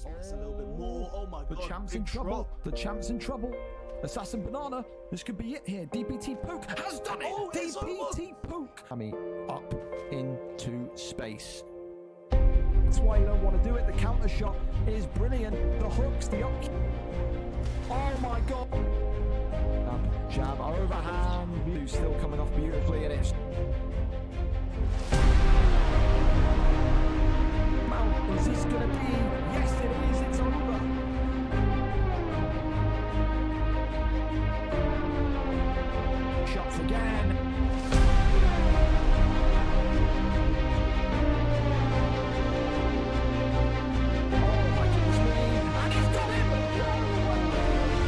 That's a little bit more. Oh my The god. champ's in trouble. The champ's in trouble. Assassin Banana. This could be it here. DPT Poke has done it. Oh, it's DPT Poke. I mean, up into space. That's why you don't want to do it. The counter shot is brilliant. The hooks, the up. Oh my god. Jab overhand. Who's still coming off beautifully, and it's. Is this going to be? Yes, it is. It's over. Shots again. Oh my goodness me. And he's got him.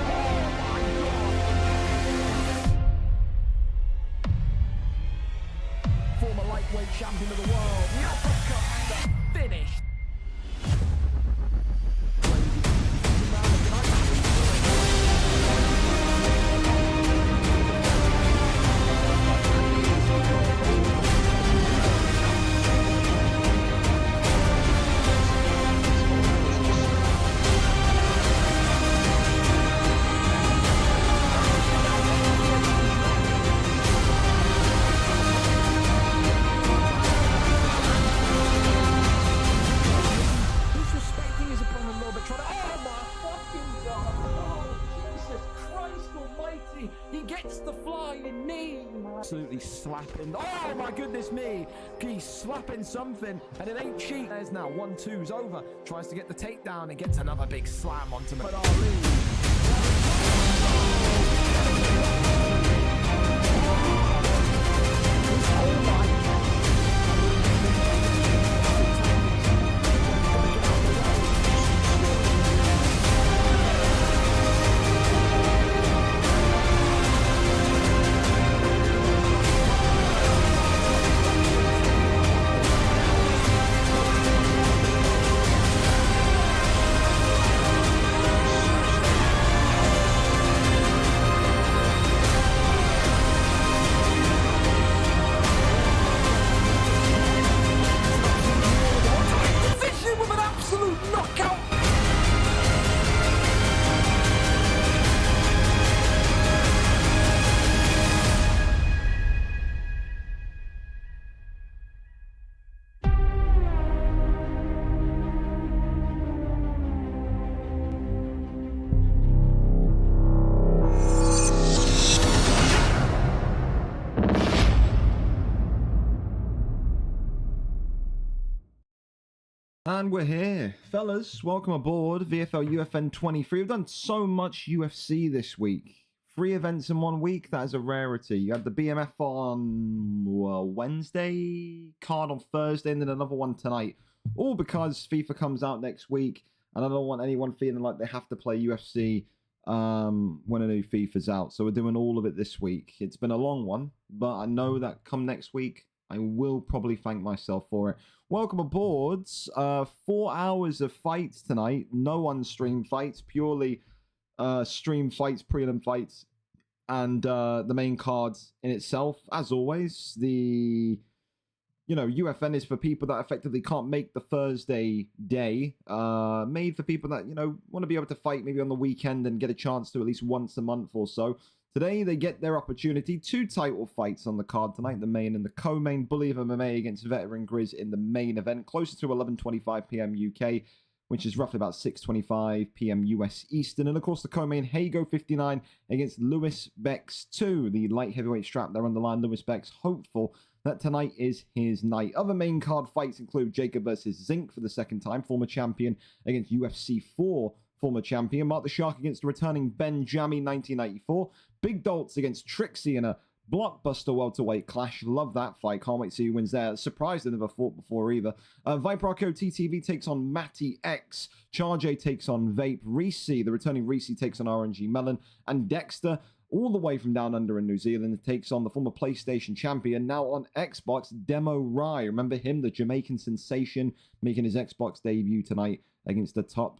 Oh my god. Former lightweight champion of the world. The uppercut. The finish. Absolutely slapping. Oh my goodness me! He's slapping something, and it ain't cheap. There's now 1-2's over. Tries to get the takedown and gets another big slam onto him. But and we're here. Fellas, welcome aboard VFL UFN 23. We've done so much UFC this week. 3 events in 1 week, that is a rarity. You had the BMF on Wednesday, card on Thursday, and then another one tonight. All because FIFA comes out next week, and I don't want anyone feeling like they have to play UFC when a new FIFA's out. So we're doing all of it this week. It's been a long one, but I know that come next week, I will probably thank myself for it. Welcome aboard. 4 hours of fights tonight. No on-stream fights. Purely stream fights, prelim fights, and the main cards in itself. As always, the UFN is for people that effectively can't make the Thursday day. Made for people that want to be able to fight maybe on the weekend and get a chance to at least once a month or so. Today, they get their opportunity. 2 title fights on the card tonight, the main and the co-main. BullyOfMMA against VeteranGrizz625 in the main event, closer to 11:25 p.m. UK, which is roughly about 6:25 p.m. US Eastern. And of course, the co-main, Hago59 against Lewis Bex 2, the light heavyweight strap there on the line. Lewis Bex hopeful that tonight is his night. Other main card fights include Jacob versus Zinc for the second time, former champion against UFC 4. Former champion. Mark the Shark against the returning Ben Jammy, 1994. Big Dolts against Trixie in a blockbuster welterweight clash. Love that fight. Can't wait to see who wins there. Surprised they never fought before either. Viper Arco TTV takes on Matty X. Charge takes on Vape. Reese, the returning Reese, takes on RNG Melon. And Dexter, all the way from down under in New Zealand, takes on the former PlayStation champion, now on Xbox, Demo Rye. Remember him, the Jamaican sensation, making his Xbox debut tonight against the top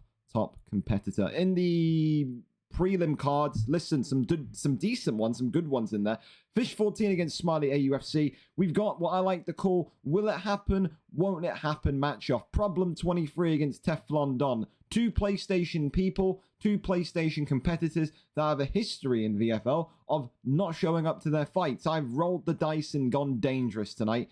competitor. In the prelim cards. Listen, some decent ones, some good ones in there. Fish 14 against Smiley AUFC. We've got what I like to call will it happen, won't it happen match-off. Problem 23 against Teflon Don. Two PlayStation people, two PlayStation competitors that have a history in VFL of not showing up to their fights. I've rolled the dice and gone dangerous tonight.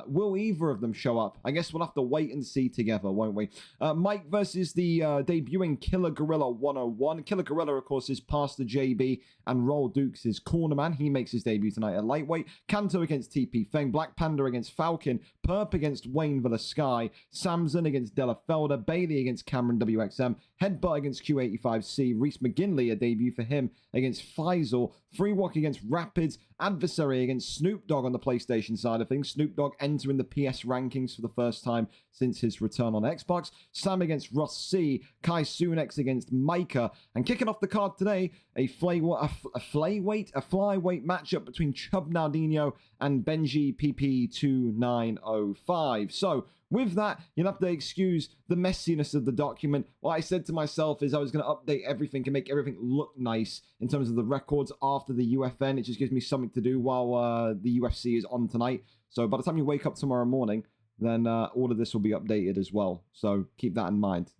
Will either of them show up? I guess we'll have to wait and see together, won't we? Mike versus the debuting Killer Gorilla 101. Killer Gorilla, of course, is Pastor JB and Roll Dukes' cornerman. He makes his debut tonight at lightweight. Kanto against TP Feng. Black Panda against Falcon. Perp against Wayne Villa Sky. Samson against Della Felder. Bailey against Cameron WXM. Headbutt against Q85C. Reese McGinley, a debut for him against Faisal. Free Walk against Rapids. Adversary against Snoop Dogg on the PlayStation side of things. Snoop Dogg entering the PS rankings for the first time since his return on Xbox. Sam against Ross C. Kai Sunex against Micah. And kicking off the card today, a flyweight matchup between Chub Nardino and Benji PP2905. So, with that, you'll have to excuse the messiness of the document. What I said to myself is I was going to update everything and make everything look nice in terms of the records after the UFN. It just gives me something to do while the UFC is on tonight. So by the time you wake up tomorrow morning, then all of this will be updated as well. So keep that in mind.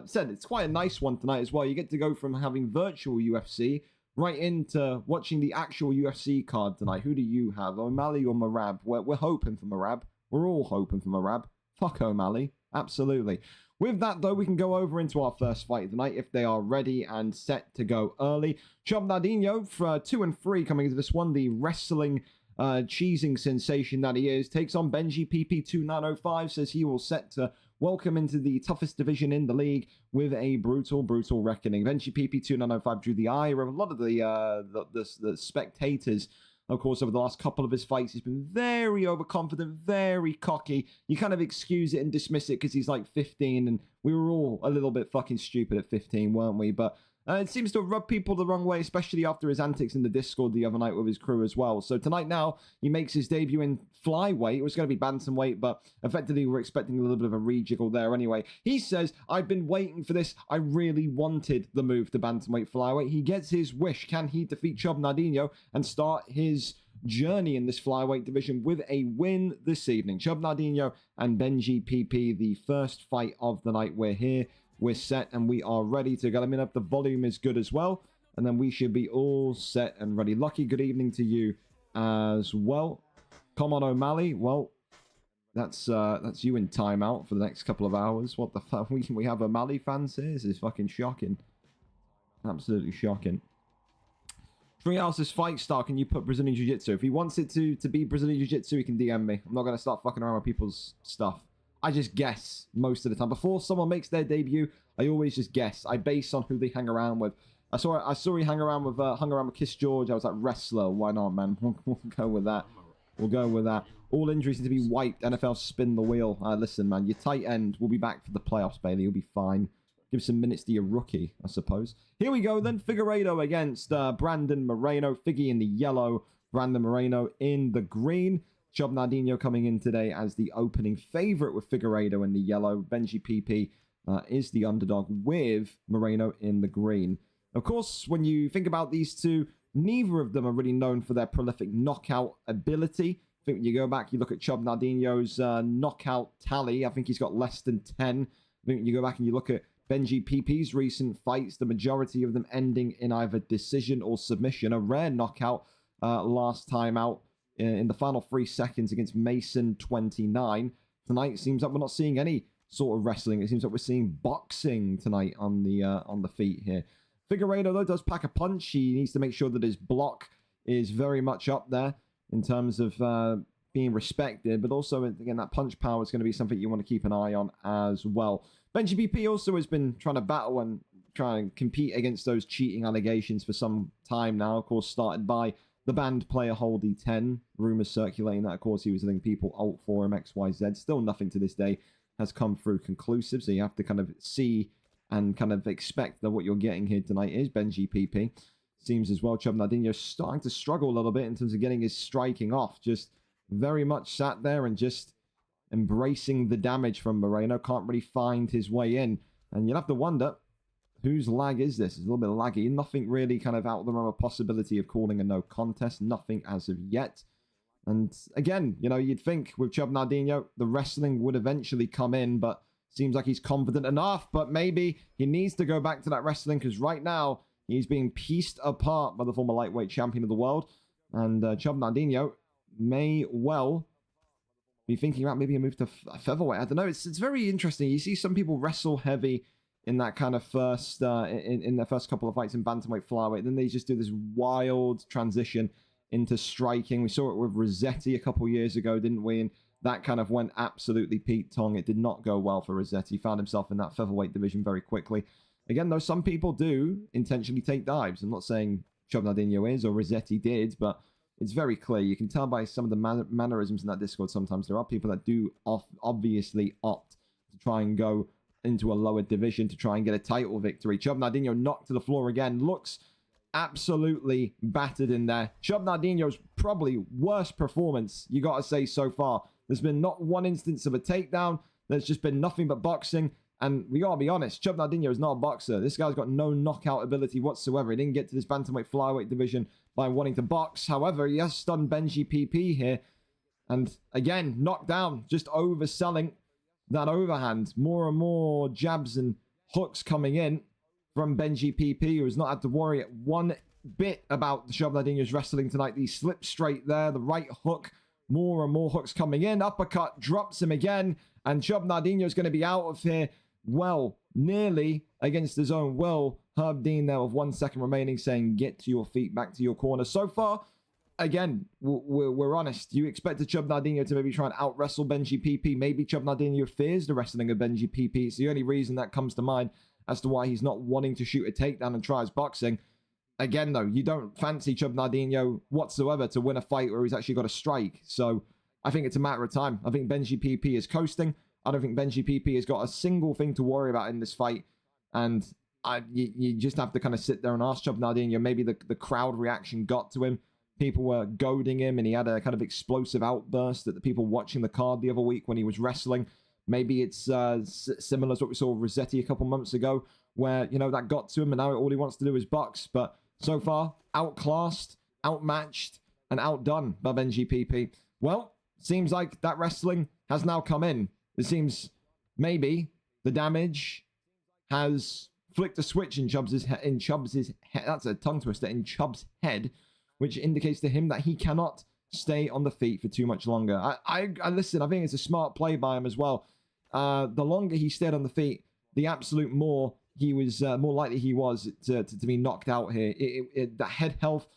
Said it's quite a nice one tonight as well. You get to go from having virtual UFC right into watching the actual UFC card tonight. Who do you have? O'Malley or Marab? We're hoping for Marab. We're all hoping for Marab. Fuck O'Malley. Absolutely. With that, though, we can go over into our first fight tonight if they are ready and set to go early. Chub Nardino, for 2 and 3 coming into this one, the wrestling cheesing sensation that he is, takes on Benji PP2905, says he will set to welcome into the toughest division in the league with a brutal reckoning. Benji PP2905 drew the ire of a lot of the spectators. Of course, over the last couple of his fights, he's been very overconfident, very cocky. You kind of excuse it and dismiss it because he's like 15, and we were all a little bit fucking stupid at 15, weren't we? But it seems to have rubbed people the wrong way, especially after his antics in the Discord the other night with his crew as well. So tonight now, he makes his debut in flyweight. It was going to be bantamweight, but effectively we're expecting a little bit of a rejiggle there anyway. He says, I've been waiting for this. I really wanted the move to bantamweight flyweight. He gets his wish. Can he defeat Chub Nardino and start his journey in this flyweight division with a win this evening? Chub Nardino and Benji PP, the first fight of the night. We're here. We're set and we are ready to go. Let me know if the volume is good as well. And then we should be all set and ready. Lucky, good evening to you as well. Come on, O'Malley. Well, that's you in timeout for the next couple of hours. What the fuck? We have O'Malley fans here? This is fucking shocking. Absolutely shocking. Treehouse's fight star, can you put Brazilian Jiu-Jitsu? If he wants it to be Brazilian Jiu-Jitsu, he can DM me. I'm not going to start fucking around with people's stuff. I just guess most of the time. Before someone makes their debut, I always just guess. I base on who they hang around with. I saw he hung around with Kiss George. I was like, wrestler. Why not, man? We'll go with that. We'll go with that. All injuries need to be wiped. NFL spin the wheel. Listen, man, your tight end will be back for the playoffs, Bailey. You'll be fine. Give some minutes to your rookie, I suppose. Here we go then. Figueiredo against Brandon Moreno. Figgy in the yellow. Brandon Moreno in the green. Chub Nardino coming in today as the opening favorite with Figueiredo in the yellow. Benji PP is the underdog with Moreno in the green. Of course, when you think about these two, neither of them are really known for their prolific knockout ability. I think when you go back, you look at Chub Nardino's knockout tally. I think he's got less than 10. I think when you go back and you look at Benji PP's recent fights, the majority of them ending in either decision or submission. A rare knockout last time out in the final 3 seconds against Mason 29. Tonight, it seems like we're not seeing any sort of wrestling. It seems like we're seeing boxing tonight on the feet here. Figueiredo, though, does pack a punch. He needs to make sure that his block is very much up there in terms of being respected. But also, again, that punch power is going to be something you want to keep an eye on as well. Benji BP also has been trying to battle and try and compete against those cheating allegations for some time now. Of course, started by the banned player Holdy 10. Rumors circulating that, of course, he was letting people ult for him, XYZ. Still nothing to this day has come through conclusive. So you have to kind of see and kind of expect that what you're getting here tonight is Benji PP. Seems as well Chub Nardino starting to struggle a little bit in terms of getting his striking off. Just very much sat there and just embracing the damage from Moreno. Can't really find his way in. And you'll have to wonder, whose lag is this? It's a little bit laggy. Nothing really kind of out of the realm of possibility of calling a no contest. Nothing as of yet. And again, you know, you'd think with Chub Nardinho, the wrestling would eventually come in, but seems like he's confident enough. But maybe he needs to go back to that wrestling, because right now he's being pieced apart by the former lightweight champion of the world. And Chub Nardinho may well be thinking about maybe a move to featherweight. I don't know. It's very interesting. You see some people wrestle heavy in that kind of first, in their first couple of fights in bantamweight, flyweight. Then they just do this wild transition into striking. We saw it with Rossetti a couple years ago, didn't we? And that kind of went absolutely Pete Tong. It did not go well for Rossetti. He found himself in that featherweight division very quickly. Again, though, some people do intentionally take dives. I'm not saying Chub Nardinho is or Rossetti did, but it's very clear. You can tell by some of the mannerisms in that Discord sometimes there are people that do obviously opt to try and go into a lower division to try and get a title victory. Chub Nardinho knocked to the floor again. Looks absolutely battered in there. Chub Nardinho's probably worst performance, you got to say, so far. There's been not one instance of a takedown. There's just been nothing but boxing. And we got to be honest, Chub Nardinho is not a boxer. This guy's got no knockout ability whatsoever. He didn't get to this bantamweight flyweight division by wanting to box. However, he has stunned Benji PP here. And again, knocked down, just overselling that overhand. More and more jabs and hooks coming in from Benji PP, who has not had to worry one bit about Chub Nardinho's wrestling tonight. He slipped straight there, the right hook, more and more hooks coming in. Uppercut drops him again, and Chub Nardinho is going to be out of here, well, nearly against his own will. Herb Dean there with 1 second remaining saying, get to your feet, back to your corner. So far, again, we're honest. You expected Chub Nardinho to maybe try and out-wrestle Benji PP. Maybe Chub Nardinho fears the wrestling of Benji PP. It's the only reason that comes to mind as to why he's not wanting to shoot a takedown and try his boxing. Again, though, you don't fancy Chub Nardinho whatsoever to win a fight where he's actually got a strike. So I think it's a matter of time. I think Benji PP is coasting. I don't think Benji PP has got a single thing to worry about in this fight. And you just have to kind of sit there and ask Chub Nardinho. Maybe the crowd reaction got to him. People were goading him, and he had a kind of explosive outburst at the people watching the card the other week when he was wrestling. Maybe it's similar to what we saw with Rossetti a couple months ago, where, you know, that got to him, and now all he wants to do is box. But so far, outclassed, outmatched, and outdone by Benji PP. Well, seems like that wrestling has now come in. It seems maybe the damage has flicked a switch in Chubbs' head. That's a tongue twister, in Chubbs' head, which indicates to him that he cannot stay on the feet for too much longer. I listen, I think it's a smart play by him as well. The longer he stayed on the feet, the absolute more he was, more likely he was to be knocked out here. The head health,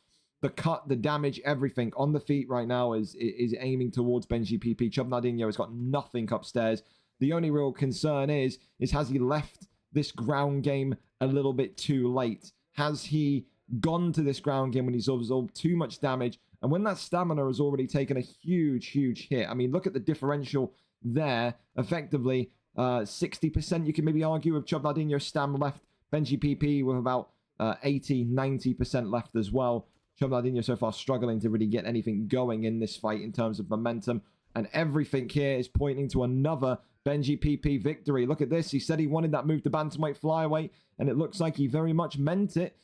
the cut, the damage, everything on the feet right now is aiming towards Benji PP. Chub Nardinho has got nothing upstairs. The only real concern is has he left this ground game a little bit too late? Has he gone to this ground game when he's absorbed too much damage? And when that stamina has already taken a huge hit. I mean, look at the differential there. Effectively, 60% you can maybe argue with Chub Nardinho's stamina left. Benji PP with about 80-90% left as well. Chub Nardinho so far struggling to really get anything going in this fight in terms of momentum. And everything here is pointing to another Benji PP victory. Look at this. He said he wanted that move to bantamweight flyweight, and it looks like he very much meant it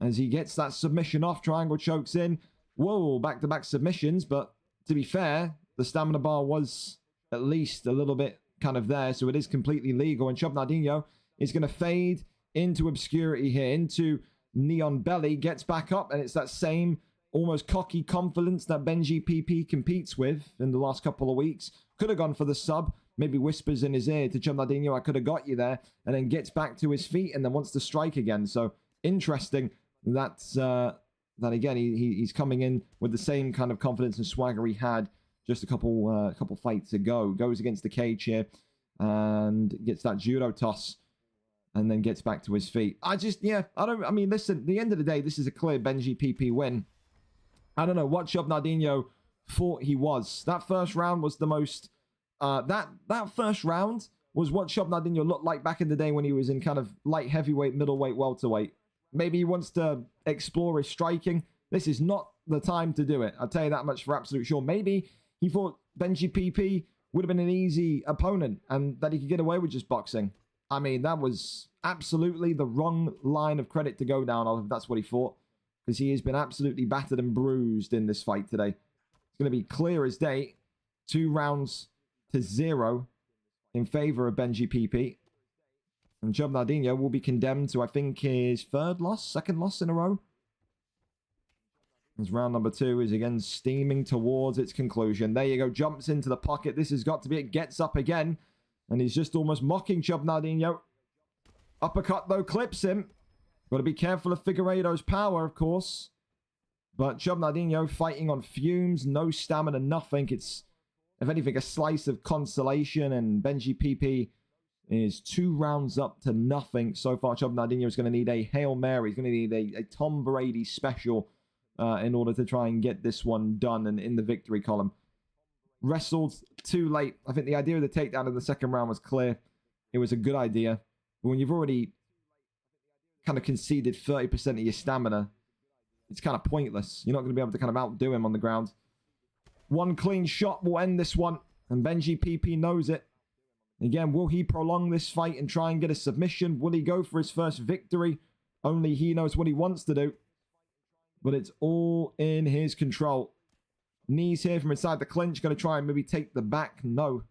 as he gets that submission off. Triangle chokes in. Whoa, back-to-back submissions. But to be fair, the stamina bar was at least a little bit kind of there, so it is completely legal. And Chub Nardinho is going to fade into obscurity here, into Neon Belly, gets back up, and it's that same almost cocky confidence that Benji PP competes with in the last couple of weeks. Could have gone for the sub, maybe whispers in his ear to Chub Nardinho, I could have got you there, and then gets back to his feet and then wants to strike again. So interesting. That's that again, he's coming in with the same kind of confidence and swagger he had just a couple fights ago. Goes against the cage here and gets that judo toss and then gets back to his feet. I mean, listen, at the end of the day, this is a clear Benji PP win. I don't know what Chub Nardinho thought he was. That first round was the most that first round was what Chub Nardinho looked like back in the day when he was in kind of light heavyweight, middleweight, welterweight. Maybe he wants to explore his striking. This is not the time to do it. I'll tell you that much for absolute sure. Maybe he thought Benji PP would have been an easy opponent and that he could get away with just boxing. I mean, that was absolutely the wrong line of credit to go down of if that's what he thought, because he has been absolutely battered and bruised in this fight today. It's going to be clear as day. 2 rounds to 0 in favor of Benji PP. And Job Nardinho will be condemned to, I think, his second loss in a row. As round number 2 is again steaming towards its conclusion. There you go, jumps into the pocket. This has got to be it. Gets up again. And he's just almost mocking Job Nardinho. Uppercut, though, clips him. Got to be careful of Figueiredo's power, of course. But Job Nardinho fighting on fumes. No stamina, nothing. It's, if anything, a slice of consolation. And Benji PP is 2 rounds up to nothing. So far, Job Nardinho is going to need a Hail Mary. He's going to need a Tom Brady special in order to try and get this one done and in the victory column. Wrestled too late. I think the idea of the takedown in the second round was clear. It was a good idea. But when you've already kind of conceded 30% of your stamina, it's kind of pointless. You're not going to be able to kind of outdo him on the ground. One clean shot will end this one. And Benji PP knows it. Again, will he prolong this fight and try and get a submission? Will he go for his first victory? Only he knows what he wants to do. But it's all in his control. Knees here from inside the clinch. Going to try and maybe take the back. No.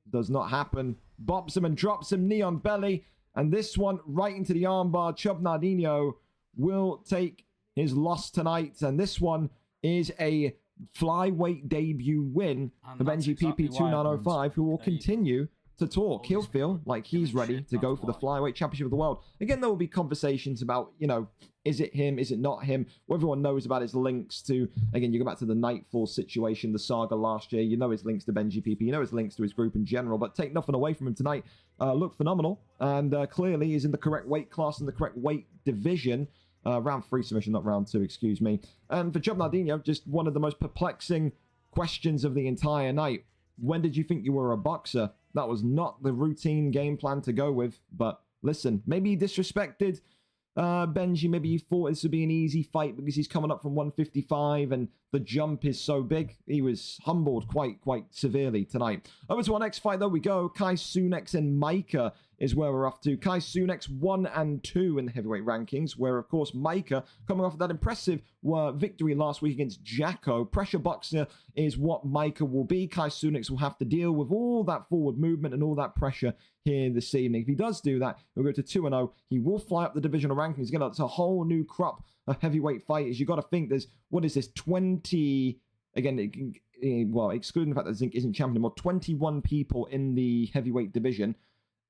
Does not happen. Bops him and drops him. Knee on belly. And this one right into the armbar. Job Nardinho will take his loss tonight. And this one is a flyweight debut win for Benji PP 2905, who will continue to talk. He'll feel like he's ready to go for the flyweight championship of the world. Again, there will be conversations about, you know, is it him? Is it not him? What everyone knows about his links to, again, you go back to the Nightfall situation, the saga last year. You know his links to Benji PP. You know his links to his group in general. But take nothing away from him tonight. Looked phenomenal. And clearly is in the correct weight class and the correct weight division. Round 3 submission, not round 2, excuse me. And for Job Nardinho, just one of the most perplexing questions of the entire night. When did you think you were a boxer? That was not the routine game plan to go with. But listen, maybe he disrespected Benji. Maybe he thought this would be an easy fight because he's coming up from 155 and the jump is so big. He was humbled quite severely tonight. Over to our next fight, though, we go. Kai Cenat and Micah is where we're off to. Kai Cenat 1 and 2 in the heavyweight rankings, where, of course, Micah, coming off of that impressive victory last week against Jacko. Pressure boxer is what Micah will be. Kai Cenat will have to deal with all that forward movement and all that pressure here this evening. If he does do that, he'll go to 2-0. He will fly up the divisional rankings. It's a whole new crop of heavyweight fighters. You got to think there's, what is this, 20... Again, well, excluding the fact that Zinc isn't champion anymore, 21 people in the heavyweight division,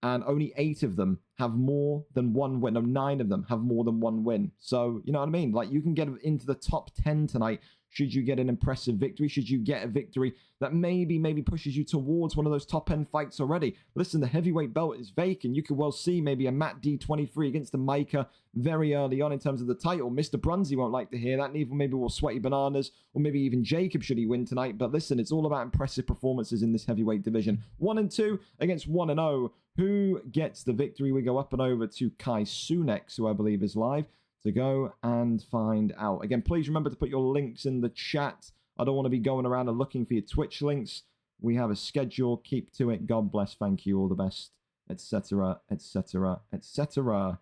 and only 8 of them have more than 1 win. No, 9 of them have more than 1 win. So, you know what I mean? Like, you can get into the top 10 tonight should you get an impressive victory, should you get a victory that maybe pushes you towards one of those top-end fights already. Listen, the heavyweight belt is vacant. You could well see maybe a Matt D23 against a Micah very early on in terms of the title. Mr. Brunzy won't like to hear that. Neither maybe will Sweaty Bananas, or maybe even Jacob should he win tonight. But listen, it's all about impressive performances in this heavyweight division. 1 and 2 against 1 and 0. Who gets the victory? We go up and over to Kai Cenat, who I believe is live, to go and find out. Again, please remember to put your links in the chat. I don't want to be going around and looking for your Twitch links. We have a schedule. Keep to it. God bless. Thank you. All the best. Etc. Etc. Etc.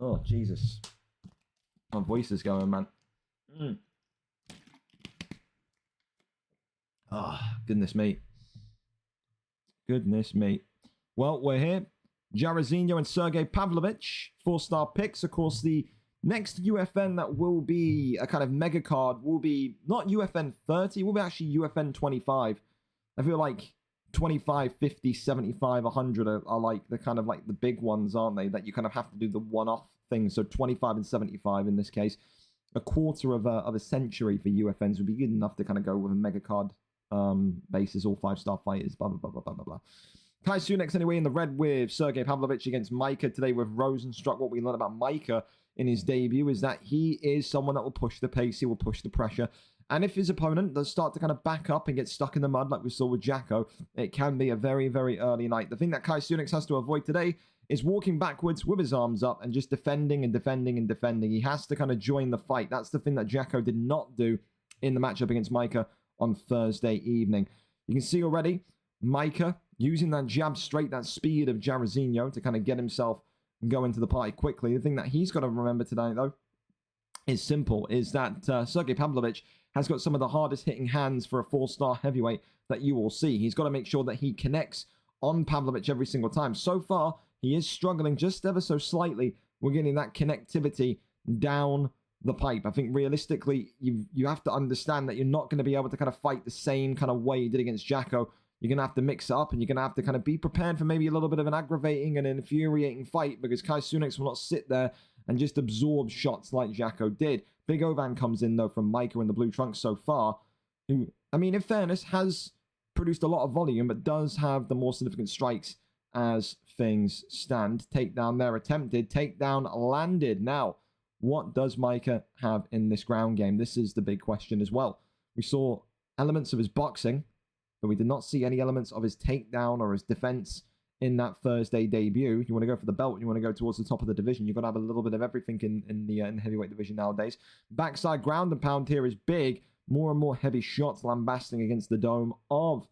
Oh, Jesus. My voice is going, man. Ah, goodness me. Goodness me. Well, we're here. Jairzinho and Sergey Pavlovich, 4-star picks. Of course, the next UFN that will be a kind of mega card will be not UFN 30, will be actually UFN 25. I feel like 25, 50, 75, 100 are like the kind of like the big ones, aren't they? That you kind of have to do the one-off thing. So 25 and 75 in this case. A quarter of a century for UFNs would be good enough to kind of go with a mega card basis, all 5-star fighters, blah, blah, blah, blah, blah, blah, blah. Kai Cenat anyway in the red with Sergey Pavlovich against Micah today with Rosenstruck. What we learned about Micah in his debut is that he is someone that will push the pace, he will push the pressure. And if his opponent does start to kind of back up and get stuck in the mud like we saw with Jacko, it can be a very, very early night. The thing that Kai Cenat has to avoid today is walking backwards with his arms up and just defending and defending and defending. He has to kind of join the fight. That's the thing that Jacko did not do in the matchup against Micah on Thursday evening. You can see already, Micah using that jab straight, that speed of Jairzinho to kind of get himself and go into the party quickly. The thing that he's got to remember today, though, is simple, is that Sergey Pavlovich has got some of the hardest hitting hands for a 4-star heavyweight that you will see. He's got to make sure that he connects on Pavlovich every single time. So far, he is struggling just ever so slightly. We're getting that connectivity down the pipe. I think realistically, you have to understand that you're not going to be able to kind of fight the same kind of way you did against Jacko. You're going to have to mix it up, and you're going to have to kind of be prepared for maybe a little bit of an aggravating and infuriating fight, because Kai Cenat will not sit there and just absorb shots like Jacko did. Big Ovan comes in, though, from Micah in the blue trunks so far, who, I mean, in fairness, has produced a lot of volume, but does have the more significant strikes as things stand. Takedown there attempted, takedown landed. Now, what does Micah have in this ground game? This is the big question as well. We saw elements of his boxing, but we did not see any elements of his takedown or his defense in that Thursday debut. You want to go for the belt, you want to go towards the top of the division, you've got to have a little bit of everything in the heavyweight division nowadays. Backside ground and pound here is big. More and more heavy shots lambasting against the dome of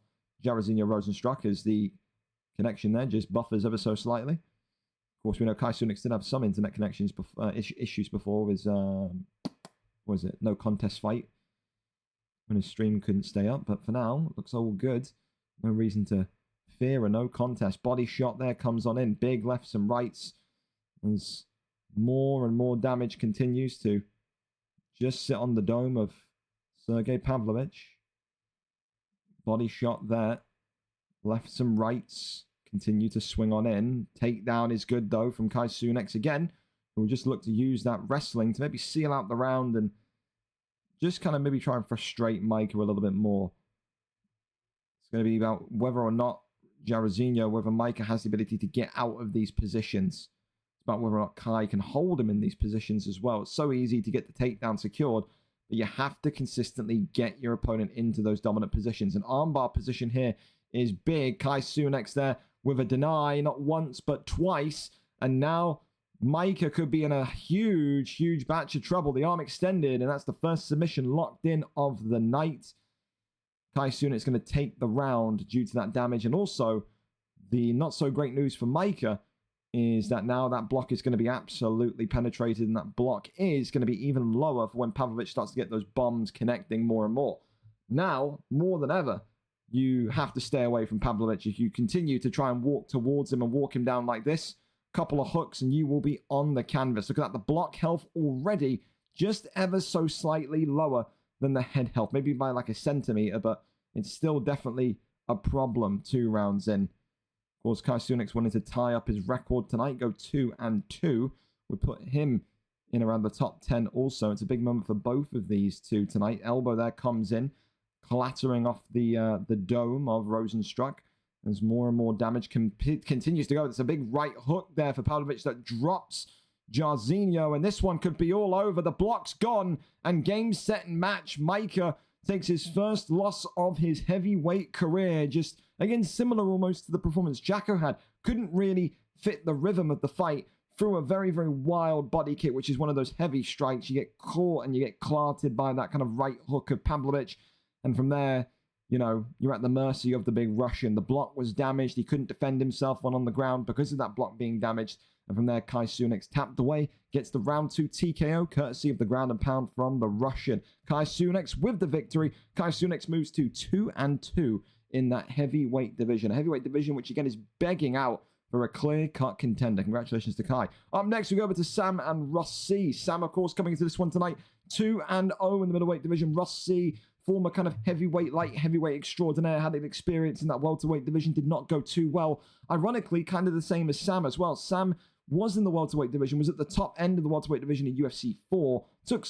Jairzinho Rozenstruik, as the connection there just buffers ever so slightly. Of course, we know Kai Cenat did have some internet connections issues before with his, what was it, no contest fight, when his stream couldn't stay up. But for now, it looks all good. No reason to fear a no contest. Body shot there comes on in. Big lefts and rights. As more and more damage continues to just sit on the dome of Sergey Pavlovich. Body shot there. Lefts and rights continue to swing on in. Takedown is good, though, from Kai Cenat again. Who will just look to use that wrestling to maybe seal out the round and just kind of maybe try and frustrate Micah a little bit more. It's going to be about whether or not Jairzinho, whether Micah has the ability to get out of these positions. It's about whether or not Kai can hold him in these positions as well. It's so easy to get the takedown secured, but you have to consistently get your opponent into those dominant positions. An armbar position here is big. Kai Cenat there with a deny, not once, but twice. And now Micah could be in a huge, huge batch of trouble. The arm extended, and that's the first submission locked in of the night. Kai Cenat is going to take the round due to that damage. And also, the not so great news for Micah is that now that block is going to be absolutely penetrated, and that block is going to be even lower for when Pavlovich starts to get those bombs connecting more and more. Now, more than ever, you have to stay away from Pavlovich. If you continue to try and walk towards him and walk him down like this, couple of hooks and you will be on the canvas. Look at that, the block health already just ever so slightly lower than the head health, maybe by like a centimeter, but it's still definitely a problem 2 rounds in. Of course, Kai Cenat wanted to tie up his record tonight, go 2-2. Would put him in around the top 10 also. It's a big moment for both of these two tonight. Elbow there comes in, clattering off the dome of Rozenstruik. As more and more damage continues to go. It's a big right hook there for Pavlovich that drops Jairzinho, and this one could be all over. The block's gone, and game, set, and match. Micah takes his first loss of his heavyweight career. Just, again, similar almost to the performance Jacko had. Couldn't really fit the rhythm of the fight. Threw a very, very wild body kick, which is one of those heavy strikes. You get caught and you get clarted by that kind of right hook of Pavlovich. And from there, you know, you're at the mercy of the big Russian. The block was damaged. He couldn't defend himself when on the ground because of that block being damaged. And from there, Kai Cenat tapped away, gets the round 2 TKO, courtesy of the ground and pound from the Russian. Kai Cenat with the victory. Kai Cenat moves to 2-2 in that heavyweight division. A heavyweight division which, again, is begging out for a clear-cut contender. Congratulations to Kai. Up next, we go over to Sam and Ross C. Sam, of course, coming into this one tonight, 2-0 in the middleweight division. Ross C, former kind of heavyweight, light heavyweight extraordinaire, had an experience in that welterweight division, did not go too well. Ironically, kind of the same as Sam as well. Sam was in the welterweight division, was at the top end of the welterweight division in UFC 4, took,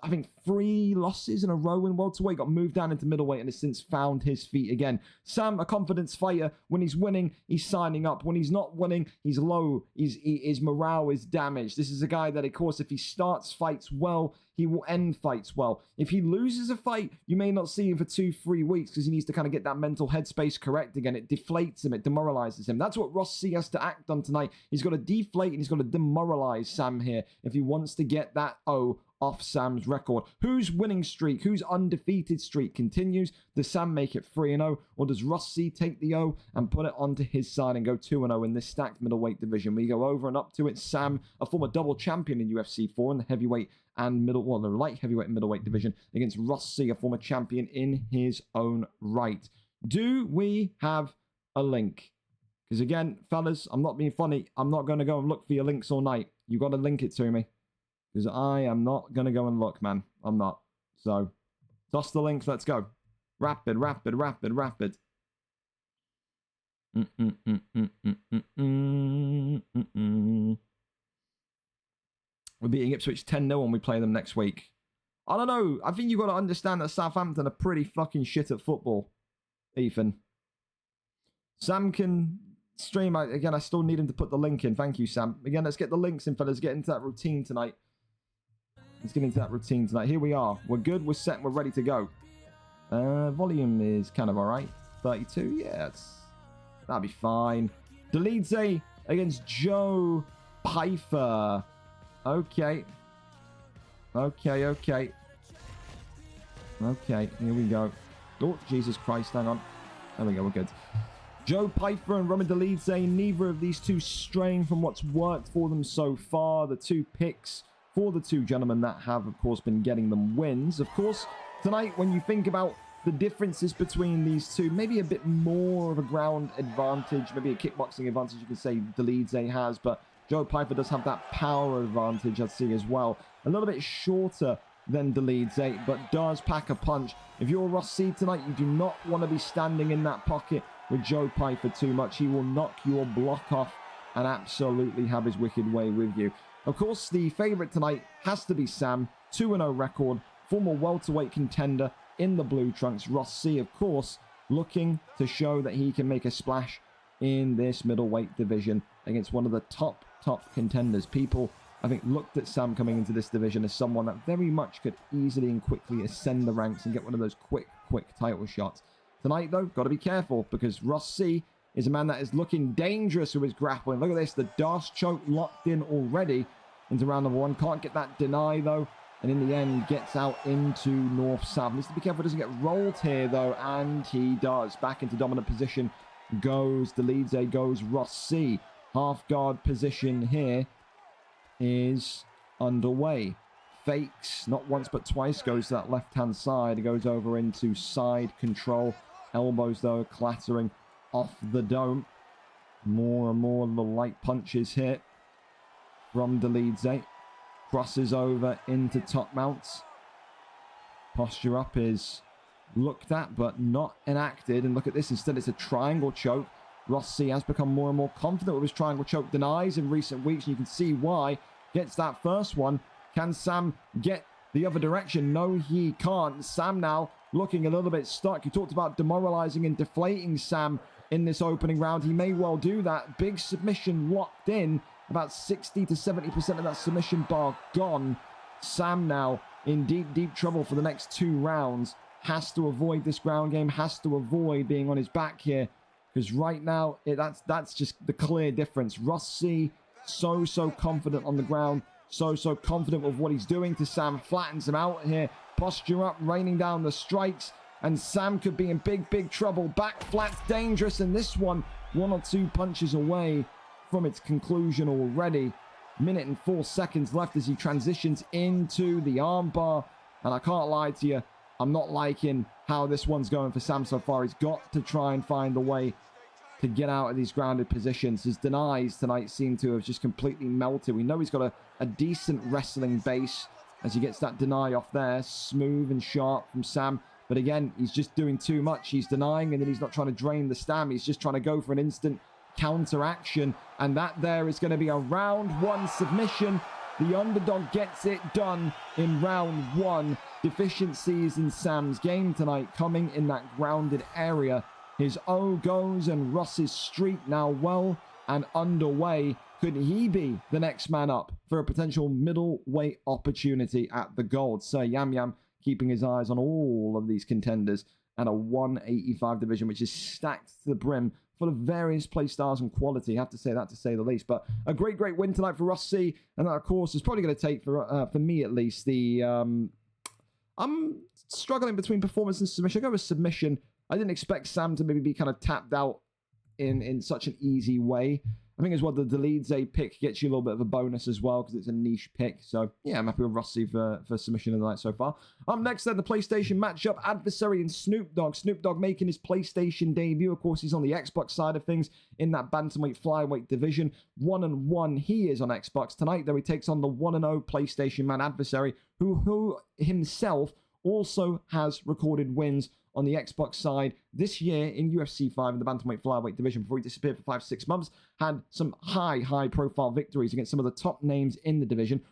I think, 3 losses in a row in welterweight, got moved down into middleweight and has since found his feet again. Sam, a confidence fighter. When he's winning, he's signing up. When he's not winning, he's low. His morale is damaged. This is a guy that, of course, if he starts fights well, he will end fights well. If he loses a fight, you may not see him for 2-3 weeks because he needs to kind of get that mental headspace correct again. It deflates him. It demoralizes him. That's what Ross C has to act on tonight. He's got to deflate and he's got to demoralize Sam here if he wants to get that O off Sam's record. Whose winning streak, whose undefeated streak continues? Does Sam make it 3-0, or does Ross C take the O and put it onto his side and go 2-0 in this stacked middleweight division? We go over and up to it. Sam, a former double champion in UFC 4 in the heavyweight and the light heavyweight and middleweight division, against Ross C, a former champion in his own right. Do we have a link? Because again, fellas, I'm not being funny. I'm not going to go and look for your links all night. You got to link it to me. Because I am not going to go and look, man. I'm not. So, toss the links. Let's go. Rapid, rapid, rapid, rapid. We're beating Ipswich 10-0 when we play them next week. I don't know. I think you've got to understand that Southampton are pretty fucking shit at football, Ethan. Sam can stream. Again, I still need him to put the link in. Thank you, Sam. Again, let's get the links in, fellas. Get into that routine tonight. Let's get into that routine tonight. Here we are. We're good. We're set. We're ready to go. Volume is kind of all right. 32. Yeah, that'll be fine. Delidze against Joe Pfeiffer. Okay. Okay, okay. Okay, here we go. Oh, Jesus Christ. Hang on. There we go. We're good. Joe Pfeiffer and Roman Delidze, neither of these two straying from what's worked for them so far. The two picks for the two gentlemen that have, of course, been getting them wins. Of course, tonight, when you think about the differences between these two, maybe a bit more of a ground advantage, maybe a kickboxing advantage you can say Delidze has, but Joe Pfeiffer does have that power advantage, I'd see, as well. A little bit shorter than Delidze, but does pack a punch. If you're Ross C tonight, you do not want to be standing in that pocket with Joe Pfeiffer too much. He will knock your block off and absolutely have his wicked way with you. Of course, the favourite tonight has to be Sam, 2-0 record, former welterweight contender in the blue trunks. Ross C, of course, looking to show that he can make a splash in this middleweight division against one of the top contenders. People, I think, looked at Sam coming into this division as someone that very much could easily and quickly ascend the ranks and get one of those quick title shots. Tonight, though, got to be careful, because Ross C is a man that is looking dangerous with his grappling. Look at this, the Darce choke locked in already into round number one. Can't get that deny, though, and in the end, gets out into north-south. Needs to be careful, doesn't get rolled here, though, and he does. Back into dominant position goes Delidze, goes Ross C. Half-guard position here is underway. Fakes, not once but twice, goes to that left-hand side, goes over into side control. Elbows, though, clattering off the dome. More and more of the light punches here from Delidze. Crosses over into top mounts. Posture up is looked at but not enacted. And look at this, instead it's a triangle choke. Ross C has become more and more confident with his triangle choke denies in recent weeks, and you can see why. Gets that first one. Can Sam get the other direction? No, he can't. Sam now looking a little bit stuck. You talked about demoralizing and deflating Sam in this opening round. He may well do that. Big submission locked in. About 60 to 70% of that submission bar gone. Sam now in deep trouble for the next 2 rounds. Has to avoid this ground game. Has to avoid being on his back here. Because right now, that's just the clear difference. Ross C, so confident on the ground. So confident with what he's doing to Sam. Flattens him out here. Posture up, raining down the strikes. And Sam could be in big trouble. Back flat's dangerous. And this one 1 or 2 punches away from its conclusion already. Minute and 4 seconds left as he transitions into the armbar. And I can't lie to you, I'm not liking how this one's going for Sam so far. He's got to try and find a way to get out of these grounded positions. His denies tonight seem to have just completely melted. We know he's got a decent wrestling base as he gets that deny off there. Smooth and sharp from Sam. But again, he's just doing too much. He's denying and then he's not trying to drain the stam. He's just trying to go for an instant counter action. And that there is going to be a round 1 submission. The underdog gets it done in round 1. Deficiencies in Sam's game tonight coming in that grounded area. His O goes and Ross's streak now well and underway. Could he be the next man up for a potential middleweight opportunity at the Gold? Sir Yam Yam keeping his eyes on all of these contenders and a 185 division, which is stacked to the brim full of various play styles and quality. I have to say that to say the least. But a great win tonight for Ross C. And that, of course, is probably going to take, for me at least, the... I'm struggling between performance and submission. I go with submission. I didn't expect Sam to maybe be kind of tapped out in such an easy way. I think as well, the Deleedze pick gets you a little bit of a bonus as well because it's a niche pick. So, yeah, I'm happy with Rossi for submission of the night so far. Up next, then, the PlayStation matchup, Adversary and Snoop Dogg. Snoop Dogg making his PlayStation debut. Of course, he's on the Xbox side of things in that bantamweight flyweight division. 1-1 he is on Xbox. Tonight, though, he takes on the 1-0 PlayStation man Adversary, who himself also has recorded wins on the Xbox side this year in UFC 5 in the bantamweight flyweight division before he disappeared for 5-6 months. Had some high profile victories against some of the top names in the division.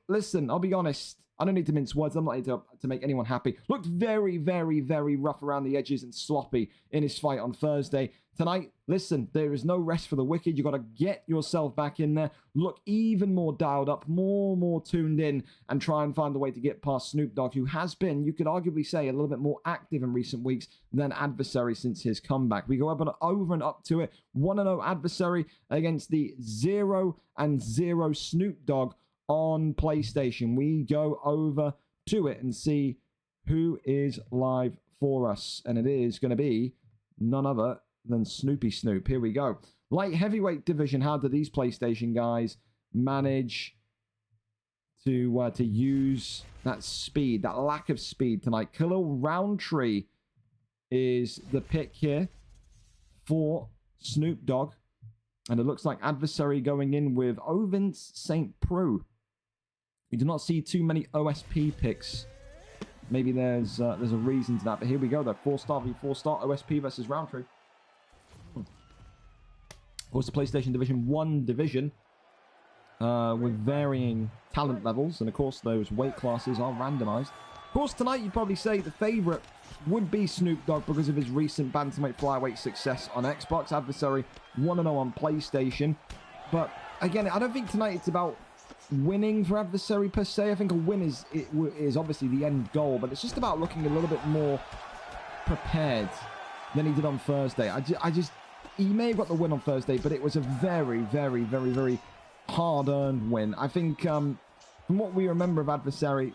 Listen, I'll be honest. I don't need to mince words. I'm not here to make anyone happy. Looked very rough around the edges and sloppy in his fight on Thursday. Tonight, listen, there is no rest for the wicked. You got to get yourself back in there. Look even more dialed up, more tuned in, and try and find a way to get past Snoop Dogg, who has been, you could arguably say, a little bit more active in recent weeks than Adversary since his comeback. We go over and up to it. 1-0 Adversary against the 0-0 Snoop Dogg on PlayStation. We go over to it and see who is live for us. And it is going to be none other than Snoopy Snoop. Here we go. Light heavyweight division. How do these PlayStation guys manage to use that speed, that lack of speed tonight? Khalil Roundtree is the pick here for Snoop Dogg. And it looks like Adversary going in with Ovin St. Preux. We do not see too many OSP picks. Maybe there's a reason to that. But here we go, though. 4-star v 4-star OSP versus Roundtree. Of course, the PlayStation Division 1 division with varying talent levels. And, of course, those weight classes are randomized. Of course, tonight you'd probably say the favorite would be Snoop Dogg because of his recent bantamweight flyweight success on Xbox. Adversary 1-0 on PlayStation. But, again, I don't think tonight it's about winning for Adversary per se. I think a win is obviously the end goal, but it's just about looking a little bit more prepared than he did on Thursday. He may have got the win on Thursday, but it was a very hard-earned win. I think from what we remember of Adversary,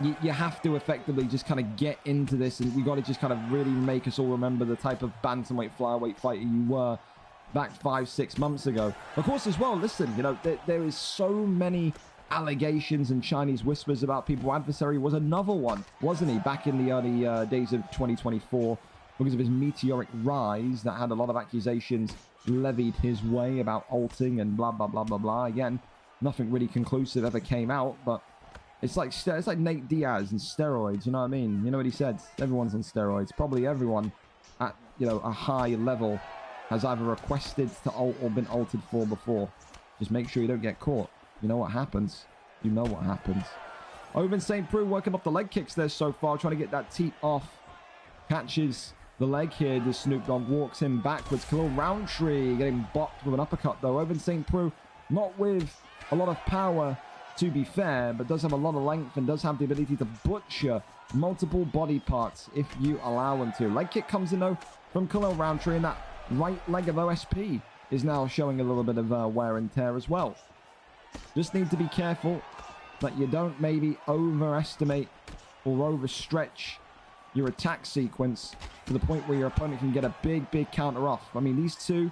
you have to effectively just kind of get into this, and you got to just kind of really make us all remember the type of bantamweight flyweight fighter you were back 5-6 months ago. Of course, as well, listen, you know, there is so many allegations and Chinese whispers about people. Adversary was another one, wasn't he, back in the early days of 2024 because of his meteoric rise that had a lot of accusations levied his way about alting and blah, blah, blah, blah, blah. Again, nothing really conclusive ever came out, but it's like Nate Diaz and steroids, you know what I mean? You know what he said? Everyone's on steroids. Probably everyone at, you know, a high level has either requested to alt or been altered for before. Just make sure you don't get caught. You know what happens. You know what happens. Ovin St. Preux working off the leg kicks there so far, trying to get that teep off. Catches the leg here. The Snoop Dogg walks him backwards. Khalil Roundtree getting blocked with an uppercut though. Ovin St. Preux not with a lot of power, to be fair, but does have a lot of length and does have the ability to butcher multiple body parts if you allow him to. Leg kick comes in though from Khalil Roundtree, and that right leg of OSP is now showing a little bit of wear and tear as well. Just need to be careful that you don't maybe overestimate or overstretch your attack sequence to the point where your opponent can get a big counter off. I mean, these two,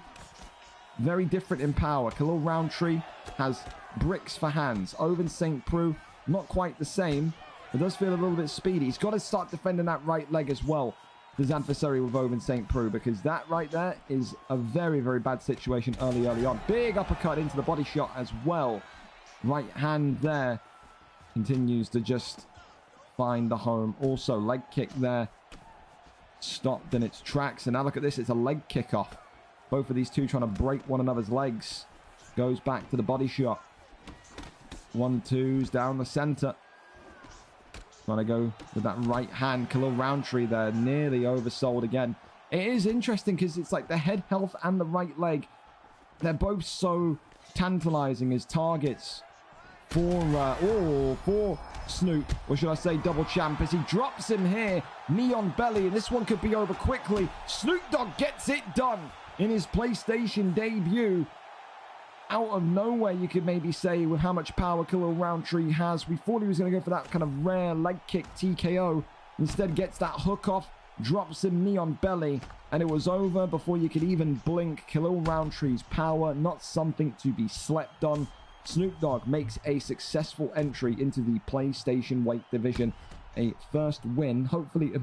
very different in power. Khalil Roundtree has bricks for hands. Ovin St. Preux, not quite the same. It does feel a little bit speedy. He's got to start defending that right leg as well. His Adversary with Ovin St. Preux, because that right there is a very bad situation early on. Big uppercut into the body shot as well. Right hand there continues to just find the home. Also, leg kick there. Stopped in its tracks. And now look at this. It's a leg kick off. Both of these two trying to break one another's legs. Goes back to the body shot. 1-2s down the center. Trying to go with that right hand. Khalil Roundtree there, nearly oversold again. It is interesting because it's like the head health and the right leg. They're both so tantalizing as targets for Snoop, or should I say double champ, as he drops him here, knee on belly, and this one could be over quickly. Snoop Dogg gets it done in his PlayStation debut. Out of nowhere, you could maybe say, with how much power Khalil Roundtree has. We thought he was going to go for that kind of rare leg kick TKO. Instead gets that hook off, drops him knee on belly, and it was over before you could even blink. Khalil Roundtree's power, not something to be slept on. Snoop Dogg makes a successful entry into the PlayStation weight division. A first win, hopefully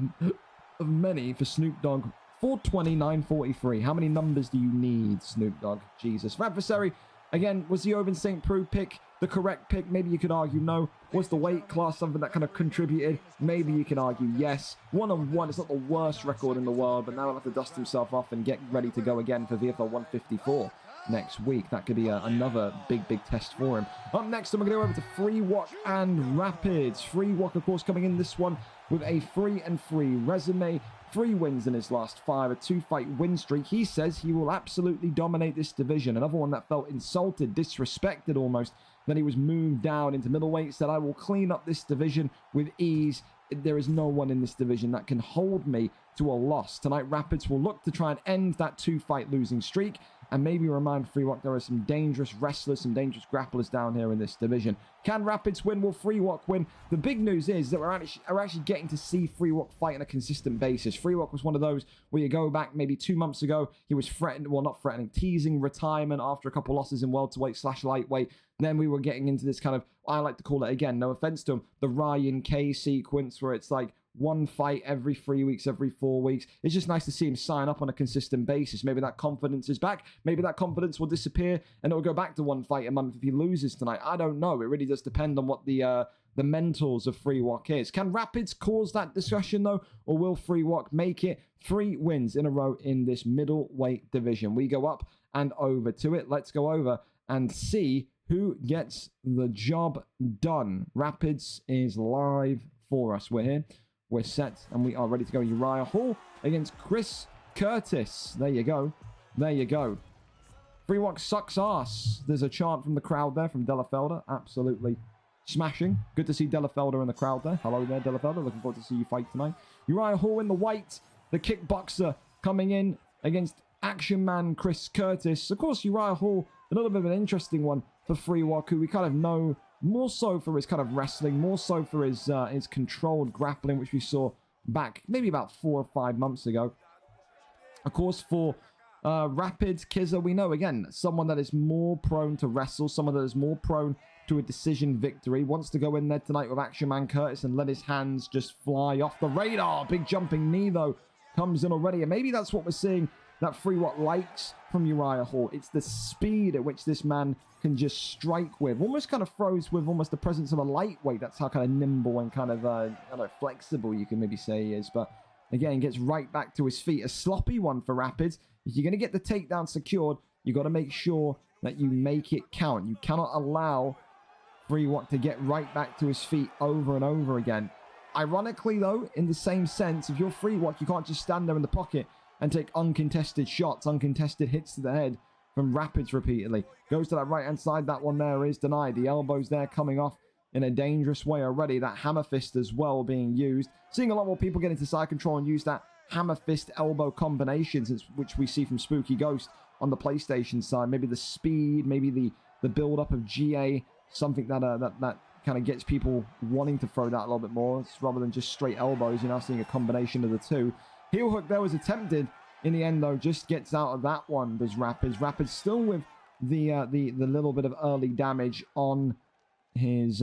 of many for Snoop Dogg. 429.43. How many numbers do you need, Snoop Dogg? Jesus. For adversary, again, was the Oven St. Preux pick the correct pick? Maybe you could argue no. Was the weight class something that kind of contributed? Maybe you can argue yes. 1-on-1, it's not the worst record in the world, but now he'll have to dust himself off and get ready to go again for VFL 154 next week. That could be another big test for him. Up next, I'm going to go over to Freewalk and Rapids. Freewalk, of course, coming in this one with a 3-3 resume. 3 wins in his last 5, a 2-fight win streak. He says he will absolutely dominate this division. Another one that felt insulted, disrespected almost. Then he was moved down into middleweight, said, I will clean up this division with ease. There is no one in this division that can hold me to a loss. Tonight, Rapids will look to try and end that 2-fight losing streak and maybe remind Freewalk there are some dangerous wrestlers, some dangerous grapplers down here in this division. Can Rapids win? Will Freewalk win? The big news is that we're actually getting to see Freewalk fight on a consistent basis. Freewalk was one of those where you go back maybe 2 months ago, he was threatened, well, not threatening, teasing retirement after a couple losses in welterweight/lightweight. Then we were getting into this kind of, I like to call it, again, no offense to him, the Ryan K sequence where it's like one fight every 3 weeks, every 4 weeks. It's just nice to see him sign up on a consistent basis. Maybe that confidence is back. Maybe that confidence will disappear and it'll go back to one fight a month if he loses tonight. I don't know. It really does depend on what the mentals of Freewalk is. Can Rapids cause that discussion though, or will Freewalk make it? 3 wins in a row in this middleweight division. We go up and over to it. Let's go over and see who gets the job done. Rapids is live for us. We're here. We're set, and we are ready to go. Uriah Hall against Chris Curtis. There you go. There you go. Freewalk sucks ass. There's a chant from the crowd there, from Delafelder. Absolutely smashing. Good to see Delafelder in the crowd there. Hello there, Delafelder. Looking forward to see you fight tonight. Uriah Hall in the white. The kickboxer coming in against Action Man Chris Curtis. Of course, Uriah Hall, a little bit of an interesting one for Freewalk, who we kind of know more so for his kind of wrestling, more so for his controlled grappling, which we saw back maybe about 4 or 5 months ago. Of course, for Rapids, Kizza, we know, again, someone that is more prone to wrestle, someone that is more prone to a decision victory, wants to go in there tonight with Action Man Curtis and let his hands just fly off the radar. Big jumping knee, though, comes in already, and maybe that's what we're seeing that Freewalk likes from Uriah Hall. It's the speed at which this man can just strike with. Almost kind of throws with almost the presence of a lightweight. That's how kind of nimble and kind of I don't know, flexible you can maybe say he is. But again, gets right back to his feet. A sloppy one for Rapids. If you're going to get the takedown secured, you got to make sure that you make it count. You cannot allow Freewalk to get right back to his feet over and over again. Ironically, though, in the same sense, if you're Freewalk, you can't just stand there in the pocket and take uncontested shots, uncontested hits to the head from Rapids repeatedly. Goes to that right-hand side. That one there is denied. The elbows there coming off in a dangerous way already. That hammer fist as well being used. Seeing a lot more people get into side control and use that hammer fist elbow combinations, which we see from Spooky Ghost on the PlayStation side. Maybe the speed, maybe the build-up of GA, something that kind of gets people wanting to throw that a little bit more. It's rather than just straight elbows. You're now seeing a combination of the two. Heel hook there was attempted. In the end, though, just gets out of that one, does Rapids. Rapids still with the little bit of early damage on his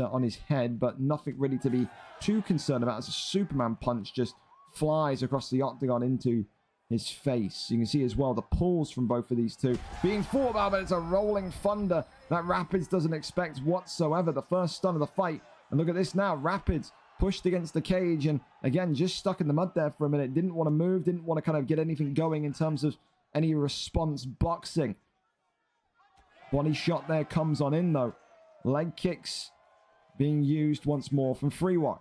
head, but nothing really to be too concerned about as a Superman punch just flies across the octagon into his face. You can see as well the pulls from both of these two being fought about, but it's a rolling thunder that Rapids doesn't expect whatsoever. The first stun of the fight. And look at this now. Rapids pushed against the cage and again just stuck in the mud there for a minute. Didn't want to move, didn't want to kind of get anything going in terms of any response boxing. Body shot there comes on in though. Leg kicks being used once more from Freewalk.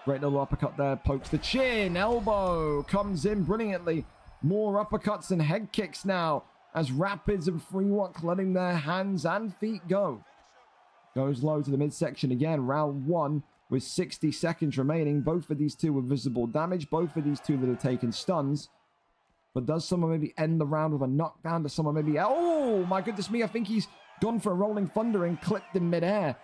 Great little uppercut there, pokes the chin, elbow comes in brilliantly. More uppercuts and head kicks now as Rapids and Freewalk letting their hands and feet go. Goes low to the midsection again. Round 1 with 60 seconds remaining. Both of these two with visible damage. Both of these two that have taken stuns. But does someone maybe end the round with a knockdown? Does someone maybe... Oh, my goodness me. I think he's gone for a rolling thunder and clipped in midair.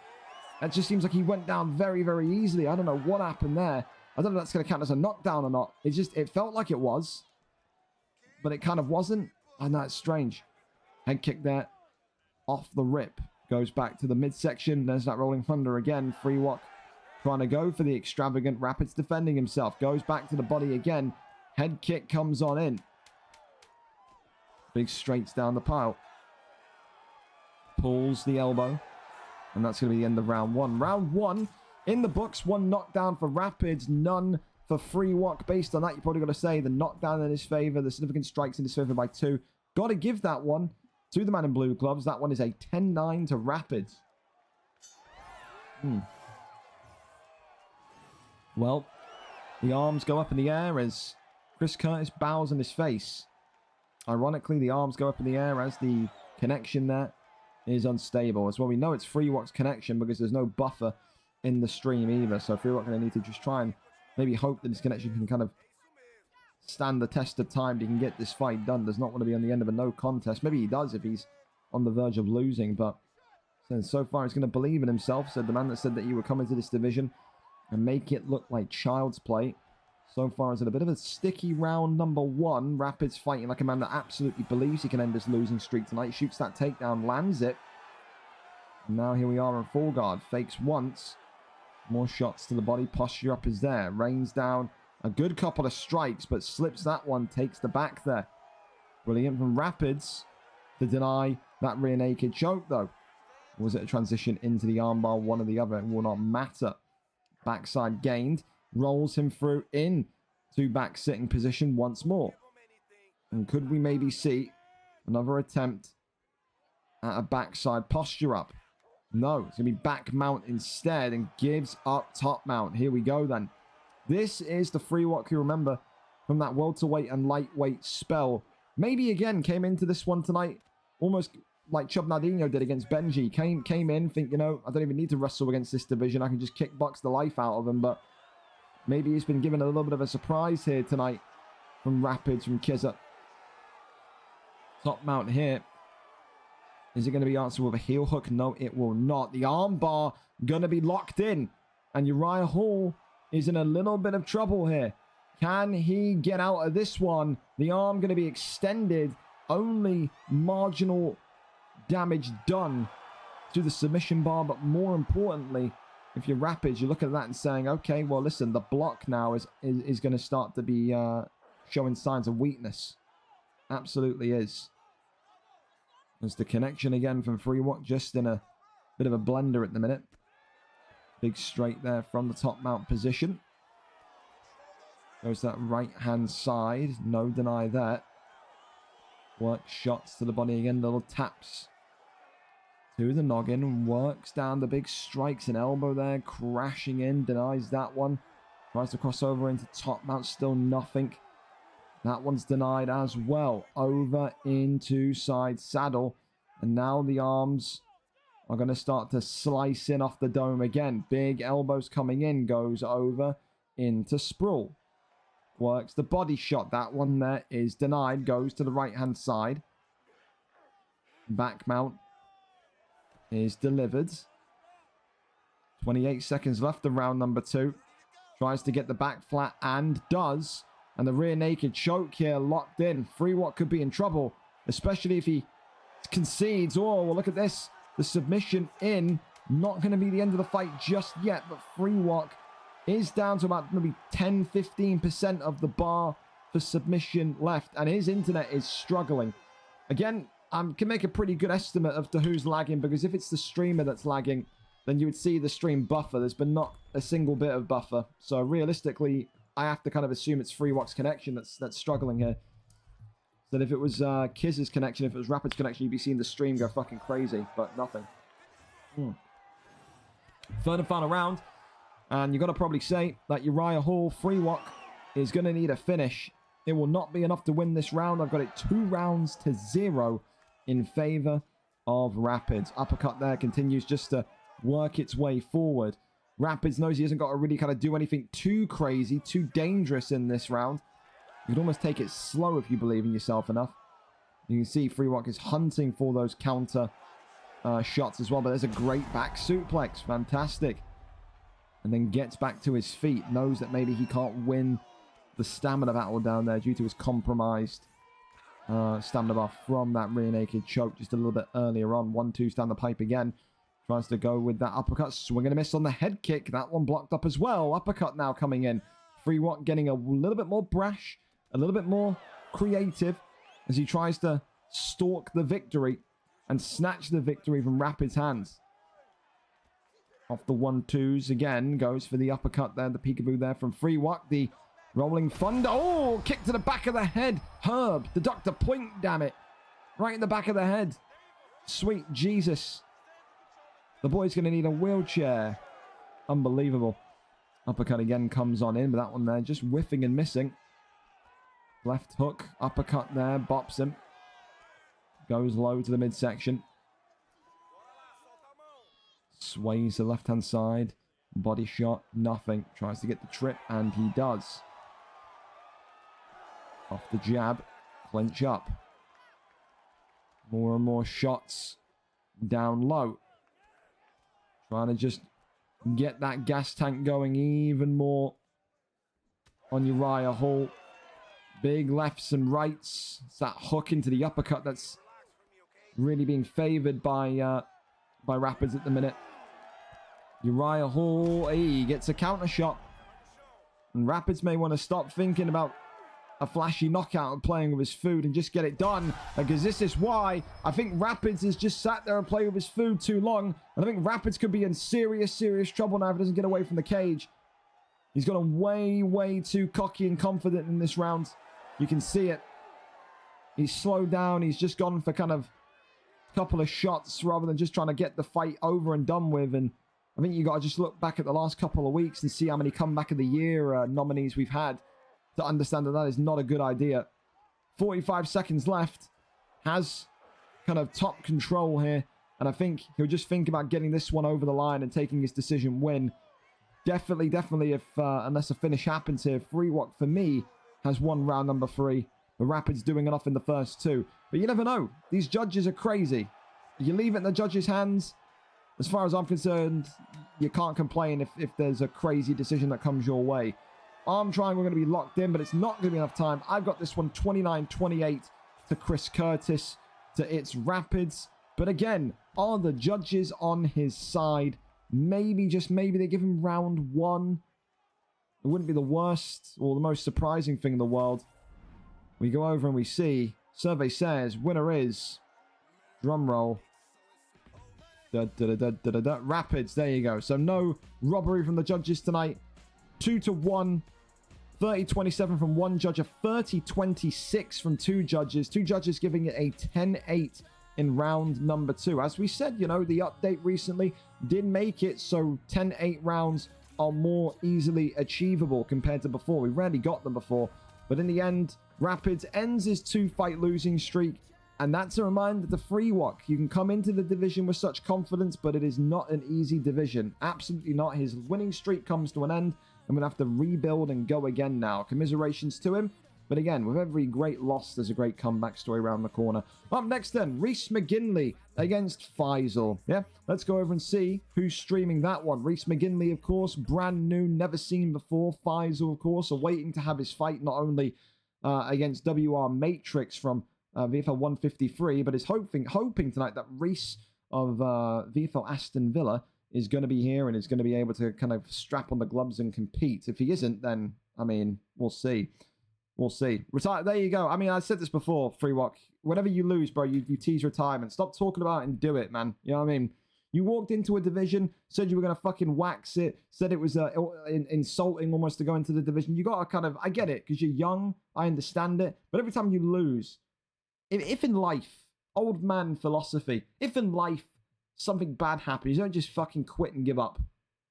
It just seems like he went down very, very easily. I don't know what happened there. I don't know if that's going to count as a knockdown or not. It felt like it was. But it kind of wasn't. I know, it's strange. Head kick there. Off the rip. Goes back to the midsection. There's that rolling thunder again. Free walk trying to go for the extravagant. Rapids defending himself. Goes back to the body again. Head kick comes on in. Big straights down the pile. Pulls the elbow. And that's going to be the end of round 1. Round 1 in the books. 1 knockdown for Rapids. None for Free Walk. Based on that, you probably got to say the knockdown in his favor. The significant strikes in his favor by 2. Got to give that one to the man in blue gloves. That one is a 10-9 to Rapids. Well, the arms go up in the air as Chris Curtis bows in his face. Ironically, the arms go up in the air as the connection there is unstable. As well, we know it's Free Walk's connection because there's no buffer in the stream either. So Free Walk going to need to just try and maybe hope that his connection can kind of stand the test of time. He can get this fight done. Does not want to be on the end of a no contest. Maybe he does if he's on the verge of losing. But so far, he's going to believe in himself. Said the man that said that he would come into this division and make it look like child's play. So far, it's in a bit of a sticky round number 1. Rapids fighting like a man that absolutely believes he can end this losing streak tonight. Shoots that takedown, lands it. And now here we are in full guard. Fakes once. More shots to the body. Posture up is there. Rains down a good couple of strikes, but slips that one. Takes the back there. Brilliant from Rapids to deny that rear naked choke, though. Or was it a transition into the armbar? One or the other. It will not matter. Backside gained. Rolls him through in to back sitting position once more. And could we maybe see another attempt at a backside posture up? No, it's going to be back mount instead and gives up top mount. Here we go then. This is the Free Walk you remember from that welterweight and lightweight spell. Maybe again came into this one tonight almost like Chub Nardino did against Benji. Came in, think, you know, I don't even need to wrestle against this division. I can just kickbox the life out of him, but maybe he's been given a little bit of a surprise here tonight from Rapids, from Kizza. Top mount here. Is it going to be answered with a heel hook? No, it will not. The arm bar going to be locked in. And Uriah Hall is in a little bit of trouble here. Can he get out of this one? The arm going to be extended. Only marginal damage done to the submission bar. But more importantly, if you're Rapids, you look at that and saying, okay, well, listen, the block now is going to start to be showing signs of weakness. Absolutely is. There's the connection again from Free Walk, just in a bit of a blender at the minute. Big straight there from the top mount position. Goes that right-hand side. No deny that. Works shots to the body again. Little taps to the noggin. Works down the big strikes. An elbow there. Crashing in. Denies that one. Tries to cross over into top mount. Still nothing. That one's denied as well. Over into side saddle. And now the arms are going to start to slice in off the dome again. Big elbows coming in. Goes over into sprawl. Works the body shot. That one there is denied. Goes to the right-hand side. Back mount is delivered. 28 seconds left of round number 2. Tries to get the back flat and does. And the rear naked choke here locked in. Free Walk could be in trouble, especially if he concedes. Oh, well, look at this. The submission in. Not going to be the end of the fight just yet, but Free Walk is down to about maybe 10-15% of the bar for submission left, and his internet is struggling. Again, I can make a pretty good estimate of to who's lagging, because if it's the streamer that's lagging, then you would see the stream buffer. There's been not a single bit of buffer. So realistically, I have to kind of assume it's Free Walk's connection that's struggling here. So that if it was Kiz's connection, if it was Rapid's connection, you'd be seeing the stream go fucking crazy, but nothing. Third and final round. And you've got to probably say that Uriah Hall, Free Walk, is going to need a finish. It will not be enough to win this round. I've got it 2-0 in favor of Rapids. Uppercut there continues just to work its way forward. Rapids knows he hasn't got to really kind of do anything too crazy, too dangerous in this round. You can almost take it slow if you believe in yourself enough. You can see Freewalk is hunting for those counter shots as well, but there's a great back suplex. Fantastic. And then gets back to his feet. Knows that maybe he can't win the stamina battle down there due to his compromised stamina bar from that rear naked choke just a little bit earlier on. 1-2 down the pipe again. Tries to go with that uppercut. Swing and a miss on the head kick. That one blocked up as well. Uppercut now coming in. Freewalk getting a little bit more brash, a little bit more creative as he tries to stalk the victory and snatch the victory from Rapid's hands. Off the 1-2s again. Goes for the uppercut there. The peekaboo there from Freewalk. The rolling thunder. Oh, kick to the back of the head. Herb, the Dr. Point, damn it. Right in the back of the head. Sweet Jesus. The boy's going to need a wheelchair. Unbelievable. Uppercut again comes on in, but that one there just whiffing and missing. Left hook. Uppercut there. Bops him. Goes low to the midsection. Sways to the left-hand side. Body shot. Nothing. Tries to get the trip, and he does. Off the jab. Clinch up. More and more shots down low. Trying to just get that gas tank going even more on Uriah Hall. Big lefts and rights. It's that hook into the uppercut that's really being favored by Rapids at the minute. Uriah Hall, he gets a counter shot. And Rapids may want to stop thinking about a flashy knockout and playing with his food and just get it done. Because this is why I think Rapids has just sat there and played with his food too long. And I think Rapids could be in serious, serious trouble now if he doesn't get away from the cage. He's gotten way, way too cocky and confident in this round. You can see it. He's slowed down. He's just gone for kind of a couple of shots rather than just trying to get the fight over and done with. And I think you got to just look back at the last couple of weeks and see how many comeback of the year nominees we've had to understand that that is not a good idea. 45 seconds left. Has kind of top control here. And I think he'll just think about getting this one over the line and taking his decision win. Definitely, definitely, if unless a finish happens here, Freewalk, for me, has won round number 3. The Rapids doing enough in the first 2. But you never know. These judges are crazy. You leave it in the judges' hands. As far as I'm concerned, you can't complain if there's a crazy decision that comes your way. Arm triangle going to be locked in, but it's not going to be enough time. I've got this one 29-28 to Chris Curtis, to its Rapids. But again, are the judges on his side? Maybe, just maybe, they give him round 1. It wouldn't be the worst or the most surprising thing in the world. We go over and we see, survey says, winner is, drum roll, Rapids. There you go. So no robbery from the judges tonight. 2-1. 30-27 from one judge. A 30-26 from 2 judges. 2 judges giving it a 10-8 in round number 2. As we said, you know, the update recently did make it so 10-8 rounds are more easily achievable compared to before. We rarely got them before. But in the end, Rapids ends his 2-fight losing streak. And that's a reminder to Freewalk. You can come into the division with such confidence, but it is not an easy division. Absolutely not. His winning streak comes to an end. I'm going to have to rebuild and go again now. Commiserations to him. But again, with every great loss, there's a great comeback story around the corner. Up next then, Reese McGinley against Faisal. Yeah, let's go over and see who's streaming that one. Reese McGinley, of course, brand new, never seen before. Faisal, of course, awaiting to have his fight not only against WR Matrix from VFL 153, but is hoping tonight that Reese of VFL Aston Villa is going to be here and is going to be able to kind of strap on the gloves and compete. If he isn't, then, I mean, we'll see. We'll see. Retire. There you go. I mean, I said this before, Freewalk. Whenever you lose, bro, you tease retirement. Stop talking about it and do it, man. You know what I mean? You walked into a division, said you were going to fucking wax it, said it was insulting almost to go into the division. You got to kind of, I get it, because you're young. I understand it. But every time you lose, if in life, old man philosophy, if in life something bad happens, you don't just fucking quit and give up.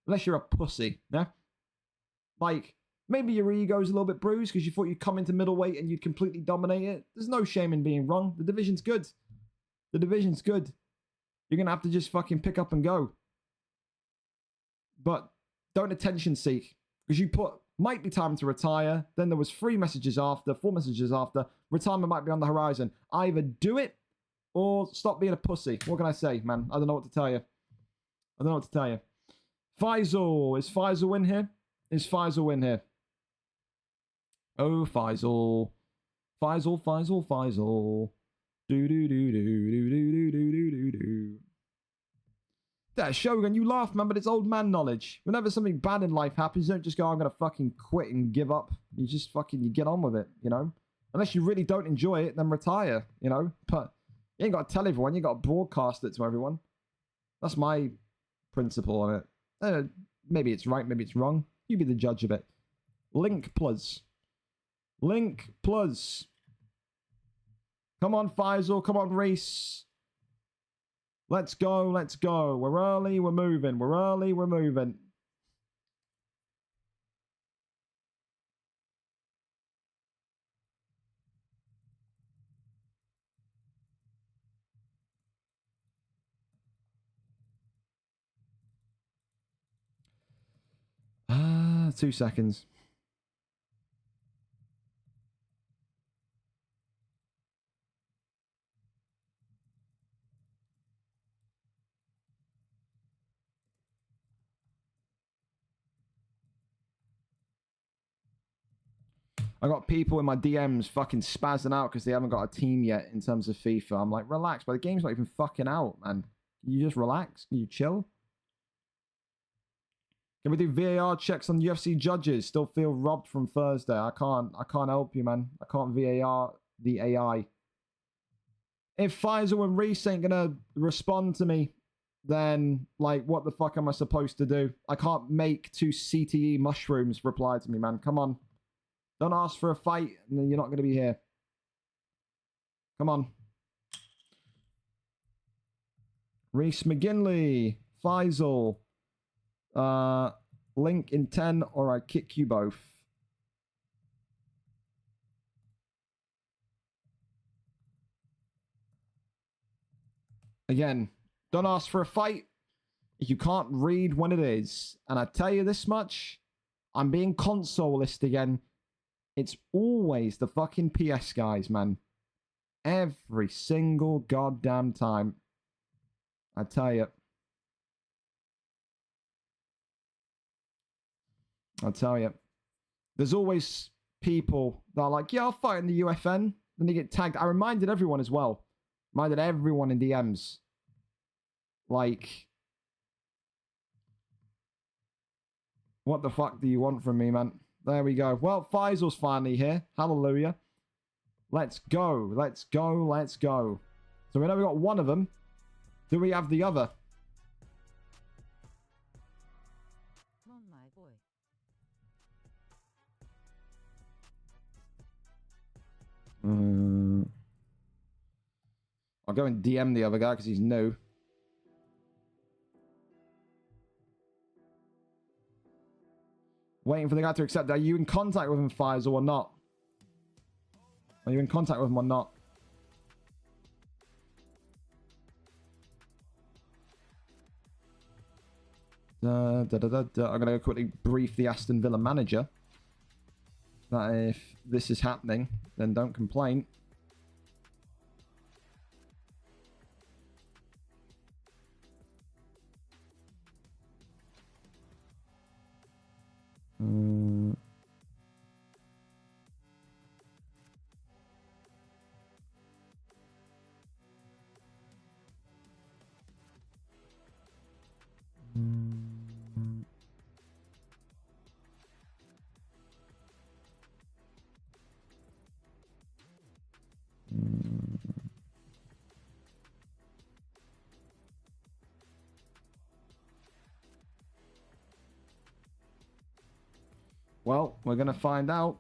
Unless you're a pussy, yeah? Like, maybe your ego's a little bit bruised because you thought you'd come into middleweight and you'd completely dominate it. There's no shame in being wrong. The division's good. The division's good. You're going to have to just fucking pick up and go. But don't attention seek, because you put might be time to retire. Then there was 3 messages after, 4 messages after. Retirement might be on the horizon. Either do it or stop being a pussy. What can I say, man? I don't know what to tell you. I don't know what to tell you. Faisal. Is Faisal in here? Is Faisal in here? Oh, Faisal. Faisal, Faisal, Faisal. Do do do do do do do do do do. That Shogun, you laugh, man, but it's old man knowledge. Whenever something bad in life happens, you don't just go, I'm gonna fucking quit and give up. You just fucking, you get on with it, you know? Unless you really don't enjoy it, then retire, you know? But you ain't got to tell everyone, you got to broadcast it to everyone. That's my principle on it. Maybe it's right, maybe it's wrong. You be the judge of it. Link plus. Link plus. Come on, Faisal. Come on, Reese. Let's go. Let's go. We're early. We're moving. We're early. We're moving. Ah, 2 seconds. I got people in my DMs fucking spazzing out because they haven't got a team yet in terms of FIFA. I'm like, relax, but the game's not even fucking out, man. Can you just relax? Can you chill? Can we do VAR checks on UFC judges? Still feel robbed from Thursday. I can't help you, man. I can't VAR the AI. If Faisal and Reese ain't gonna respond to me, then like, what the fuck am I supposed to do? I can't make 2 CTE mushrooms reply to me, man. Come on. Don't ask for a fight, and then you're not going to be here. Come on. Reese McGinley. Faisal. Link in 10, or I kick you both. Again, don't ask for a fight if you can't read when it is. And I tell you this much, I'm being consolist again. It's always the fucking PS guys, man. Every single goddamn time. I tell you. I'll tell you. There's always people that are like, yeah, I'll fight in the UFN. Then they get tagged. I reminded everyone as well. Reminded everyone in DMs. Like, what the fuck do you want from me, man? There we go. Well, Faisal's finally here. Hallelujah. Let's go. Let's go. Let's go. So we know we got one of them. Do we have the other? Oh my boy. I'll go and DM the other guy because he's new. Waiting for the guy to accept. Are you in contact with him, Faisal, or not? Are you in contact with him or not? I'm going to go quickly brief the Aston Villa manager that if this is happening, then don't complain. Well, we're going to find out.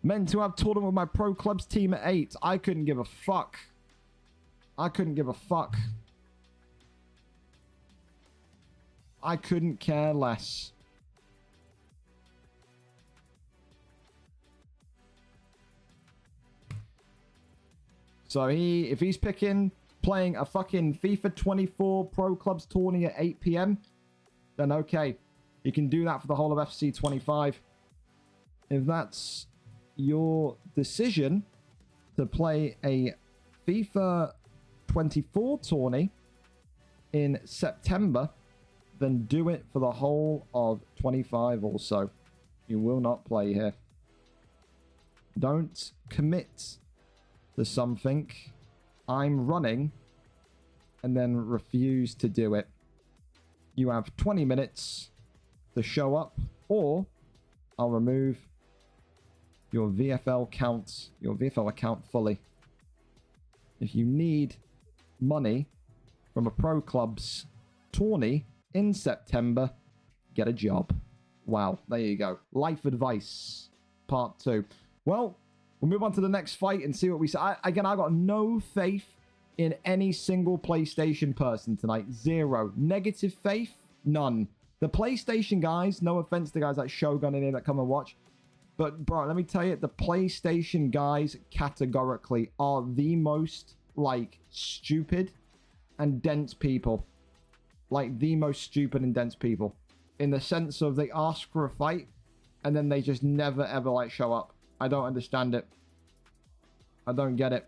Meant to have tournament with my pro clubs team at 8. I couldn't give a fuck. I couldn't give a fuck. I couldn't care less. So if he's picking playing a fucking FIFA 24 Pro Clubs tourney at 8 p.m., then okay, you can do that for the whole of FC 25. If that's your decision to play a FIFA 24 tourney in September, then do it for the whole of 25 also. You will not play here. Don't commit to something I'm running and then refuse to do it. You have 20 minutes to show up, or I'll remove your VFL account fully. If you need money from a pro club's tourney in September, get a job. Wow, there you go. Life advice, part 2. Well, we'll move on to the next fight and see what we say. Again, I got no faith in any single PlayStation person tonight. Zero. Negative faith? None. The PlayStation guys, no offense to guys like Shogun in here that come and watch, but bro, let me tell you, the PlayStation guys categorically are the most, like, stupid and dense people. Like, the most stupid and dense people. In the sense of they ask for a fight, and then they just never, ever, like, show up. I don't understand it. I don't get it.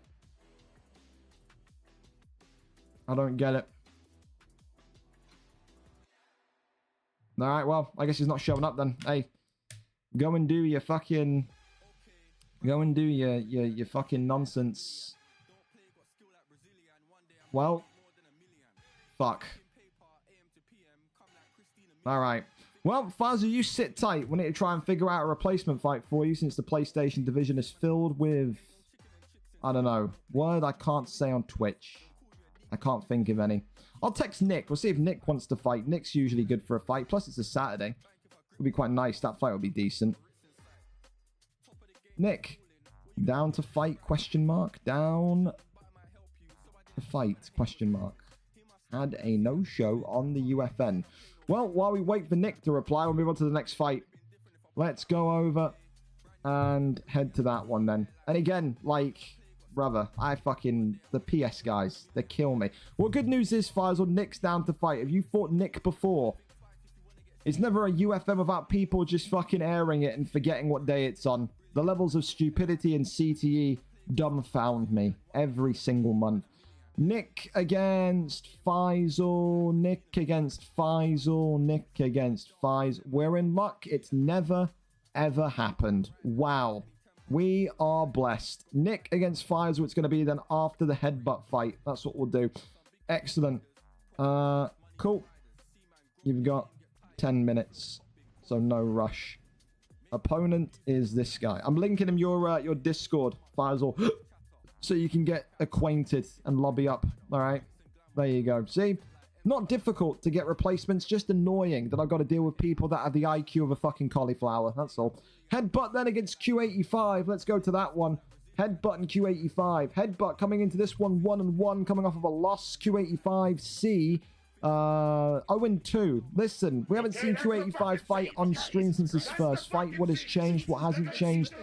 I don't get it. Alright, well, I guess he's not showing up then. Hey, go and do your fucking... Go and do your fucking nonsense. Well, fuck. Alright. Well, Fazu, you sit tight. We need to try and figure out a replacement fight for you, since the PlayStation division is filled with... I don't know. Word I can't say on Twitch. I can't think of any. I'll text Nick. We'll see if Nick wants to fight. Nick's usually good for a fight. Plus, it's a Saturday. It'll be quite nice. That fight will be decent. Nick, down to fight, question mark? Down to fight, question mark. Had a no-show on the UFN. Well, while we wait for Nick to reply, we'll move on to the next fight. Let's go over and head to that one then. And again, like... Brother, the PS guys, they kill me. Well, good news is, Faisal, Nick's down to fight. Have you fought Nick before? It's never a UFM without people just fucking airing it and forgetting what day it's on. The levels of stupidity and CTE dumbfound me every single month. Nick against Faisal, Nick against Faisal, Nick against Faisal. We're in luck. It's never, ever happened. Wow. We are blessed. Nick against Faisal, it's going to be then after the headbutt fight. That's what we'll do. Excellent. Cool. You've got 10 minutes, so no rush. Opponent is this guy. I'm linking him your Discord, Faisal, so you can get acquainted and lobby up. All right. There you go. See? Not difficult to get replacements, just annoying that I've got to deal with people that have the IQ of a fucking cauliflower. That's all. Headbutt then against Q85. Let's go to that one. Headbutt and Q85. Headbutt coming into this one 1-1, coming off of a loss. Q85C 0-2. Listen, we haven't seen Q85 fight on stream since his first fight. What has changed? What hasn't changed?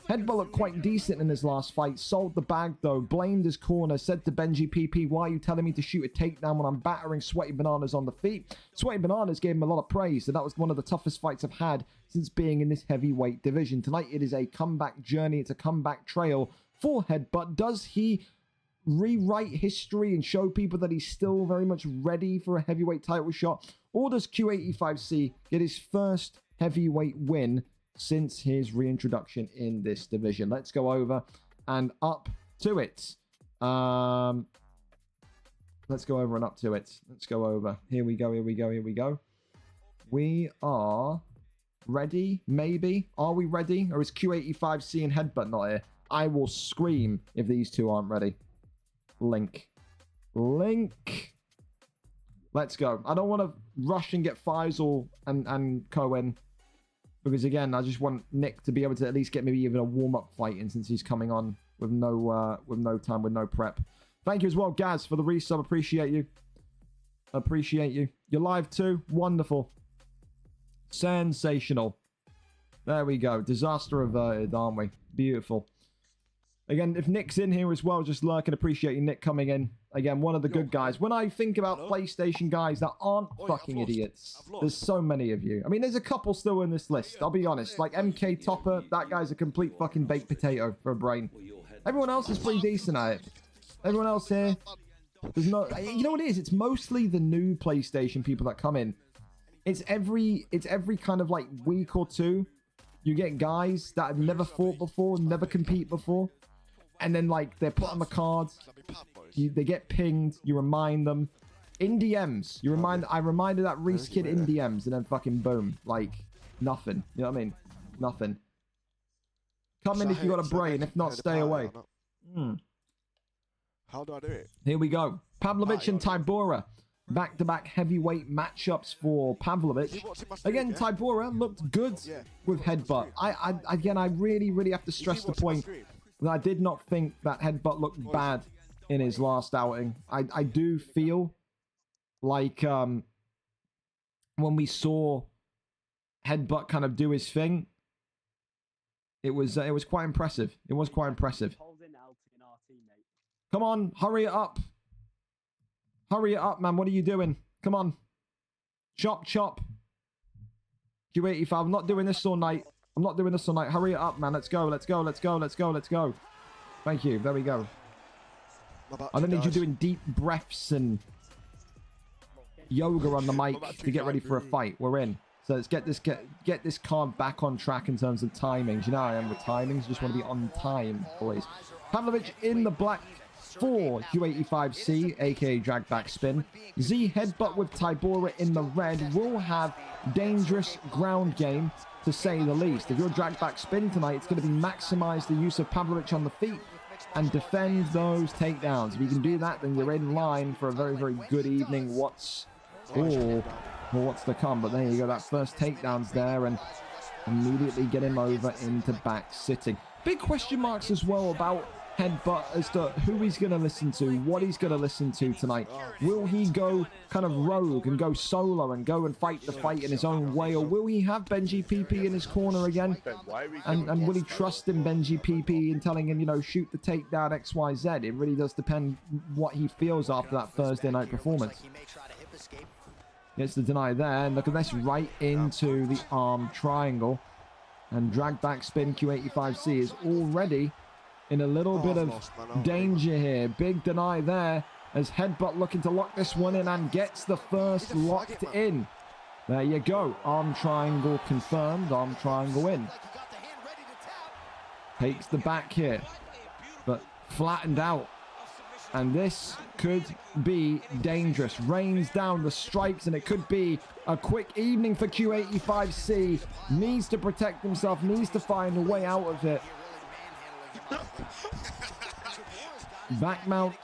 Headbutt looked quite decent in his last fight. Sold the bag though. Blamed his corner. Said to Benji PP, why are you telling me to shoot a takedown when I'm battering Sweaty Bananas on the feet? Sweaty Bananas gave him a lot of praise. So that was one of the toughest fights I've had since being in this heavyweight division. Tonight it is a comeback journey. It's a comeback trail for Headbutt. Does he rewrite history and show people that he's still very much ready for a heavyweight title shot? Or does Q85C get his first heavyweight win since his reintroduction in this division? Let's go over and up to it. Let's go over and up to it. Let's go over. Here we go, here we go, here we go. We are ready, maybe. Are we ready? Or is Q85C and Headbutt not here? I will scream if these two aren't ready. Link. Let's go. I don't want to rush and get Faisal and Cohen, because again, I just want Nick to be able to at least get maybe even a warm-up fight in, since he's coming on with no time, with no prep. Thank you as well, Gaz, for the resub. Appreciate you. Appreciate you. You're live too. Wonderful. Sensational. There we go. Disaster averted, aren't we? Beautiful. Again, if Nick's in here as well, just lurking, appreciate you, Nick, coming in. Again, one of the good guys. When I think about PlayStation guys that aren't fucking idiots, there's so many of you. I mean, there's a couple still in this list, I'll be honest. Like MK Topper, that guy's a complete fucking baked potato for a brain. Everyone else is pretty decent at it. Everyone else here, there's no... You know what it is? It's mostly the new PlayStation people that come in. It's every kind of like week or two, you get guys that have never fought before, never compete before. And then, like, they're put on the cards. They get pinged. You remind them. In DMs. I reminded that Reese kid in DMs. And then fucking boom. Like, nothing. You know what I mean? Nothing. Come in if you got a brain. If not, stay away. How do I do it? Here we go. Pavlovich and Tybura. Back-to-back heavyweight matchups for Pavlovich. Again, Tybura looked good with headbutt. I really have to stress the point that I did not think that headbutt looked bad in his last outing. I do feel like when we saw headbutt kind of do his thing, it was quite impressive. It was quite impressive. Come on, hurry it up. Hurry it up, man. What are you doing? Come on. Chop, chop. Q85. I'm not doing this all night. I'm not doing this all night. Hurry it up, man. Let's go. Let's go. Let's go. Let's go. Let's go. Thank you. There we go. I don't need you doing deep breaths and yoga on the mic to get ready for a fight. We're in. So let's get this card back on track in terms of timings. You know how I am with timings. Just want to be on time, boys. Pavlovich in the black for Q85C, aka drag back spin. Z headbutt with Tybura in the red will have dangerous ground game, to say the least. If you're drag back spin tonight, it's going to be maximize the use of Pavlovich on the feet and defend those takedowns. If you can do that, then you're in line for a very, very good evening. What's to come? But there you go. That first takedown's there, and immediately get him over into back sitting. Big question marks as well about headbutt as to who he's going to listen to, what he's going to listen to tonight. Will he go kind of rogue and go solo and go and fight the fight in his own way, or will he have Benji PP in his corner again? And will he trust in Benji PP and telling him, you know, shoot the takedown XYZ? It really does depend what he feels after that Thursday night performance. Gets the deny there, and look at this, right into the arm triangle. And drag back spin Q85C is already in a little bit of danger here. Big deny there as headbutt looking to lock this one in and gets the first locked in. There you go. Arm triangle confirmed. Arm triangle in. Takes the back here, but flattened out. And this could be dangerous. Rains down the strikes, and it could be a quick evening for Q85C. Needs to protect himself, needs to find a way out of it. Back mount,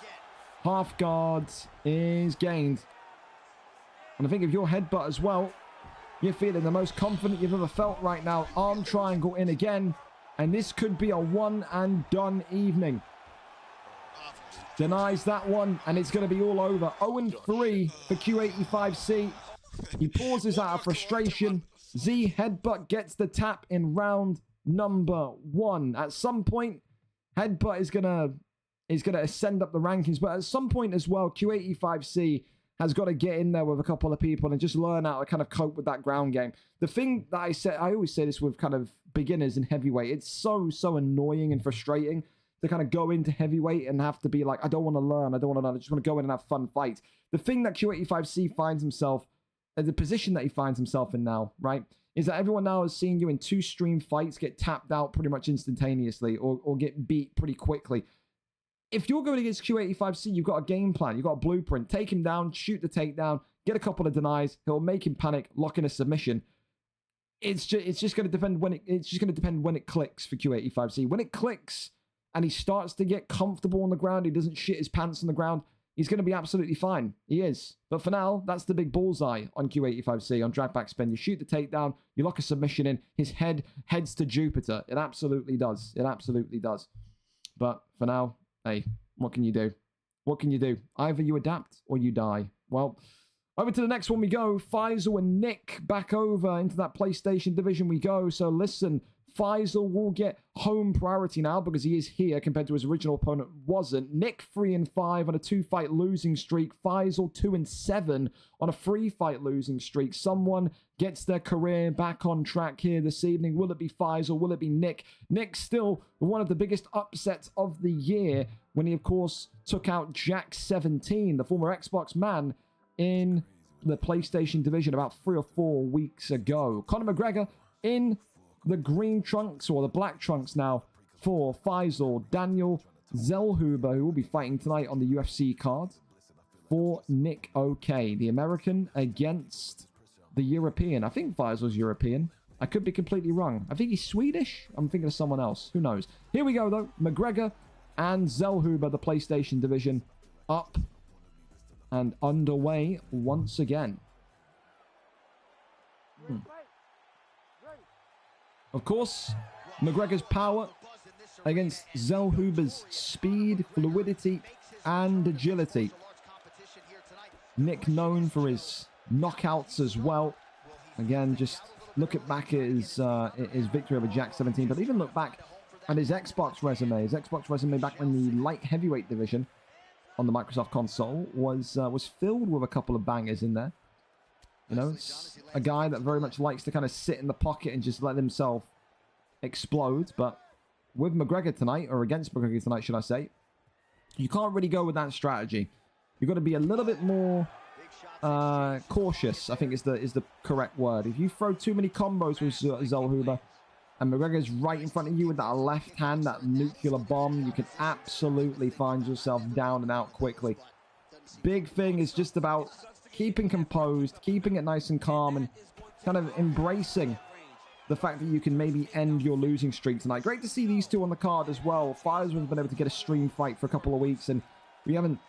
half guards is gained. And I think if you're headbutt as well, you're feeling the most confident you've ever felt right now. Arm triangle in again, and this could be a one and done evening. Denies that one, and it's going to be all over. 0-3 for Q85C. He pauses out of frustration. Z headbutt gets the tap in round number 1. At some point, headbutt is gonna ascend up the rankings, but at some point as well, Q85C has got to get in there with a couple of people and just learn how to kind of cope with that ground game. The thing that I always say this with kind of beginners in heavyweight, it's so annoying and frustrating to kind of go into heavyweight and have to be like, I don't want to learn, I just want to go in and have fun fights. The thing that Q85C finds himself, the position that he finds himself in now, right, is that everyone now is seeing you in 2 stream fights get tapped out pretty much instantaneously or get beat pretty quickly. If you're going against Q85C, you've got a game plan, you've got a blueprint. Take him down, shoot the takedown, get a couple of denies, he'll make him panic, lock in a submission. It's just going to depend when it clicks for Q85C. When it clicks and he starts to get comfortable on the ground, he doesn't shit his pants on the ground, he's going to be absolutely fine. He is. But for now, that's the big bullseye on Q85C, on drag back spin. You shoot the takedown, you lock a submission in, his head heads to Jupiter. It absolutely does. It absolutely does. But for now, hey, what can you do? What can you do? Either you adapt or you die. Well, over to the next one we go. Faisal and Nick back over into that PlayStation division we go. So listen, Faisal will get home priority now because he is here compared to his original opponent wasn't. Nick 3-5 on a 2-fight losing streak. Faisal 2-7 on a 3-fight losing streak. Someone gets their career back on track here this evening. Will it be Faisal? Will it be Nick? Nick still one of the biggest upsets of the year when he, of course, took out Jack17, the former Xbox man, in the PlayStation division about 3 or 4 weeks ago. Conor McGregor in the green trunks, or the black trunks now, for Faisal. Daniel Zellhuber, who will be fighting tonight on the UFC card, for Nick OK. The American against the European. I think Faisal's European. I could be completely wrong. I think he's Swedish. I'm thinking of someone else. Who knows? Here we go, though. McGregor and Zellhuber, the PlayStation division, up and underway once again. Of course, McGregor's power against Zellhuber's speed, fluidity, and agility. Nick known for his knockouts as well. Again, just look back at his victory over Jack17, but even look back at his Xbox resume. His Xbox resume back when the light heavyweight division on the Microsoft console was filled with a couple of bangers in there. You know, it's a guy that very much likes to kind of sit in the pocket and just let himself explode. But with McGregor tonight, or against McGregor tonight, should I say, you can't really go with that strategy. You've got to be a little bit more cautious, I think is the correct word. If you throw too many combos with Zellhuber and McGregor's right in front of you with that left hand, that nuclear bomb, you can absolutely find yourself down and out quickly. Big thing is just about keeping composed, keeping it nice and calm, and kind of embracing the fact that you can maybe end your losing streak tonight. Great to see these two on the card as well. Faisal has been able to get a stream fight for a couple of weeks, and we haven't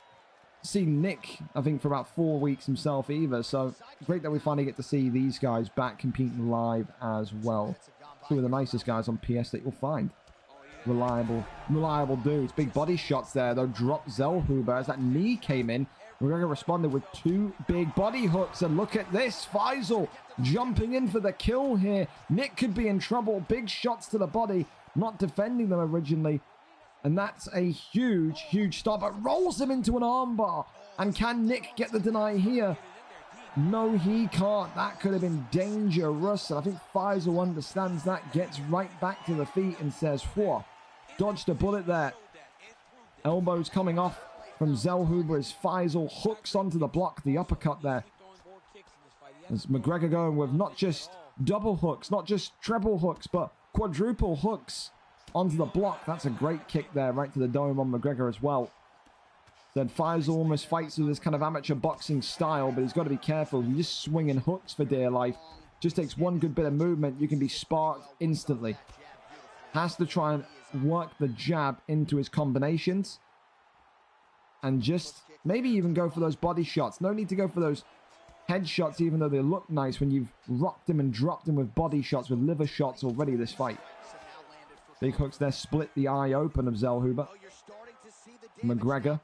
seen Nick, I think, for about 4 weeks himself either. So great that we finally get to see these guys back competing live as well. Two of the nicest guys on PS that you'll find. Reliable dudes. Big body shots there, though. Drop Zellhuber as that knee came in. McGregor responded with 2 big body hooks, and look at this. Faisal jumping in for the kill here. Nick could be in trouble. Big shots to the body, not defending them originally. And that's a huge, huge stop. It rolls him into an armbar. And can Nick get the deny here? No, he can't. That could have been dangerous. And I think Faisal understands that. Gets right back to the feet and says, whoa, dodged a bullet there. Elbows coming off from Zellhuber as Faisal hooks onto the block, the uppercut there. As McGregor going with not just double hooks, not just treble hooks, but quadruple hooks onto the block. That's a great kick there, right to the dome on McGregor as well. Then Faisal almost fights with this kind of amateur boxing style, but he's got to be careful. He's just swinging hooks for dear life. Just takes one good bit of movement, you can be sparked instantly. Has to try and work the jab into his combinations. And just maybe even go for those body shots. No need to go for those headshots, even though they look nice when you've rocked him and dropped him with body shots, with liver shots already this fight. Big hooks there, split the eye open of Zellhuber. McGregor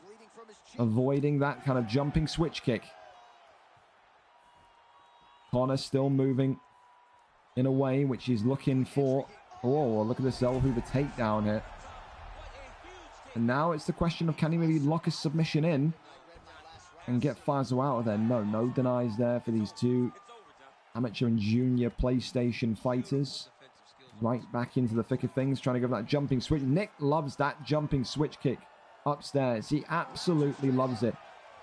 avoiding that kind of jumping switch kick. Conor still moving in a way which he's looking for. Oh, look at this Zellhuber takedown here. And now it's the question of, can he maybe lock a submission in and get Faisal out of there? No denies there for these two amateur and junior PlayStation fighters. Right back into the thick of things, trying to go for that jumping switch. Nick loves that jumping switch kick upstairs. He absolutely loves it.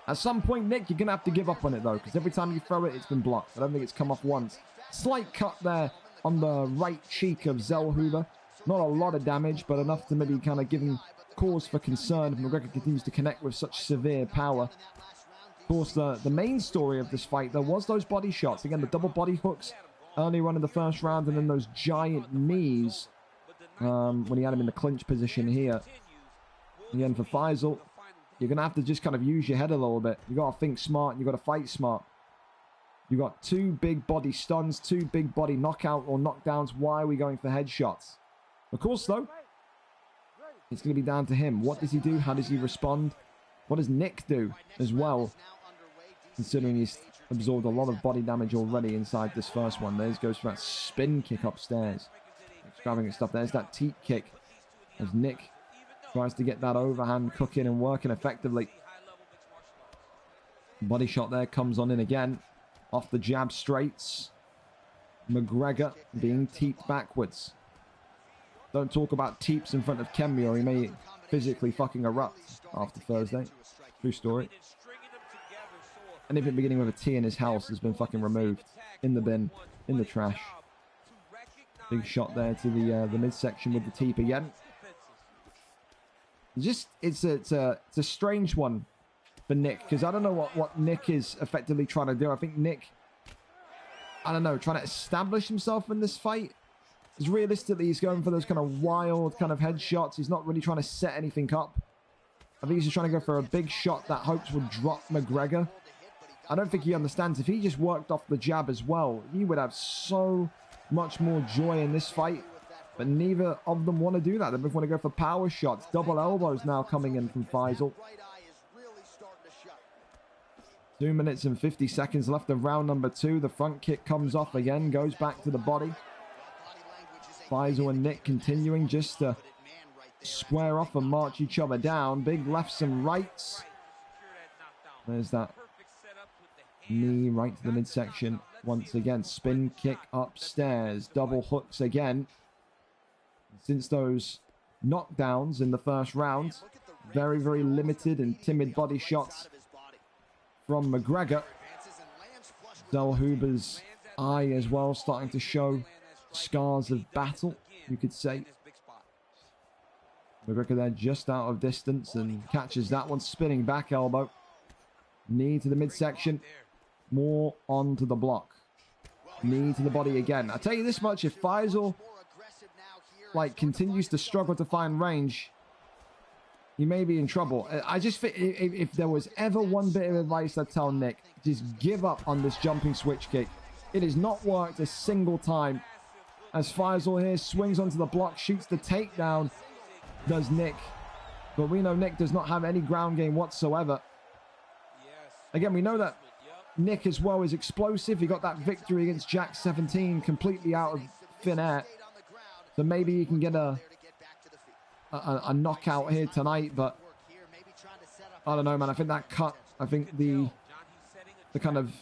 At some point, Nick, you're going to have to give up on it, though, because every time you throw it, it's been blocked. I don't think it's come off once. Slight cut there on the right cheek of Zellhuber. Not a lot of damage, but enough to maybe kind of give him cause for concern if McGregor continues to connect with such severe power. Of course, the main story of this fight, there was those body shots. Again, the double body hooks earlier on in the first round, and then those giant knees when he had him in the clinch position here. Again, for Faisal, you're going to have to just kind of use your head a little bit. You got to think smart, and you got to fight smart. You got 2 big body stuns, 2 big body knockout or knockdowns. Why are we going for headshots? Of course, though, it's going to be down to him. What does he do? How does he respond? What does Nick do as well? Considering he's absorbed a lot of body damage already inside this first one. There he goes for that spin kick upstairs. extravagant stuff. There's that teep kick as Nick tries to get that overhand cooking and working effectively. Body shot there comes on in again. Off the jab straights. McGregor being teeped backwards. Don't talk about teeps in front of Kemi or he may physically fucking erupt after Thursday. True story. Anything beginning with a T in his house has been fucking removed. In the bin. In the trash. Big shot there to the midsection with the teep again. Just, it's a strange one for Nick, because I don't know what Nick is effectively trying to do. I think Nick, I don't know, trying to establish himself in this fight. Because realistically, he's going for those kind of wild kind of headshots. He's not really trying to set anything up. I think he's just trying to go for a big shot that hopes will drop McGregor. I don't think he understands. If he just worked off the jab as well, he would have so much more joy in this fight. But neither of them want to do that. They both want to go for power shots. Double elbows now coming in from Faisal. 2 minutes and 50 seconds left of round number 2. The front kick comes off again, goes back to the body. Faisal and Nick continuing just to square off and march each other down. Big lefts and rights. There's that knee right to the midsection. Once again, spin kick upstairs. Double hooks again. Since those knockdowns in the first round, very, very limited and timid body shots from McGregor. Zellhuber's eye as well starting to show scars of battle, you could say. McGregor there just out of distance and catches that one. Spinning back elbow. Knee to the midsection. More onto the block. Knee to the body again. I tell you this much, if Faisal continues to struggle to find range, he may be in trouble. I just think if there was ever one bit of advice I'd tell Nick, just give up on this jumping switch kick. It has not worked a single time. As Faisal here swings onto the block, shoots the takedown, does Nick. But we know Nick does not have any ground game whatsoever. Again, we know that Nick as well is explosive. He got that victory against Jack 17 completely out of thin air. So maybe he can get a knockout here tonight, but I don't know, man. I think that cut, I think the kind of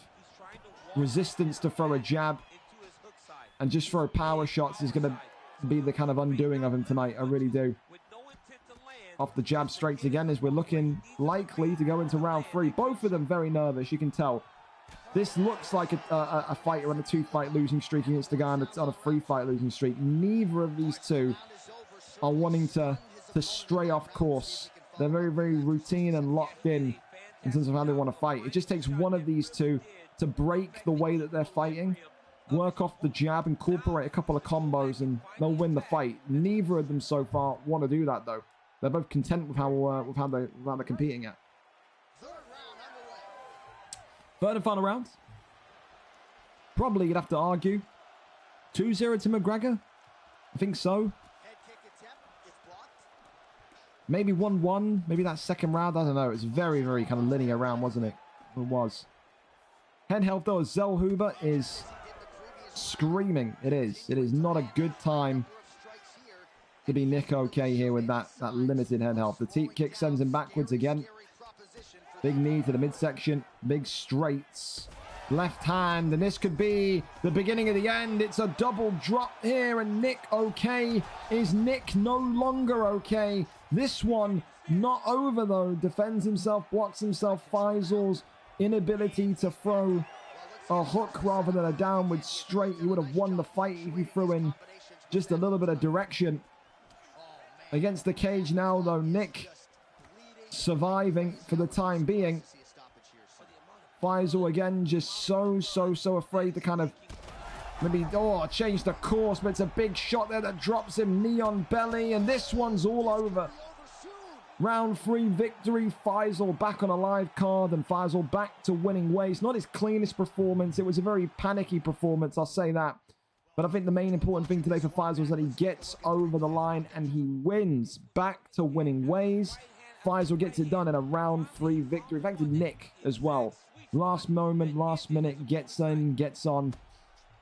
resistance to throw a jab and just throw power shots is going to be the kind of undoing of him tonight. I really do. Off the jab straights again as we're looking likely to go into round 3. Both of them very nervous, you can tell. This looks like a fighter on a 2-fight losing streak against the guy on a 3-fight losing streak. Neither of these two are wanting to stray off course. They're very, very routine and locked in terms of how they want to fight. It just takes one of these two to break the way that they're fighting, work off the jab, incorporate a couple of combos, and they'll win the fight. Neither of them so far want to do that, though. They're both content with how they're competing at. Third and final round. Probably you'd have to argue 2-0 to McGregor. I think so. Maybe 1-1. Maybe that second round. I don't know. It's very, very kind of linear round, wasn't it? It was. Head health, though, Zellhuber is screaming. It is. It is not a good time to be Nick okay here with that limited head health. The teep kick sends him backwards again. Big knee to the midsection. Big straights. Left hand. And this could be the beginning of the end. It's a double drop here. And Nick okay. Is Nick no longer okay? This one not over, though. Defends himself. Blocks himself. Faisal's inability to throw a hook rather than a downward straight. He would have won the fight if he threw in just a little bit of direction. Against the cage now, though. Nick surviving for the time being. Faisal again just so afraid to kind of maybe change the course, but it's a big shot there that drops him knee on belly, and this one's all over. Round 3 victory. Faisal back on a live card, and Faisal back to winning ways. Not his cleanest performance. It was a very panicky performance, I'll say that. But I think the main important thing today for Faisal is that he gets over the line and he wins. Back to winning ways. Faisal gets it done in a round 3 victory. In fact, Nick as well. Last moment, last minute, gets in, gets on.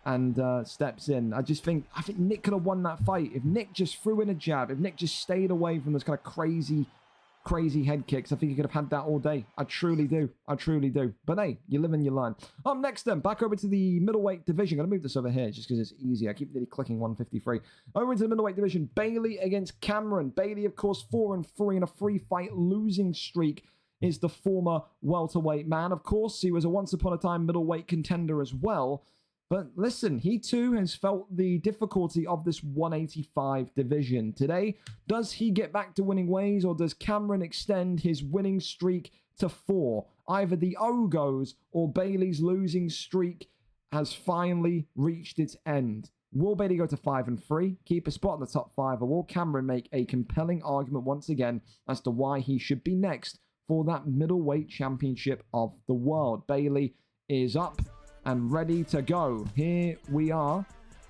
and steps in. I think Nick could have won that fight. If Nick just threw in a jab, if Nick just stayed away from those kind of crazy head kicks, I think he could have had that all day. I truly do. I truly do. But hey, you live and you learn. Up next then, back over to the middleweight division. I'm going to move this over here just because it's easy. I keep nearly clicking 153. Over into the middleweight division, Bailey against Cameron. Bailey, of course, 4-3 in a 3-fight losing streak, is the former welterweight man. Of course, he was a once upon a time middleweight contender as well. But listen, he too has felt the difficulty of this 185 division. Today, does he get back to winning ways, or does Cameron extend his winning streak to 4? Either the O goes, or Bailey's losing streak has finally reached its end. Will Bailey go to 5-3, keep a spot in the top 5, or will Cameron make a compelling argument once again as to why he should be next for that middleweight championship of the world? Bailey is up and ready to go. Here we are.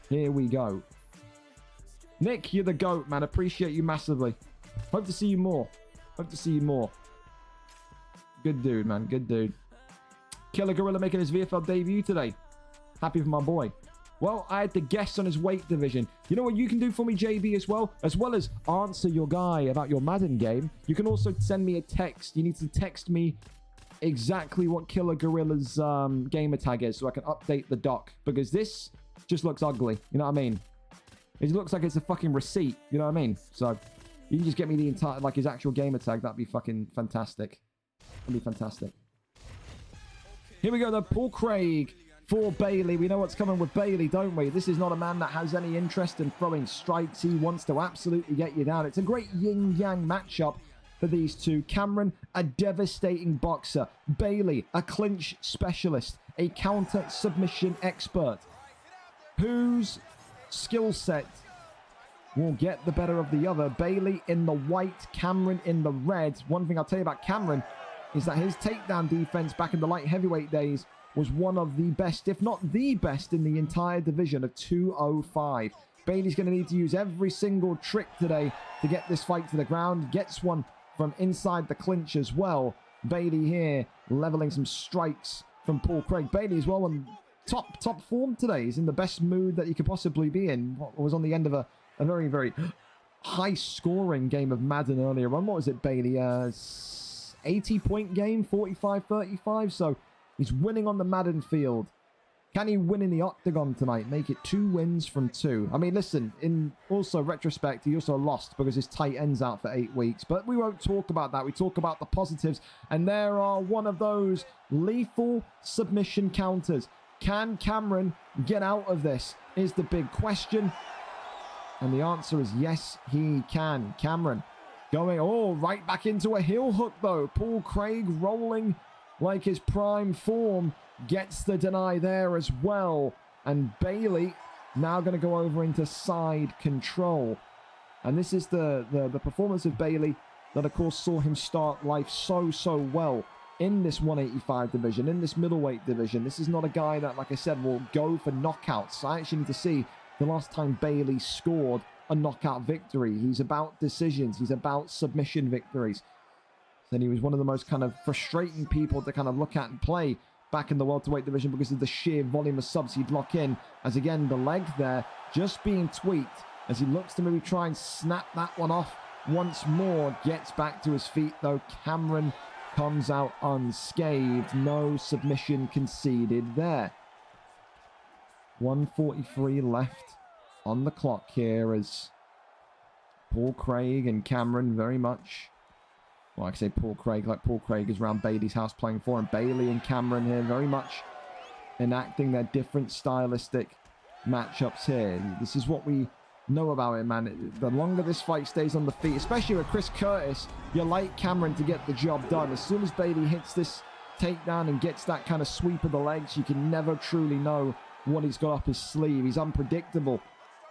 Here we go. Nick, you're the GOAT, man. Appreciate you massively. Hope to see you more. Hope to see you more. Good dude, man. Good dude. Killer Gorilla making his VFL debut today. Happy for my boy. Well, I had to guess on his weight division. You know what you can do for me, JB, as well? As well as answer your guy about your Madden game, you can also send me a text. You need to text me exactly what Killer Gorilla's gamer tag is so I can update the doc, because this just looks ugly. You know what I mean? It looks like it's a fucking receipt. You know what I mean? So you can just get me the entire, like, his actual gamer tag. That'd be fucking fantastic. That'd be fantastic. Here we go, though. Paul Craig for Bailey. We know what's coming with Bailey, don't we? This is not a man that has any interest in throwing strikes. He wants to absolutely get you down. It's a great yin-yang matchup for these two. Cameron, a devastating boxer. Bailey, a clinch specialist, a counter submission expert. Whose skill set will get the better of the other? Bailey in the white, Cameron in the red. One thing I'll tell you about Cameron is that his takedown defense back in the light heavyweight days was one of the best, if not the best, in the entire division of 205. Bailey's going to need to use every single trick today to get this fight to the ground. Gets one from inside the clinch as well. Bailey here leveling some strikes from Paul Craig. Bailey as well in top form today. He's in the best mood that he could possibly be in. What was on the end of a very, very high scoring game of Madden earlier on. What was it, Bailey? 80-point game, 45-35. So he's winning on the Madden field. Can he win in the octagon tonight? Make it 2 wins from 2. I mean, listen, in also retrospect, he also lost because his tight end's out for 8 weeks. But we won't talk about that. We talk about the positives. And there are one of those lethal submission counters. Can Cameron get out of this is the big question. And the answer is yes, he can. Cameron going, right back into a heel hook, though. Paul Craig rolling like his prime form. Gets the deny there as well. And Bailey now going to go over into side control. And this is the performance of Bailey that, of course, saw him start life so well in this 185 division, in this middleweight division. This is not a guy that, like I said, will go for knockouts. I actually need to see the last time Bailey scored a knockout victory. He's about decisions. He's about submission victories. And he was one of the most kind of frustrating people to kind of look at and play back in the welterweight division because of the sheer volume of subs he'd lock in. As again, the leg there just being tweaked as he looks to maybe try and snap that one off once more. Gets back to his feet, though. Cameron comes out unscathed. No submission conceded there. 1:43 left on the clock here as Paul Craig and Cameron very much... Well, I say Paul Craig, like Paul Craig is around Bailey's house playing for him. Bailey and Cameron here very much enacting their different stylistic matchups here. This is what we know about it, man. The longer this fight stays on the feet, especially with Chris Curtis, you like Cameron to get the job done. As soon as Bailey hits this takedown and gets that kind of sweep of the legs, you can never truly know what he's got up his sleeve. He's unpredictable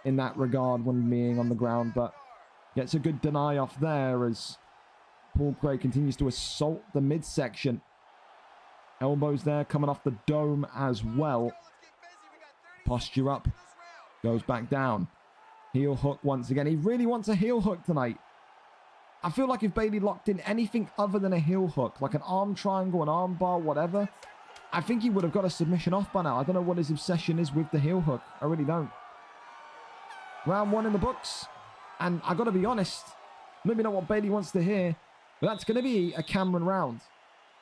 in that regard when being on the ground, but gets a good deny off there as Paul Craig continues to assault the midsection. Elbows there coming off the dome as well. Posture up. Goes back down. Heel hook once again. He really wants a heel hook tonight. I feel like if Bailey locked in anything other than a heel hook, like an arm triangle, an arm bar, whatever, I think he would have got a submission off by now. I don't know what his obsession is with the heel hook. I really don't. Round 1 in the books. And I got to be honest, maybe not what Bailey wants to hear, but that's going to be a Cameron round.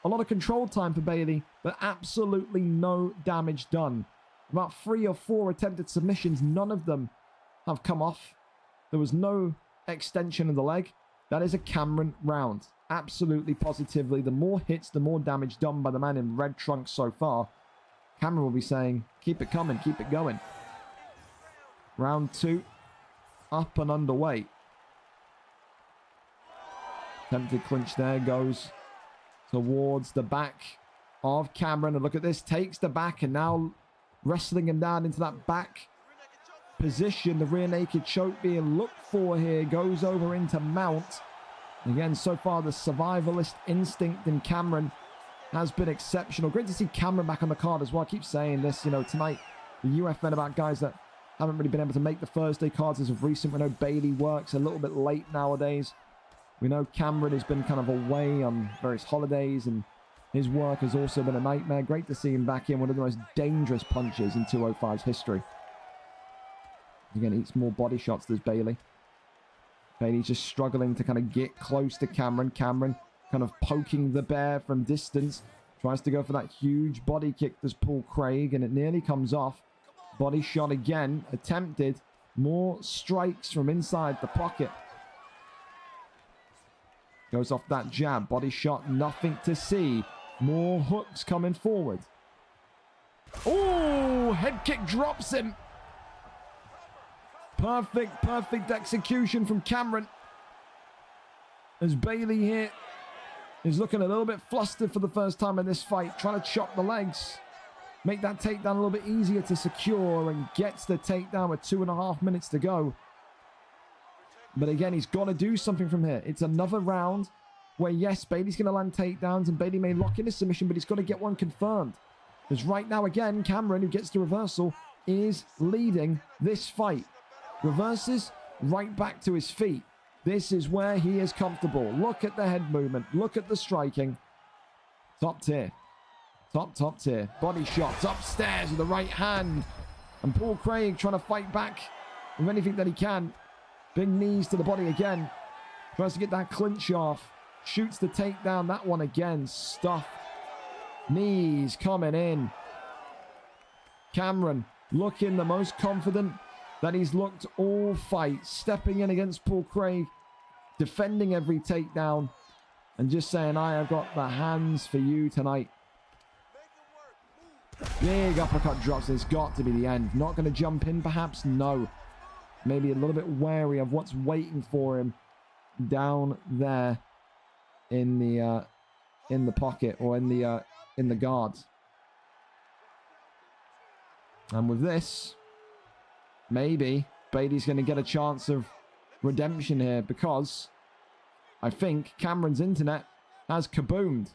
A lot of control time for Bailey, but absolutely no damage done. About 3 or 4 attempted submissions, none of them have come off. There was no extension of the leg. That is a Cameron round. Absolutely, positively. The more hits, the more damage done by the man in red trunks so far. Cameron will be saying, keep it coming, keep it going. Round 2, up and underway. Attempted clinch there, goes towards the back of Cameron. And look at this, takes the back and now wrestling him down into that back position. The rear naked choke being looked for here. Goes over into mount. Again, so far the survivalist instinct in Cameron has been exceptional. Great to see Cameron back on the card as well. I keep saying this, you know, tonight, the UFN about guys that haven't really been able to make the Thursday cards as of recent. We know Bailey works a little bit late nowadays. We know Cameron has been kind of away on various holidays and his work has also been a nightmare. Great to see him back in, one of the most dangerous punches in 205's history. Again, eats more body shots, does Bailey. Bailey's just struggling to kind of get close to Cameron. Cameron kind of poking the bear from distance. Tries to go for that huge body kick, does Paul Craig, and it nearly comes off. Body shot again, attempted. More strikes from inside the pocket. Goes off that jab. Body shot, nothing to see. More hooks coming forward. Oh, head kick drops him. Perfect execution from Cameron. As Bailey here is looking a little bit flustered for the first time in this fight. Trying to chop the legs. Make that takedown a little bit easier to secure and gets the takedown with 2.5 minutes to go. But again, he's got to do something from here. It's another round where, yes, Bailey's going to land takedowns and Bailey may lock in a submission, but he's got to get one confirmed. Because right now, again, Cameron, who gets the reversal, is leading this fight. Reverses right back to his feet. This is where he is comfortable. Look at the head movement. Look at the striking. Top tier. Top tier. Body shots upstairs with the right hand. And Paul Craig trying to fight back with anything that he can. Big knees to the body again. Tries to get that clinch off. Shoots the takedown. That one again. Stuffed. Knees coming in. Cameron looking the most confident that he's looked all fight. Stepping in against Paul Craig. Defending every takedown. And just saying, I have got the hands for you tonight. Big uppercut drops. It's got to be the end. Not going to jump in perhaps? No. Maybe a little bit wary of what's waiting for him down there in the pocket or in the guards. And with this, maybe Bailey's going to get a chance of redemption here because I think Cameron's internet has kaboomed.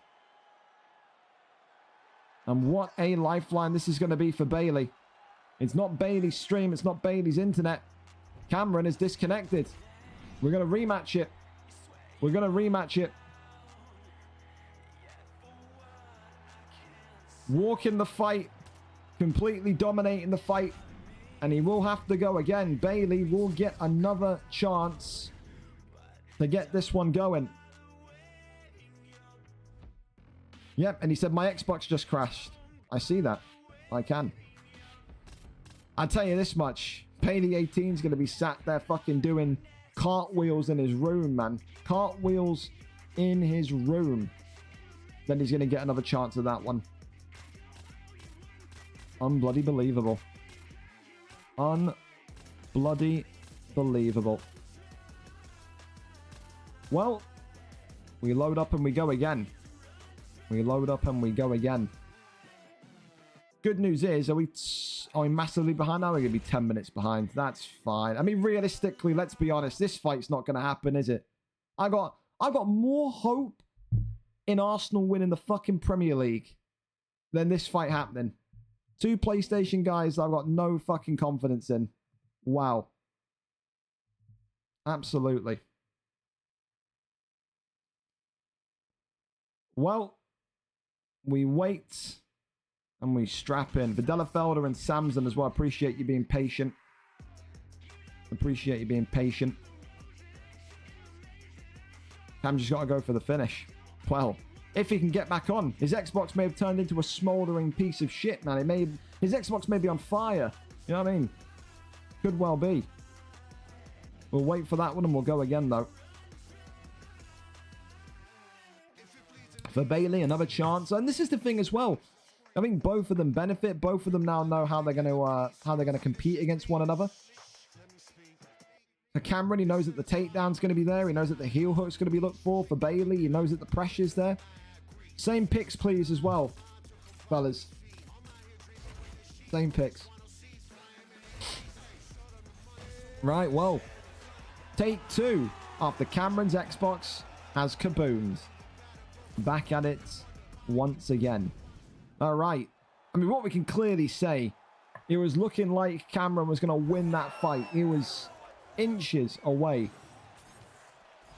And what a lifeline this is going to be for Bailey. It's not Bailey's stream. It's not Bailey's internet. Cameron is disconnected. We're going to rematch it. We're going to rematch it. Walking the fight. Completely dominating the fight. And he will have to go again. Bailey will get another chance to get this one going. Yep, and he said, my Xbox just crashed. I see that. I can. I'll tell you this much. Bailey 18 is going to be sat there fucking doing cartwheels in his room, man. Cartwheels in his room. Then he's going to get another chance of that one. Unbloody believable. Unbloody believable. Well, we load up and we go again. We load up and we go again. Good news is, are we massively behind now? We're going to be 10 minutes behind. That's fine. I mean, realistically, let's be honest. This fight's not going to happen, is it? I got more hope in Arsenal winning the fucking Premier League than this fight happening. 2 PlayStation guys I've got no fucking confidence in. Wow. Absolutely. Well, we wait And we strap in. Videlafelder and Samson as well. Appreciate you being patient. Appreciate you being patient. Cam just got to go for the finish. Well, if he can get back on. His Xbox may have turned into a smoldering piece of shit, man. His Xbox may be on fire. You know what I mean? Could well be. We'll wait for that one and we'll go again, though. For Bailey, another chance. And this is the thing as well. I think both of them benefit. Both of them now know how they're going to compete against one another. For Cameron, he knows that the takedown's going to be there. He knows that the heel hook's going to be looked for. For Bailey, he knows that the pressure's there. Same picks, please, as well, fellas. Same picks. Right, well. Take 2 after Cameron's Xbox has kaboomed. Back at it once again. All right. I mean, what we can clearly say, it was looking like Cameron was going to win that fight. He was inches away.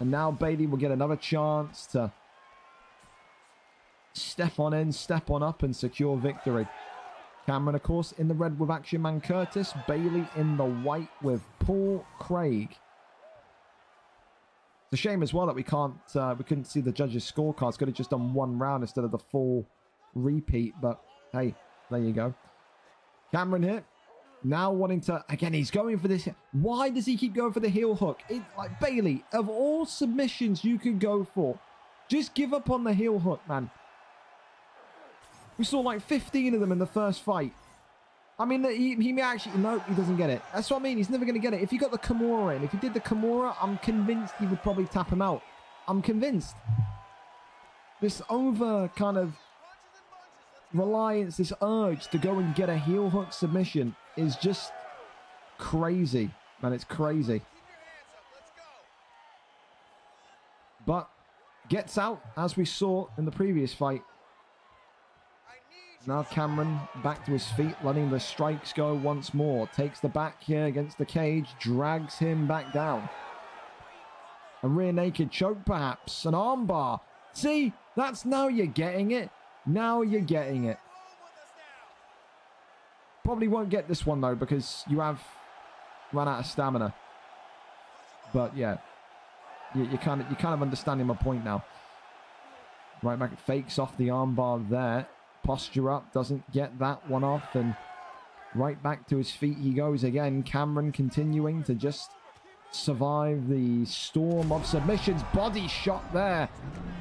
And now Bailey will get another chance to step on in, step on up, and secure victory. Cameron, of course, in the red with Action Man Curtis. Bailey in the white with Paul Craig. It's a shame as well that we couldn't see the judges' scorecards. Could have just done one round instead of the full repeat. But hey, there you go. Cameron here. Now wanting to, again, he's going for this. Why does he keep going for the heel hook? Like, Bailey, of all submissions you could go for, just give up on the heel hook, man. We saw like 15 of them in the first fight. I mean, he may actually, no, he doesn't get it. That's what I mean. He's never going to get it. If he got the Kimura in, if he did the Kimura, I'm convinced he would probably tap him out. I'm convinced. This over kind of reliance, this urge to go and get a heel hook submission is just crazy, man. It's crazy. But gets out, as we saw in the previous fight. Now Cameron back to his feet, letting the strikes go once more. Takes the back here against the cage, drags him back down. A rear naked choke perhaps, an armbar. See, that's now you're getting it. Now you're getting it. Probably won't get this one though because you have run out of stamina. But yeah, you're kind of understanding my point now. Right back, fakes off the armbar there. Posture up, doesn't get that one off, and right back to his feet he goes again. Cameron continuing to just survive the storm of submissions. Body shot there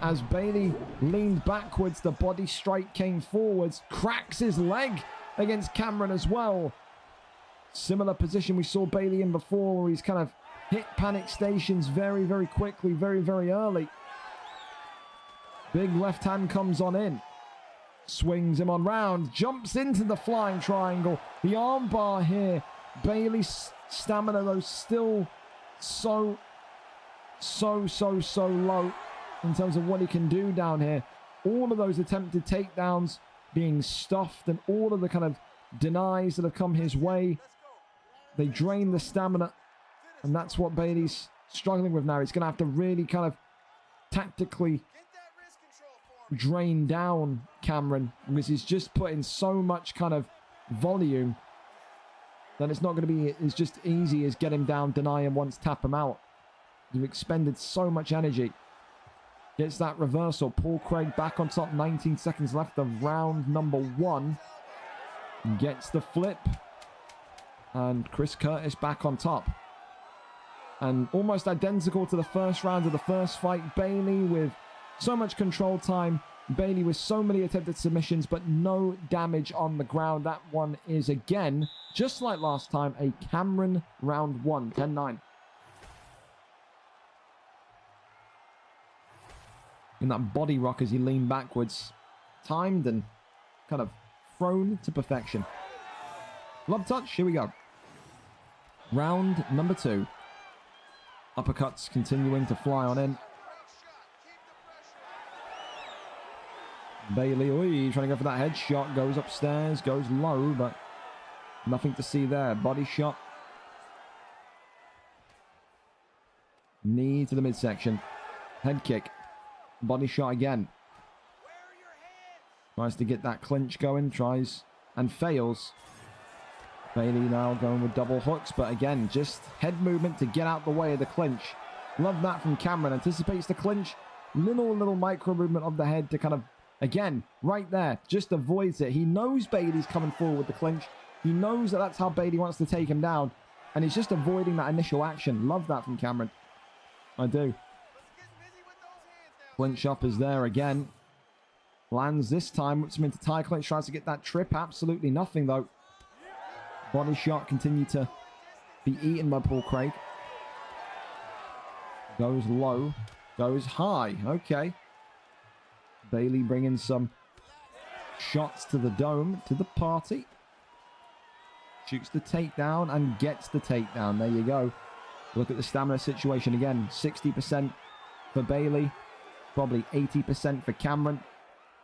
as Bailey leaned backwards. The body strike came forwards, cracks his leg against Cameron as well. Similar position we saw Bailey in before, where he's kind of hit panic stations very, very quickly, very, very early. Big left hand comes on in. Swings him on round, jumps into the flying triangle. The armbar here. Bailey's stamina though still so low in terms of what he can do down here. All of those attempted takedowns being stuffed and all of the kind of denies that have come his way. They drain the stamina, and that's what Bailey's struggling with now. He's going to have to really kind of tactically drain down Cameron, because he's just put in so much kind of volume that it's not going to be as just easy as get him down, deny him once, tap him out. You've expended so much energy. Gets that reversal. Paul Craig back on top. 19 seconds left of round number 1. Gets the flip. And Chris Curtis back on top. And almost identical to the first round of the first fight. Bailey with so much control time. Bailey with so many attempted submissions, but no damage on the ground. That one is, again, just like last time, a Cameron round 1. 10-9. In that body rock as he leaned backwards. Timed and kind of thrown to perfection. Love touch. Here we go. Round number 2. Uppercuts continuing to fly on in. Bailey, trying to go for that headshot. Goes upstairs, goes low, but nothing to see there. Body shot. Knee to the midsection. Head kick. Body shot again. Tries to get that clinch going, tries and fails. Bailey now going with double hooks, but again, just head movement to get out the way of the clinch. Love that from Cameron. Anticipates the clinch. Little micro movement of the head to kind of, again, right there, just avoids it. He knows Bailey's coming forward with the clinch. He knows that that's how Bailey wants to take him down. And he's just avoiding that initial action. Love that from Cameron. I do. Clinch up is there again. Lands this time. Whips him into tie clinch. Tries to get that trip. Absolutely nothing, though. Body shot continue to be eaten by Paul Craig. Goes low. Goes high. Okay. Bailey bringing some shots to the dome, to the party. Shoots the takedown and gets the takedown. There you go. Look at the stamina situation again. 60% for Bailey. Probably 80% for Cameron.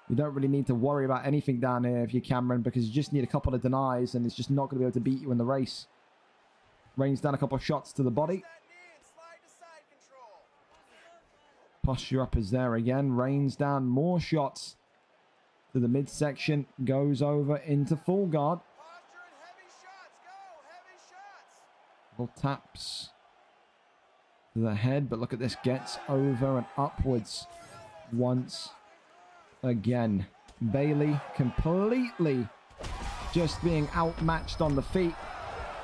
You don't really need to worry about anything down here if you're Cameron, because you just need a couple of denies and it's just not going to be able to beat you in the race. Rains down a couple of shots to the body. Posture up is there again. Rains down more shots to the midsection. Goes over into full guard. Little taps to the head, but look at this. Gets over and upwards once again. Bailey completely just being outmatched on the feet.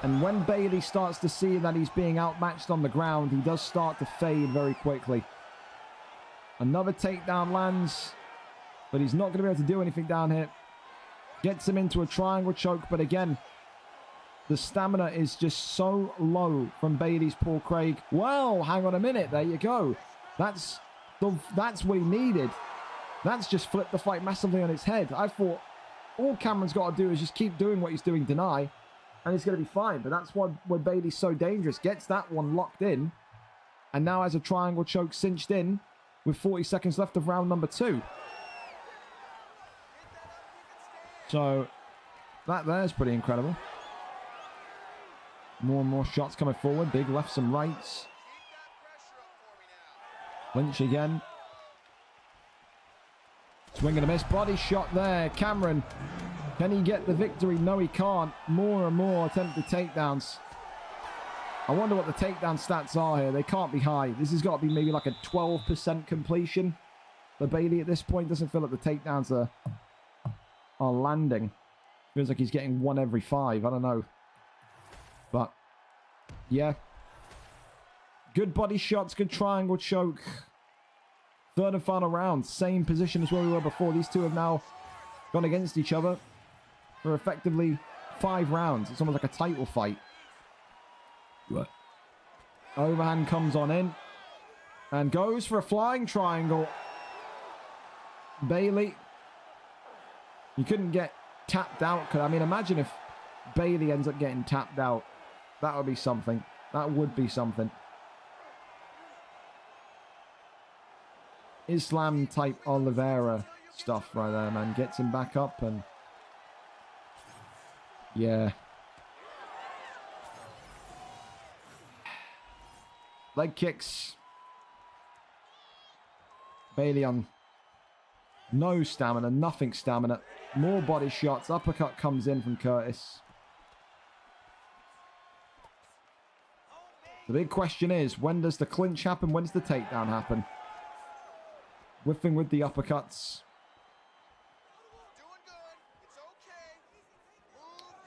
And when Bailey starts to see that he's being outmatched on the ground, he does start to fade very quickly. Another takedown lands, but he's not going to be able to do anything down here. Gets him into a triangle choke, but again, the stamina is just so low from Bailey's Paul Craig. Well, hang on a minute. There you go. That's what he needed. That's just flipped the fight massively on its head. I thought all Cameron's got to do is just keep doing what he's doing, deny, and he's going to be fine. But that's why Bailey's so dangerous. Gets that one locked in, and now has a triangle choke cinched in with 40 seconds left of round number 2. So that there's pretty incredible. More and more shots coming forward. Big lefts and rights. Lynch again. Swing and a miss. Body shot there. Cameron. Can he get the victory? No, he can't. More and more attempted takedowns. I wonder what the takedown stats are here. They can't be high. This has got to be maybe like a 12% completion for Bailey at this point. Doesn't feel like the takedowns are landing. Feels like he's getting 1 every 5. I don't know. But, yeah. Good body shots, good triangle choke. Third and final round. Same position as where we were before. These two have now gone against each other for effectively 5 rounds. It's almost like a title fight. What? Overhand comes on in. And goes for a flying triangle. Bailey. You couldn't get tapped out. I mean, imagine if Bailey ends up getting tapped out. That would be something. That would be something. Islam type Oliveira stuff right there, man. Gets him back up and... yeah. Leg kicks. Bailey on no stamina, nothing stamina. More body shots. Uppercut comes in from Curtis. The big question is, when does the clinch happen? When does the takedown happen? Whiffing with the uppercuts.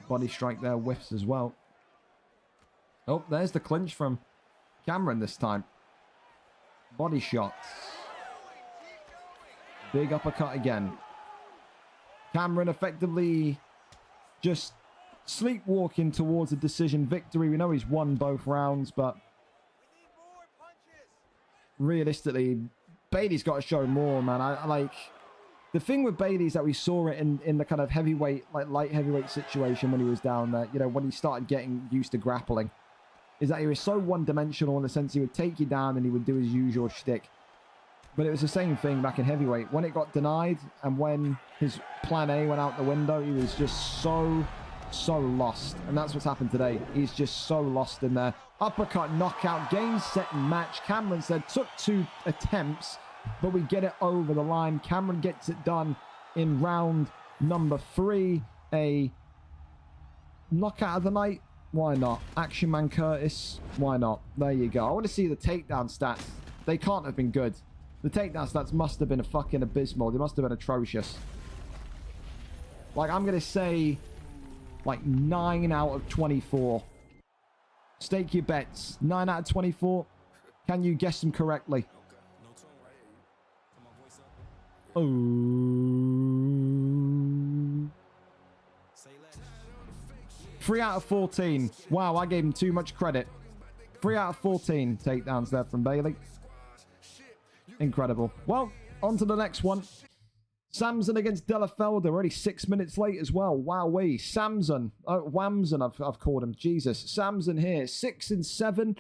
Body strike there, whiffs as well. Oh, there's the clinch from Cameron this time. Body shots. Big uppercut again. Cameron effectively just sleepwalking towards a decision victory. We know he's won both rounds, but realistically, Bailey's got to show more, man. I like the thing with Bailey is that we saw it in the kind of heavyweight, like light heavyweight situation when he was down there. You know, when he started getting used to grappling, is that he was so one-dimensional in the sense he would take you down and he would do his usual shtick. But it was the same thing back in heavyweight. When it got denied and when his plan A went out the window, he was just so lost. And that's what's happened today. He's just so lost in there. Uppercut, knockout, game, set, and match. Cameron said took 2 attempts, but we get it over the line. Cameron gets it done in round number 3. A knockout of the night. Why not? Action Man Curtis. Why not? There you go. I want to see the takedown stats. They can't have been good. The takedown stats must have been fucking abysmal. They must have been atrocious. Like, I'm going to say, like, 9 out of 24. Stake your bets. 9 out of 24. Can you guess them correctly? Oh. 3 out of 14. Wow, I gave him too much credit. 3 out of 14 takedowns there from Bailey. Incredible. Well, on to the next one. Samson against Delafelder. Already 6 minutes late as well. Wowee. Samson. Oh, Whamson, I've called him. Jesus. Samson here. 6 and 7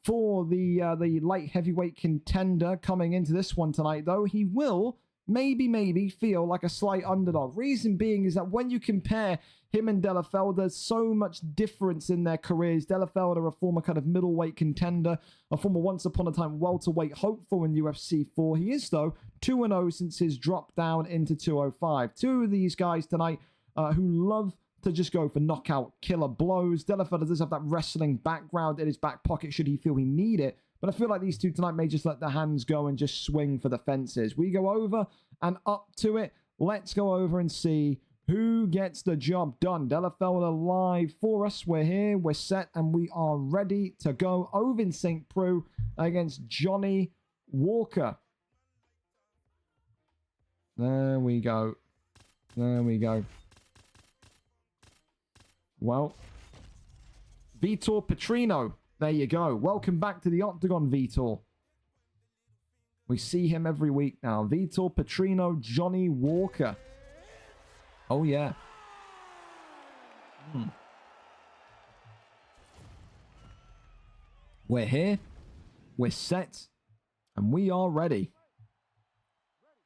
for the light heavyweight contender coming into this one tonight, though. He will maybe feel like a slight underdog. Reason being is that when you compare him and Delafelder, there's so much difference in their careers. Delafelder, a former kind of middleweight contender, a former once upon a time welterweight hopeful in UFC 4. He is, though, 2-0 since his drop down into 205. Two of these guys tonight who love to just go for knockout killer blows. Delafelder does have that wrestling background in his back pocket should he feel he need it. But I feel like these two tonight may just let their hands go and just swing for the fences. We go over and up to it. Let's go over and see who gets the job done. Delafelder live for us. We're here, we're set, and we are ready to go. Ovin St. Preux against Johnny Walker. There we go. There we go. Well, Vitor Petrino. There you go. Welcome back to the Octagon, Vitor. We see him every week now. Vitor Petrino, Johnny Walker. Oh, yeah. We're here. We're set. And we are ready.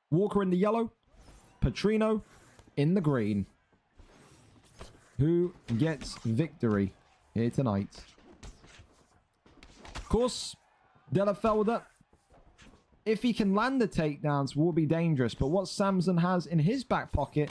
Walker in the yellow. Petrino in the green. Who gets victory here tonight? Of course, Delafelder, if he can land the takedowns, will be dangerous. But what Samson has in his back pocket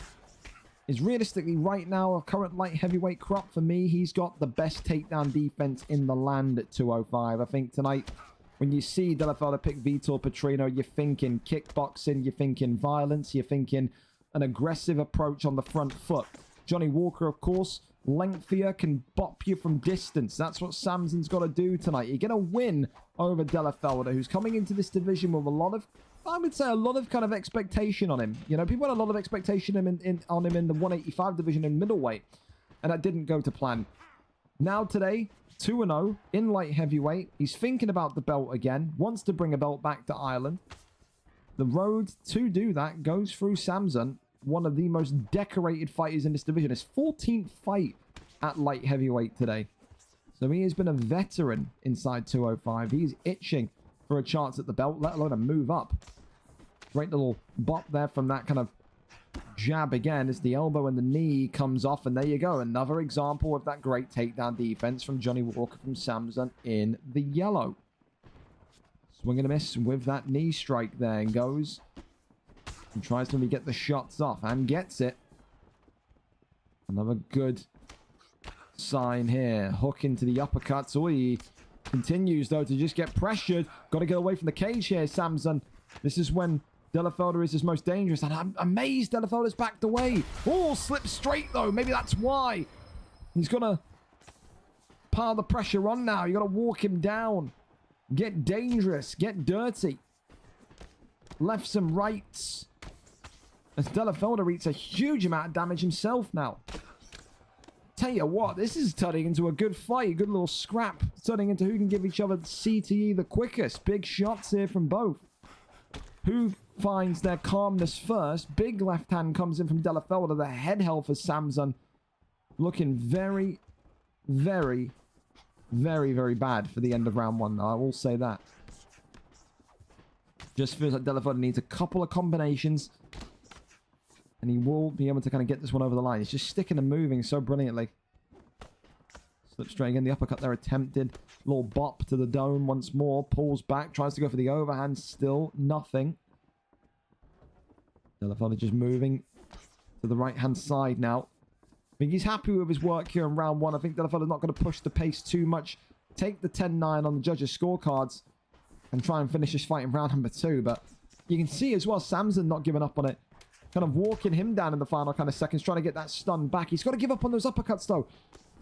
is realistically right now a current light heavyweight crop. For me, he's got the best takedown defense in the land at 205. I think tonight, when you see Delafelder pick Vitor Petrino, you're thinking kickboxing, you're thinking violence, you're thinking an aggressive approach on the front foot. Johnny Walker, of course, lengthier, can bop you from distance. That's what Samson's got to do tonight. You're going to win over Delafelder, who's coming into this division with a lot of, I would say, a lot of kind of expectation on him. You know, people had a lot of expectation on him in the 185 division in middleweight, and that didn't go to plan. Now today, 2-0 in light heavyweight. He's thinking about the belt again, wants to bring a belt back to Ireland. The road to do that goes through Samson, one of the most decorated fighters in this division. His 14th fight at light heavyweight today. So he has been a veteran inside 205. He's itching for a chance at the belt, let alone a move up. Great little bop there from that kind of jab again as the elbow and the knee comes off. And there you go. Another example of that great takedown defense from Johnny Walker from Samson in the yellow. Swing and a miss with that knee strike there, and goes and tries to get the shots off and gets it. Another good sign here. Hook into the uppercuts. Oh, he continues, though, to just get pressured. Got to get away from the cage here, Samson. This is when Delafelder is his most dangerous. And I'm amazed Delafelder's backed away. Oh, slips straight, though. Maybe that's why. He's got to pile the pressure on now. You got to walk him down. Get dangerous. Get dirty. Lefts and rights. As Delafelder eats a huge amount of damage himself now. Tell you what, this is turning into a good fight. Good little scrap. Turning into who can give each other CTE the quickest. Big shots here from both. Who finds their calmness first? Big left hand comes in from Delafelder. The head held for Samson. Looking very, very, very, very bad for the end of round one, though. I will say that. Just feels like Delafelder needs a couple of combinations. And he will be able to kind of get this one over the line. He's just sticking and moving so brilliantly. Slip straight again. The uppercut there attempted. Little bop to the dome once more. Pulls back. Tries to go for the overhand. Still nothing. Delafelder just moving to the right-hand side now. I think he's happy with his work here in round one. I think Delafelda's not going to push the pace too much. Take the 10-9 on the judges' scorecards and try and finish this fight in round number 2. But you can see as well, Samson not giving up on it. Kind of walking him down in the final kind of seconds, trying to get that stun back. He's got to give up on those uppercuts, though.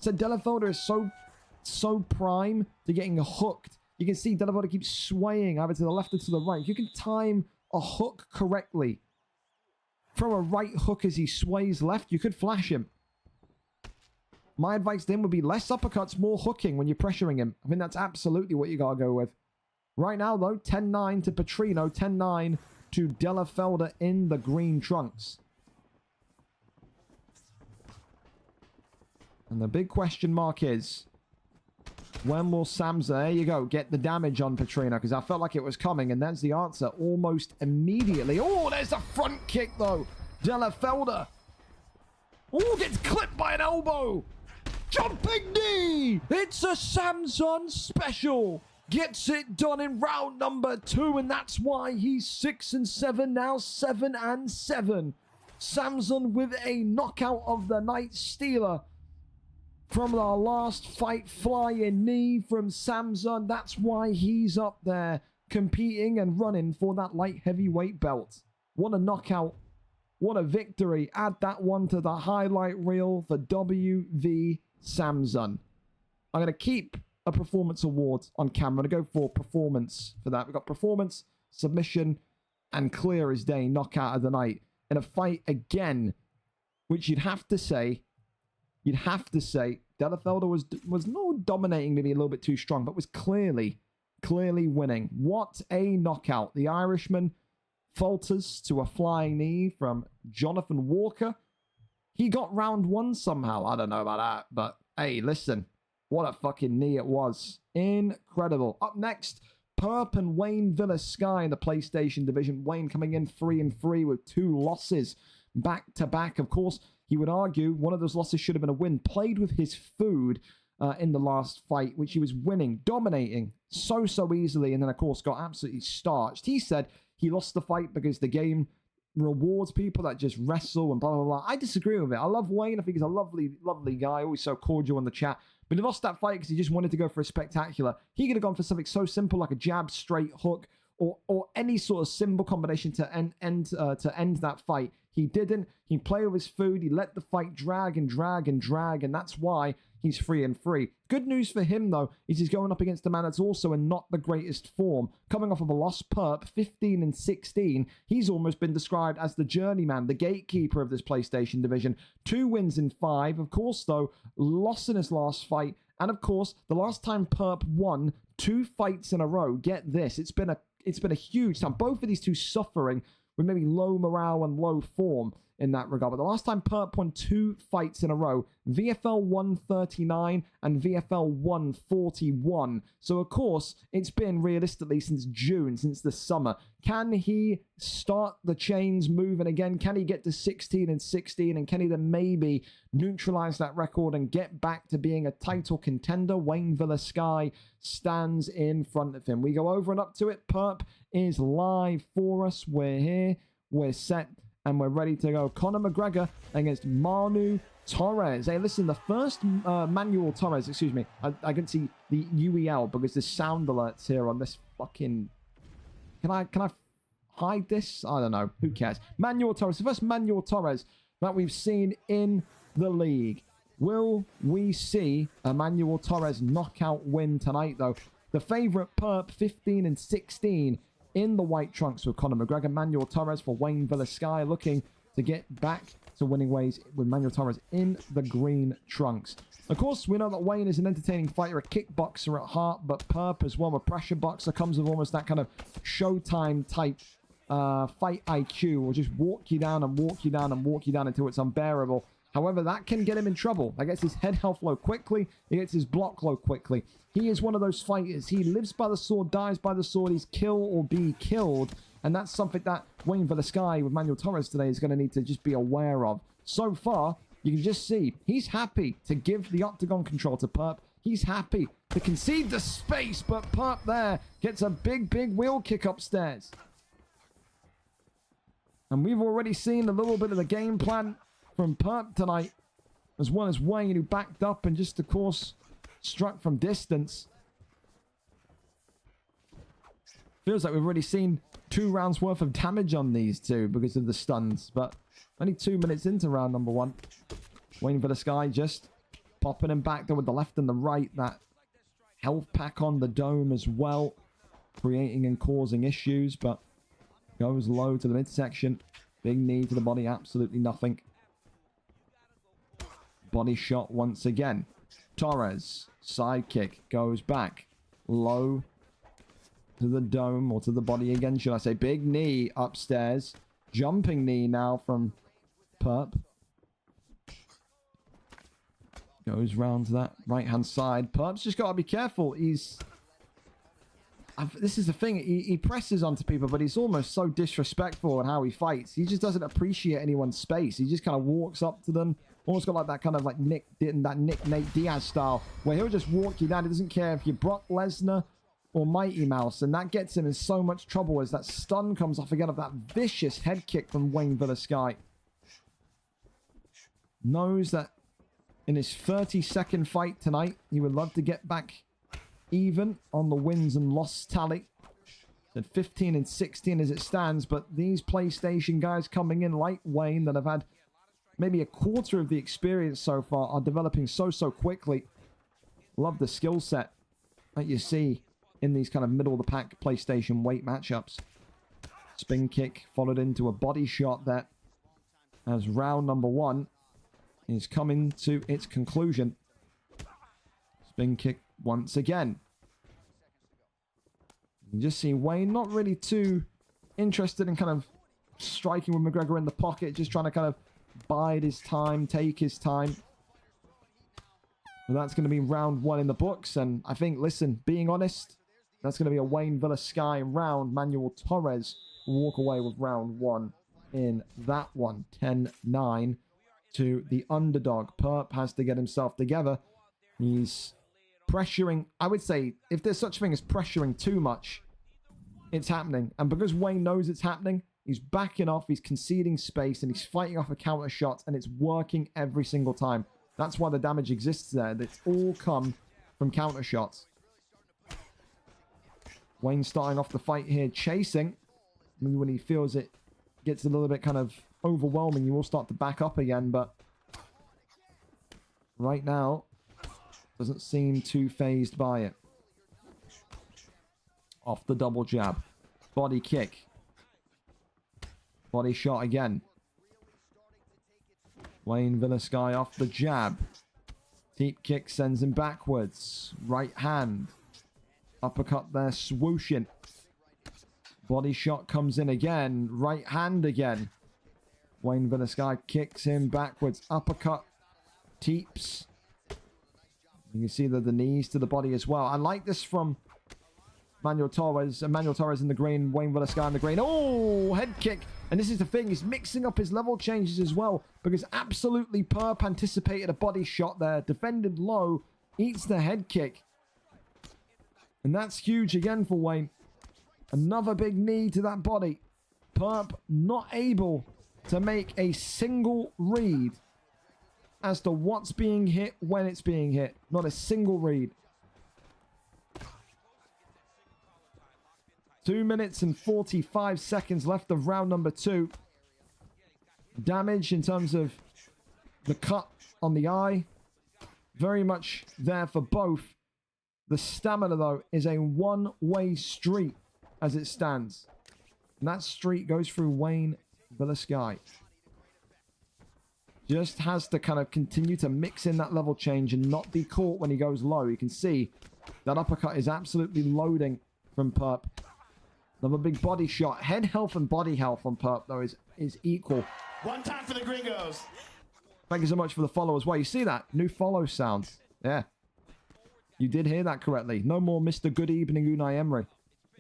So Delafelda is so prime to getting hooked. You can see Delafelda keeps swaying either to the left or to the right. If you can time a hook correctly, throw a right hook as he sways left, you could flash him. My advice to him would be less uppercuts, more hooking when you're pressuring him. I think that's absolutely what you got to go with. Right now, though, 10-9 to Petrino, 10-9 to Delafelda in the green trunks. And the big question mark is, when will Samza, there you go, get the damage on Petrino? Because I felt like it was coming, and that's the answer almost immediately. Oh, there's a front kick, though. Delafelda. Oh, gets clipped by an elbow. Jumping knee. It's a Samson special. Gets it done in round number 2, and that's why he's 6-7, now 7-7. Samson with a knockout of the night stealer. From our last fight, flying knee from Samson. That's why he's up there competing and running for that light heavyweight belt. What a knockout. What a victory. Add that one to the highlight reel for WV Samson. I'm going to keep a performance award on camera. I'm going to go for performance for that. We've got performance, submission, and clear as day knockout of the night. In a fight again, which you'd have to say, Delafelda was no dominating, maybe a little bit too strong, but was clearly winning. What a knockout. The Irishman falters to a flying knee from Jonathan Walker. He got round 1 somehow. I don't know about that, but hey, listen, what a fucking knee it was. Incredible. Up next, Perp and Wayne Villasky in the PlayStation division. Wayne coming in 3-3 with 2 losses back to back. Of course, he would argue one of those losses should have been a win. Played with his food in the last fight, which he was winning, dominating so easily, and then, of course, got absolutely starched. He said he lost the fight because the game rewards people that just wrestle and blah, blah, blah. I disagree with it. I love Wayne. I think he's a lovely guy, always so cordial in the chat. But he lost that fight because he just wanted to go for a spectacular. He could have gone for something so simple like a jab, straight hook, or any sort of symbol combination to end that fight. He didn't. He played with his food. He let the fight drag, and that's why he's 3-3. Good news for him, though, is he's going up against a man that's also in not the greatest form. Coming off of a lost Perp, 15-16, he's almost been described as the journeyman, the gatekeeper of this PlayStation division. 2 wins in 5. Of course, though, lost in his last fight. And of course, the last time Perp won 2 fights in a row, get this, it's been a huge time. Both of these two suffering with maybe low morale and low form in that regard. But the last time Perp won 2 fights in a row, VFL 139 and VFL 141. So, of course, it's been realistically since June, since the summer. Can he start the chains moving again? Can he get to 16-16? And can he then maybe neutralize that record and get back to being a title contender? Wayne Villasky stands in front of him. We go over and up to it. Perp is live for us. We're here. We're set. And we're ready to go. Conor McGregor against Manu Torres. Hey, listen, the first Manuel Torres, excuse me. I can see the UEL because there's sound alerts here on this fucking... Can I hide this? I don't know. Who cares? Manuel Torres. The first Manuel Torres that we've seen in the league. Will we see a Manuel Torres knockout win tonight, though? The favorite Perp, 15-16. In the white trunks with Conor McGregor. Manuel Torres for Wayne Villasky, looking to get back to winning ways with Manuel Torres in the green trunks. Of course, we know that Wayne is an entertaining fighter, a kickboxer at heart, but Perp as well, a pressure boxer, comes with almost that kind of Showtime type fight IQ, will just walk you down and walk you down and walk you down until it's unbearable. However, that can get him in trouble. That gets his head health low quickly. He gets his block low quickly. He is one of those fighters. He lives by the sword, dies by the sword. He's kill or be killed. And that's something that Wayne Villasky with Manuel Torres today is going to need to just be aware of. So far, you can just see he's happy to give the octagon control to Perp. He's happy to concede the space, but Perp there gets a big wheel kick upstairs. And we've already seen a little bit of the game plan from Perp tonight, as well as Wayne, who backed up and just, of course, struck from distance. Feels like we've already seen 2 rounds worth of damage on these two because of the stuns, but only 2 minutes into round number 1. Waiting for the sky, just popping him back there with the left and the right. That health pack on the dome as well, creating and causing issues, but goes low to the midsection. Big knee to the body, absolutely nothing. Body shot once again. Torres, side kick, goes back. Low to the dome, or to the body again, should I say. Big knee upstairs. Jumping knee now from Perp. Goes round to that right-hand side. Perp's just got to be careful. This is the thing. He presses onto people, but he's almost so disrespectful in how he fights. He just doesn't appreciate anyone's space. He just kind of walks up to them. Almost got like that kind of like Nick Nate Diaz style, where he'll just walk you down. He doesn't care if you're Brock Lesnar or Mighty Mouse, and that gets him in so much trouble as that stun comes off again of that vicious head kick from Wayne Villasky. Knows that in his 30-second fight tonight, he would love to get back even on the wins and loss tally. At 15 and 16 as it stands, but these PlayStation guys coming in like Wayne that have had maybe a quarter of the experience so far are developing so quickly. Love the skill set that you see in these kind of middle of the pack PlayStation weight matchups. Spin kick followed into a body shot there as round number 1 is coming to its conclusion. Spin kick once again. You just see Wayne not really too interested in kind of striking with McGregor in the pocket, just trying to kind of bide his time, take his time. But that's going to be round 1 in the books, and I think, listen, being honest, that's going to be a Wayne Villasky round. Manuel Torres will walk away with round 1 in that one. 10-9 to the underdog. Perp has to get himself together. He's pressuring. I would say, if there's such a thing as pressuring too much, it's happening. And because Wayne knows it's happening, he's backing off, he's conceding space, and he's fighting off a counter shot, and it's working every single time. That's why the damage exists there. It's all come from counter shots. Wayne starting off the fight here, chasing. Maybe when he feels it gets a little bit kind of overwhelming, you will start to back up again, but right now, doesn't seem too phased by it. Off the double jab. Body kick. Body shot again. Wayne Villasky off the jab. Deep kick sends him backwards. Right hand. Uppercut there, swooshing. Body shot comes in again. Right hand again. Wayne Villasky kicks him backwards. Uppercut. Teeps. You can see the knees to the body as well. I like this from Manuel Torres. Manuel Torres in the green. Wayne Villasky in the green. Oh, head kick. And this is the thing. He's mixing up his level changes as well. Because absolutely Perp anticipated a body shot there. Defended low. Eats the head kick. And that's huge again for Wayne. Another big knee to that body. Perp not able to make a single read as to what's being hit when it's being hit. Not a single read. 2 minutes and 45 seconds left of round number 2. Damage in terms of the cut on the eye. Very much there for both. The stamina, though, is a one-way street as it stands. And that street goes through Wayne Villasky. Just has to kind of continue to mix in that level change and not be caught when he goes low. You can see that uppercut is absolutely loading from Perp. Another big body shot. Head health and body health on Perp, though, is equal. One time for the gringos. Thank you so much for the follow as well. You see that? New follow sound. Yeah. You did hear that correctly. No more Mr. Good Evening Unai Emery.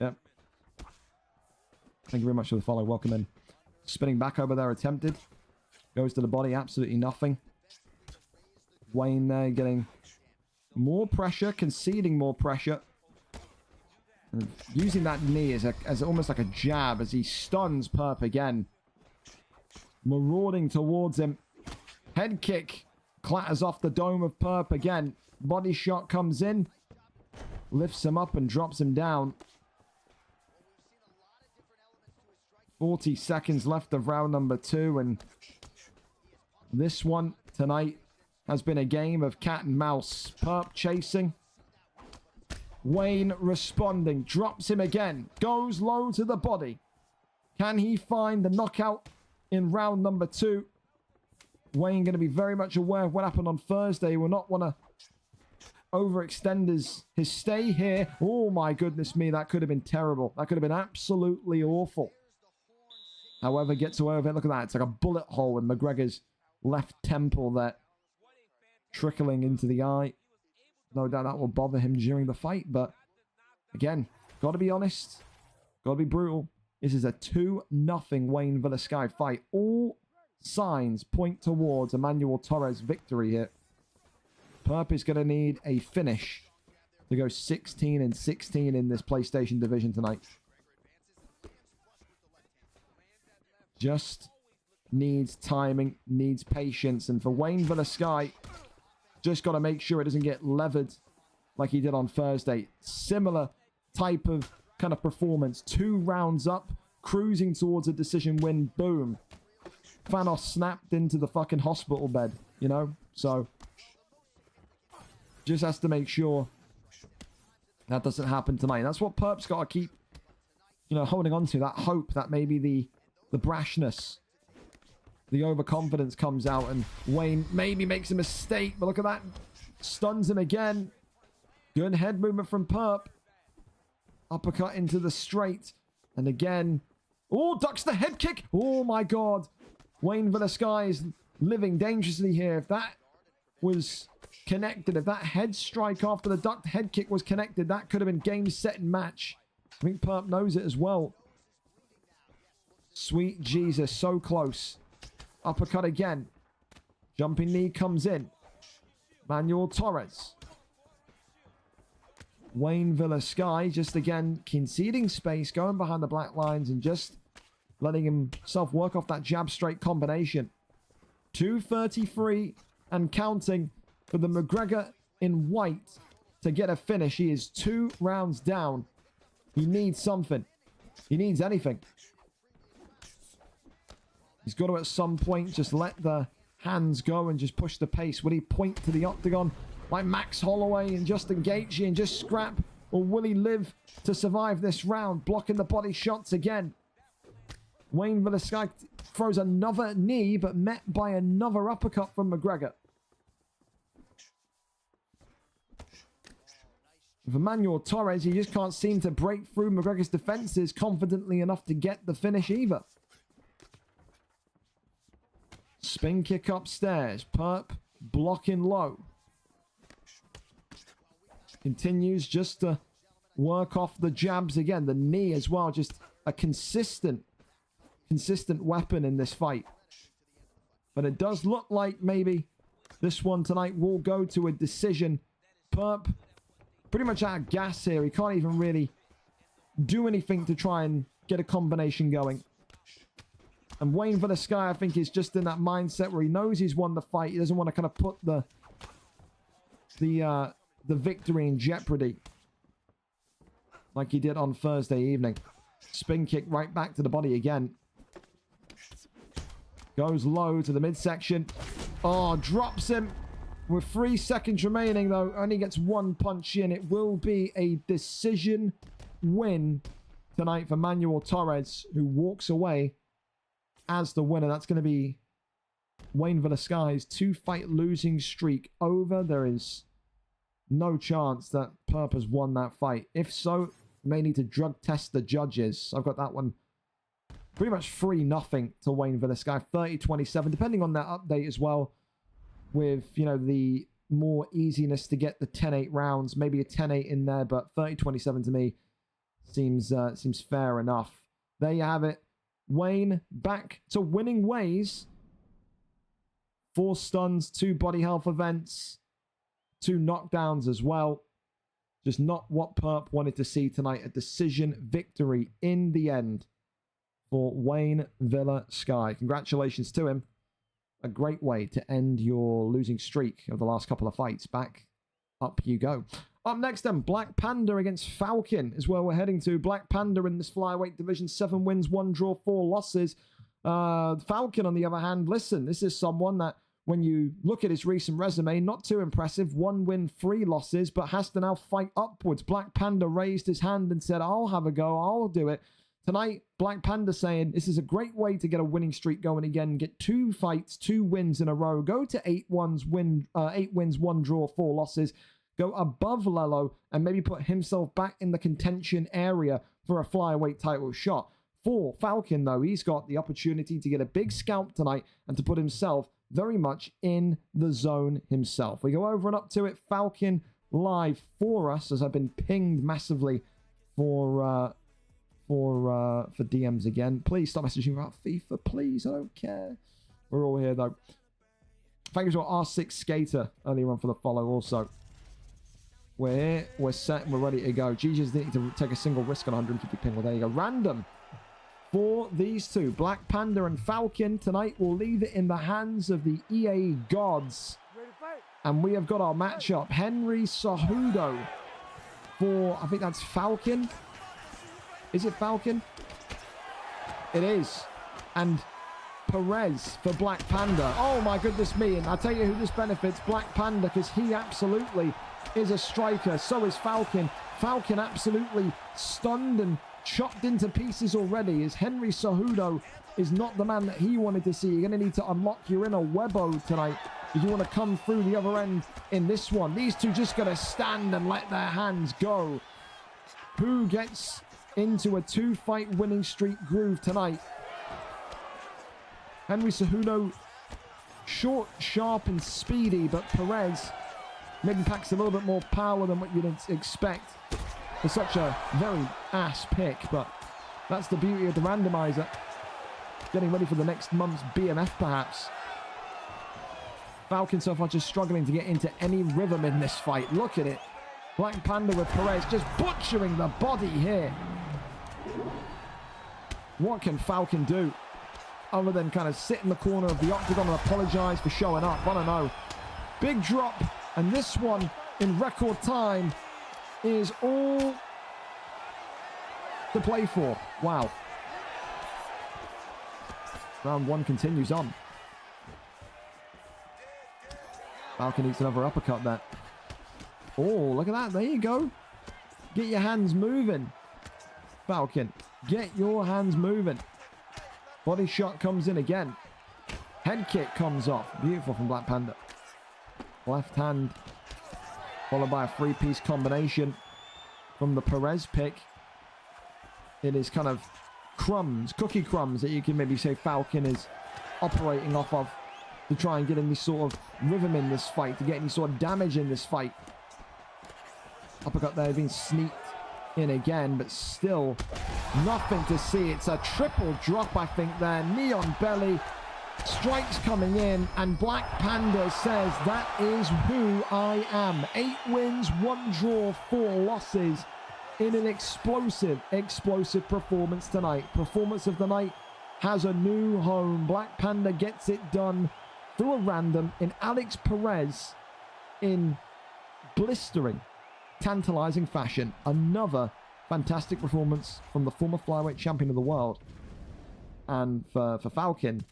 Yep. Thank you very much for the follow. Welcome in. Spinning back over there, attempted. Goes to the body, absolutely nothing. Wayne there getting more pressure, conceding more pressure. And using that knee as almost like a jab as he stuns Perp again. Marauding towards him. Head kick clatters off the dome of Perp again. Body shot comes in, lifts him up and drops him down. 40 seconds left of round number 2, and this one tonight has been a game of cat and mouse. Perp chasing, Wayne responding, drops him again, goes low to the body. Can he find the knockout in round number 2? Wayne going to be very much aware of what happened on Thursday. He will not want to overextend his stay here. Oh my goodness me, that could have been terrible. That could have been absolutely awful. However, gets away with it. Look at that. It's like a bullet hole in McGregor's left temple there, trickling into the eye. No doubt that will bother him during the fight, but again, got to be honest, got to be brutal. This is a 2-0 Wayne Villasky fight. All signs point towards Emmanuel Torres' victory here. Perp is going to need a finish to go 16-16 in this PlayStation division tonight. Just needs timing, needs patience. And for Wayne Villasky, just got to make sure it doesn't get levered like he did on Thursday. Similar type of kind of performance. 2 rounds up, cruising towards a decision win. Boom. Thanos snapped into the fucking hospital bed, you know? So, just has to make sure that doesn't happen tonight. That's what Perp's got to keep, you know, holding on to. That hope that maybe the brashness, the overconfidence comes out and Wayne maybe makes a mistake. But look at that. Stuns him again. Good head movement from Perp. Uppercut into the straight. And again. Oh, ducks the head kick. Oh my God. Wayne Villasky is living dangerously here. If that was connected, if that head strike after the ducked head kick was connected, that could have been game, set, and match. I think Perp knows it as well. Sweet Jesus, so close. Uppercut again. Jumping knee comes in. Manuel Torres. Wayne Villasky just again conceding space, going behind the black lines and just letting himself work off that jab straight combination. 2:33 and counting for the McGregor in white to get a finish. He is 2 rounds down. He needs something. He needs anything. He's got to, at some point, just let the hands go and just push the pace. Will he point to the octagon like Max Holloway and Justin Gaethje and just scrap? Or will he live to survive this round? Blocking the body shots again. Wayne Villasky throws another knee, but met by another uppercut from McGregor. For Emmanuel Torres, he just can't seem to break through McGregor's defenses confidently enough to get the finish either. Spin kick upstairs. Perp blocking low. Continues just to work off the jabs again. The knee as well. Just a consistent weapon in this fight. But it does look like maybe this one tonight will go to a decision. Perp pretty much out of gas here. He can't even really do anything to try and get a combination going. And Wayne Villasky, I think, is just in that mindset where he knows he's won the fight. He doesn't want to kind of put the victory in jeopardy like he did on Thursday evening. Spin kick right back to the body again. Goes low to the midsection. Oh, drops him. With 3 seconds remaining, though, only gets 1 punch in. It will be a decision win tonight for Manuel Torres, who walks away as the winner. That's going to be Wayne Villasky's 2-fight losing streak over. There is no chance that Perp has won that fight. If so, may need to drug test the judges. I've got that one pretty much 3-0 to Wayne Villasky. 30-27, depending on that update as well. With, you know, the more easiness to get the 10-8 rounds. Maybe a 10-8 in there, but 30-27 to me seems fair enough. There you have it. Wayne back to winning ways. 4 stuns, 2 body health events, 2 knockdowns as well. Just not what Perp wanted to see tonight. A decision victory in the end for Wayne Villasky. Congratulations to him. A great way to end your losing streak of the last couple of fights. Back up you go. Up next then, Black Panda against Falcon is where we're heading to. Black Panda in this flyweight division, 7 wins, 1 draw, 4 losses. Falcon, on the other hand, listen, this is someone that, when you look at his recent resume, not too impressive. 1 win, 3 losses, but has to now fight upwards. Black Panda raised his hand and said, I'll have a go, I'll do it. Tonight, Black Panda saying this is a great way to get a winning streak going again. Get 2 fights, 2 wins in a row. Go to 8 wins, 1 draw, 4 losses. Go above Lello and maybe put himself back in the contention area for a flyweight title shot. For Falcon, though, he's got the opportunity to get a big scalp tonight and to put himself very much in the zone himself. We go over and up to it. Falcon live for us, as I've been pinged massively for DMs again. Please stop messaging about FIFA, please. I don't care. We're all here, though. Thank you to R6 Skater earlier on for the follow also. We're here, we're set, and we're ready to go. GG's need to take a single risk on 150 ping. Well, there you go. Random for these two. Black Panda and Falcon. Tonight, we'll leave it in the hands of the EA gods. And we have got our matchup. Henry Cejudo for, I think that's Falcon. Is it Falcon? It is. And Perez for Black Panda. Oh my goodness me. And I'll tell you who this benefits. Black Panda, because he absolutely is a striker. So is Falcon. Falcon absolutely stunned and chopped into pieces already, as Henry Cejudo is not the man that he wanted to see. You're going to need to unlock your inner Webo tonight if you want to come through the other end in this one. These two just going to stand and let their hands go. Who gets into a 2-fight winning streak groove tonight? Henry Cejudo, short, sharp, and speedy, but Perez maybe packs a little bit more power than what you'd expect for such a very ass pick, but that's the beauty of the randomizer. Getting ready for the next month's BMF, perhaps. Falcon so far just struggling to get into any rhythm in this fight. Look at it. Black Panda with Perez just butchering the body here. What can Falcon do other than kind of sit in the corner of the octagon and apologize for showing up? I don't know. Big drop, and this one in record time is all to play for. Wow. Round 1 continues on. Falcon needs another uppercut there. Oh, look at that. There you go. Get your hands moving, Falcon. Get your hands moving. Body shot comes in again. Head kick comes off. Beautiful from Black Panda. Left hand followed by a 3-piece combination from the Perez pick. It is kind of crumbs, cookie crumbs that you can maybe say Falcon is operating off of to try and get any sort of rhythm in this fight, to get any sort of damage in this fight. Uppercut there being sneaked in again, but still nothing to see. It's a triple drop, I think, there. Knee on belly. Strikes coming in, and Black Panda says, that is who I am. 8 wins, 1 draw, 4 losses in an explosive performance tonight. Performance of the night has a new home. Black Panda gets it done through a random in Alex Perez in blistering, tantalizing fashion. Another fantastic performance from the former flyweight champion of the world. And for Falcon,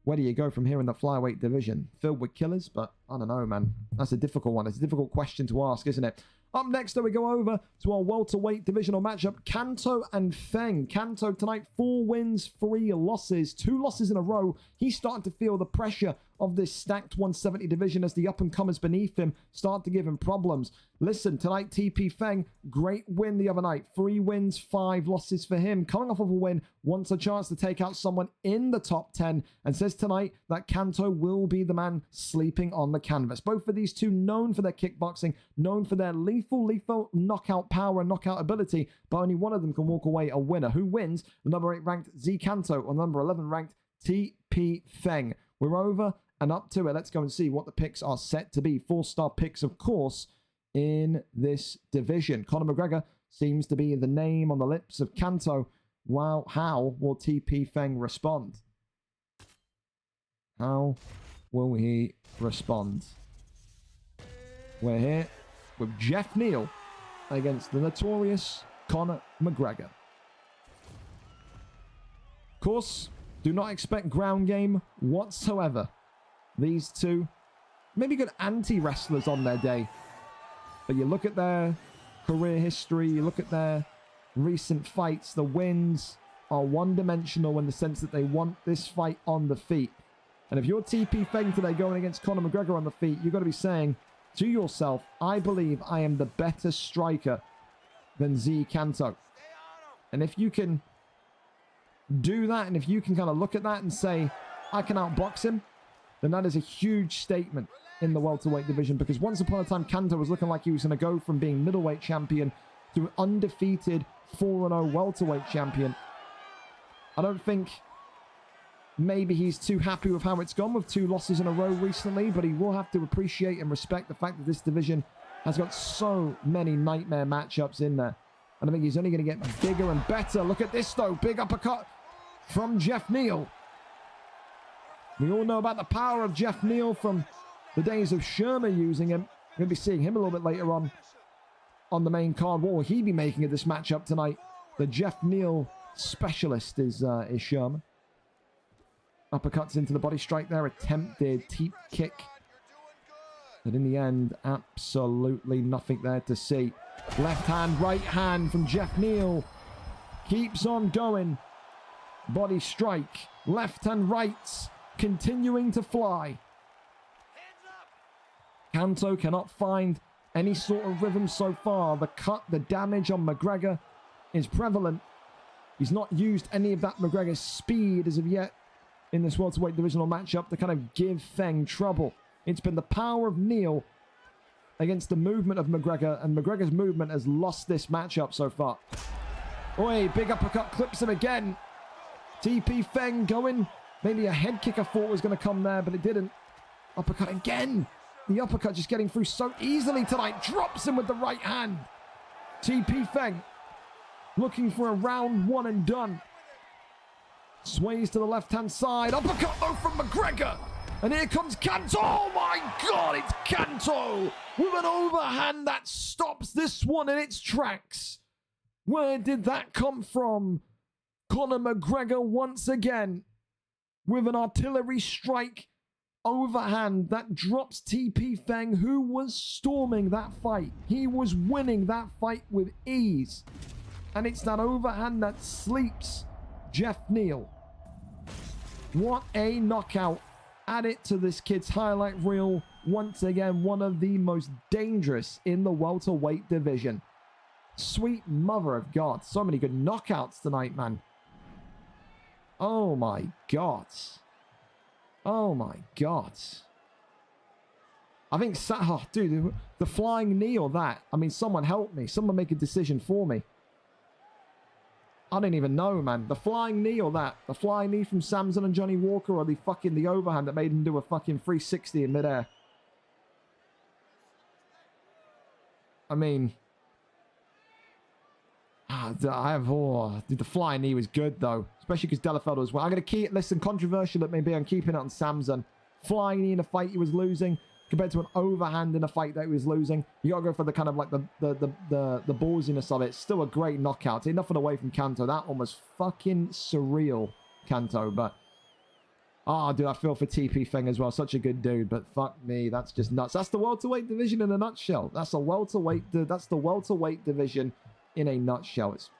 where do you go from here in the flyweight division? Filled with killers, but I don't know, man. That's a difficult one. It's a difficult question to ask, isn't it? Up next, though, we go over to our welterweight divisional matchup, Kanto and Feng. Kanto tonight, 4 wins, 3 losses. 2 losses in a row. He's starting to feel the pressure of this stacked 170 division as the up-and-comers beneath him start to give him problems. Listen, tonight, TP Feng, great win the other night. 3 wins, 5 losses for him. Coming off of a win, wants a chance to take out someone in the top 10, and says tonight that Kanto will be the man sleeping on the canvas. Both of these two known for their kickboxing, known for their lethal knockout power and knockout ability, but only one of them can walk away a winner. Who wins? The number 8 ranked Z Kanto or number 11 ranked TP Feng. We're over and up to it. Let's go and see what the picks are set to be. 4-star picks, of course, in this division. Conor McGregor seems to be the name on the lips of Kanto. Wow, how will TP Feng respond? How will he respond? We're here with Jeff Neal against the notorious Conor McGregor. Of course, do not expect ground game whatsoever. These two, maybe good anti-wrestlers on their day. But you look at their career history, you look at their recent fights, the wins are one-dimensional in the sense that they want this fight on the feet. And if you're TP Feng today going against Conor McGregor on the feet, you've got to be saying to yourself, I believe I am the better striker than Z Kanto. And if you can do that, and if you can kind of look at that and say, I can outbox him, then that is a huge statement in the welterweight division, because once upon a time, Kanto was looking like he was going to go from being middleweight champion to an undefeated 4-0 welterweight champion. I don't think maybe he's too happy with how it's gone with 2 losses in a row recently, but he will have to appreciate and respect the fact that this division has got so many nightmare matchups in there. And I think he's only going to get bigger and better. Look at this, though. Big uppercut from Jeff Neal. We all know about the power of Jeff Neal from the days of Sherman using him. We're going to be seeing him a little bit later on the main card. What will he be making of this matchup tonight? The Jeff Neal specialist is Sherman. Uppercuts into the body strike there. Attempted teep kick. But in the end, absolutely nothing there to see. Left hand, right hand from Jeff Neal. Keeps on going. Body strike. Left and right. Continuing to fly. Kanto cannot find any sort of rhythm so far. The cut, the damage on McGregor is prevalent. He's not used any of that McGregor's speed as of yet in this welterweight divisional matchup to kind of give Feng trouble. It's been the power of Neal against the movement of McGregor, and McGregor's movement has lost this matchup so far. Oi, big uppercut clips him again. TP Feng going. Maybe a head kick I thought was going to come there, but it didn't. Uppercut again. The uppercut just getting through so easily tonight. Drops him with the right hand. TP Feng looking for a round one and done. Sways to the left-hand side. Uppercut though from McGregor. And here comes Kanto. Oh my God, it's Kanto with an overhand that stops this one in its tracks. Where did that come from? Conor McGregor once again with an artillery strike overhand that drops TP Feng, who was storming that fight. He was winning that fight with ease. And it's that overhand that sleeps Jeff Neal. What a knockout. Add it to this kid's highlight reel. Once again, one of the most dangerous in the welterweight division. Sweet mother of God. So many good knockouts tonight, man. Oh my God. Oh my God. I think, oh, dude, the flying knee or that. I mean, someone help me. Someone make a decision for me. I don't even know, man. The flying knee or that. The flying knee from Samson and Johnny Walker, or the overhand that made him do a fucking 360 in midair. I mean, dude, the flying knee was good though, especially because Delafelder was well. I'm gonna keep listen controversial it may be. I'm keeping it on Samson. Flying knee in a fight he was losing compared to an overhand in a fight that he was losing. You gotta go for the kind of like the ballsiness of it. Still a great knockout. Take nothing away from Kanto. That one was fucking surreal, Kanto. But dude, I feel for TP Feng as well. Such a good dude. But fuck me, that's just nuts. That's the welterweight division in a nutshell. That's the welterweight division in a nutshell. It's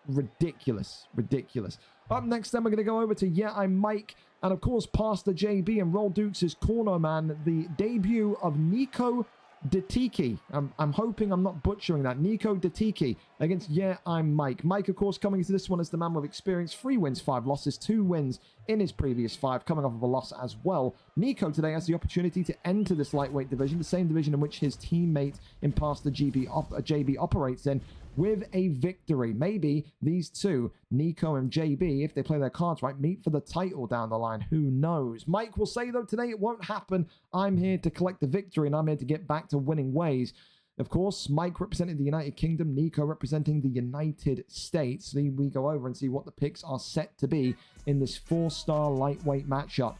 ridiculous. Ridiculous. Up next, then, we're going to go over to Yeah, I'm Mike. And, of course, Pastor JB and Roll Dukes' corner man, the debut of Nico Datiki. I'm hoping I'm not butchering that. Nico Datiki against Yeah, I'm Mike. Mike, of course, coming into this one as the man with experience. 3 wins, 5 losses, 2 wins in his previous 5, coming off of a loss as well. Nico today has the opportunity to enter this lightweight division, the same division in which his teammate in Pastor JB operates in, with a victory. Maybe these two, Nico and JB, if they play their cards right, meet for the title down the line. Who knows? Mike will say, though, today it won't happen. I'm here to collect the victory, and I'm here to get back to winning ways. Of course, Mike representing the United Kingdom, Nico representing the United States. So we go over and see what the picks are set to be in this 4-star lightweight matchup.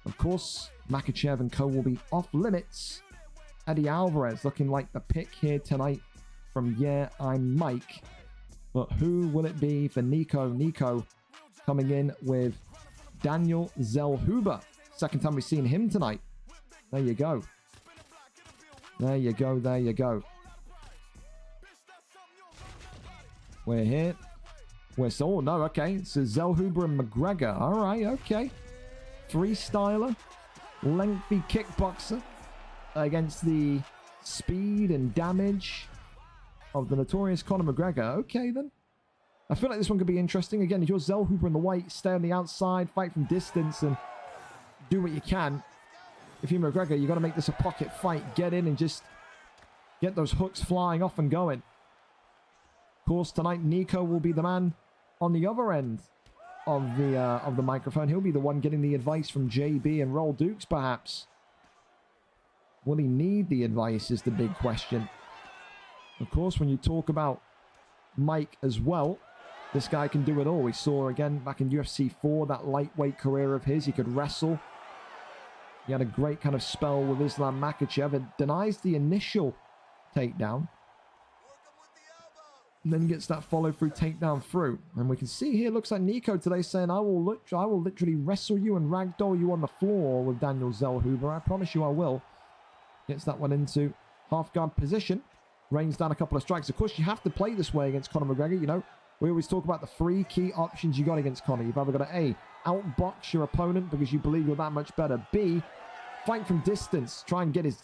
Of course, Makachev and co will be off limits. Eddie Alvarez looking like the pick here tonight from Yeah, I'm Mike. But who will it be for Nico? Nico coming in with Daniel Zellhuber. Second time we've seen him tonight. There you go. There you go, there you go. We're here. Oh, no, okay. So Zellhuber and McGregor. All right, okay. Freestyler. Lengthy kickboxer against the speed and damage of the notorious Conor McGregor. Okay, then. I feel like this one could be interesting. Again, if you're Zellhuber in the white, stay on the outside, fight from distance, and do what you can. If you're McGregor, you got to make this a pocket fight. Get in and just get those hooks flying off and going. Of course, tonight, Nico will be the man on the other end of the microphone. He'll be the one getting the advice from JB and Roll Dukes, perhaps. Will he need the advice is the big question. Of course, when you talk about Mike as well, this guy can do it all. We saw again back in UFC 4, that lightweight career of his. He could wrestle. He had a great kind of spell with Islam Makhachev. It denies the initial takedown. And then gets that follow-through takedown through. And we can see here, looks like Nico today saying, I will literally wrestle you and ragdoll you on the floor with Daniel Zellhuber. I promise you I will. Gets that one into half-guard position. Rains down a couple of strikes. Of course, you have to play this way against Conor McGregor. You know, we always talk about the three key options you got against Conor. You've either got to A, outbox your opponent because you believe you're that much better. B, fight from distance. Try and get his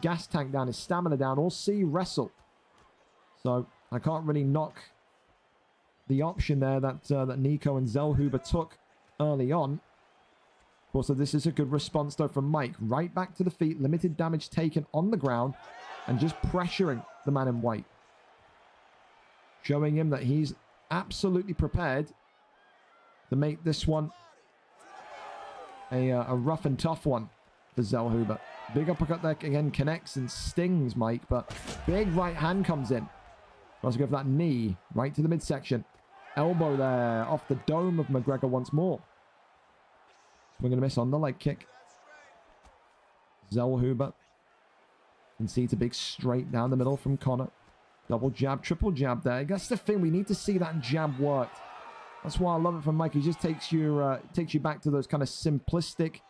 gas tank down, his stamina down. Or C, wrestle. So I can't really knock the option there that Nico and Zellhuber took early on. Also, this is a good response, though, from Mike. Right back to the feet, limited damage taken on the ground, and just pressuring the man in white. Showing him that he's absolutely prepared to make this one a rough and tough one for Zellhuber. Big uppercut there, again, connects and stings Mike, but big right hand comes in. Tries to go for that knee, right to the midsection. Elbow there, off the dome of McGregor once more. We're going to miss on the leg kick. Zellhuber concedes a big straight down the middle from Conor. Double jab, triple jab there. That's the thing. We need to see that jab worked. That's why I love it from Mike. He just takes you back to those kind of simplistic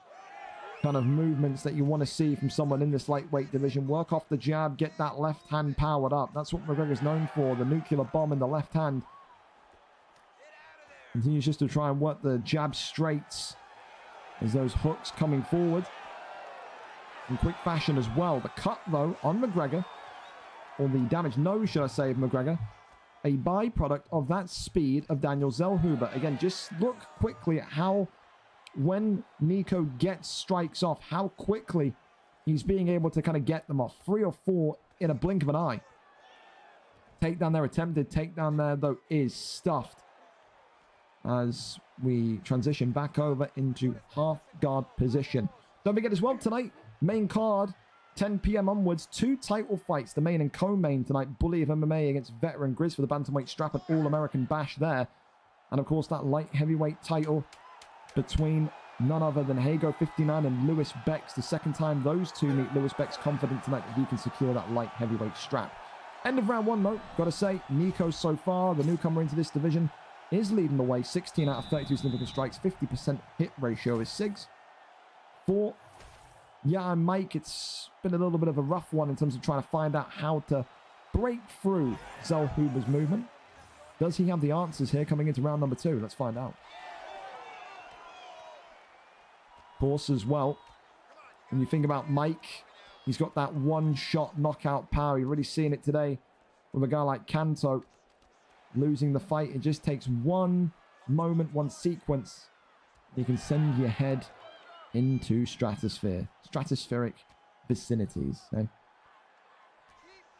kind of movements that you want to see from someone in this lightweight division. Work off the jab, get that left hand powered up. That's what McGregor's known for. The nuclear bomb in the left hand. Continues just to try and work the jab straights as those hooks coming forward in quick fashion as well. The cut, though, on McGregor, or the damage nose, should I say, of McGregor, a byproduct of that speed of Daniel Zellhuber. Again, just look quickly at how, when Nico gets strikes off, how quickly he's being able to kind of get them off. 3 or 4 in a blink of an eye. Takedown there, attempted takedown there, though, is stuffed. As we transition back over into half-guard position. Don't forget as well tonight, main card, 10 p.m. onwards, 2 title fights. The main and co-main tonight, Bully of MMA against VeteranGrizz625 for the bantamweight strap and All-American bash there. And of course that light heavyweight title between none other than Hago 59 and Lewis Bex. The second time those two meet, Lewis Bex confident tonight that he can secure that light heavyweight strap. End of round 1 though, gotta say, Nico so far, the newcomer into this division, is leading the way. 16 out of 32 significant strikes. 50% hit ratio is 6. 4. Yeah, and Mike, it's been a little bit of a rough one in terms of trying to find out how to break through Zellhuber's movement. Does he have the answers here coming into round number 2? Let's find out. Of course, as well, when you think about Mike, he's got that one-shot knockout power. You're really seeing it today with a guy like Kanto. Losing the fight, it just takes one moment, one sequence. You can send your head into stratospheric vicinities. Okay?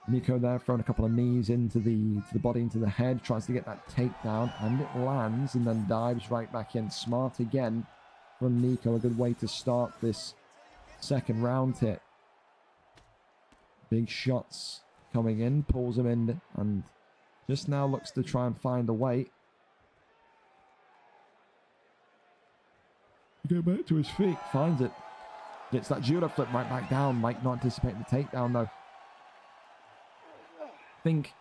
Nico there throwing a couple of knees into the body, into the head, tries to get that takedown, and it lands and then dives right back in. Smart again from Nico. A good way to start this second round hit. Big shots coming in, pulls him in, and just now looks to try and find a way. You get back to his feet. Finds it. Gets that judo flip right back down. Mike not anticipating the takedown, though. I think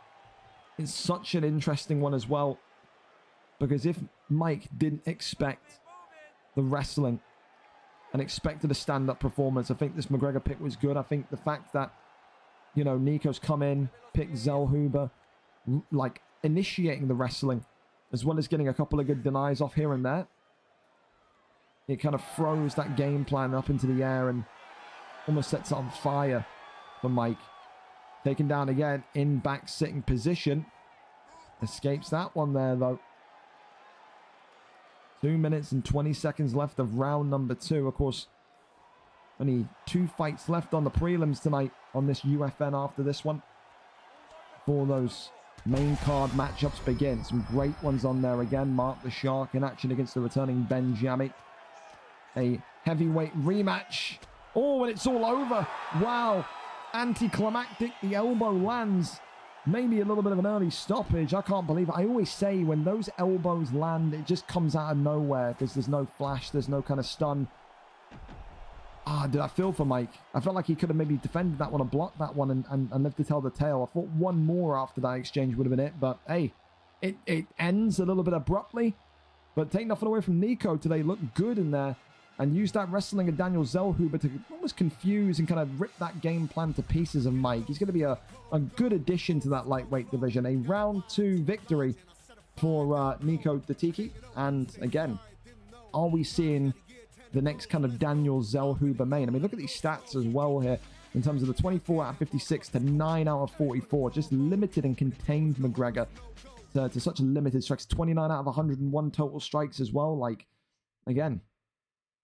it's such an interesting one as well. Because if Mike didn't expect the wrestling and expected a stand-up performance, I think this McGregor pick was good. I think the fact that, you know, Nico's come in, picked Zellhuber, like initiating the wrestling, as well as getting a couple of good denies off here and there. It kind of throws that game plan up into the air and almost sets it on fire for Mike. Taken down again in back sitting position. Escapes that one there, though. 2 minutes and 20 seconds left of round number 2. Of course, only 2 fights left on the prelims tonight on this UFN after this one. Before those main card matchups begin. Some great ones on there again. Mark the Shark in action against the returning Benjami. A heavyweight rematch. Oh, and it's all over. Wow. Anticlimactic. The elbow lands. Maybe a little bit of an early stoppage. I can't believe it. I always say when those elbows land, it just comes out of nowhere because there's no flash. There's no kind of stun. Did I feel for Mike? I felt like he could have maybe defended that one or blocked that one and lived to tell the tale. I thought one more after that exchange would have been it. But, hey, it ends a little bit abruptly. But take nothing away from Nico today. Looked good in there. And used that wrestling of Daniel Zellhuber to almost confuse and kind of rip that game plan to pieces of Mike. He's going to be a good addition to that lightweight division. A round 2 victory for Nico Datiki. And again, are we seeing the next kind of Daniel Zellhuber main? I mean, look at these stats as well here in terms of the 24 out of 56 to 9 out of 44. Just limited and contained McGregor to such limited strikes. 29 out of 101 total strikes as well. Like, again,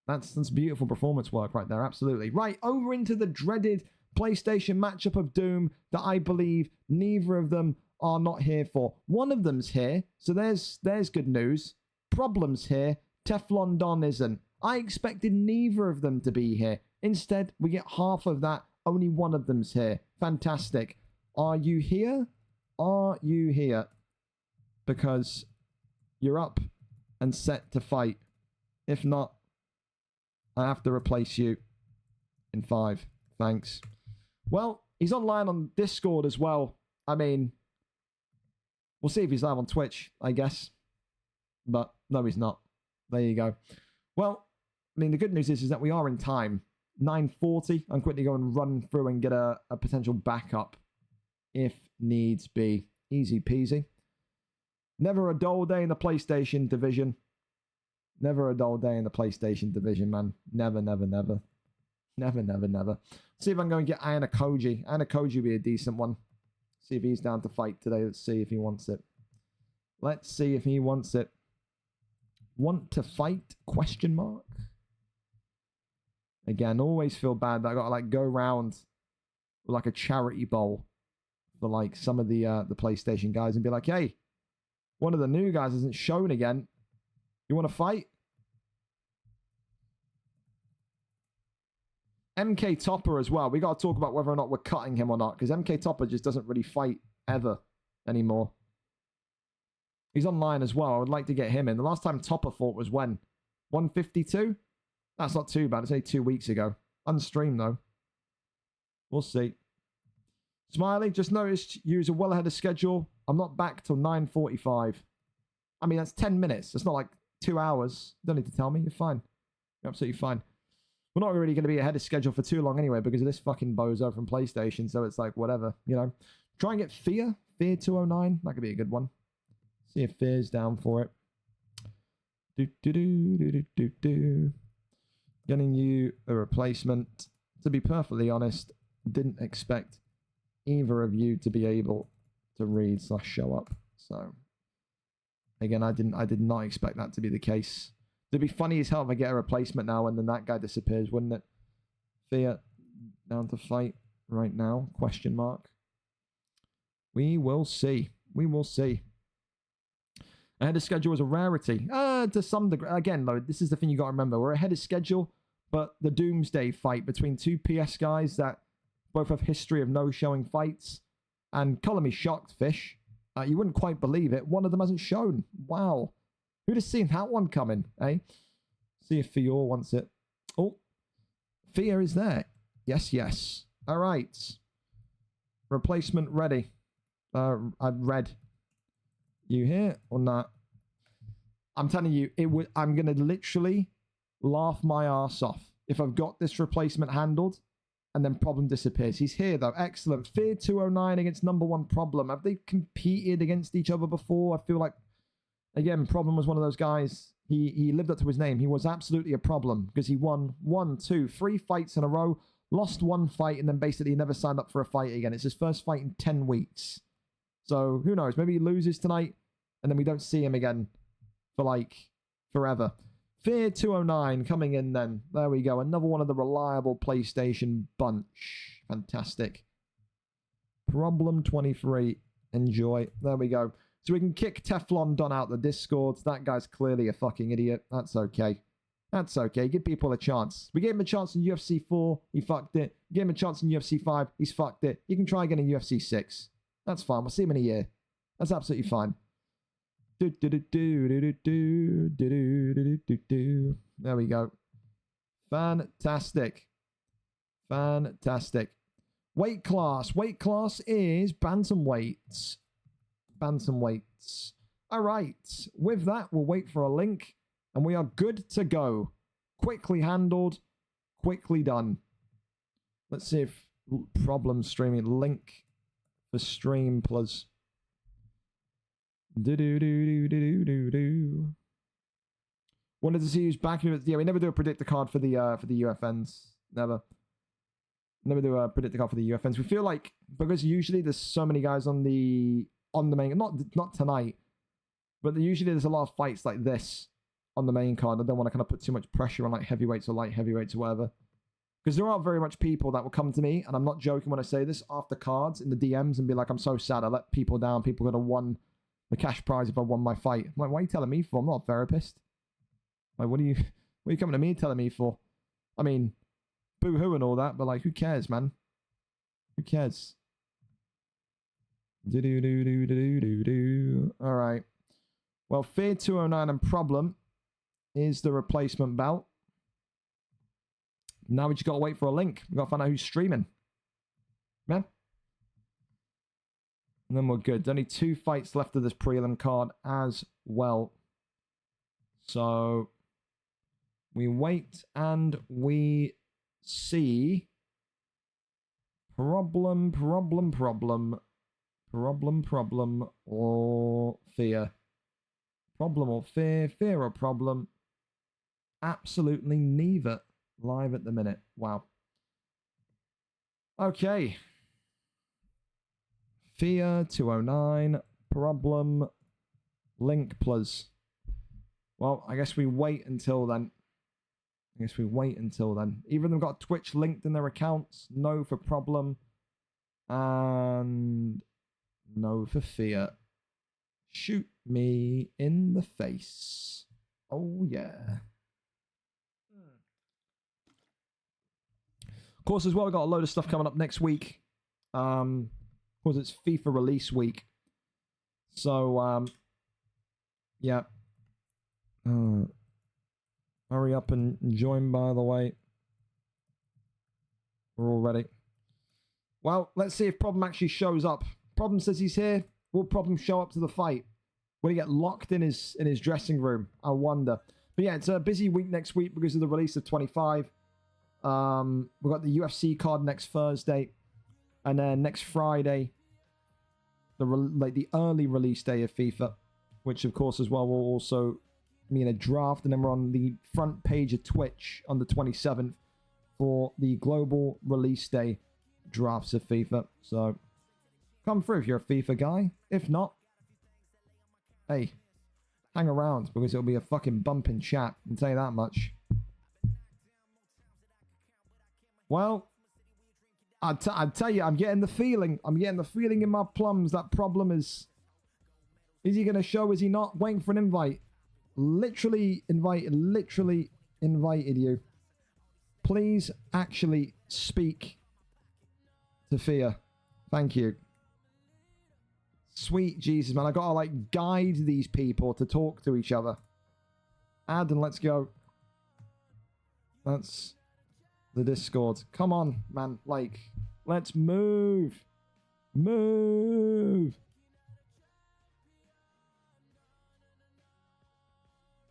that's beautiful performance work right there. Absolutely. Right, over into the dreaded PlayStation matchup of doom that I believe neither of them are not here for. One of them's here, so there's good news. Problems here. Teflon Don isn't. I expected neither of them to be here. Instead, we get half of that. Only one of them's here. Fantastic. Are you here? Are you here? Because you're up and set to fight. If not, I have to replace you in 5. Thanks. Well, he's online on Discord as well. I mean, we'll see if he's live on Twitch, I guess. But no, he's not. There you go. Well, I mean, the good news is that we are in time. 9:40. I'm quickly going to run through and get a potential backup if needs be. Easy peasy. Never a dull day in the PlayStation division. Never a dull day in the PlayStation division, man. Never, never, never. Never, never, never. See if I'm going to get Ayana Koji. Ayana Koji would be a decent one. See if he's down to fight today. Let's see if he wants it. Let's see if he wants it. Want to fight? Question mark. Again, always feel bad that I got to like go around with like a charity bowl for like some of the PlayStation guys and be like, hey, one of the new guys isn't shown again. You want to fight? MK Topper as well. We got to talk about whether or not we're cutting him or not, because MK Topper just doesn't really fight ever anymore. He's online as well. I would like to get him in. The last time Topper fought was when? 152? That's not too bad. It's only 2 weeks ago. Unstreamed, though. We'll see. Smiley, just noticed you was well ahead of schedule. I'm not back till 9:45. I mean, that's 10 minutes. It's not like 2 hours. You don't need to tell me. You're fine. You're absolutely fine. We're not really going to be ahead of schedule for too long anyway because of this fucking bozo from PlayStation. So it's like, whatever, you know. Try and get Fear. Fear 209. That could be a good one. See if Fear's down for it. Getting you a replacement. To be perfectly honest, didn't expect either of you to be able to read / show up. So, again, I did not expect that to be the case. It'd be funny as hell if I get a replacement now and then that guy disappears, wouldn't it? Fear down to fight right now? Question mark. We will see. We will see. Ahead of schedule is a rarity. To some degree. Again, though, this is the thing you got to remember. We're ahead of schedule, but the Doomsday fight between two PS guys that both have history of no-showing fights. And color me shocked, Fish. You wouldn't quite believe it. One of them hasn't shown. Wow. Who'd have seen that one coming, eh? See if Fior wants it. Oh, Fia is there. Yes, yes. All right. Replacement ready. I've read. You here or not? I'm telling you, I'm gonna literally laugh my ass off if I've got this replacement handled, and then Problem disappears. He's here though. Excellent. Fear 209 against number 1 Problem. Have they competed against each other before? I feel like, again, Problem was one of those guys. He lived up to his name. He was absolutely a problem because he won 1, 2, 3 fights in a row, lost 1 fight, and then basically never signed up for a fight again. It's his first fight in 10 weeks. So who knows? Maybe he loses tonight, and then we don't see him again for like forever. Fear 209 coming in then. There we go. Another one of the reliable PlayStation bunch. Fantastic. Problem 23. Enjoy. There we go. So we can kick Teflon Don out the Discord. That guy's clearly a fucking idiot. That's okay. That's okay. Give people a chance. We gave him a chance in UFC 4. He fucked it. We gave him a chance in UFC 5. He's fucked it. You can try again in UFC 6. That's fine. We'll see him in a year. That's absolutely fine. There we go. Fantastic. Fantastic. Weight class. Weight class is bantamweights. Bantamweights. All right. With that, we'll wait for a link, and we are good to go. Quickly handled. Quickly done. Let's see if Problem streaming. Link for stream plus. Wanted to see who's back. Yeah, we never do a predictor card for the UFNs. Never do a predictor card for the UFNs. We feel like, because usually there's so many guys on the main, not tonight, but usually there's a lot of fights like this on the main card. I don't want to kind of put too much pressure on like heavyweights or light heavyweights or whatever, because there aren't very much people that will come to me, and I'm not joking when I say this, after cards in the DMs and be like, I'm so sad I let people down. People could have won the cash prize if I won my fight. I'm like, why are you telling me for? I'm not a therapist. Like, what are you coming to me telling me for? I mean, boo-hoo and all that, but like, who cares, man? Who cares? All right. Well, Fear 209 and Problem is the replacement belt. Now we just got to wait for a link. We got to find out who's streaming. Man. And then we're good. There's only 2 fights left of this prelim card as well. So we wait and we see. Problem or fear. Problem or fear. Fear or problem. Absolutely neither. Live at the minute. Wow. Okay. Fear 209. Problem. Link plus. Well, I guess we wait until then. Either of them got Twitch linked in their accounts. No for Problem. And no for Fear. Shoot me in the face. Oh, yeah. Of course, as well, we've got a load of stuff coming up next week. Of course, it's FIFA release week. So, yeah. Hurry up and join, by the way. We're all ready. Well, let's see if Problem actually shows up. Problem says he's here. Will Problem show up to the fight? Will he get locked in his dressing room? I wonder. But yeah, it's a busy week next week because of the release of 25. We've got the UFC card next Thursday. And then next Friday, the early release day of FIFA. Which, of course, as well, will also mean a draft. And then we're on the front page of Twitch on the 27th for the global release day drafts of FIFA. So come through if you're a FIFA guy. If not, hey, hang around because it'll be a fucking bumping chat. I'll tell you that much. Well, I'd tell you, I'm getting the feeling in my plums that Problem is he going to show? Is he not? Waiting for an invite. Literally invited you. Please actually speak to Fear. Thank you. Sweet Jesus, man. I gotta like guide these people to talk to each other. Add and let's go. That's the Discord. Come on, man. Like, let's move. Move.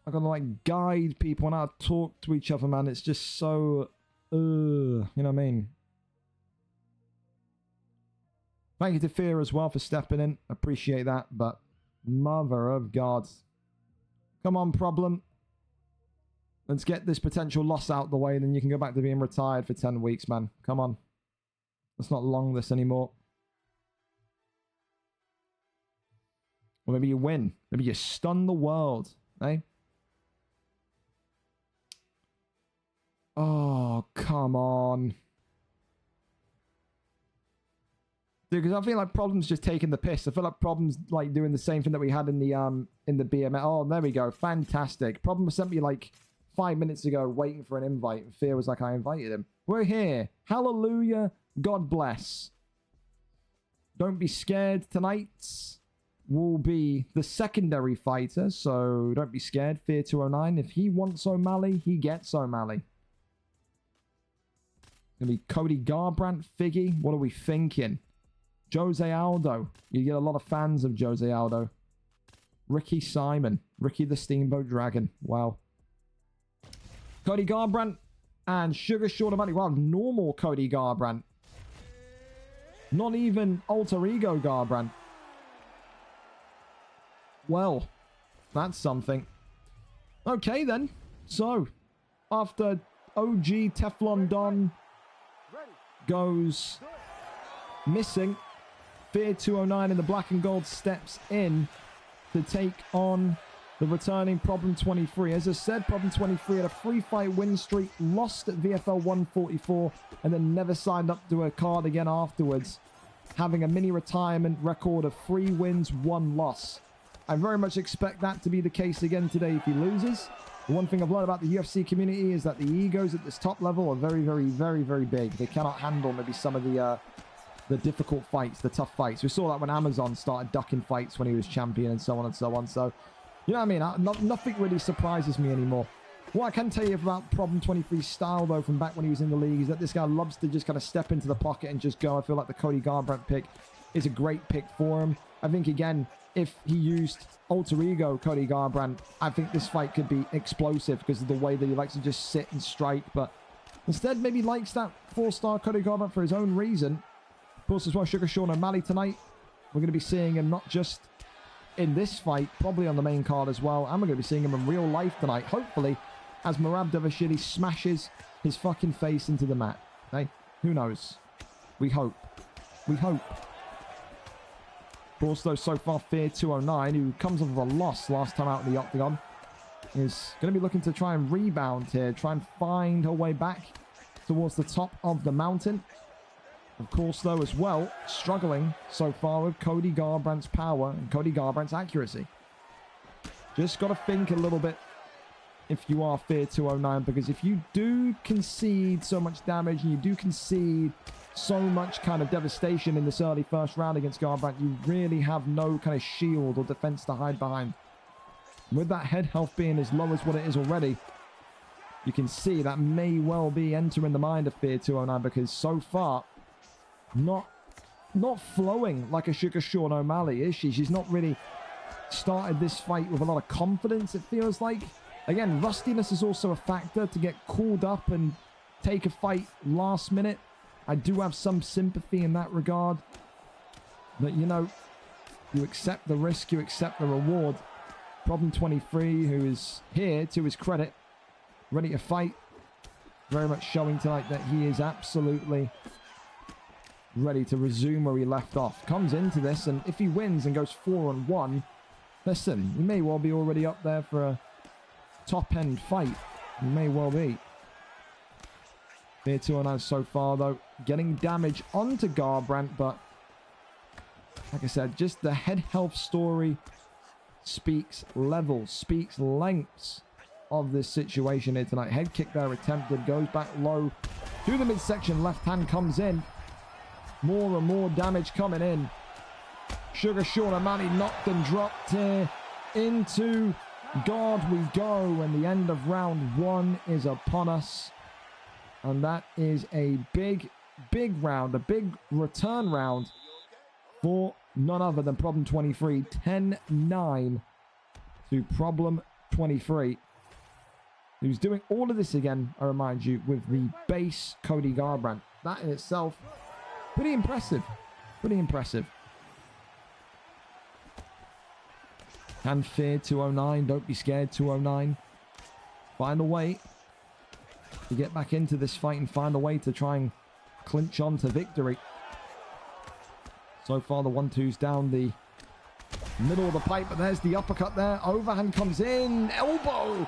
I gotta like guide people and how to talk to each other, man. It's just so, you know what I mean? Thank you to Fear as well for stepping in. Appreciate that, but mother of God. Come on, Problem. Let's get this potential loss out the way, and then you can go back to being retired for 10 weeks, man. Come on. Let's not long this anymore. Or maybe you win. Maybe you stun the world, eh? Oh, come on. Dude, because I feel like Problem's just taking the piss. I feel like Problem's like doing the same thing that we had in the BMF. Oh, there we go. Fantastic. Problem sent me like 5 minutes ago waiting for an invite. And Fear was like, I invited him. We're here. Hallelujah. God bless. Don't be scared. Tonight will be the secondary fighter. So don't be scared. Fear 209. If he wants O'Malley, he gets O'Malley. Gonna be Cody Garbrandt, Figgy. What are we thinking? Jose Aldo. You get a lot of fans of Jose Aldo. Ricky Simon. Ricky the Steamboat Dragon. Wow. Cody Garbrandt and Sugar Sean O'Malley. Wow, normal Cody Garbrandt. Not even alter ego Garbrandt. Well, that's something. Okay then. So, after OG Teflon Don goes missing, Fear 209 in the black and gold steps in to take on the returning Problem 23. As I said, Problem 23 had a 3-fight win streak, lost at VFL 144, and then never signed up to a card again afterwards, having a mini retirement record of 3 wins, 1 loss. I very much expect that to be the case again today if he loses. The one thing I've learned about the UFC community is that the egos at this top level are very, very, very, very big. They cannot handle maybe some of the difficult fights, the tough fights. We saw that when Amazon started ducking fights when he was champion and so on and so on. So, you know what I mean? Nothing really surprises me anymore. What I can tell you about Problem 23's style, though, from back when he was in the league, is that this guy loves to just kind of step into the pocket and just go. I feel like the Cody Garbrandt pick is a great pick for him. I think, again, if he used alter ego Cody Garbrandt, I think this fight could be explosive because of the way that he likes to just sit and strike. But instead, maybe likes that 4-star Cody Garbrandt for his own reason. Of course, as well, Sugar Sean O'Malley tonight. We're going to be seeing him not just in this fight, probably on the main card as well. And we're going to be seeing him in real life tonight, hopefully, as Merab Davashili smashes his fucking face into the mat. Hey, who knows? We hope. We hope. Of course, though, so far, Fear 209, who comes off of a loss last time out in the Octagon, is going to be looking to try and rebound here, try and find her way back towards the top of the mountain. Of course, though, as well, struggling so far with Cody Garbrandt's power and Cody Garbrandt's accuracy. Just got to think a little bit if you are Fear 209, because if you do concede so much damage and you do concede so much kind of devastation in this early first round against Garbrandt, you really have no kind of shield or defense to hide behind. With that head health being as low as what it is already, you can see that may well be entering the mind of Fear 209, because so far, not flowing like a Sugar Sean O'Malley, is she? She's not really started this fight with a lot of confidence, it feels like. Again, rustiness is also a factor to get called up and take a fight last minute. I do have some sympathy in that regard. But, you know, you accept the risk, you accept the reward. Problem 23, who is here, to his credit, ready to fight. Very much showing tonight that he is absolutely ready to resume where he left off. Comes into this, and if he wins and goes 4-1, listen, he may well be already up there for a top-end fight. He may well be. Fear 209 so far, though, getting damage onto Garbrandt, but like I said, just the head health story speaks levels, speaks lengths of this situation here tonight. Head kick there attempted, goes back low to the midsection, left hand comes in. More and more damage coming in. Sugar Sean O'Malley knocked and dropped here. Into guard we go, and the end of round 1 is upon us. And that is a big, big round, a big return round for none other than Problem 23. 10-9 to Problem 23. Who's doing all of this again, I remind you, with the base Cody Garbrandt. That in itself, pretty impressive. Pretty impressive. Can fear 209. Don't be scared, 209. Find a way to get back into this fight and find a way to try and clinch on to victory. So far, the 1-2's down the middle of the pipe, but there's the uppercut there. Overhand comes in. Elbow.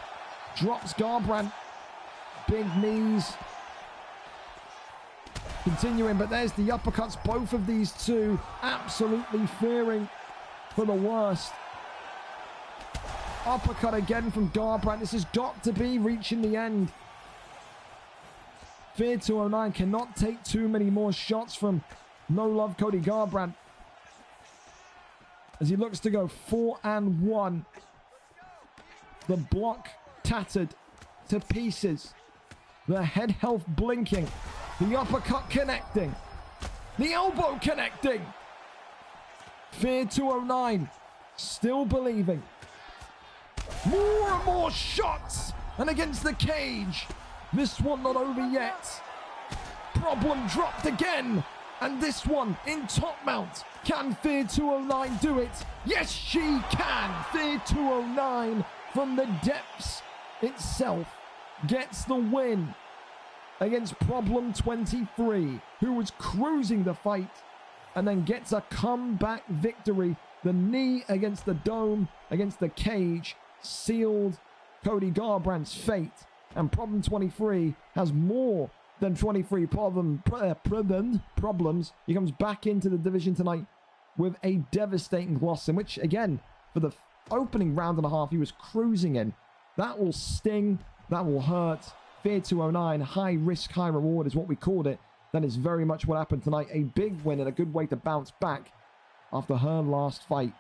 Drops Garbrandt. Big knees. Continuing, but there's the uppercuts. Both of these two absolutely fearing for the worst. Uppercut again from Garbrandt. This has got to be reaching the end. Fear 209 cannot take too many more shots from No Love Cody Garbrandt, as he looks to go 4-1. The block tattered to pieces. The head health blinking. The uppercut connecting. The elbow connecting. Fear 209 still believing. More and more shots. And against the cage. This one not over yet. Problem dropped again. And this one in top mount. Can Fear 209 do it? Yes, she can. Fear 209 from the depths itself gets the win against Problem 23, who was cruising the fight, and then gets a comeback victory. The knee against the dome, against the cage, sealed Cody Garbrandt's fate. And Problem 23 has more than 23 problems. He comes back into the division tonight with a devastating loss, in which, again, for the opening round and a half, he was cruising in. That will sting. That will hurt. Fear 209, high risk, high reward is what we called it. That is very much what happened tonight. A big win and a good way to bounce back after her last fight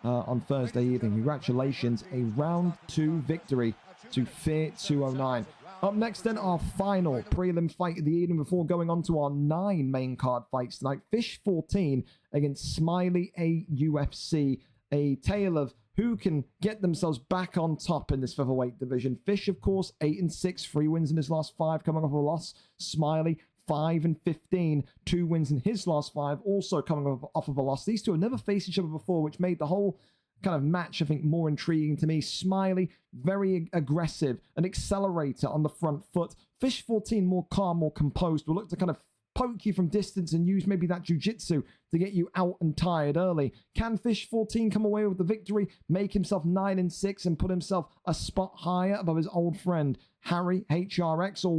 on Thursday evening. Congratulations, a round 2 victory to Fear 209. Up next then, our final prelim fight of the evening before going on to our 9 main card fights tonight. Fish 14 against Smiley AUFC. A tale of who can get themselves back on top in this featherweight division. Fish, of course, 8-6, 3 wins in his last 5, coming off a loss. Smiley, 5-15, 2 wins in his last 5, also coming off of a loss. These two have never faced each other before, which made the whole kind of match, I think, more intriguing to me. Smiley, very aggressive, an accelerator on the front foot. Fish 14, more calm, more composed, will look to kind of poke you from distance and use maybe that jiu-jitsu to get you out and tired early. Can Fish 14 come away with the victory, make himself 9-6 and put himself a spot higher above his old friend Harry HRX, or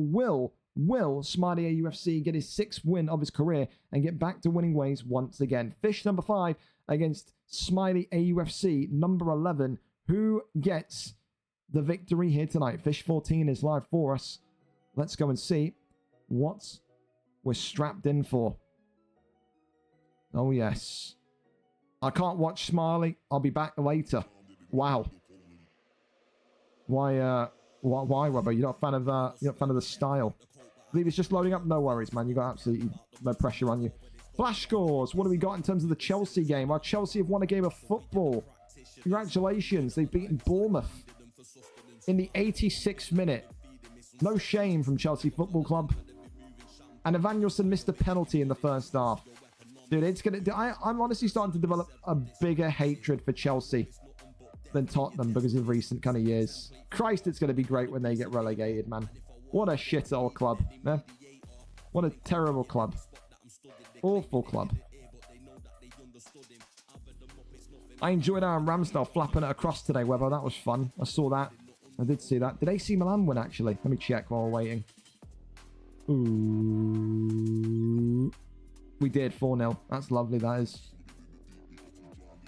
will Smiley AUFC get his 6th win of his career and get back to winning ways once again? Fish number 5 against Smiley AUFC number 11. Who gets the victory here tonight? Fish 14 is live for us. Let's go and see what we're strapped in for. Oh, yes. I can't watch Smiley. I'll be back later. Wow. Why, Weber? You're not a fan of the style? I believe it's just loading up. No worries, man. You got absolutely no pressure on you. Flash scores. What do we got in terms of the Chelsea game? Well, Chelsea have won a game of football. Congratulations. They've beaten Bournemouth in the 86th minute. No shame from Chelsea Football Club. And Evangelson missed a penalty in the first half. Dude, it's gonna. I'm honestly starting to develop a bigger hatred for Chelsea than Tottenham because of recent kind of years. Christ, it's gonna be great when they get relegated, man. What a shit old club, man. What a terrible club. Awful club. I enjoyed Aaron Ramsdale flapping it across today, Weber. That was fun. I saw that. I did see that. Did AC Milan win, actually? Let me check while we're waiting. Ooh. We did 4-0. That's lovely, that is.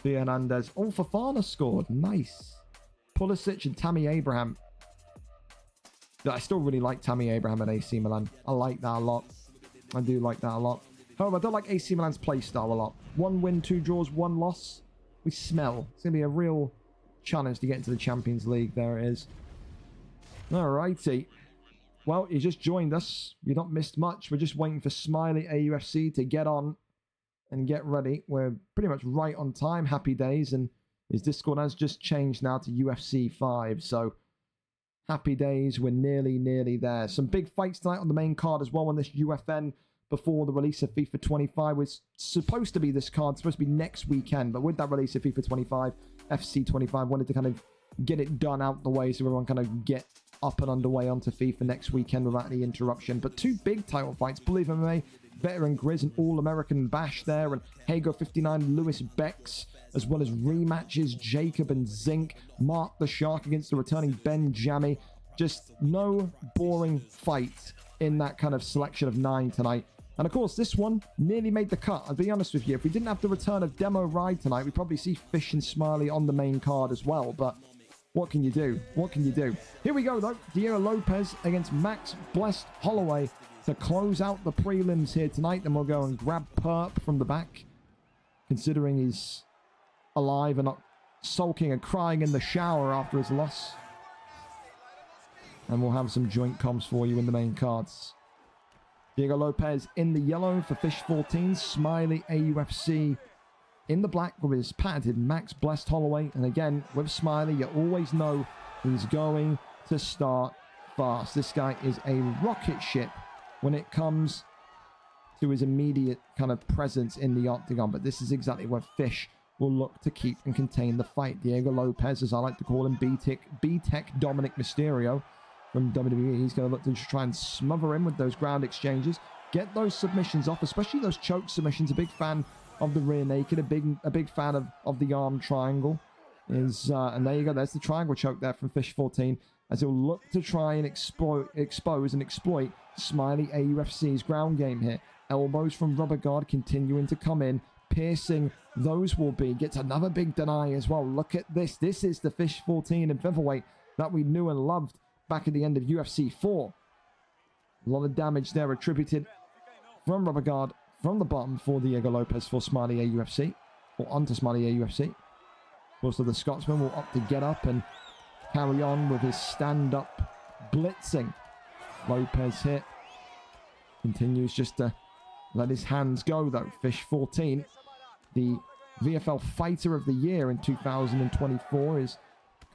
Theo Hernandez. Oh, Fofana scored. Nice. Pulisic and Tammy Abraham. I still really like Tammy Abraham at AC Milan. I like that a lot. I do like that a lot. However, I don't like AC Milan's play style a lot. 1 win, 2 draws, 1 loss. We smell. It's going to be a real challenge to get into the Champions League. There it is. Alrighty. well, you just joined us. You've not missed much. We're just waiting for Smiley AUFC to get on and get ready. We're pretty much right on time. Happy days. And his Discord has just changed now to UFC 5. So happy days. We're nearly there. Some big fights tonight on the main card as well on this UFN before the release of FIFA 25. It's supposed to be this card. It's supposed to be next weekend. But with that release of FIFA 25, FC 25, wanted to kind of get it done out the way so everyone kind of get up and underway onto FIFA next weekend without any interruption. But two big title fights, BullyOfMMA, VeteranGrizz625, an All-American Bash there, and Hago 59, Lewis Bex, as well as rematches, Jacob and Zink, Mark the Shark against the returning Ben Jammy. Just no boring fight in that kind of selection of 9 tonight. And of course, this one nearly made the cut. I'll be honest with you, if we didn't have the return of Demo Ride tonight, we'd probably see Fish and Smiley on the main card as well, but what can you do? What can you do? Here we go, though. Diego Lopez against Max Blessed Holloway to close out the prelims here tonight. Then we'll go and grab Perp from the back, considering he's alive and not sulking and crying in the shower after his loss. And we'll have some joint comms for you in the main cards. Diego Lopez in the yellow for Fish 14. Smiley AUFC in the black with his patented Max Blessed Holloway. And again, with Smiley, you always know he's going to start fast. This guy is a rocket ship when it comes to his immediate kind of presence in the octagon. But this is exactly where Fish will look to keep and contain the fight. Diego Lopez, as I like to call him, B-Tech Dominic Mysterio from WWE. He's going to look to just try and smother him with those ground exchanges. Get those submissions off, especially those choke submissions. A big fan of the rear naked, a big fan of the arm triangle. And there you go, there's the triangle choke there from Fish 14, as he'll look to try and expose and exploit Smiley AUFC's ground game here. Elbows from Rubber Guard continuing to come in, piercing those will be. Gets another big deny as well. Look at this. This is the Fish 14 in featherweight that we knew and loved back at the end of UFC 4. A lot of damage there attributed from Rubber Guard from the bottom for Diego Lopez for Smiley AUFC, or onto Smiley AUFC. Also, the Scotsman will opt to get up and carry on with his stand-up blitzing. Lopez hit. Continues just to let his hands go, though. Fish 14, the VFL Fighter of the Year in 2024, is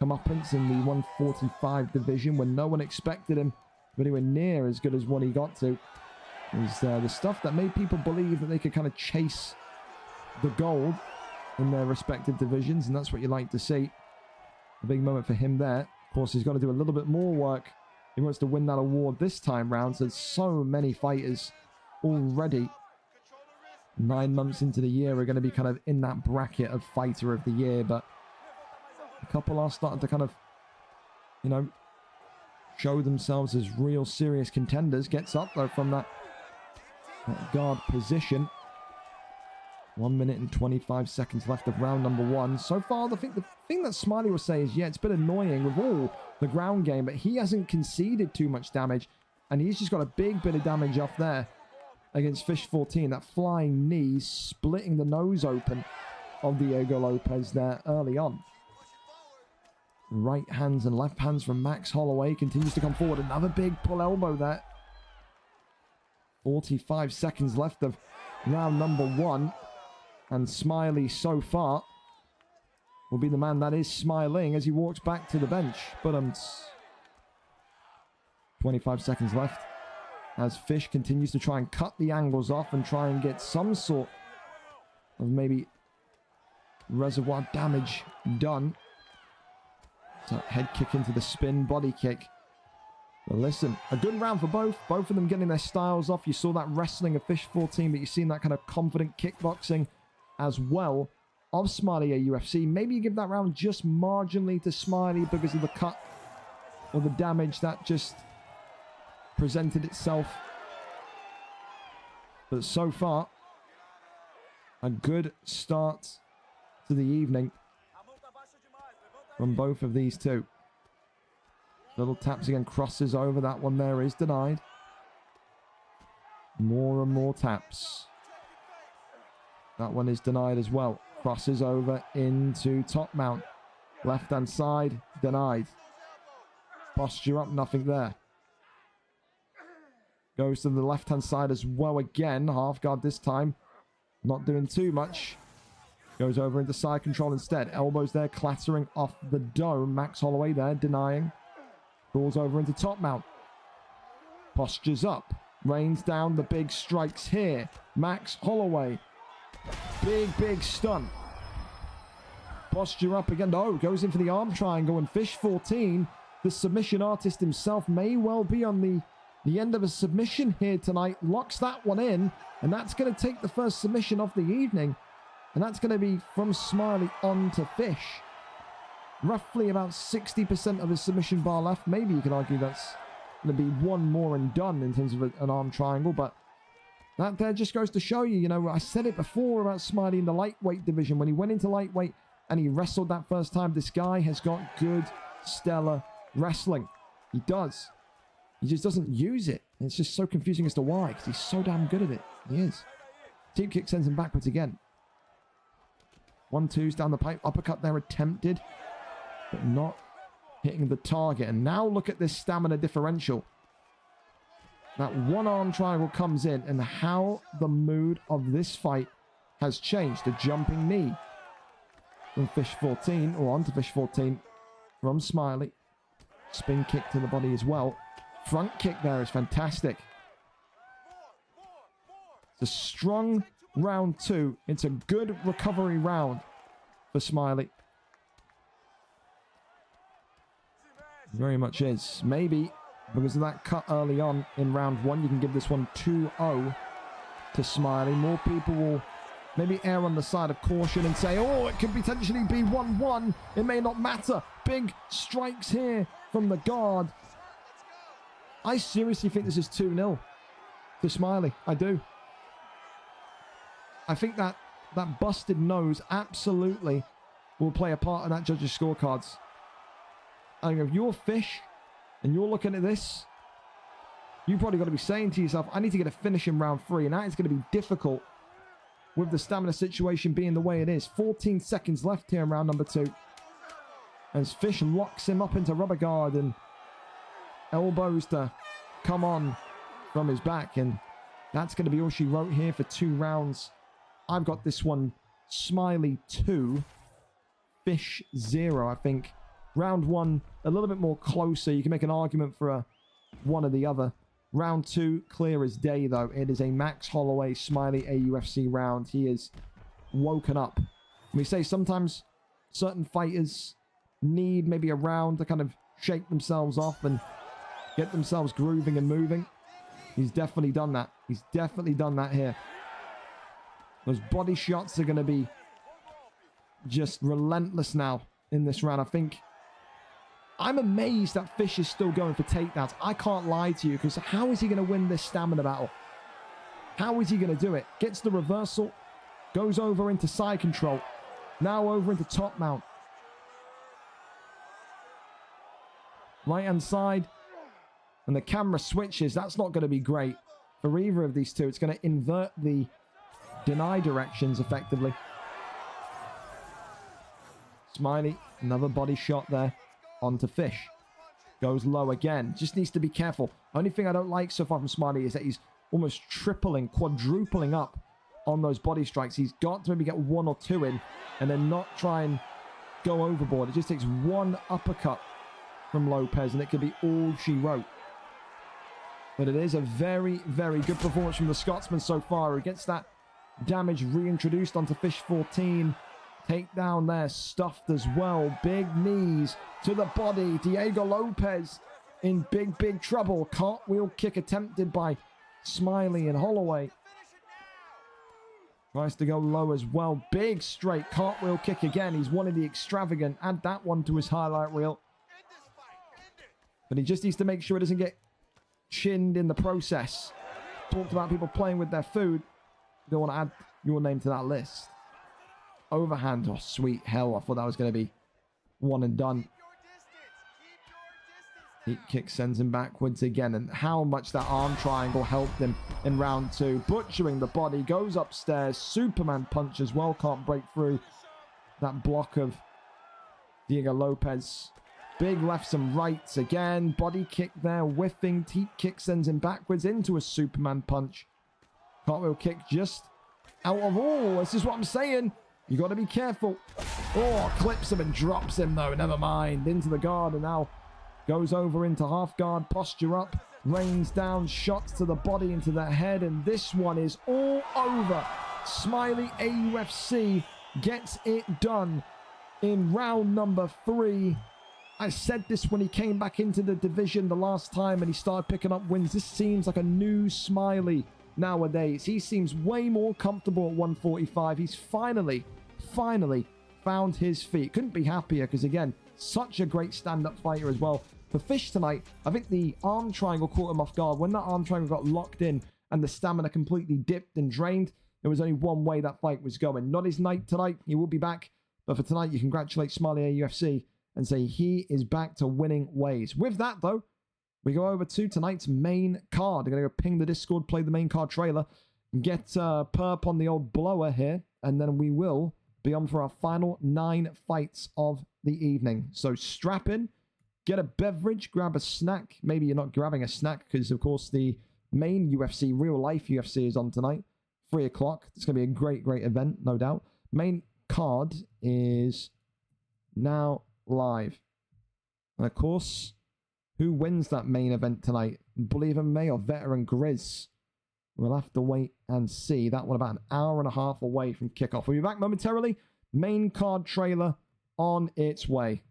comeuppance in the 145 division when no one expected him anywhere near as good as what he got to. Is the stuff that made people believe that they could kind of chase the gold in their respective divisions, and that's what you like to see. A big moment for him there. Of course, he's got to do a little bit more work. He wants to win that award this time round. So there's so many fighters already 9 months into the year are going to be kind of in that bracket of Fighter of the Year, but a couple are starting to kind of, you know, show themselves as real serious contenders. Gets up though from that guard position. 1 minute and 25 seconds left of round number 1. So far, the thing that Smiley will say is, yeah, it's been annoying with all the ground game, but he hasn't conceded too much damage, and he's just got a big bit of damage off there against Fish 14. That flying knee splitting the nose open of Diego Lopez there early on. Right hands and left hands from Max Holloway continues to come forward. Another big pull elbow there. 45 seconds left of round number 1. And Smiley so far will be the man that is smiling as he walks back to the bench. But 25 seconds left as Fish continues to try and cut the angles off and try and get some sort of maybe reservoir damage done. So head kick into the spin, body kick. But listen, a good round for both. Both of them getting their styles off. You saw that wrestling of Fish 14, but you've seen that kind of confident kickboxing as well of Smiley AUFC. Maybe you give that round just marginally to Smiley because of the cut or the damage that just presented itself. But so far, a good start to the evening from both of these two. Little taps again, crosses over. That one there is denied. More and more taps. That one is denied as well. Crosses over into top mount. Left hand side, denied. Posture up, nothing there. Goes to the left-hand side as well again. Half guard this time. Not doing too much. Goes over into side control instead. Elbows there clattering off the dome. Max Holloway there denying. Falls over into top mount. Postures up. Rains down the big strikes here. Max Holloway. Big stunt. Posture up again. No, goes in for the arm triangle. And Fish 14, the submission artist himself, may well be on the end of a submission here tonight. Locks that one in. And that's going to take the first submission of the evening. And that's going to be from Smiley on to Fish. Roughly about 60% of his submission bar left. Maybe you could argue that's going to be one more and done in terms of an arm triangle. But that there just goes to show you, you know, I said it before about Smiley in the lightweight division. When he went into lightweight and he wrestled that first time, this guy has got good, stellar wrestling. He does. He just doesn't use it. And it's just so confusing as to why, because he's so damn good at it. He is. Teep kick sends him backwards again. 1-2s down the pipe. Uppercut there attempted, but not hitting the target. And now look at this stamina differential. That one arm triangle comes in, and how the mood of this fight has changed. A jumping knee from Fish 14, or onto Fish 14 from Smiley. Spin kick to the body as well. Front kick there is fantastic. It's a strong round 2. It's a good recovery round for Smiley. Very much is. Maybe because of that cut early on in round 1, you can give this one 2-0 to Smiley. More people will maybe err on the side of caution and say, oh, it could potentially be 1-1. It may not matter. Big strikes here from the guard. I seriously think this is 2-0 to Smiley. I do. I think that busted nose absolutely will play a part in that judge's scorecards. I think if you're Fish and you're looking at this, you've probably got to be saying to yourself, I need to get a finish in round 3, and that is going to be difficult with the stamina situation being the way it is. 14 seconds left here in round number 2. As Fish locks him up into rubber guard and elbows to come on from his back, and that's going to be all she wrote here for 2 rounds. I've got this one Smiley 2, Fish 0. I think round 1 a little bit more closer. You can make an argument for one or the other. Round 2 clear as day though. It is a Max Holloway Smiley AUFC round. He is woken up. We say sometimes certain fighters need maybe a round to kind of shake themselves off and get themselves grooving and moving. He's definitely done that. He's definitely done that here. Those body shots are going to be just relentless now in this round. I think I'm amazed that Fish is still going for takedowns. I can't lie to you, because how is he going to win this stamina battle? How is he going to do it? Gets the reversal, goes over into side control, now over into top mount. Right hand side, and the camera switches. That's not going to be great for either of these two. It's going to invert the deny directions effectively. Smiley, another body shot there onto Fish. Goes low again. Just needs to be careful. Only thing I don't like so far from Smiley is that he's almost tripling, quadrupling up on those body strikes. He's got to maybe get 1 or 2 in and then not try and go overboard. It just takes one uppercut from Lopez and it could be all she wrote. But it is a very, very good performance from the Scotsman so far. He gets that damage reintroduced onto Fish 14. Takedown there, stuffed as well. Big knees to the body. Diego Lopez in big, big trouble. Cartwheel kick attempted by Smiley and Holloway. Tries to go low as well. Big straight cartwheel kick again. He's wanted the extravagant. Add that one to his highlight reel. But he just needs to make sure it doesn't get chinned in the process. Talked about people playing with their food. You don't want to add your name to that list. Overhand. Oh, sweet hell. I thought that was going to be one and done. Heat kick sends him backwards again. And how much that arm triangle helped him in round 2. Butchering the body. Goes upstairs. Superman punch as well. Can't break through that block of Diego Lopez. Big lefts and rights again. Body kick there, whiffing. Teep kick sends him backwards into a Superman punch. Cartwheel kick just out of all. This is what I'm saying. You got to be careful. Oh, clips him and drops him though. Never mind. Into the guard and now goes over into half guard. Posture up. Rains down. Shots to the body, into the head. And this one is all over. Smiley AUFC gets it done in round number 3. I said this when he came back into the division the last time and he started picking up wins. This seems like a new Smiley nowadays. He seems way more comfortable at 145. He's finally found his feet. Couldn't be happier because, again, such a great stand-up fighter as well. For Fish tonight, I think the arm triangle caught him off guard. When that arm triangle got locked in and the stamina completely dipped and drained, there was only one way that fight was going. Not his night tonight. He will be back. But for tonight, you congratulate Smiley AUFC and say he is back to winning ways. With that, though, we go over to tonight's main card. I'm going to go ping the Discord, play the main card trailer, and get Perp on the old blower here. And then we will be on for our final 9 fights of the evening. So strap in, get a beverage, grab a snack. Maybe you're not grabbing a snack because, of course, the main UFC, real life UFC is on tonight. 3 o'clock. It's going to be a great, great event, no doubt. Main card is now live. And, of course, who wins that main event tonight? BullyOfMMA or VeteranGrizz625? We'll have to wait and see. That one about an hour and a half away from kickoff. We'll be back momentarily. Main card trailer on its way.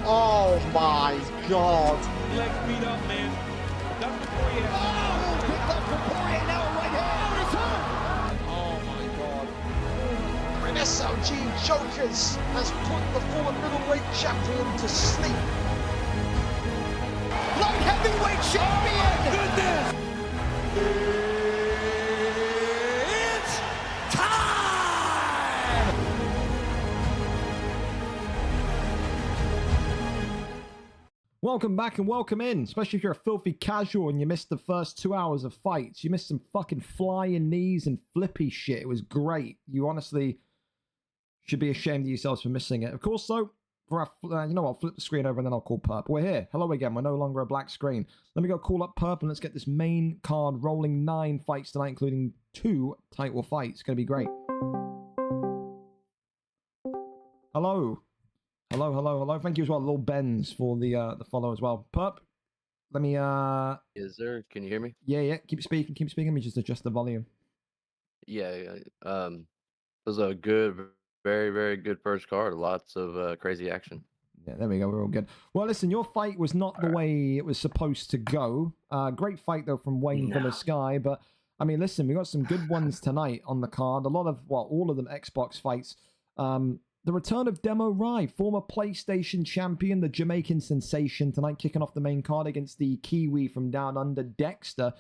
Oh my God! Legs beat up, man. Done for Poirier. Oh, picked up for Poirier, now a right hand. Oh my God! An SLG Jokers has put the former middleweight champion to sleep. Light heavyweight champion. Goodness! It's time. Welcome back and welcome in, especially if you're a filthy casual and you missed the first 2 hours of fights. You missed some fucking flying knees and flippy shit. It was great. You honestly should be ashamed of yourselves for missing it. Of course, though, for our, you know what, I'll flip the screen over and then I'll call Perp. We're here. Hello again. We're no longer a black screen. Let me go call up Perp and let's get this main card rolling. 9 fights tonight, including 2 title fights. It's going to be great. Hello. Hello, hello, hello. Thank you as well, Lil Benz, for the follow as well. Perp, let me Is there? Can you hear me? yeah, keep speaking. Let me just adjust the volume. Yeah. It was a good, very, very good first card. Lots of crazy action. Yeah, there we go. We're all good. Well, listen, your fight was not the way it was supposed to go. Great fight though from Wayne Villa Sky, but I mean, listen, we got some good ones tonight on the card. A lot of, well, all of them Xbox fights. The return of Demo Rye, former PlayStation champion, the Jamaican sensation, tonight kicking off the main card against the Kiwi from down under, Dexter.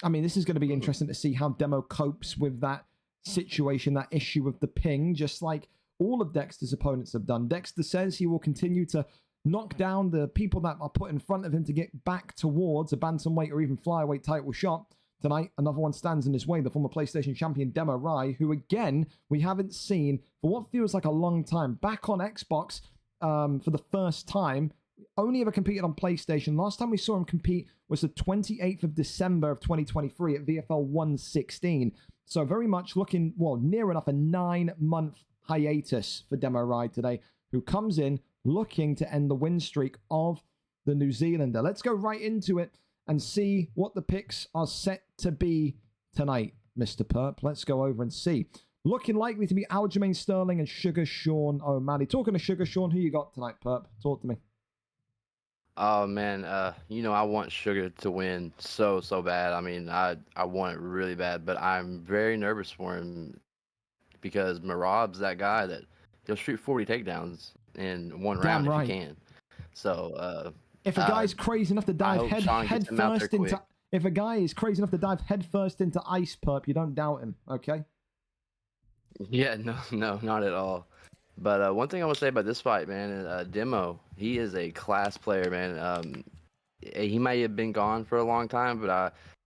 I mean, this is going to be interesting to see how Demo copes with that situation, that issue with the ping, just like all of Dexter's opponents have done. Dexter says he will continue to knock down the people that are put in front of him to get back towards a bantamweight or even flyweight title shot. Tonight, another one stands in his way, the former PlayStation champion Demo Rye, who again, we haven't seen for what feels like a long time. Back on Xbox for the first time, only ever competed on PlayStation. Last time we saw him compete was the 28th of December of 2023 at VFL 116. So very much looking, well, near enough a 9-month hiatus for Demo Rye today, who comes in looking to end the win streak of the New Zealander. Let's go right into it and see what the picks are set to be tonight, Mr. Perp. Let's go over and see. Looking likely to be Aljamain Sterling and Sugar Sean O'Malley. Talking to Sugar Sean, who you got tonight, Perp? Talk to me. Oh man, you know I want Sugar to win so bad. I mean, I want it really bad, but I'm very nervous for him because Marab's that guy that he'll shoot 40 takedowns in one Damn round right. if he can. So if a guy's crazy enough to dive head first into, if a guy is crazy enough to dive head first into ice, perp, you don't doubt him, okay? Yeah, no, not at all. But one thing I want to say about this fight, man, Demo, he is a class player, man. He may have been gone for a long time, but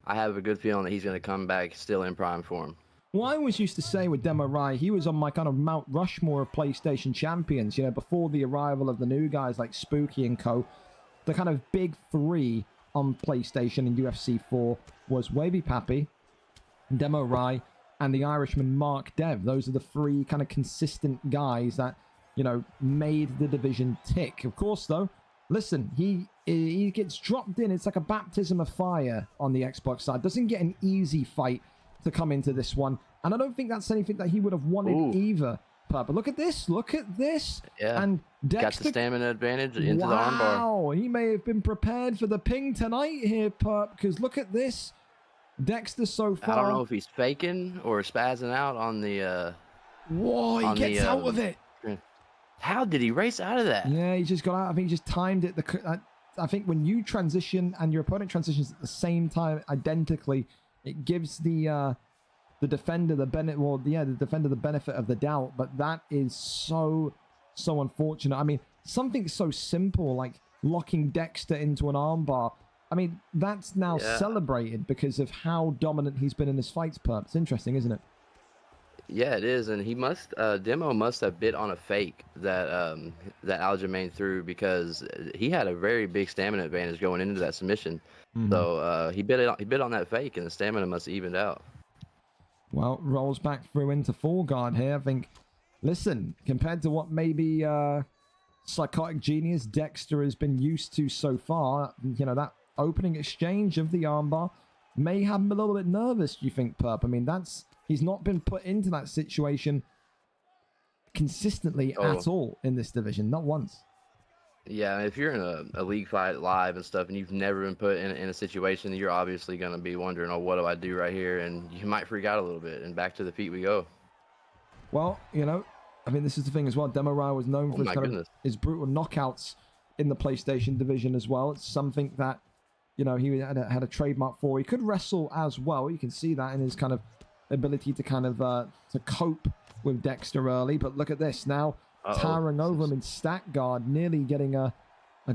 I have a good feeling that he's going to come back still in prime form. Well, I always used to say with Demo Rai, he was on my kind of Mount Rushmore of PlayStation champions, you know, before the arrival of the new guys like Spooky and co. The kind of big three on PlayStation and UFC 4 was Wavy Pappy, Demo Rai, and the Irishman Mark Dev. Those are the three kind of consistent guys that, you know, made the division tick. Of course, though, listen, he gets dropped in. It's like a baptism of fire on the Xbox side. Doesn't get an easy fight to come into this one. And I don't think that's anything that he would have wanted either. But look at this. Look at this. Yeah. And Dexter got the stamina advantage into the armbar. Wow. He may have been prepared for the ping tonight here, Perp, because look at this. Dexter so far. I don't know if he's faking or spazzing out on the... Whoa, he gets out of it. How did he race out of that? Yeah, he just got out. I think he just timed it. I think when you transition and your opponent transitions at the same time identically, it gives the defender the benefit. Well, yeah, the defender the benefit of the doubt. But that is so unfortunate. I mean, something so simple like locking Dexter into an armbar. I mean, that's now celebrated because of how dominant he's been in his fights, Perp. It's interesting, isn't it? Yeah, it is, and he must Demo must have bit on a fake that that Aljamain threw because he had a very big stamina advantage going into that submission. So he bit on that fake, and the stamina must have evened out. Well, rolls back through into full guard here. I think, listen, compared to what maybe Psychotic Genius Dexter has been used to so far, you know, that opening exchange of the armbar may have him a little bit nervous, do you think, Perp? I mean, he's not been put into that situation consistently at all in this division, not once. Yeah, if you're in a league fight live and stuff, and you've never been put in a situation, you're obviously going to be wondering, oh, what do I do right here? And you might freak out a little bit, and back to the feet we go. Well, you know, I mean, this is the thing as well. Demo Rai was known for his brutal knockouts in the PlayStation division as well. It's something that, you know, he had a trademark for. He could wrestle as well. You can see that in his kind of ability to kind of to cope with Dexter early. But look at this now, towering over him in stack guard, nearly getting a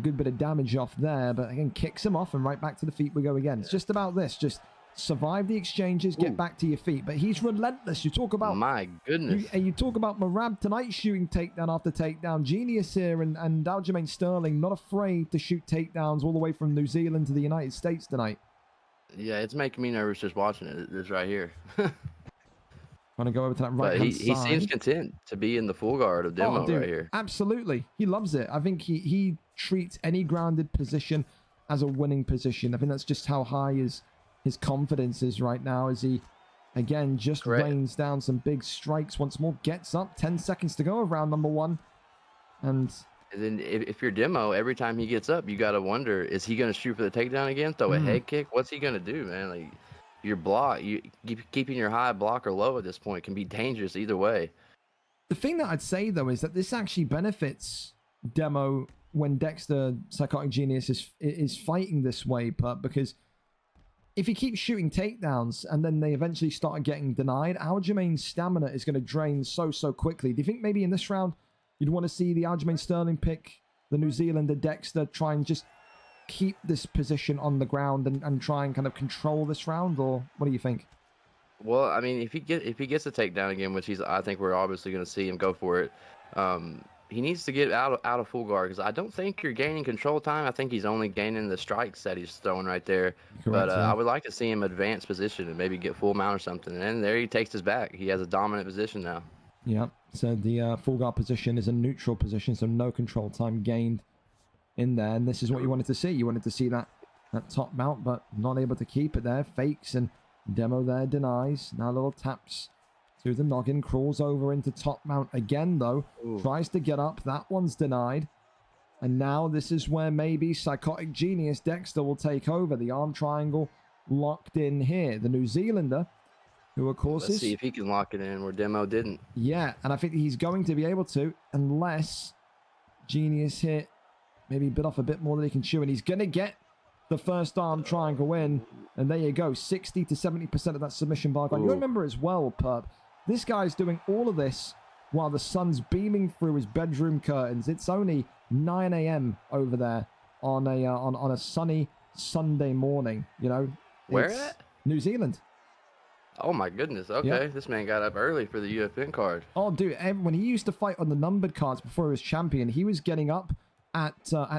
good bit of damage off there. But again, kicks him off and right back to the feet we go again. It's just about this. Just survive the exchanges, get back to your feet. But he's relentless. You talk about... My goodness. You talk about Marab tonight shooting takedown after takedown. Genius here and Aljamain Sterling not afraid to shoot takedowns all the way from New Zealand to the United States tonight. Yeah, it's making me nervous just watching it. This right here. Want to go over to that right hand side. He seems content to be in the full guard of Demo right here. Absolutely. He loves it. I think he treats any grounded position as a winning position. I think that's just how high his confidence is right now as he, again, just rains down some big strikes once more. Gets up. 10 seconds to go of round number one. And then if you're Demo, every time he gets up, you got to wonder, is he going to shoot for the takedown again? Throw a head kick? What's he going to do, man? Like, your block, keeping your high block or low at this point can be dangerous either way. The thing that I'd say, though, is that this actually benefits Demo when Dexter Psychotic Genius is fighting this way, but because if he keeps shooting takedowns and then they eventually start getting denied, Aljamain's stamina is going to drain so quickly. Do you think maybe in this round you'd want to see the Aljamain Sterling pick the New Zealander Dexter try and just keep this position on the ground and try and kind of control this round, or what do you think? Well, I mean, if he gets a takedown again, which I think we're obviously going to see him go for it, he needs to get out of full guard because I don't think you're gaining control time. I think he's only gaining the strikes that he's throwing right there. Correct, but I would like to see him advance position and maybe get full mount or something. And then there he takes his back. He has a dominant position now. Yeah. So the full guard position is a neutral position, so no control time gained in there. And this is what you wanted to see. You wanted to see that top mount, but not able to keep it there. Fakes and Demo there denies. Now little taps to the noggin, crawls over into top mount again though. Tries to get up. That one's denied. And now this is where maybe Psychotic Genius Dexter will take over. The arm triangle locked in here. The New Zealander, who of course Let's see if he can lock it in where Demo didn't. Yeah, and I think he's going to be able to, unless Genius hit maybe bit off a bit more than he can chew, and he's going to get the first arm triangle in, and there you go, 60 to 70% of that submission bar gone. You remember as well, Perp, this guy's doing all of this while the sun's beaming through his bedroom curtains. It's only 9 a.m. over there on a sunny Sunday morning, you know. Where at? New Zealand. Oh my goodness. Okay, Yep. This man got up early for the UFN card. Oh, dude, when he used to fight on the numbered cards before he was champion, he was getting up at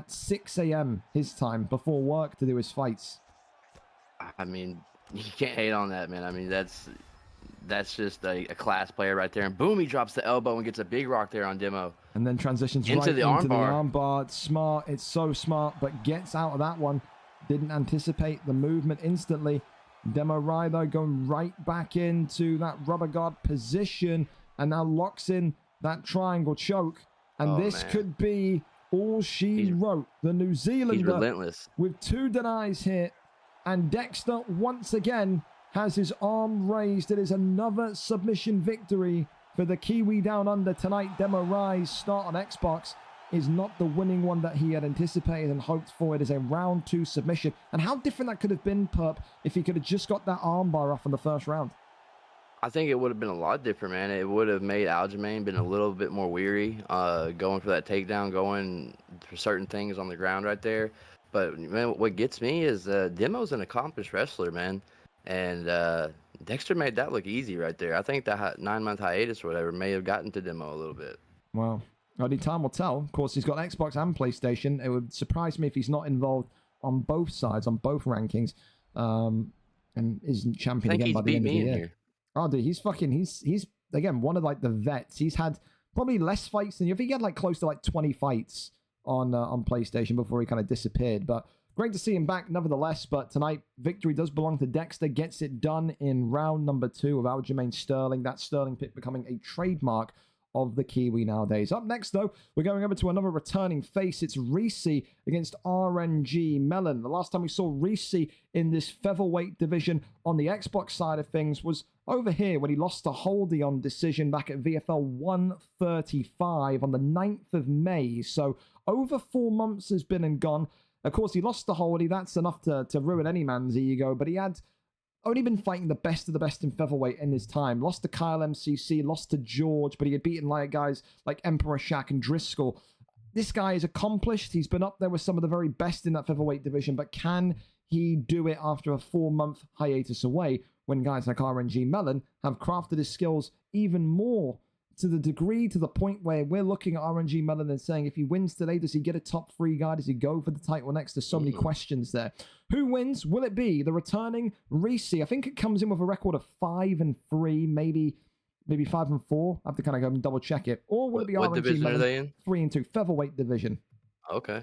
6 a.m. his time before work to do his fights. I mean, you can't hate on that, man. I mean, that's just a class player right there. And boom, he drops the elbow and gets a big rock there on Demo. And then transitions into right the into the armbar. armbar. It's smart. It's so smart, but gets out of that one. Didn't anticipate the movement instantly. Demo Rai, though, going right back into that rubber guard position and now locks in that triangle choke. And this could be all she wrote. The New Zealander, he's relentless, with 2 denies here. And Dexter, once again, has his arm raised. It is another submission victory for the Kiwi down under tonight. Demo Rai's start on Xbox is not the winning one that he had anticipated and hoped for. It is a round 2 submission. And how different that could have been, Perp, if he could have just got that armbar off in the first round. I think it would have been a lot different, man. It would have made Aljamain been a little bit more weary, going for that takedown, going for certain things on the ground right there. But man, what gets me is Demo's an accomplished wrestler, man. And Dexter made that look easy right there. I think that 9-month hiatus or whatever may have gotten to Demo a little bit. Well, only time will tell. Of course, he's got Xbox and PlayStation. It would surprise me if he's not involved on both sides, on both rankings, and isn't champion again by the end of the year. Here. Oh, dude, he's again one of like the vets. He's had probably less fights than you. I think he had like close to like 20 fights on PlayStation before he kind of disappeared. But great to see him back, nevertheless. But tonight, victory does belong to Dexter. Gets it done in round number 2 of Aljamain Sterling. That Sterling pick becoming a trademark of the Kiwi nowadays. Up next, though, we're going over to another returning face. It's Reese against RNG Melon. The last time we saw Reese in this featherweight division on the Xbox side of things was over here when he lost to Holdy on decision back at VFL 135 on the 9th of May. So over 4 months has been and gone. Of course, he lost to Holdy. That's enough to ruin any man's ego, but he had only been fighting the best of the best in featherweight in his time. Lost to Kyle MCC, lost to George, but he had beaten like guys like Emperor Shaq and Driscoll. This guy is accomplished. He's been up there with some of the very best in that featherweight division, but can he do it after a 4-month hiatus away when guys like RNG Melon have crafted his skills even more to the degree, to the point where we're looking at RNG Melon and saying, if he wins today, does he get a top 3 guy? Does he go for the title next? There's so many questions there. Who wins? Will it be the returning Reese? I think it comes in with a record of 5-3, maybe 5-4. I have to kind of go and double check it. Or will it be what RNG division Melon? Are they in? 3-2, featherweight division. Okay.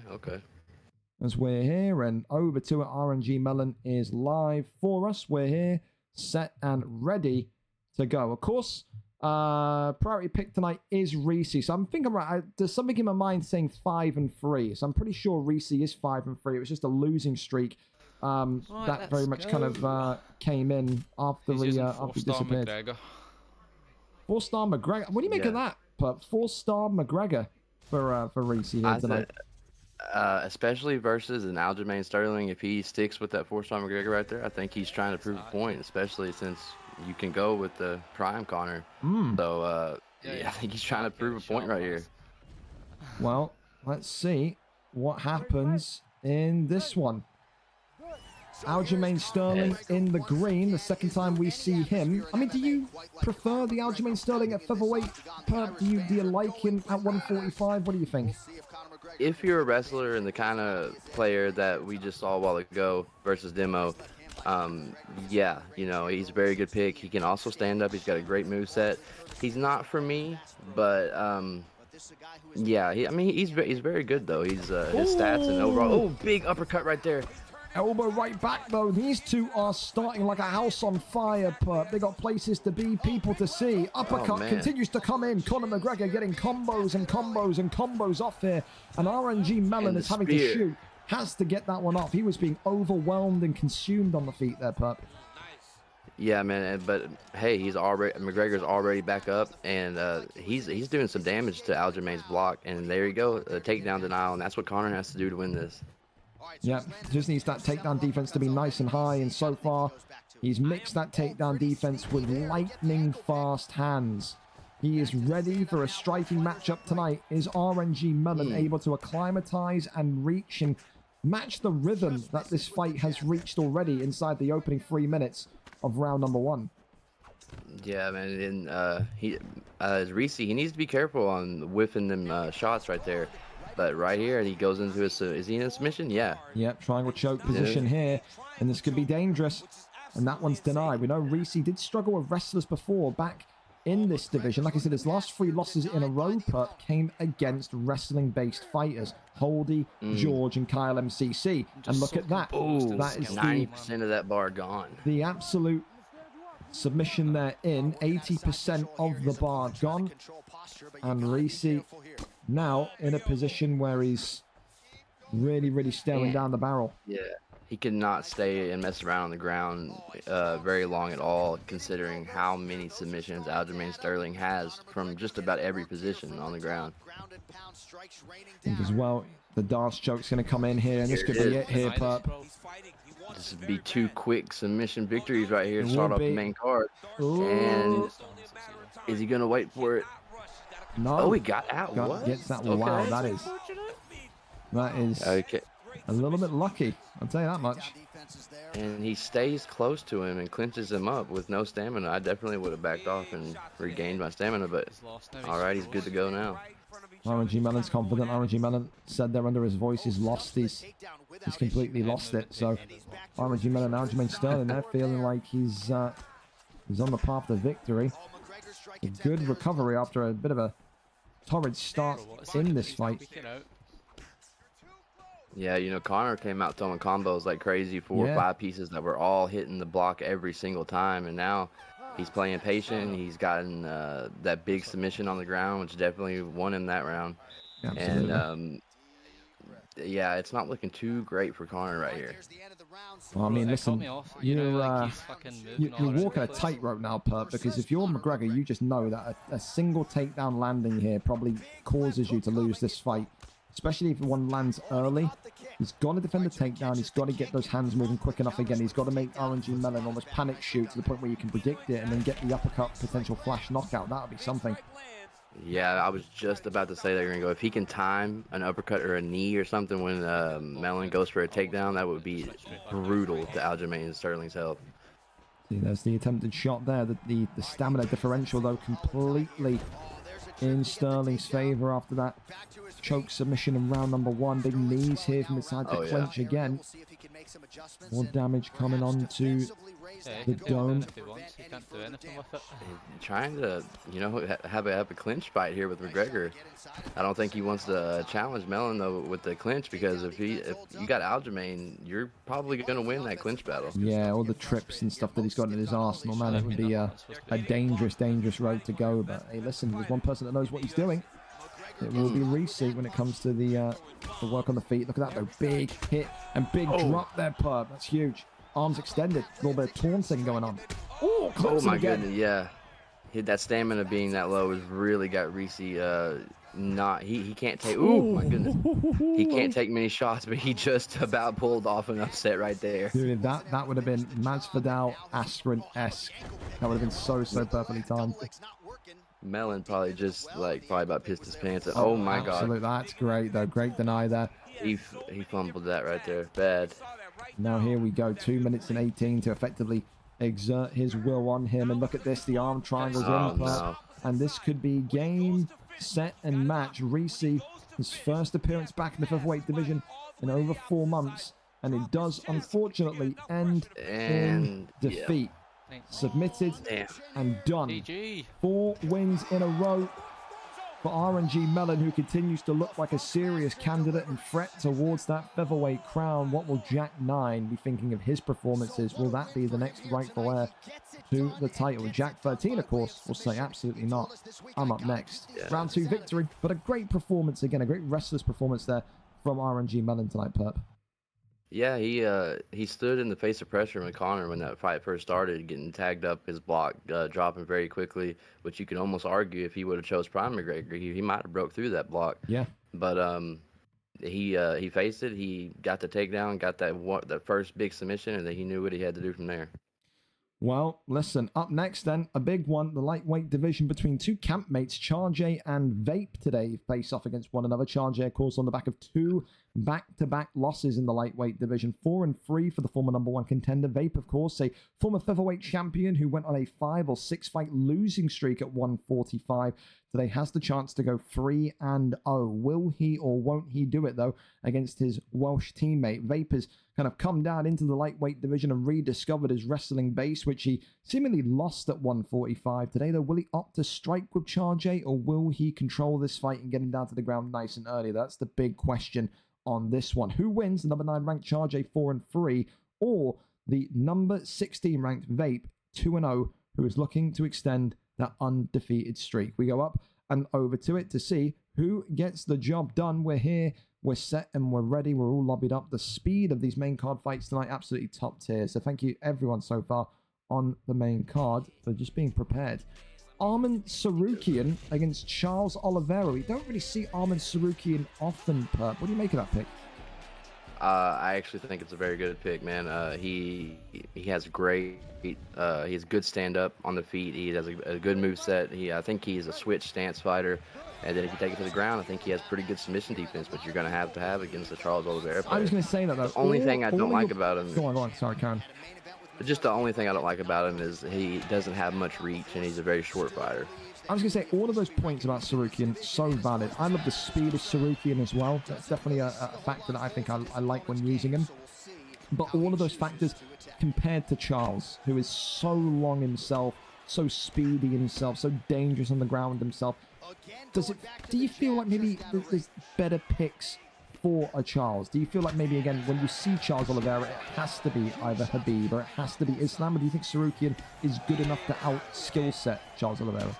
As we're here and over to it, RNG Melon is live for us. We're here, set and ready to go. Of course, priority pick tonight is Reese. So I'm thinking, right, there's something in my mind saying 5-3. So I'm pretty sure Reese is 5-3. It was just a losing streak that very much kind of came in after he disappeared. McGregor. 4-star McGregor. What do you make of that? But 4-star McGregor for Reese here tonight. Especially versus an Aljamain Sterling, if he sticks with that 4-star McGregor right there, I think he's trying to prove a point, especially since you can go with the Prime Connor. So, I think he's trying to prove a point right here. Well, let's see what happens in this one. Aljamain Sterling in the green, the second time we see him. I mean, do you prefer the Aljamain Sterling at featherweight? Do you like him at 145? What do you think? If you're a wrestler and the kind of player that we just saw a while ago versus Demo, yeah, you know, he's a very good pick. He can also stand up. He's got a great moveset. He's not for me, but yeah, he's very good though. He's his stats and overall. Oh, big uppercut right there. Elbow right back though. These two are starting like a house on fire, Perp. They got places to be, people to see. Uppercut continues to come in. Conor McGregor getting combos and combos and combos off here. And RNG Melon is having to shoot. Has to get that one off. He was being overwhelmed and consumed on the feet there, Perp. Yeah, man. But hey, McGregor's already back up, and he's doing some damage to Aljamain's block. And there you go, a takedown denial, and that's what Connor has to do to win this. Yeah, just needs that takedown defense to be nice and high, and so far he's mixed that takedown defense with lightning fast hands. He is ready for a striking matchup tonight. Is RNG Melon able to acclimatize and reach and match the rhythm that this fight has reached already inside the opening 3 minutes of round number 1? Yeah, man. And Reese, he needs to be careful on whiffing them shots right there. But right here, and he goes into his, is he in a submission? Yeah. Yep, triangle choke position here, and this could be dangerous. And that one's denied. We know Reese did struggle with wrestlers before back in this division. Like I said, his last 3 losses in a row came against wrestling-based fighters. Holdy, George, and Kyle MCC. And look at that. Ooh, that is 90% of that bar gone. The absolute submission there in. 80% of the bar gone. And Reese now in a position where he's really staring down the barrel. Yeah, he cannot stay and mess around on the ground very long at all, considering how many submissions Aljamain Sterling has from just about every position on the ground. I think as well, the dance choke's going to come in here, and this could be it here, Perp. This would be 2 quick submission victories right here to start off the main card. Ooh. And is he going to wait for it? No. Oh, he got out. What? Gets that. Okay. Wow, that is okay. A little bit lucky, I'll tell you that much. And he stays close to him and clinches him up with no stamina. I definitely would have backed off and regained my stamina, but all right, he's good to go now. RNG Melon's confident. RNG Melon said there under his voice he's lost. He's completely lost it. So RNG Melon, Aljamain Sterling, they're feeling like he's on the path to victory. A good recovery after a bit of a torrid start in this fight. Yeah, you know, Connor came out throwing combos like crazy, 4 or 5 pieces that were all hitting the block every single time, and now he's playing patient. He's gotten that big submission on the ground, which definitely won him that round. Absolutely. And yeah, it's not looking too great for Connor right here. Well, I mean, listen, you're walking a tightrope now, Perp, because if you're McGregor, you just know that a single takedown landing here probably causes you to lose this fight. Especially if one lands early. He's got to defend the takedown. He's got to get those hands moving quick enough again. He's got to make RNG Melon almost panic shoot to the point where you can predict it and then get the uppercut potential flash knockout. That would be something. Yeah, I was just about to say they're going to go. If he can time an uppercut or a knee or something when Melon goes for a takedown, that would be brutal to Aljamain Sterling's health. See, there's the attempted shot there. The stamina differential, though, completely in Sterling's favor after that choke submission in round number 1. Big knees here from inside the clinch again. More damage coming on to the dome. Trying to, you know, have a clinch fight here with McGregor. I don't think he wants to challenge Melon though with the clinch, because if you got Aljamain, you're probably going to win that clinch battle. Yeah, all the trips and stuff that he's got in his arsenal, man, it would be a dangerous road to go. But hey, listen, there's one person that knows what he's doing. It will be Reese when it comes to the work on the feet. Look at that though, big hit and big drop there, Perp. That's huge. Arms extended, a little bit of taunting going on. Oh my goodness, yeah. That stamina being that low has really got Reese he can't take. Oh my goodness, he can't take many shots, but he just about pulled off an upset right there. Dude, that would have been Masvidal Askren-esque. That would have been so perfectly timed. Melon probably about pissed his pants. Oh my god. Absolutely, that's great though. Great deny there. He fumbled that right there. Bad. Now here we go. 2 minutes and 18 to effectively exert his will on him. And look at this. The arm triangles in. No. And this could be game, set, and match. Reese, his first appearance back in the featherweight division in over 4 months. And it does, unfortunately, end in defeat. Submitted and done. GG. 4 wins in a row for RNG Melon, who continues to look like a serious candidate and threat towards that featherweight crown. What will Jack 9 be thinking of his performances? Will that be the next rightful heir to the title? Jack 13, of course, will say absolutely not. I'm up next. Round 2 victory, but a great performance again, a great wrestler's performance there from RNG Melon tonight, Perp. Yeah, he stood in the face of pressure with Connor when that fight first started, getting tagged up, his block dropping very quickly, which you can almost argue if he would have chose Prime McGregor, he might have broke through that block. Yeah. But he faced it. He got the takedown, got that first big submission, and then he knew what he had to do from there. Well, listen, up next then, a big one, the lightweight division between two campmates, Charjay and Vape today face off against one another. Charjay, of course, on the back of two back-to-back losses in the lightweight division, 4-3 for the former #1 contender. Vape, of course, a former featherweight champion who went on a 5 or 6 fight losing streak at 145. Today has the chance to go 3-0. Will he or won't he do it, though, against his Welsh teammate? Vape has kind of come down into the lightweight division and rediscovered his wrestling base, which he seemingly lost at 145. Today, though, will he opt to strike with Charjay, or will he control this fight and get him down to the ground nice and early? That's the big question on this one. Who wins the number 9 ranked Charjay 4-3, or the number 16 ranked Vape 2-0, who is looking to extend that undefeated streak? We go up and over to it to see who gets the job done. We're here, we're set, and we're ready. We're all lobbied up. The speed of these main card fights tonight, absolutely top tier. So thank you everyone so far on the main card for just being prepared. Arman Sarukian against Charles Oliveira. We don't really see Arman Sarukian often, Perp. What do you make of that pick? I actually think it's a very good pick, man. He has great, he has good stand up on the feet. He has a good move set. I think he's a switch stance fighter, and then if you take it to the ground, I think he has pretty good submission defense, which you're going to have against the Charles Oliveira player. I was going to say that though. The only thing I don't like about him. Go on. Sorry, Karen. Just the only thing I don't like about him is he doesn't have much reach, and he's a very short fighter. I was going to say, all of those points about Sarukian, so valid. I love the speed of Sarukian as well. That's definitely a factor that I think I like when using him. But all of those factors compared to Charles, who is so long himself, so speedy himself, so dangerous on the ground himself. Do you feel like maybe there's better picks for a Charles? Do you feel like maybe, again, when you see Charles Oliveira, it has to be either Habib or it has to be Islam? Or do you think Sarukian is good enough to out-skill set Charles Oliveira?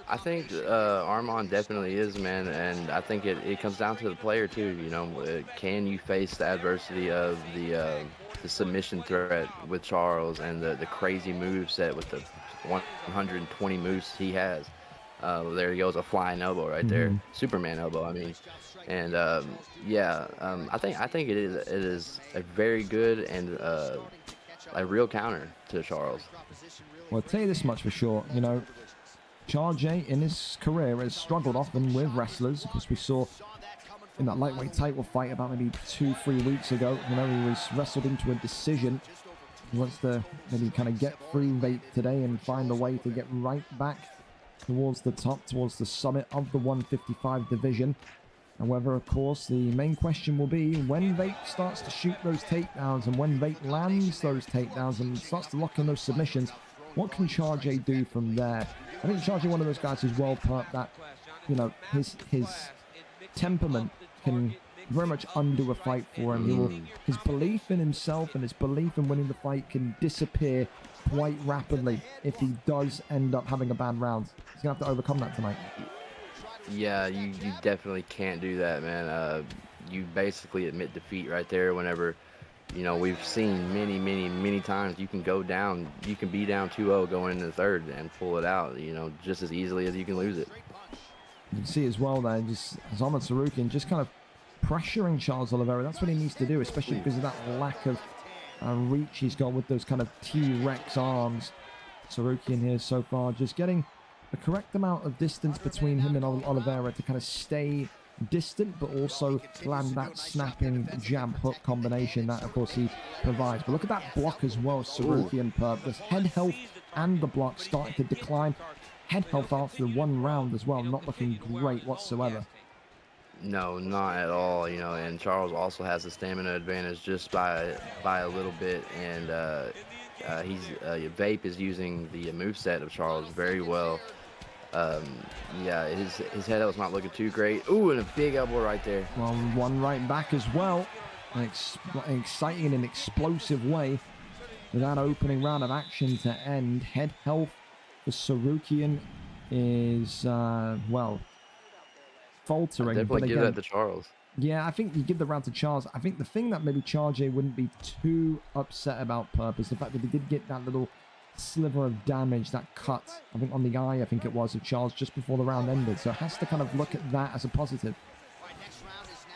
I think Arman definitely is, man, and I think it comes down to the player too. You know, can you face the adversity of the submission threat with Charles and the crazy move set with the 120 moves he has? There he goes, a flying elbow right there, Superman elbow. I mean, and I think it is a very good and a real counter to Charles. Well, I'll tell you this much for sure. You know, Charjay in his career has struggled often with wrestlers. Of course, we saw in that lightweight title fight about maybe 2-3 weeks ago, you know, he was wrestled into a decision. He wants to maybe kind of get through Vape today and find a way to get right back towards the top, towards the summit of the 155 division. However, of course, the main question will be when Vape starts to shoot those takedowns and when Vape lands those takedowns and starts to lock in those submissions, what can Charjay do from there? I think Charjay one of those guys who's well put that, you know, his temperament can very much undo a fight for him. His belief in himself and his belief in winning the fight can disappear quite rapidly if he does end up having a bad round. He's going to have to overcome that tonight. Yeah, you definitely can't do that, man. You basically admit defeat right there whenever, you know, we've seen many times you can go down, you can be down 2-0 going into the third and pull it out, you know, just as easily as you can lose it. You can see as well there, just Arman Sarukian just kind of pressuring Charles Oliveira. That's what he needs to do, especially because of that lack of reach he's got with those kind of T-Rex arms. Sarukian here so far just getting the correct amount of distance between him and Oliveira to kind of stay distant, but also land that snapping jab hook combination that, of course, he provides. But look at that block as well, Sarukian, Perp. This head health and the block starting to decline. Head health after one round as well, not looking great whatsoever. No, not at all, you know, and Charles also has the stamina advantage just by a little bit, and Vape is using the moveset of Charles very well. Yeah, his head elbow's not looking too great. Ooh, and a big elbow right there. Well, one right back as well. An exciting and explosive way with that opening round of action to end. Head health for Sarukian is, well, faltering. I'd definitely give that to Charles. Yeah, I think you give the round to Charles. I think the thing that maybe Charge wouldn't be too upset about, Perp, is the fact that he did get that little sliver of damage, that cut, I think on the eye, I think it was, of Charles just before the round ended. So it has to kind of look at that as a positive.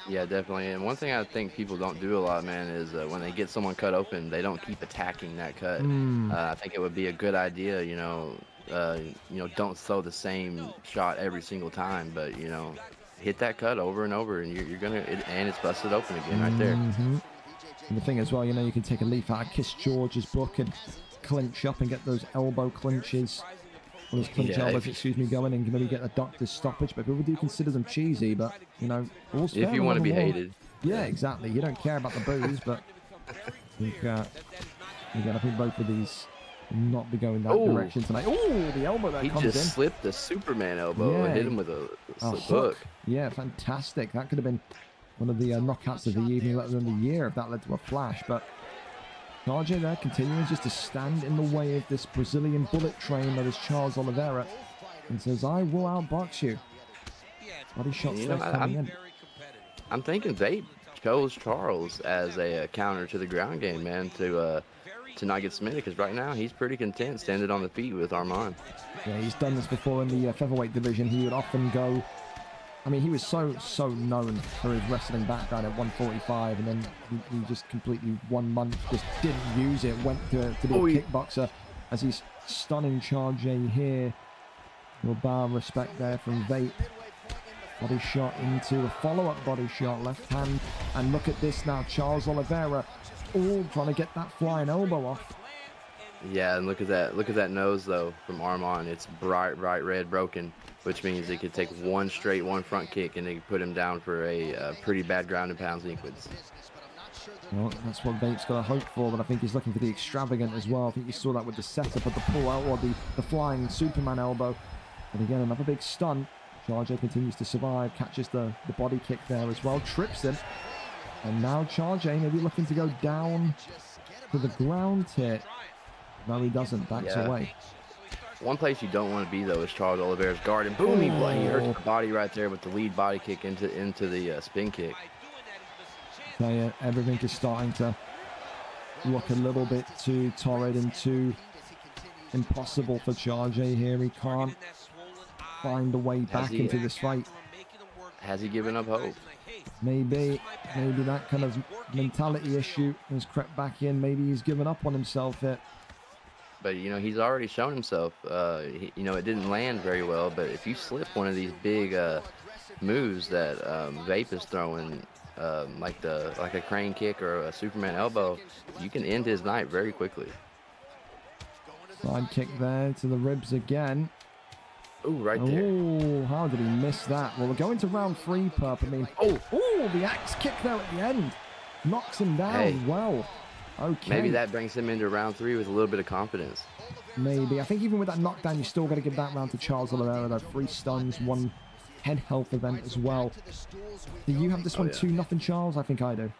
Yeah, definitely. And one thing I think people don't do a lot, man, is when they get someone cut open, they don't keep attacking that cut. I think it would be a good idea, don't throw the same shot every single time, but hit that cut over and over, and you're gonna, and it's busted open again right there. And the thing as well, you can take a leaf out of Kiss George's book and clinch up and get those elbow clinches. Or those clinch elbows, excuse me, going and maybe get a doctor's stoppage. But people do consider them cheesy, but all's fair if you want to be hated. Yeah, exactly. You don't care about the booze, but again, I think both of these will not be going that direction tonight. Oh, the elbow that comes in. He just slipped the Superman elbow and hit him with a slip hook. Yeah, fantastic. That could have been one of the knockouts of the evening, let alone the year, if that led to a flash. But RJ there continuing just to stand in the way of this Brazilian bullet train that is Charles Oliveira, and says, I will outbox you. Body shots coming in. I'm thinking they chose Charles as a counter to the ground game, man, to not get submitted, because right now he's pretty content standing on the feet with Armand. Yeah, he's done this before in the featherweight division. He would often go, I mean, he was so known for his wrestling background at 145, and then he just completely 1 month just didn't use it, went to be a kickboxer, as he's stunning Charge here. Little bar of respect there from Vape. Body shot into a follow-up body shot, left hand, and look at this now, Charles Oliveira, all trying to get that flying elbow off. Yeah, and look at that nose though from Armand. It's bright red, broken, which means he could take one front kick and they could put him down for a pretty bad ground and pound sequence. Well, that's what Vape's got to hope for, but I think he's looking for the extravagant as well. I think you saw that with the setup of the pull out or the flying Superman elbow. But again, another big stun. Charge continues to survive, catches the body kick there as well, trips him. And now Charge maybe looking to go down to the ground here. No, he doesn't. Backs away. One place you don't want to be, though, is Charles Oliveira's guard. And boom, he hurts the body right there with the lead body kick into the spin kick. So, yeah, everything is starting to look a little bit too torrid and too impossible for Charge here. He can't find a way back into this fight. Has he given up hope? Maybe that kind of mentality issue has crept back in. Maybe he's given up on himself here. But, he's already shown himself. It didn't land very well. But if you slip one of these big moves that Vape is throwing, like a crane kick or a Superman elbow, you can end his night very quickly. Side kick there to the ribs again. Ooh, right there. Oh, how did he miss that? Well, we're going to round 3, Perp. I mean, the axe kick there at the end. Knocks him down. Well, okay. Maybe that brings him into round 3 with a little bit of confidence. Maybe. I think even with that knockdown, you still got to give that round to Charles Oliveira, though. 3 stuns, 1 head health event as well. Do you have this one 2-0, Charles? I think I do.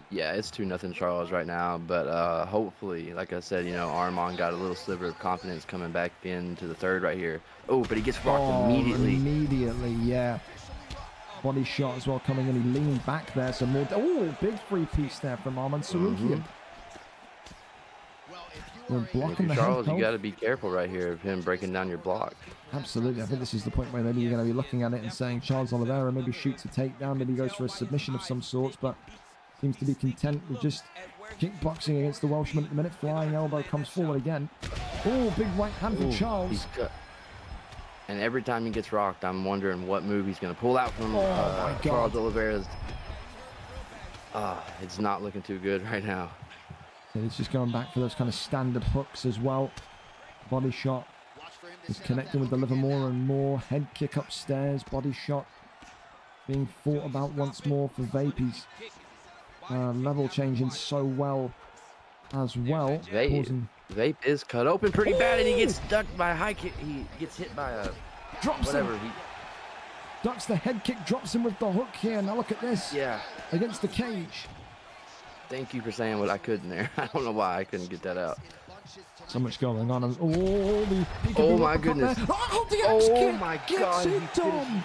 Yeah, it's 2-0 Charles right now, but hopefully, like I said, Armand got a little sliver of confidence coming back into the third right here. Oh, but he gets rocked immediately. Immediately, yeah. Body shot as well coming in. He leaned back there, so more. Oh, big free piece there from Armand Sarukian. We're blocking the Charles, you got to be careful right here of him breaking down your block. Absolutely. I think this is the point where maybe you're going to be looking at it and saying Charles Oliveira maybe shoots a takedown, maybe goes for a submission of some sorts, but seems to be content with just kickboxing against the Welshman at the minute. Flying elbow comes forward again. Oh, big right hand from Charles. And every time he gets rocked, I'm wondering what move he's going to pull out from Charles Oliveira's. It's not looking too good right now. So he's just going back for those kind of standard hooks as well. Body shot is connecting with the liver more and more. Head kick upstairs. Body shot being fought about once more for Vape. He's level changing so well as well. Vape is cut open pretty bad, and he gets stuck by a high kick. He gets hit by a whatever. Ducks the head kick, drops him with the hook here. Now look at this. Yeah. Against the cage. Thank you for saying what I couldn't there. I don't know why I couldn't get that out. So much going on. Oh, my goodness. Oh, the axe kick my gets God. it done.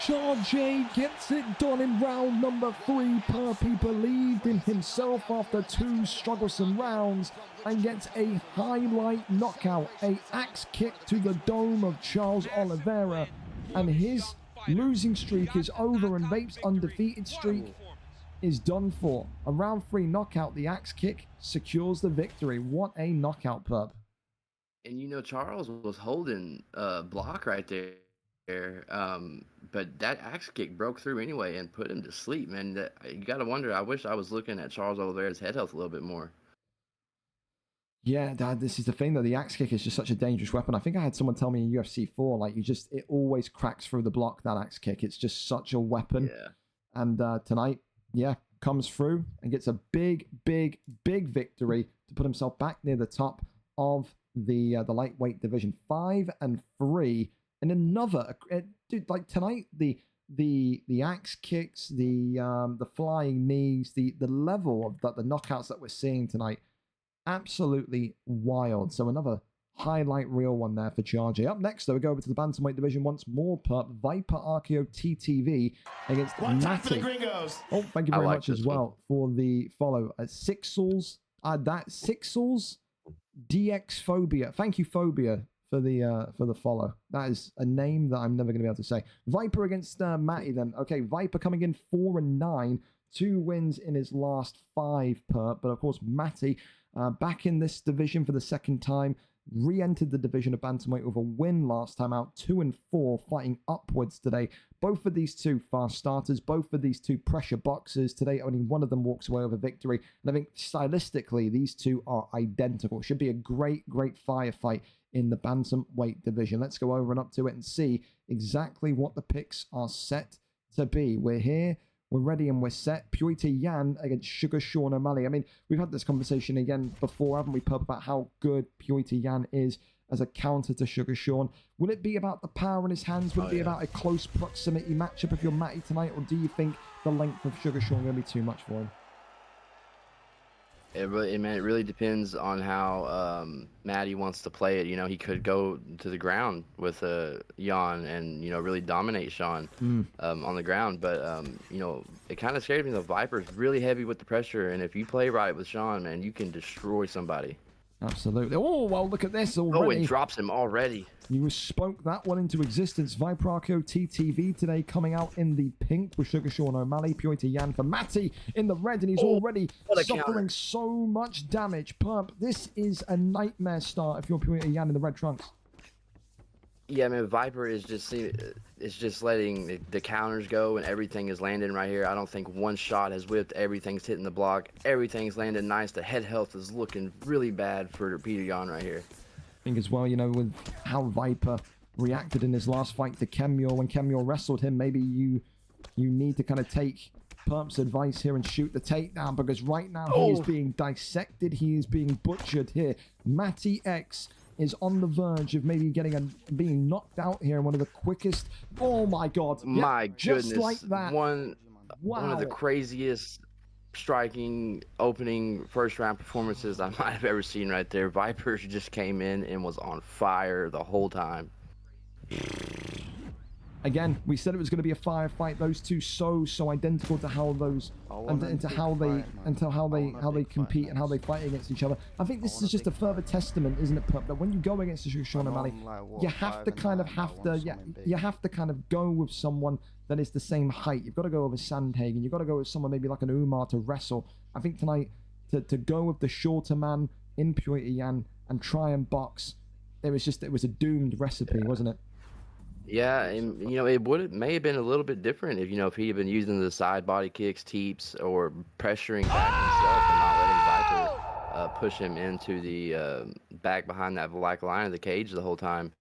Charles J gets it done in round number 3. Perp, he believed in himself after 2 strugglesome rounds and gets a highlight knockout, a axe kick to the dome of Charles Oliveira, and his losing streak is over and Vape's undefeated streak is done for. A round 3 knockout, the axe kick secures the victory. What a knockout, Perp. And you know, Charles was holding block right there. But that axe kick broke through anyway and put him to sleep, man. You got to wonder, I wish I was looking at Charles Oliveira's head health a little bit more. Yeah, Dad, this is the thing, though. The axe kick is just such a dangerous weapon. I think I had someone tell me in UFC 4, like, it always cracks through the block, that axe kick. It's just such a weapon. Yeah. And tonight, yeah, comes through and gets a big, big, big victory to put himself back near the top of the lightweight division. 5-3. And another, dude, like tonight, the axe kicks, the flying knees, the level of the knockouts that we're seeing tonight, absolutely wild. So another highlight reel one there for Charge. Up next, though, we go over to the bantamweight division once more. Perp, Viper RKO TTV against Matty. Oh, thank you very much as well for the follow. Sixels, Sixels DX Phobia. Thank you, Phobia, for the follow. That is a name that I'm never going to be able to say. Viper against Matty then. Okay, Viper coming in 4-9, 2 wins in his last 5, Perp. But of course, Matty back in this division for the second time. Re-entered the division of bantamweight with a win last time out, 2-4, fighting upwards today. Both of these 2 fast starters, both of these 2 pressure boxers. Today, only one of them walks away with a victory. And I think stylistically, these 2 are identical. It should be a great, great firefight in the bantamweight division. Let's go over and up to it and see exactly what the picks are set to be. We're here. We're ready and we're set. Purity Yan against Sugar Sean O'Malley. I mean, we've had this conversation again before, haven't we, Pub, about how good Purity Yan is as a counter to Sugar Sean. Will it be about the power in his hands? Will it be about a close proximity matchup if you're Matty tonight? Or do you think the length of Sugar Sean is going to be too much for him? It really depends on how Matty wants to play it. You know, he could go to the ground with Jan and, you know, really dominate Sean on the ground. But, you know, it kind of scares me. The Viper's really heavy with the pressure. And if you play right with Sean, man, you can destroy somebody. Absolutely. Oh, well, look at this already. Oh, it drops him already. You spoke that one into existence. Viper RKO TTV today coming out in the pink with Sugar Sean O'Malley. Purity Yan for Matty in the red, and he's already suffering so much damage. Perp, this is a nightmare start if you're Purity Yan in the red trunks. Yeah, I mean, Viper is just letting the counters go and everything is landing right here. I don't think one shot has whipped. Everything's hitting the block. Everything's landing nice. The head health is looking really bad for Peter Yan right here. I think as well, you know, with how Viper reacted in his last fight to Kemure, when Kemure wrestled him, maybe you need to kind of take Perp's advice here and shoot the takedown, because right now he is being dissected. He is being butchered here. Matty X is on the verge of maybe being knocked out here in one of the quickest. Oh my God! My goodness! Just like that. One of the craziest striking opening first round performances I might have ever seen right there. Viper just came in and was on fire the whole time. Again, we said it was going to be a firefight. Those 2 so identical to how those how they compete and how they fight against each other. I think this is just a further testament, isn't it, Pup, that when you go against Sean O'Malley, you have to kind of go with someone that is the same height. You've got to go with a Sandhagen. You've got to go with someone maybe like an Umar to wrestle. I think tonight to go with the shorter man in Purity Yan and try and box, it was a doomed recipe, wasn't it? Yeah, and you know, it may have been a little bit different if he had been using the side body kicks, teeps, or pressuring back himself and not letting Viper push him into the back behind that black line of the cage the whole time.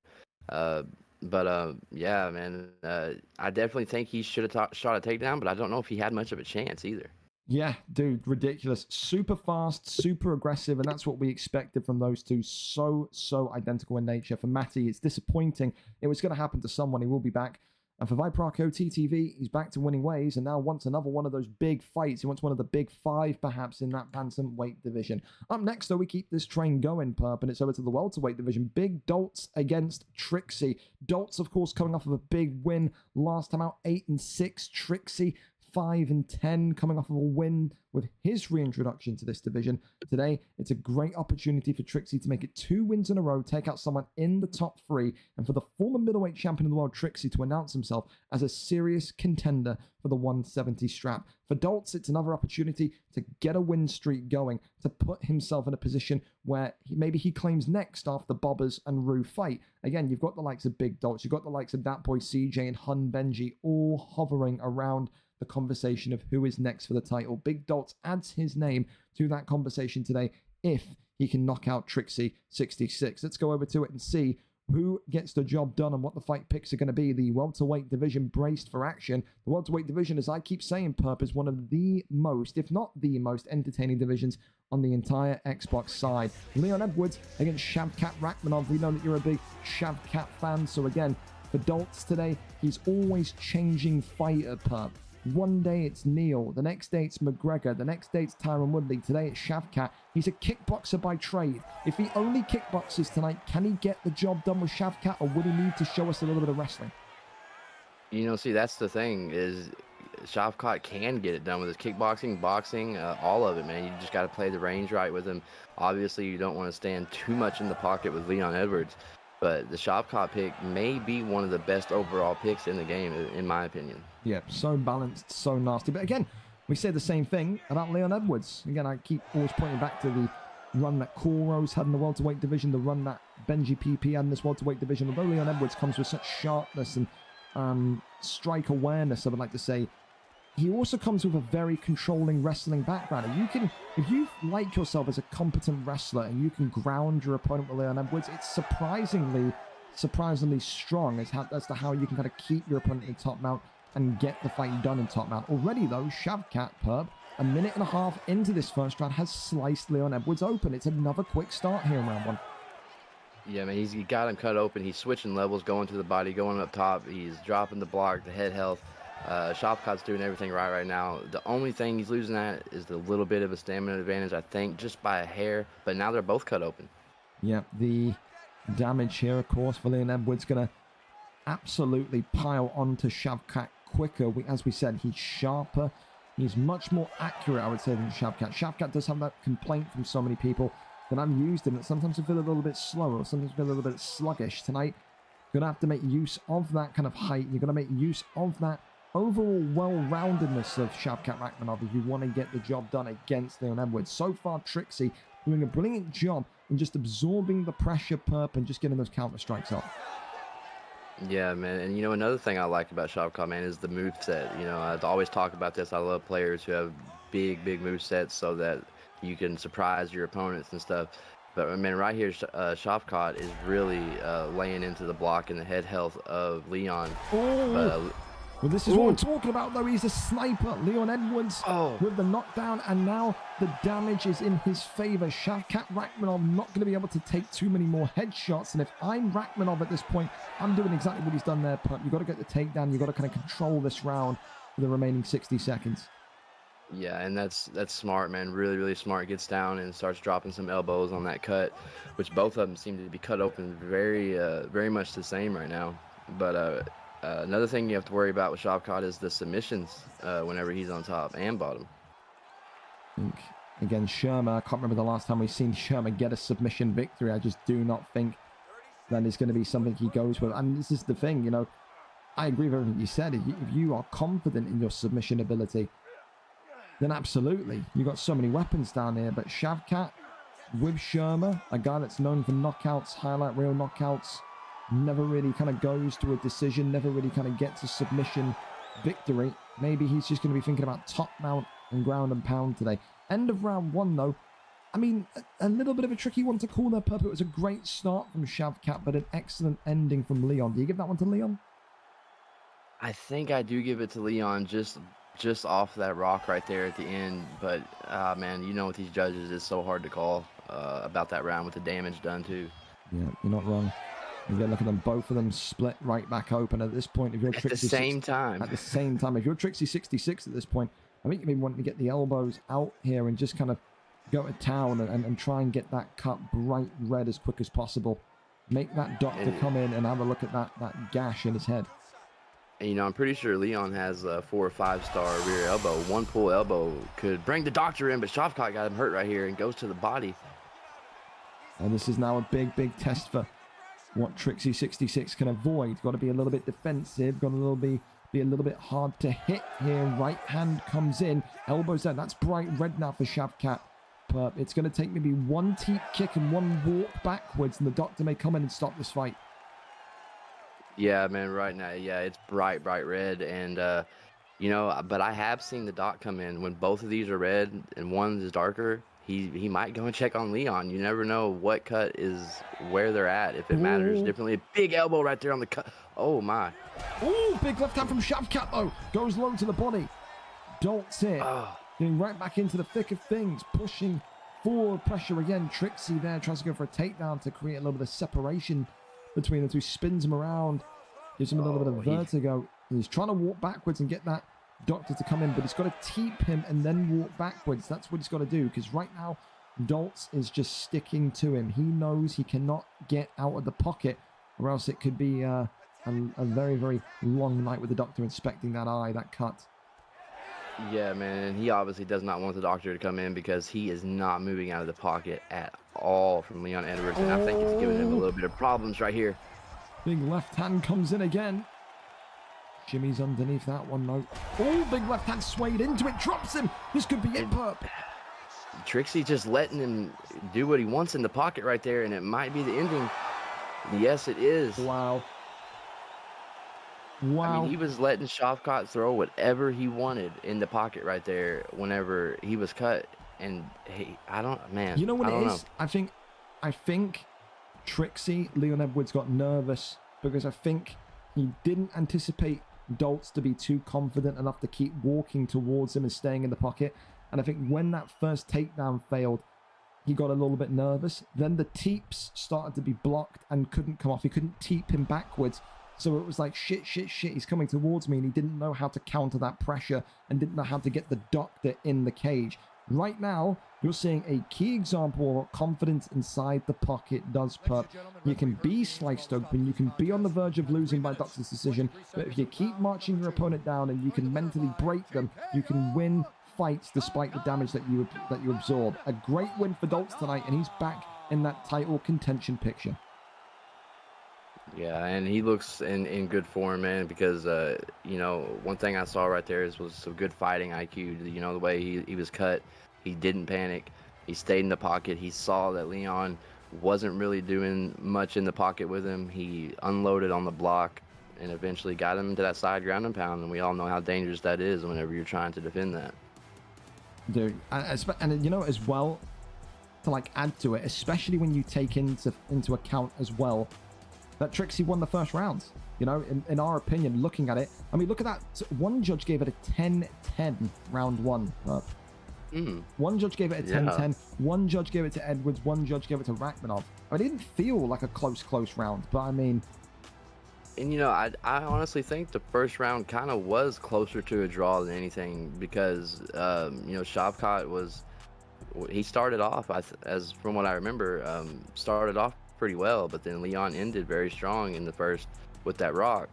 Yeah, man, I definitely think he should have shot a takedown, but I don't know if he had much of a chance either. Yeah, dude, ridiculous. Super fast, super aggressive, and that's what we expected from those 2. So identical in nature. For Matty, it's disappointing. It was going to happen to someone. He will be back And for Viprako TTV, he's back to winning ways and now wants another one of those big fights. He wants one of the big five, perhaps, in that bantamweight division. Up next, though, we keep this train going, Perp, and it's over to the welterweight division. Big Dolts against Trixie. Dolts, of course, coming off of a big win last time out, 8-6. Trixie, 5-10, coming off of a win with his reintroduction to this division. Today, it's a great opportunity for Trixie to make it 2 wins in a row, take out someone in the top 3, and for the former middleweight champion of the world, Trixie, to announce himself as a serious contender for the 170 strap. For Dolts, it's another opportunity to get a win streak going, to put himself in a position where maybe he claims next after Bobbers and Rue fight. Again, you've got the likes of Big Dolts, you've got the likes of that boy CJ and Hun Benji all hovering around the conversation of who is next for the title. Big Dolts adds his name to that conversation today if he can knock out Trixie 66. Let's go over to it and see who gets the job done and what the fight picks are going to be. The welterweight division braced for action. The welterweight division, as I keep saying, Perp, is one of the most, if not the most, entertaining divisions on the entire Xbox side. Leon Edwards against Shavkat Rakhmonov. We know that you're a big Shavkat fan, so again, for Dolts today, he's always changing fighter, Perp. One day it's Neil, the next day it's McGregor, the next day it's Tyron Woodley, today it's Shavkat. He's a kickboxer by trade. If he only kickboxes tonight, can he get the job done with Shavkat, or would he need to show us a little bit of wrestling? You know, see, that's the thing, is Shavkat can get it done with his kickboxing, boxing, all of it, man. You just got to play the range right with him. Obviously, you don't want to stand too much in the pocket with Leon Edwards, but the Shavkat pick may be one of the best overall picks in the game, in my opinion. Yeah, so balanced, so nasty. But again, we say the same thing about Leon Edwards. Again, I keep always pointing back to the run that Corros had in the welterweight division, the run that Benji PP had in this welterweight division. Although Leon Edwards comes with such sharpness and strike awareness, I would like to say, he also comes with a very controlling wrestling background. And if you like yourself as a competent wrestler and you can ground your opponent with Leon Edwards, it's surprisingly strong as to how you can kind of keep your opponent in top mount and get the fight done in top mount. Already, though, Shavkat, Perp, a minute and a half into this first round, has sliced Leon Edwards open. It's another quick start here in round 1. Yeah, man, he got him cut open. He's switching levels, going to the body, going up top. He's dropping the block, the head health. Shavkat's doing everything right now. The only thing he's losing at is the little bit of a stamina advantage, I think, just by a hair. But now they're both cut open. Yeah, the damage here, of course, for Leon Edwards going to absolutely pile onto Shavkat quicker. As we said, he's sharper. He's much more accurate, I would say, than Shavkat. Shavkat does have that complaint from so many people that I'm used to him, that sometimes I feel a little bit slower, or sometimes I feel a little bit sluggish. Tonight, you're going to have to make use of that kind of height. You're going to make use of that overall well-roundedness of Shavkat Rakhmonov if you want to get the job done against Leon Edwards. So far, Trixie doing a brilliant job in just absorbing the pressure, Perp, and just getting those counter strikes off. Yeah, man, and you know, another thing I like about Shavkat, man, is the moveset. You know, I always talk about this. I love players who have big movesets so that you can surprise your opponents and stuff. But, I mean, right here, Shavkat is really laying into the block and the head health of Leon. Well, this is what we're talking about, though. He's a sniper. Leon Edwards with the knockdown, and now the damage is in his favor. Shavkat Rakhmonov not going to be able to take too many more headshots, and if I'm Rakhmonov at this point, I'm doing exactly what he's done there, Perp. You've got to get the takedown. You've got to kind of control this round for the remaining 60 seconds. Yeah, and that's smart, man. Really smart. Gets down and starts dropping some elbows on that cut, which both of them seem to be cut open very much the same right now. But another thing you have to worry about with Shavkat is the submissions whenever he's on top and bottom. I think, again, Sherma, I can't remember the last time we've seen Sherma get a submission victory. I just do not think that is going to be something he goes with. And this is the thing, you know, I agree with everything you said. If you are confident in your submission ability, then absolutely. You've got so many weapons down here. But Shavkat with Sherma, a guy that's known for knockouts, highlight reel knockouts, never really kind of goes to a decision, never really kind of gets a submission victory. Maybe he's just going to be thinking about top mount and ground and pound today. End of round 1, though. I mean, a little bit of a tricky one to call there, Perp. It was a great start from Shavkat, but an excellent ending from Leon. Do you give that one to Leon? I think I do give it to Leon just off that rock right there at the end. But, man, you know, with these judges, it's so hard to call about that round with the damage done, too. Yeah, you're not wrong. Again, look at them, both of them split right back open. At this point, if you're At the same time. At the same time, if you're Trixie66 at this point, I think you may want to get the elbows out here and just kind of go to town and try and get that cut bright red as quick as possible. Make that doctor come in and have a look at that gash in his head. And, you know, I'm pretty sure Leon has a 4 or 5-star rear elbow. One pull elbow could bring the doctor in, but Shavkat got him hurt right here and goes to the body. And this is now a big test for what Trixie66 can avoid. Got to be a little bit defensive. Got to be a little bit hard to hit here. Right hand comes in. Elbows down. That's bright red now for Shavkat. But it's going to take maybe one teep kick and one walk backwards, and the doctor may come in and stop this fight. Yeah, man, right now, yeah, it's bright red. And, you know, but I have seen the doc come in. When both of these are red and one is darker, he might go and check on Leon. You never know what cut is where they're at, if it matters differently. Big elbow right there on the cut. Oh, my. Oh, big left hand from Shavkat, though. Goes low to the body. Dolts here. Getting right back into the thick of things. Pushing forward pressure again. Trixie there tries to go for a takedown to create a little bit of separation between the two. Spins him around. Gives him a little bit of vertigo. He's trying to walk backwards and get that doctor to come in, but he's got to teep him and then walk backwards. That's what he's got to do, because right now Dolts is just sticking to him. He knows he cannot get out of the pocket, or else it could be a very long night with the doctor inspecting that eye, that cut. Yeah, man, and he obviously does not want the doctor to come in, because he is not moving out of the pocket at all from Leon Edwards, and I think it's giving him a little bit of problems right here. Big left hand comes in again. Jimmy's underneath that one, though. Oh, big left hand swayed into it, drops him. This could be it, Perp. Trixie just letting him do what he wants in the pocket right there, and it might be the ending. Yes, it is. Wow. I mean, he was letting Shavkat throw whatever he wanted in the pocket right there whenever he was cut. And hey, man. You know what it is? I think Trixie, Leon Edwards got nervous because I think he didn't anticipate Dolts to be too confident enough to keep walking towards him and staying in the pocket. And I think when that first takedown failed, he got a little bit nervous. Then the teeps started to be blocked and couldn't come off. He couldn't teep him backwards. So it was like, shit, he's coming towards me, and he didn't know how to counter that pressure and didn't know how to get the doctor in the cage. Right now, you're seeing a key example of what confidence inside the pocket does, Perp. You can be sliced open, you can be on the verge of losing by doctor's decision, but if you keep marching your opponent down and you can mentally break them, you can win fights despite the damage that you absorb. A great win for Dolts tonight, and he's back in that title contention picture. Yeah, and he looks in good form, man, because, you know, one thing I saw right there was some good fighting IQ. You know, the way he was cut, he didn't panic. He stayed in the pocket. He saw that Leon wasn't really doing much in the pocket with him. He unloaded on the block and eventually got him into that side ground and pound, and we all know how dangerous that is whenever you're trying to defend that. Dude, and you know, as well, to like add to it, especially when you take into account as well that Trixie won the first round. You know, in our opinion, looking at it, I mean, look at that. One judge gave it a 10-10 round one. One judge gave it a 10-10. One judge gave it to Edwards. One judge gave it to Rachmanov. I didn't feel like a close round, but I mean... And, you know, I honestly think the first round kind of was closer to a draw than anything, because, you know, Shavkat he started off, as from what I remember, started off pretty well, but then Leon ended very strong in the first with that rock.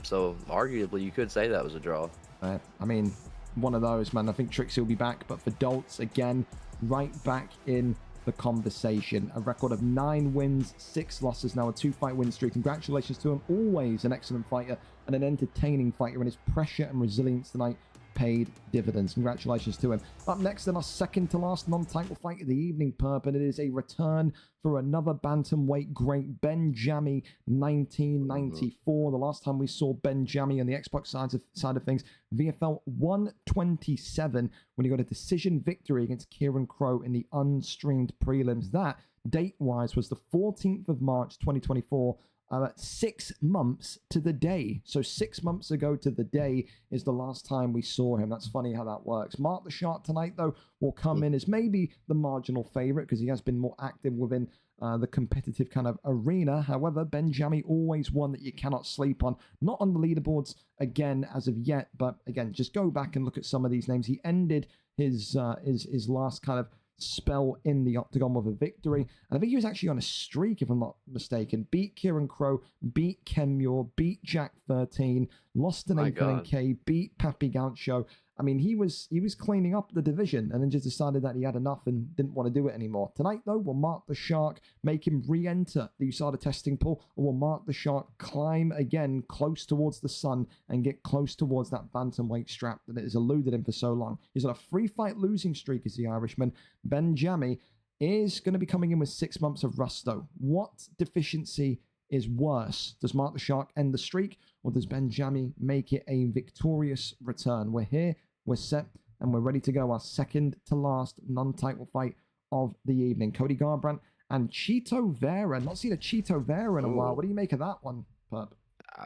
So arguably you could say that was a draw. I mean, one of those, man. I think Trixie will be back, but for Dolts, again, right back in the conversation. A record of 9 wins, 6 losses, now a 2-fight win streak. Congratulations to him. Always an excellent fighter and an entertaining fighter, and his pressure and resilience tonight paid dividends. Congratulations to him. Up next, in our second to last non-title fight of the evening, Perp, and it is a return for another bantamweight great, Ben Jammy, 1994. The last time we saw Ben Jammy on the Xbox side of things, VFL 127, when he got a decision victory against Kieran Crow in the unstreamed prelims. That, date-wise, was the 14th of March, 2024. 6 months to the day. So 6 months ago to the day is the last time we saw him. That's funny how that works. Mark the Shark tonight, though, will come in as maybe the marginal favorite because he has been more active within the competitive kind of arena. However, Benjami always one that you cannot sleep on. Not on the leaderboards again as of yet, but again, just go back and look at some of these names. He ended his last kind of spell in the octagon with a victory, and I think he was actually on a streak, if I'm not mistaken. Beat Kieran Crow, beat Kemure, beat Jack 13, lost to Nathan and K, beat Papi Gaucho. I mean, he was cleaning up the division and then just decided that he had enough and didn't want to do it anymore. Tonight, though, we'll mark the Shark, make him re-enter the USADA testing pool, or we'll mark the Shark climb again close towards the sun and get close towards that bantamweight strap that has eluded him for so long. He's on a 3-fight losing streak as the Irishman. Benjami is going to be coming in with 6 months of rust, though. What deficiency is worse? Does Mark the Shark end the streak, or does Benjami make it a victorious return? We're here, we're set, and we're ready to go. Our second to last non-title fight of the evening. Cody Garbrandt and Chito Vera. Not seen a Chito Vera in a while. What do you make of that one, Perp?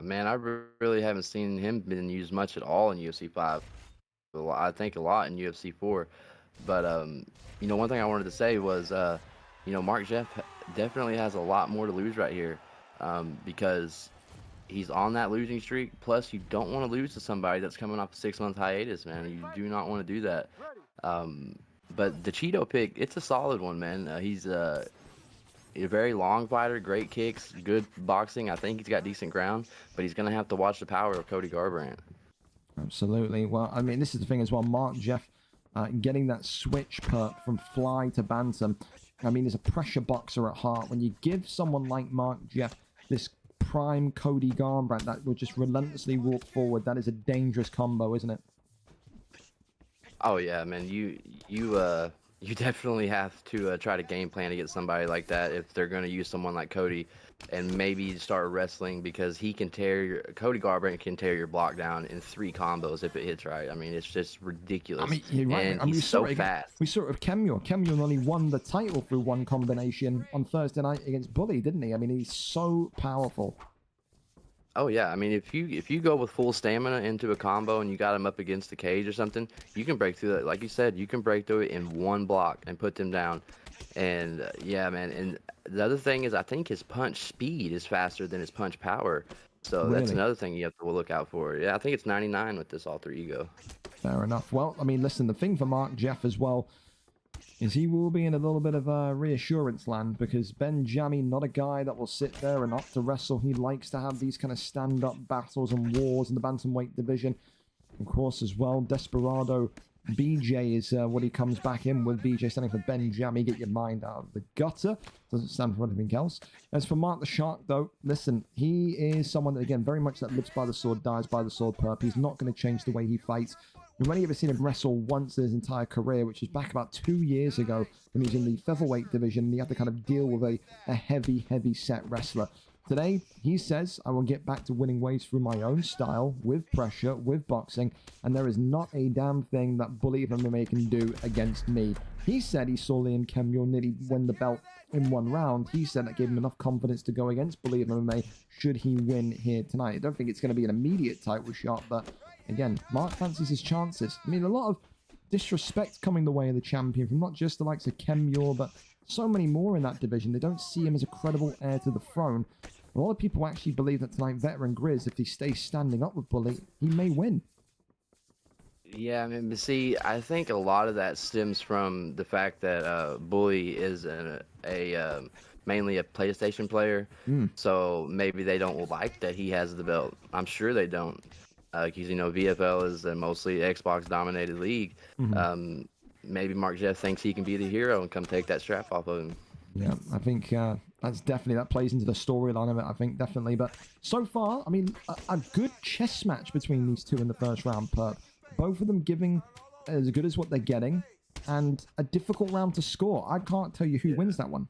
Man, I really haven't seen him been used much at all in UFC 5. I think a lot in UFC 4. But, one thing I wanted to say was, Mark Jeff definitely has a lot more to lose right here. Because he's on that losing streak. Plus, you don't want to lose to somebody that's coming off a 6-month hiatus, man. You do not want to do that. But the Cheeto pick, it's a solid one, man. He's a very long fighter, great kicks, good boxing. I think he's got decent ground, but he's going to have to watch the power of Cody Garbrandt. Absolutely. Well, I mean, this is the thing as well. Mark Jeff getting that switch, Perp, from fly to bantam. I mean, he's a pressure boxer at heart. When you give someone like Mark Jeff this prime Cody Garbrandt that will just relentlessly walk forward, that is a dangerous combo, isn't it? Oh yeah, man. You definitely have to try to game plan against somebody like that if they're going to use someone like Cody, and maybe start wrestling, because Cody Garbrandt can tear your block down in 3 combos if it hits right. I mean, it's just ridiculous. I mean, you're right. And he's so fast. We saw it with Kemure. Kemure only won the title through one combination on Thursday night against Bully, didn't he? I mean, he's so powerful. Oh yeah, I mean, if you go with full stamina into a combo and you got him up against the cage or something, you can break through that. Like you said, you can break through it in 1 block and put them down. And yeah, man. And the other thing is, I think his punch speed is faster than his punch power. So really? That's another thing you have to look out for. Yeah, I think it's 99 with this alter ego. Fair enough. Well, I mean, listen, the thing for Mark Jeff as well is he will be in a little bit of reassurance land, because Benjami, not a guy that will sit there and opt to wrestle. He likes to have these kind of stand-up battles and wars in the bantamweight division. Of course, as well, Desperado BJ is what he comes back in with. BJ standing for Benjami. Get your mind out of the gutter. Doesn't stand for anything else. As for Mark the Shark, though, listen, he is someone that, again, very much that lives by the sword, dies by the sword, Perp. He's not going to change the way he fights. We've only ever seen him wrestle once in his entire career, which is back about 2 years ago when he was in the featherweight division, and he had to kind of deal with a heavy set wrestler. Today, he says, I will get back to winning ways through my own style, with pressure, with boxing, and there is not a damn thing that BullyOfMMA can do against me. He said he saw Liam Kemure nearly win the belt in 1 round. He said that gave him enough confidence to go against BullyOfMMA should he win here tonight. I don't think it's going to be an immediate title shot, but again, Mark fancies his chances. I mean, a lot of disrespect coming the way of the champion from not just the likes of Kemure, but so many more in that division. They don't see him as a credible heir to the throne. A lot of people actually believe that tonight, VeteranGrizz, if he stays standing up with Bully, he may win. Yeah, I mean, see, I think a lot of that stems from the fact that Bully is mainly a PlayStation player, so maybe they don't like that he has the belt. I'm sure they don't, because VFL is a mostly Xbox-dominated league. Maybe Mark Jeff thinks he can be the hero and come take that strap off of him. Yeah, I think that plays into the storyline of it, I think, definitely. But so far, I mean, a good chess match between these two in the first round, Perp. Both of them giving as good as what they're getting, and a difficult round to score. I can't tell you who wins that one.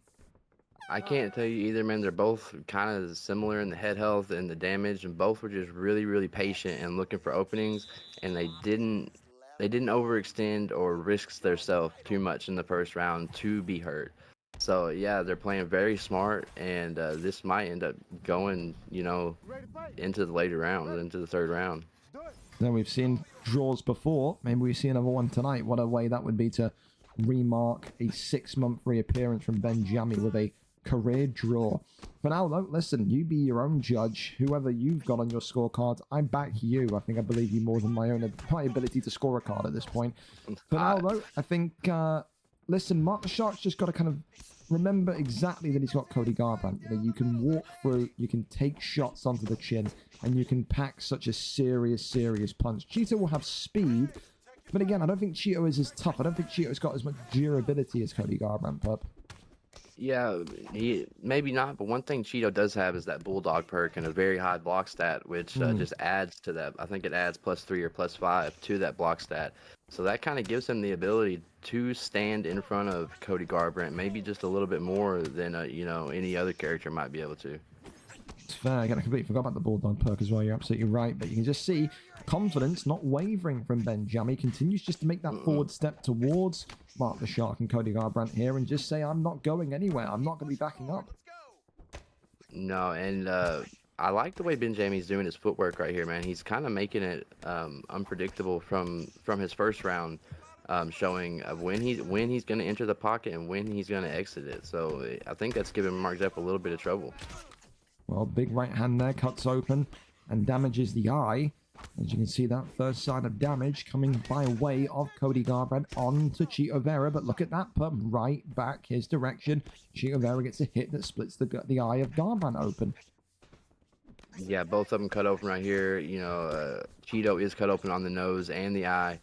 I can't tell you either, man. They're both kind of similar in the head health and the damage, and both were just really, really patient and looking for openings, and they didn't overextend or risk themselves too much in the first round to be hurt. So yeah, they're playing very smart, and this might end up going, into the later rounds, into the 3rd round. Now, we've seen draws before. Maybe we see another one tonight. What a way that would be to remark a 6-month reappearance from Benjami with a career draw. For now, though, listen, you be your own judge. Whoever you've got on your scorecard, I back you. I believe you more than my ability to score a card at this point. For now, though, I think, listen, Mark the Shark's just got to kind of remember exactly that he's got Cody Garbrandt. You know, you can walk through, you can take shots onto the chin, and you can pack such a serious punch. Cheeto will have speed, but again, I don't think Cheeto is as tough. I don't think Cheeto's got as much durability as Cody Garbrandt, pup. Yeah, maybe not, but one thing Cheeto does have is that Bulldog perk and a very high block stat, which just adds to that. I think it adds +3 or +5 to that block stat. So that kind of gives him the ability to stand in front of Cody Garbrandt, maybe just a little bit more than, you know, any other character might be able to. It's fair. Again, I completely forgot about the Bulldog perk as well. You're absolutely right. But you can just see confidence not wavering from Benjammy. Continues just to make that forward step towards Mark the Shark and Cody Garbrandt here and just say, I'm not going anywhere. I'm not going to be backing up. No, and I like the way Benjammy's doing his footwork right here, man. He's kind of making it unpredictable from his first round, showing when he's going to enter the pocket and when he's going to exit it. So I think that's giving Mark Jeff a little bit of trouble. Well, big right hand there, cuts open and damages the eye. As you can see, that first sign of damage coming by way of Cody Garbrandt onto Cheeto Vera. But look at that, put right back his direction. Cheeto Vera gets a hit that splits the eye of Garbrandt open. Yeah, both of them cut open right here. You know, Cheeto is cut open on the nose and the eye.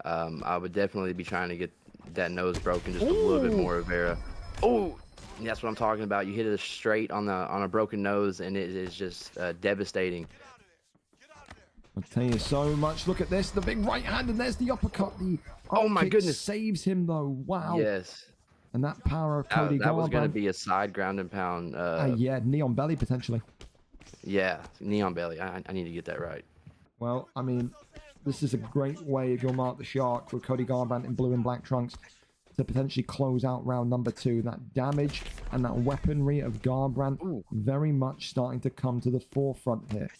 I would definitely be trying to get that nose broken just a little bit more of Vera. Oh! That's what I'm talking about. You hit it straight on a broken nose, and it is just devastating. I'll tell you so much. Look at this, the big right hand, and there's the uppercut. The oh my goodness, saves him though. Wow. Yes. And that power of Cody Garbrandt. That was going to be a side ground and pound. Yeah, neon belly potentially. Yeah, neon belly. I need to get that right. Well, I mean, this is a great way if you'll Mark the Shark with Cody Garbrandt in blue and black trunks to potentially close out round number 2. That damage and that weaponry of Garbrandt very much starting to come to the forefront here.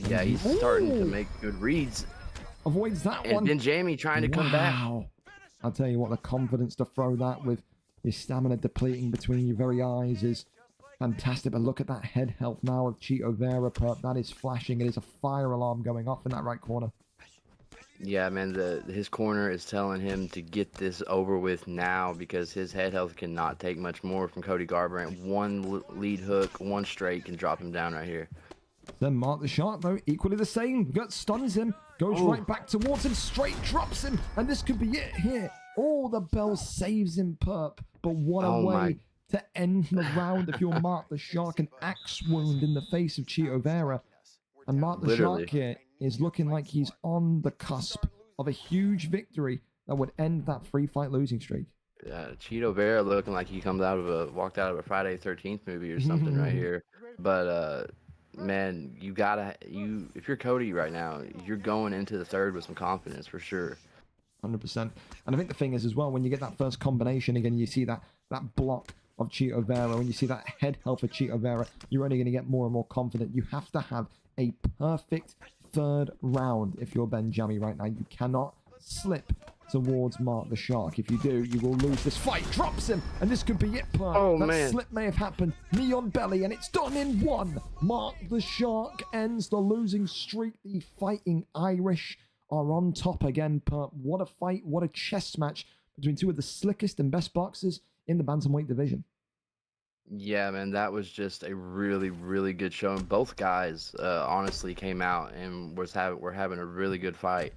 Yeah, he's starting to make good reads. Avoids that one. And Benjammy trying to come back. I'll tell you what, the confidence to throw that with his stamina depleting between your very eyes is fantastic. But look at that head health now of Cheeto Vera, perp. That is flashing. It is a fire alarm going off in that right corner. Yeah, man, his corner is telling him to get this over with now because his head health cannot take much more from Cody Garbrandt. One lead hook, one straight can drop him down right here. Then Mark the Shark, though, equally the same. Gut stuns him, goes right back towards him, straight drops him, and this could be it here. Oh, the bell saves him, perp. But what a way to end the round if you're Mark the Shark. An axe wound in the face of Cheeto Vera. And Mark the Shark here is looking like he's on the cusp of a huge victory that would end that 3-fight losing streak. Yeah, Cheeto Vera looking like he walked out of a Friday 13th movie or something right here. But man, if you're Cody right now, you're going into the third with some confidence for sure. 100%. And I think the thing is as well, when you get that first combination again, you see that block of Cheeto Vera, when you see that head health of Cheeto Vera, you're only going to get more and more confident. You have to have a perfect third round if you're Benjammy right now. You cannot slip towards Mark the Shark. If you do, you will lose this fight. Drops him, and this could be it, Perk. Oh, that man. slip may have happened. Neon belly, and it's done in one. Mark the Shark ends the losing streak. The Fighting Irish are on top again, Perk. What a fight. What a chess match between two of the slickest and best boxers in the bantamweight division. Yeah, man, that was just a really, really good show. And both guys honestly came out and were having a really good fight.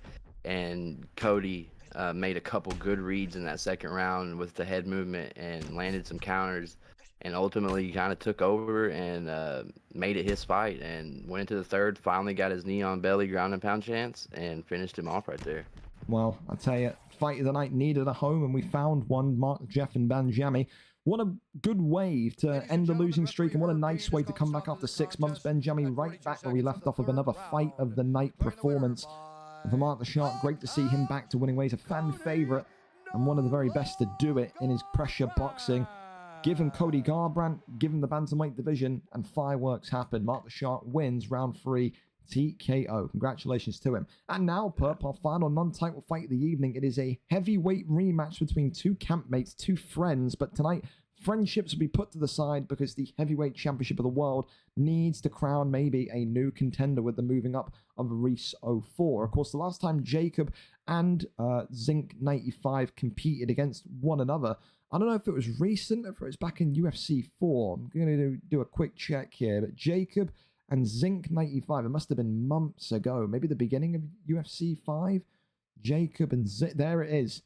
And Cody made a couple good reads in that second round with the head movement and landed some counters. And ultimately, he kind of took over and made it his fight and went into the third, finally got his neon belly ground and pound chance and finished him off right there. Well, I tell you, fight of the night needed a home, and we found one. Mark, Jeff, and Benjammy. What a good way to end the losing streak, and what a nice way to come back after 6 months. Benjammy right back where we left off with another fight of the night performance. And for Mark the Shark, great to see him back to winning ways. A fan favorite and one of the very best to do it in his pressure boxing. Give him Cody Garbrandt, give him the bantamweight division, and fireworks happen. Mark the Shark wins round 3. TKO. Congratulations to him. And now, Perp, our final non-title fight of the evening. It is a heavyweight rematch between two campmates, two friends, but tonight Friendships will be put to the side because the heavyweight championship of the world needs to crown maybe a new contender with the moving up of Reese 04. Of course, the last time Jacob and Zinc 95 competed against one another, I don't know if it was recent or if it was back in UFC 4. I'm going to do a quick check here, but Jacob and Zinc 95, it must have been months ago, maybe the beginning of UFC 5. Jacob and Zinc, there it is.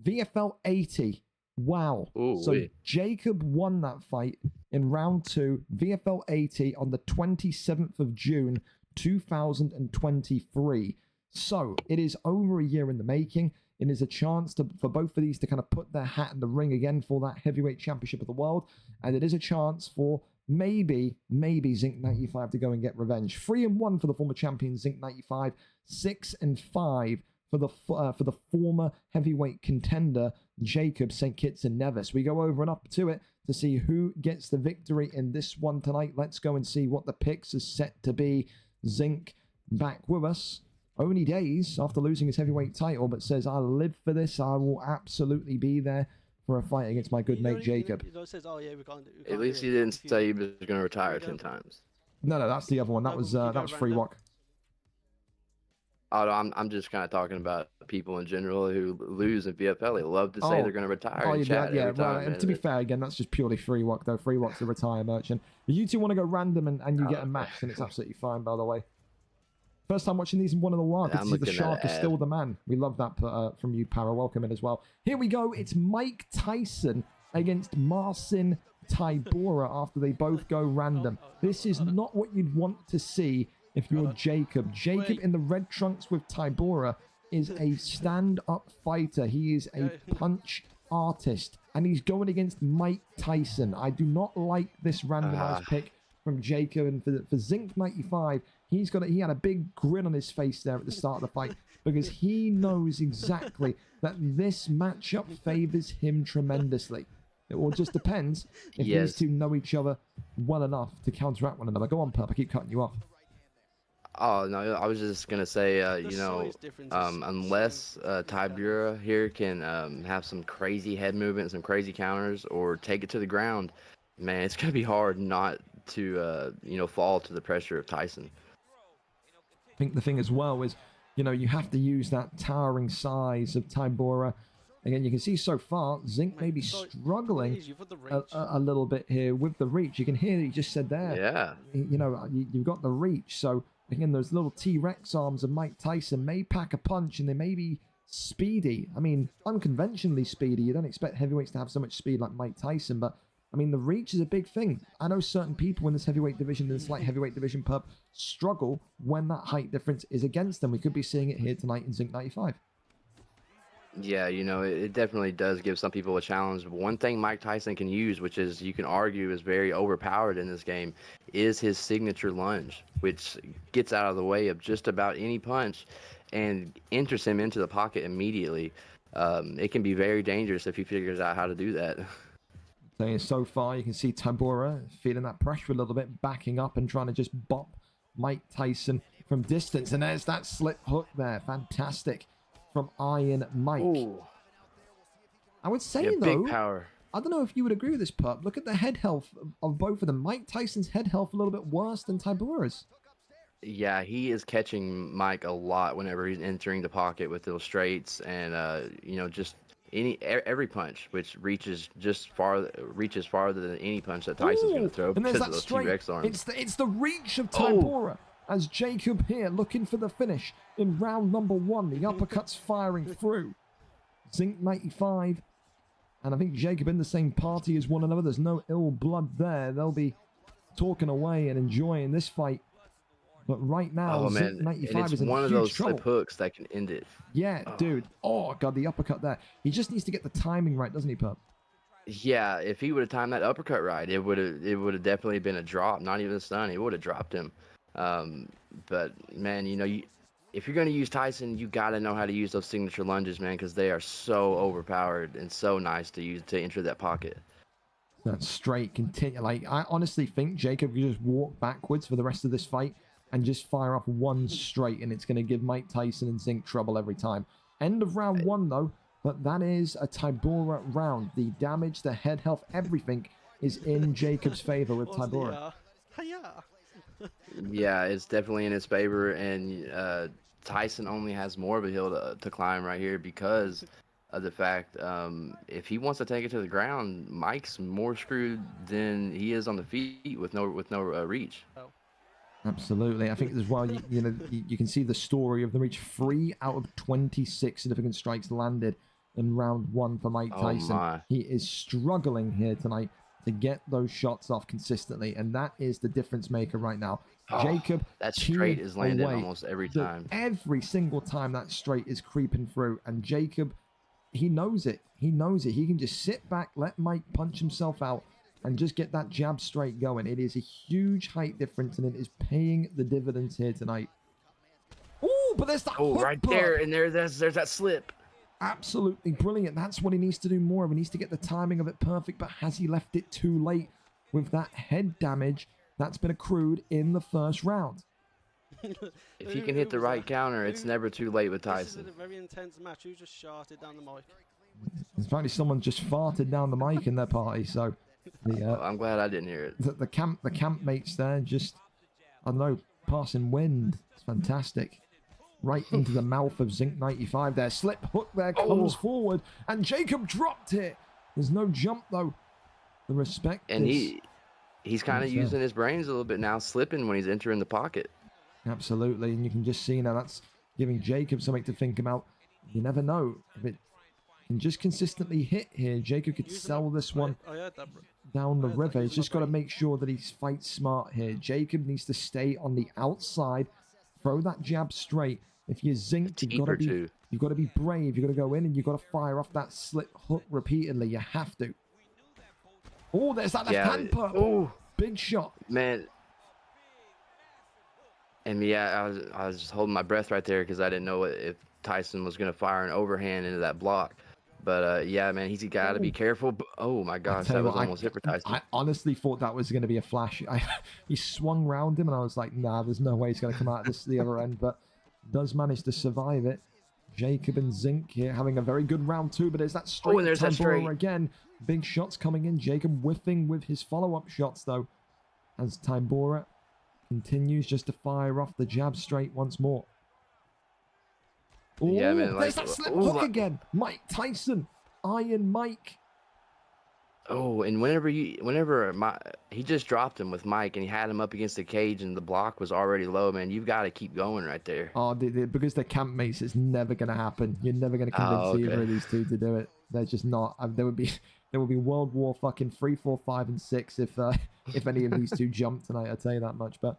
VFL 80. Wow. Ooh, so Jacob won that fight in round 2, VFL 80 on the 27th of June, 2023. So it is over a year in the making. It is a chance for both of these to kind of put their hat in the ring again for that heavyweight championship of the world. And it is a chance for maybe Zinc 95 to go and get revenge. 3-1 for the former champion Zinc 95, 6-5 for the former heavyweight contender Jacob St. Kitts and Nevis. We go over and up to it to see who gets the victory in this one tonight. Let's go and see what the picks is set to be. Zinc back with us only days after losing his heavyweight title, but says, I live for this. I will absolutely be there for a fight against my good mate Jacob. At least he didn't say he was going to retire 10 times. No, that's the other one. That was Free Rock. Oh, I'm just kind of talking about people in general who lose in VFL. They love to say they're going to retire and chat every time. And to be fair, again, that's just purely Free Rock, though. Free Rock's the retire merchant. But you two want to go random and you get a match, and it's absolutely fine, by the way. First time watching these in one of the wild. Yeah, the Shark is still the man. We love that from you, Para. Welcome in as well. Here we go. It's Mike Tyson against Marcin Tybura after they both go random. This is not what you'd want to see if you're Jacob. Jacob in the red trunks with Tybura is a stand-up fighter. He is a punch artist, and he's going against Mike Tyson. I do not like this randomized pick from Jacob. And for Zinc 95, he had a big grin on his face there at the start of the fight because he knows exactly that this matchup favors him tremendously. It all just depends if these two know each other well enough to counteract one another. Go on, Perp. I keep cutting you off. Oh, no, I was just going to say, unless Tybura here can have some crazy head movement, some crazy counters, or take it to the ground, man, it's going to be hard not to, fall to the pressure of Tyson. I think the thing as well is, you have to use that towering size of Tybura. Again, you can see so far, Zinc may be struggling a little bit here with the reach. You can hear he just said there. Yeah. You've got the reach. So, again, those little T-Rex arms of Mike Tyson may pack a punch, and they may be speedy. I mean, unconventionally speedy. You don't expect heavyweights to have so much speed like Mike Tyson, but I mean, the reach is a big thing. I know certain people in this heavyweight division, in this light heavyweight division, Perp, struggle when that height difference is against them. We could be seeing it here tonight in Zinc 95. Yeah, it definitely does give some people a challenge. One thing Mike Tyson can use, which is you can argue is very overpowered in this game, is his signature lunge, which gets out of the way of just about any punch and enters him into the pocket immediately. It can be very dangerous if he figures out how to do that. So far, you can see Tybura feeling that pressure a little bit, backing up and trying to just bop Mike Tyson from distance. And there's that slip hook there. Fantastic from Iron Mike. Ooh. I would say, though, big power. I don't know if you would agree with this, Pup. Look at the head health of both of them. Mike Tyson's head health a little bit worse than Tybura's. Yeah, he is catching Mike a lot whenever he's entering the pocket with those straights and, just every punch, which reaches farther than any punch that Tyson's going to throw because of those T-Rex arms. It's the reach of Tybura. As Jacob here looking for the finish in round number 1. The uppercut's firing through. Zinc 95. And I think Jacob in the same party as one another. There's no ill blood there. They'll be talking away and enjoying this fight. But right now, Zinc 95 is in one of huge those trouble. slip hooks that can end it. Yeah, dude. Oh, God, the uppercut there. He just needs to get the timing right, doesn't he, Pup? Yeah, if he would have timed that uppercut right, it would have definitely been a drop. Not even a stun. He would have dropped him. But man, if you're going to use Tyson, you got to know how to use those signature lunges, man, because they are so overpowered and so nice to use to enter that pocket. That's straight. Continue. I honestly think Jacob could just walk backwards for the rest of this fight and just fire off one straight, and it's going to give Mike Tyson and Zinc trouble every time. End of round 1, though. But that is a Tybura round. The damage, the head health, everything is in Jacob's favor with Tybura. Yeah, it's definitely in his favor, and Tyson only has more of a hill to climb right here because of the fact if he wants to take it to the ground, Mike's more screwed than he is on the feet with no reach. Absolutely. I think as well, you can see the story of the reach. 3 out of 26 significant strikes landed in round 1 for Mike Tyson. He is struggling here tonight to get those shots off consistently, and that is the difference maker right now. Jacob, that straight is landed almost every time. Every single time that straight is creeping through, and Jacob, he knows it. He knows it. He can just sit back, let Mike punch himself out, and just get that jab straight going. It is a huge height difference, and it is paying the dividends here tonight. Oh, but there's that hook right there, and there's that slip. Absolutely brilliant. That's what he needs to do more of. He needs to get the timing of it perfect, but has he left it too late with that head damage that's been accrued in the first round? If he can hit the right counter, it's never too late with Tyson. This is a very intense match. Who just shouted down the mic? Apparently someone just farted down the mic in their party, so... I'm glad I didn't hear it. The camp mates there just, I don't know, passing wind. It's fantastic. Right into the mouth of Zinc95 there. Slip hook there comes forward, and Jacob dropped it. There's no jump though. The respect and he's kind of using his brains a little bit now, slipping when he's entering the pocket. Absolutely, and you can just see now that's giving Jacob something to think about. You never know if it can just consistently hit here. Jacob could sell this one down the river. He's just got to make sure that he's fight smart here. Jacob needs to stay on the outside, throw that jab straight. If you're Zinc, you've got to be brave. You've got to go in and you've got to fire off that slip hook repeatedly. You have to. Oh, there's that left hand pump. Oh, big shot, man. And yeah, I was just holding my breath right there because I didn't know if Tyson was going to fire an overhand into that block. But yeah, man, he's got to be careful. Oh my gosh, that was almost hit for Tyson. I honestly thought that was going to be a flash. He swung round him, and I was like, nah, there's no way he's going to come out the other end. But does manage to survive it. Jacob and Zinc here having a very good round 2, but there's that straight. Oh, and there's that straight again. Big shots coming in. Jacob whiffing with his follow-up shots though, as Tybura continues just to fire off the jab straight once more. Ooh, yeah, man. There's that slip hook again. Mike Tyson, Iron Mike. Oh, and whenever he just dropped him with Mike, and he had him up against the cage, and the block was already low, man. You've got to keep going right there. Oh, because they're campmates, it's never going to happen. You're never going to convince either of these two to do it. They're just not. There would be World War fucking 3, 4, 5, and 6 if any of these two jumped tonight. I'll tell you that much. But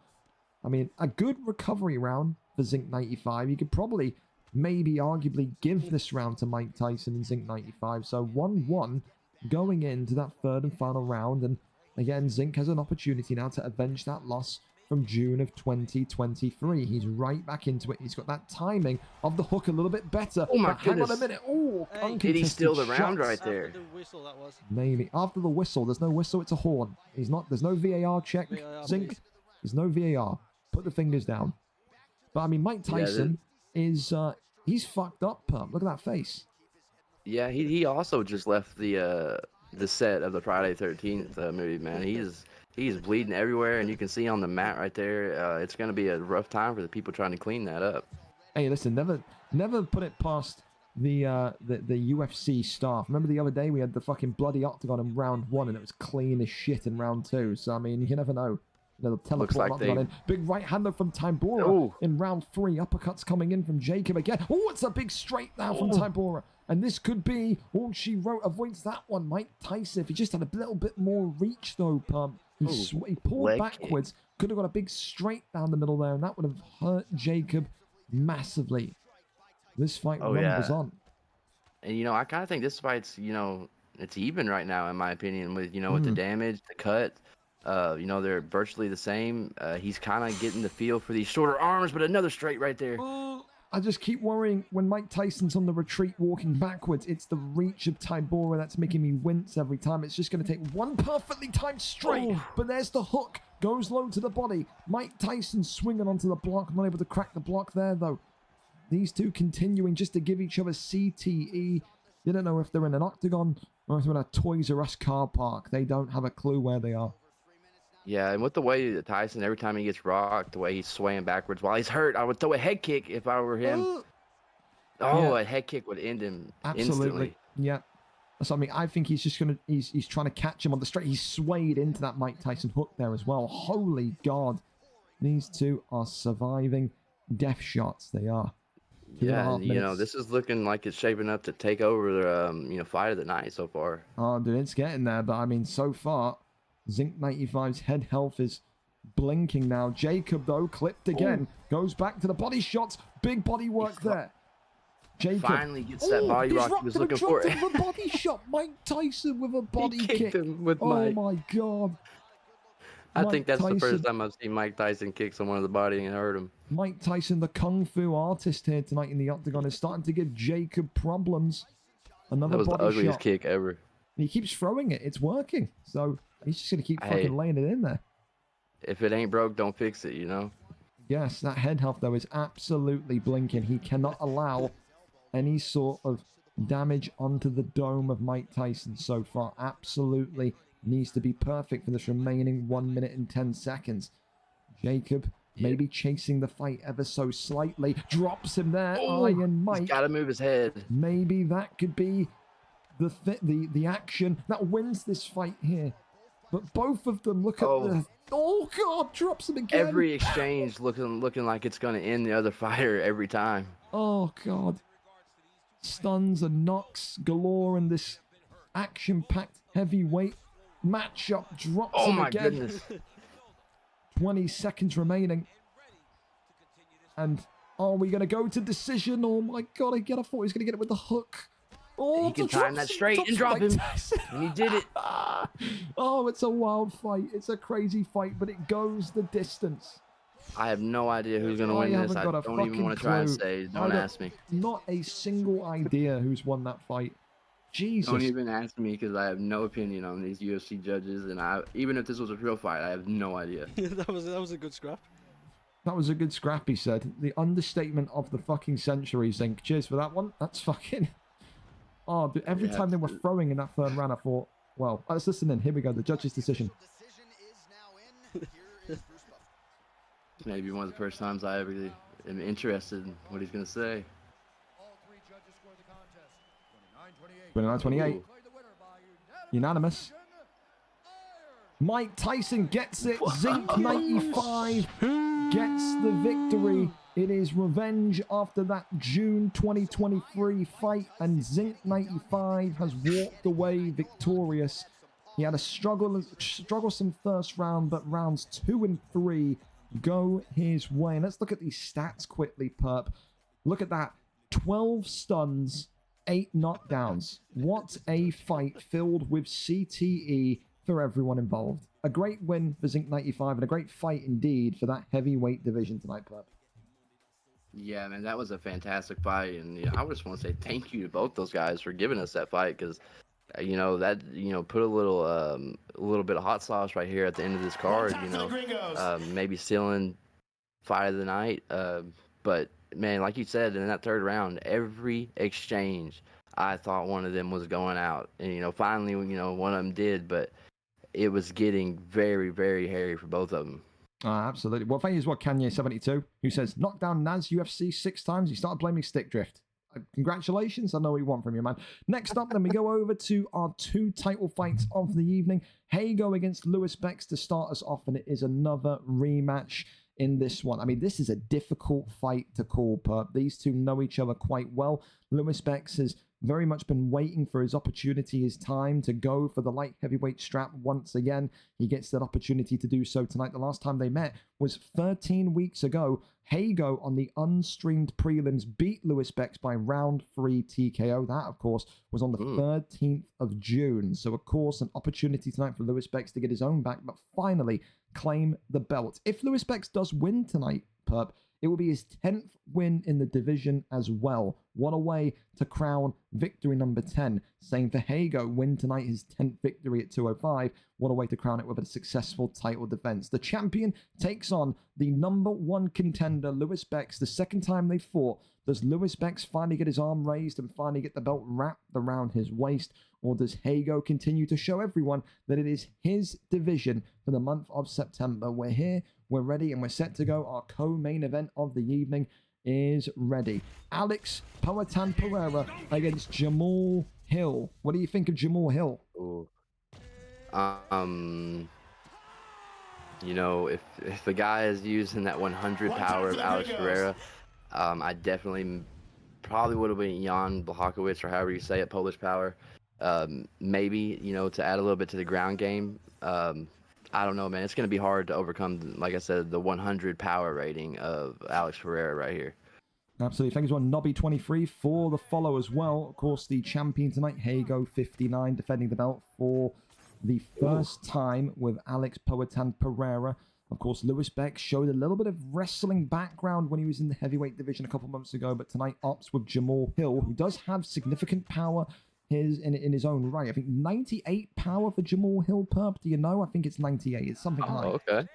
I mean, a good recovery round for Zinc95. You could probably, maybe, arguably give this round to Mike Tyson and Zinc95. So 1-1. Going into that third and final round, and again, Zinc has an opportunity now to avenge that loss from June of 2023. He's right back into it. He's got that timing of the hook a little bit better. Oh my Hang goodness. on a minute. Oh, did he steal the round right there? After the whistle, that was. Maybe after the whistle. There's no whistle. It's a horn. He's not. There's no VAR check. Zinc. Please. There's no VAR. Put the fingers down. But I mean, Mike Tyson is he's fucked up. Look at that face. Yeah, he also just left the set of the Friday 13th movie, man. He's bleeding everywhere, and you can see on the mat right there. It's going to be a rough time for the people trying to clean that up. Hey, listen, never put it past the UFC staff. Remember the other day we had the fucking bloody octagon in round 1, and it was clean as shit in round 2. So I mean, you never know. They'll teleport octagon in. Big right hander from Tybura in round 3. Uppercuts coming in from Jacob again. Oh, it's a big straight now from Tybura. And this could be all she wrote. Avoids that one. Mike Tyson, if he just had a little bit more reach, though, he pulled backwards. Could have got a big straight down the middle there, and that would have hurt Jacob massively. This fight rumbles on. And, I kind of think this fight's, it's even right now, in my opinion, with, with the damage, the cut. They're virtually the same. He's kind of getting the feel for these shorter arms, but another straight right there. I just keep worrying when Mike Tyson's on the retreat walking backwards. It's the reach of Tybura that's making me wince every time. It's just going to take one perfectly timed straight, but there's the hook. Goes low to the body. Mike Tyson swinging onto the block. Not able to crack the block there, though. These two continuing just to give each other CTE. You don't know if they're in an octagon or if they're in a Toys R Us car park. They don't have a clue where they are. Yeah, and with the way that Tyson, every time he gets rocked, the way he's swaying backwards while he's hurt, I would throw a head kick if I were him. Oh, Yeah. a head kick would end him Absolutely. instantly. Yeah. That's what I mean. I think he's just gonna he's trying to catch him on the straight. He's swayed into that Mike Tyson hook there as well. Holy God. These two are surviving death shots. They are. Yeah, and, you know, this is looking like it's shaping up to take over the fight of the night so far. Oh, dude, it's getting there. But I mean, so far, Zinc 95's head health is blinking now. Jacob, though, clipped again. Goes back to the body shots. Big body work there. Jacob finally gets that body rock he was looking for. With a body shot. Mike Tyson with a body he kick. kicked him with Oh my God. I think that's the first time I've seen Mike Tyson kick someone in the body and hurt him. Mike Tyson, the Kung Fu artist here tonight in the octagon, is starting to give Jacob problems. Another That was the body ugliest shot. kick ever. He keeps throwing it. It's working. So he's just going to keep fucking laying it in there. If it ain't broke, don't fix it, you know? Yes, that head health, though, is absolutely blinking. He cannot allow any sort of damage onto the dome of Mike Tyson so far. Absolutely needs to be perfect for this remaining 1 minute and 10 seconds. Jacob maybe chasing the fight ever so slightly. Drops him there. Iron Mike. He's got to move his head. Maybe that could be the action that wins this fight here. But both of them look at the... Oh, God, drops him again. Every exchange looking like it's going to end the other fighter every time. Oh, God. Stuns and knocks galore in this action-packed heavyweight matchup. Drops him again. Oh, my goodness. 20 seconds remaining. And are we going to go to decision? Oh, my God, I thought he was going to get it with the hook. Oh, he can time that straight and drop him. And he did it. Oh, it's a wild fight. It's a crazy fight, but it goes the distance. I have no idea who's going to win this. I don't even want to try and say. Don't ask me. Not a single idea who's won that fight. Jesus. Don't even ask me because I have no opinion on these UFC judges. And even if this was a real fight, I have no idea. that was a good scrap. That was a good scrap, he said. The understatement of the fucking century, Zink. Cheers for that one. That's fucking... Oh, dude, every time they were throwing in that third round, I thought, well, let's listen in. Here we go. The judge's decision. Maybe one of the first times I ever am interested in what he's going to say. 29-28. Unanimous. Mike Tyson gets it. Zinc 95 gets the victory. It is revenge after that June 2023 fight, and Zinc 95 has walked away victorious. He had a strugglesome first round, but rounds 2 and 3 go his way. And let's look at these stats quickly, Perp. Look at that. 12 stuns, 8 knockdowns. What a fight filled with CTE for everyone involved. A great win for Zinc 95 and a great fight indeed for that heavyweight division tonight, Perp. Yeah, man, that was a fantastic fight, and I just want to say thank you to both those guys for giving us that fight, because put a little bit of hot sauce right here at the end of this card. Maybe stealing fight of the night. But man, like you said, in that third round, every exchange, I thought one of them was going out, and finally, one of them did, but it was getting very, very hairy for both of them. Absolutely. Well, thank you as well, Kanye72, who says, knocked down Naz UFC 6 times. He started blaming stick drift. Congratulations. I know what you want from you, man. Next up, then we go over to our 2 title fights of the evening. Hago against Lewis Bex to start us off, and it is another rematch in this one. I mean, this is a difficult fight to call, Perp. These two know each other quite well. Lewis Bex has very much been waiting for his opportunity, his time to go for the light heavyweight strap once again. He gets that opportunity to do so tonight. The last time they met was 13 weeks ago. Hago on the unstreamed prelims beat Lewis Bex by round 3 TKO. That, of course, was on the 13th of June. So, of course, an opportunity tonight for Lewis Bex to get his own back, but finally claim the belt. If Lewis Bex does win tonight, Perp, it It will be his 10th win in the division as well. What a way to crown victory number 10. Same for Hago. Win tonight, his 10th victory at 205. What a way to crown it with a successful title defense. The champion takes on the number 1 contender, Lewis Bex. The second time they fought. Does Lewis Bex finally get his arm raised and finally get the belt wrapped around his waist? Or does Hago continue to show everyone that it is his division for the month of September? We're here, we're ready, and we're set to go. Our co-main event of the evening is ready. Alex Powhatan Pereira against Jamal Hill. What do you think of Jamal Hill? Ooh. You know, if the guy is using that 100 power of Alex Pereira, I definitely probably would have been Jan Blachowicz, or however you say it, Polish power. Maybe, you know, to add a little bit to the ground game. I don't know, man. It's going to be hard to overcome, like I said, the 100 power rating of Alex Pereira right here. Absolutely. Thank you to Nobby23 for the follow as well. Of course, the champion tonight, Hago 59, defending the belt for the first time with Alex Powhatan Pereira. Of course, Lewis Bex showed a little bit of wrestling background when he was in the heavyweight division a couple months ago, but tonight opts with Jamal Hill, who does have significant power in his own right. I think 98 power for Jamal Hill, Perp. Do you know? I think it's 98. It's something high. Okay.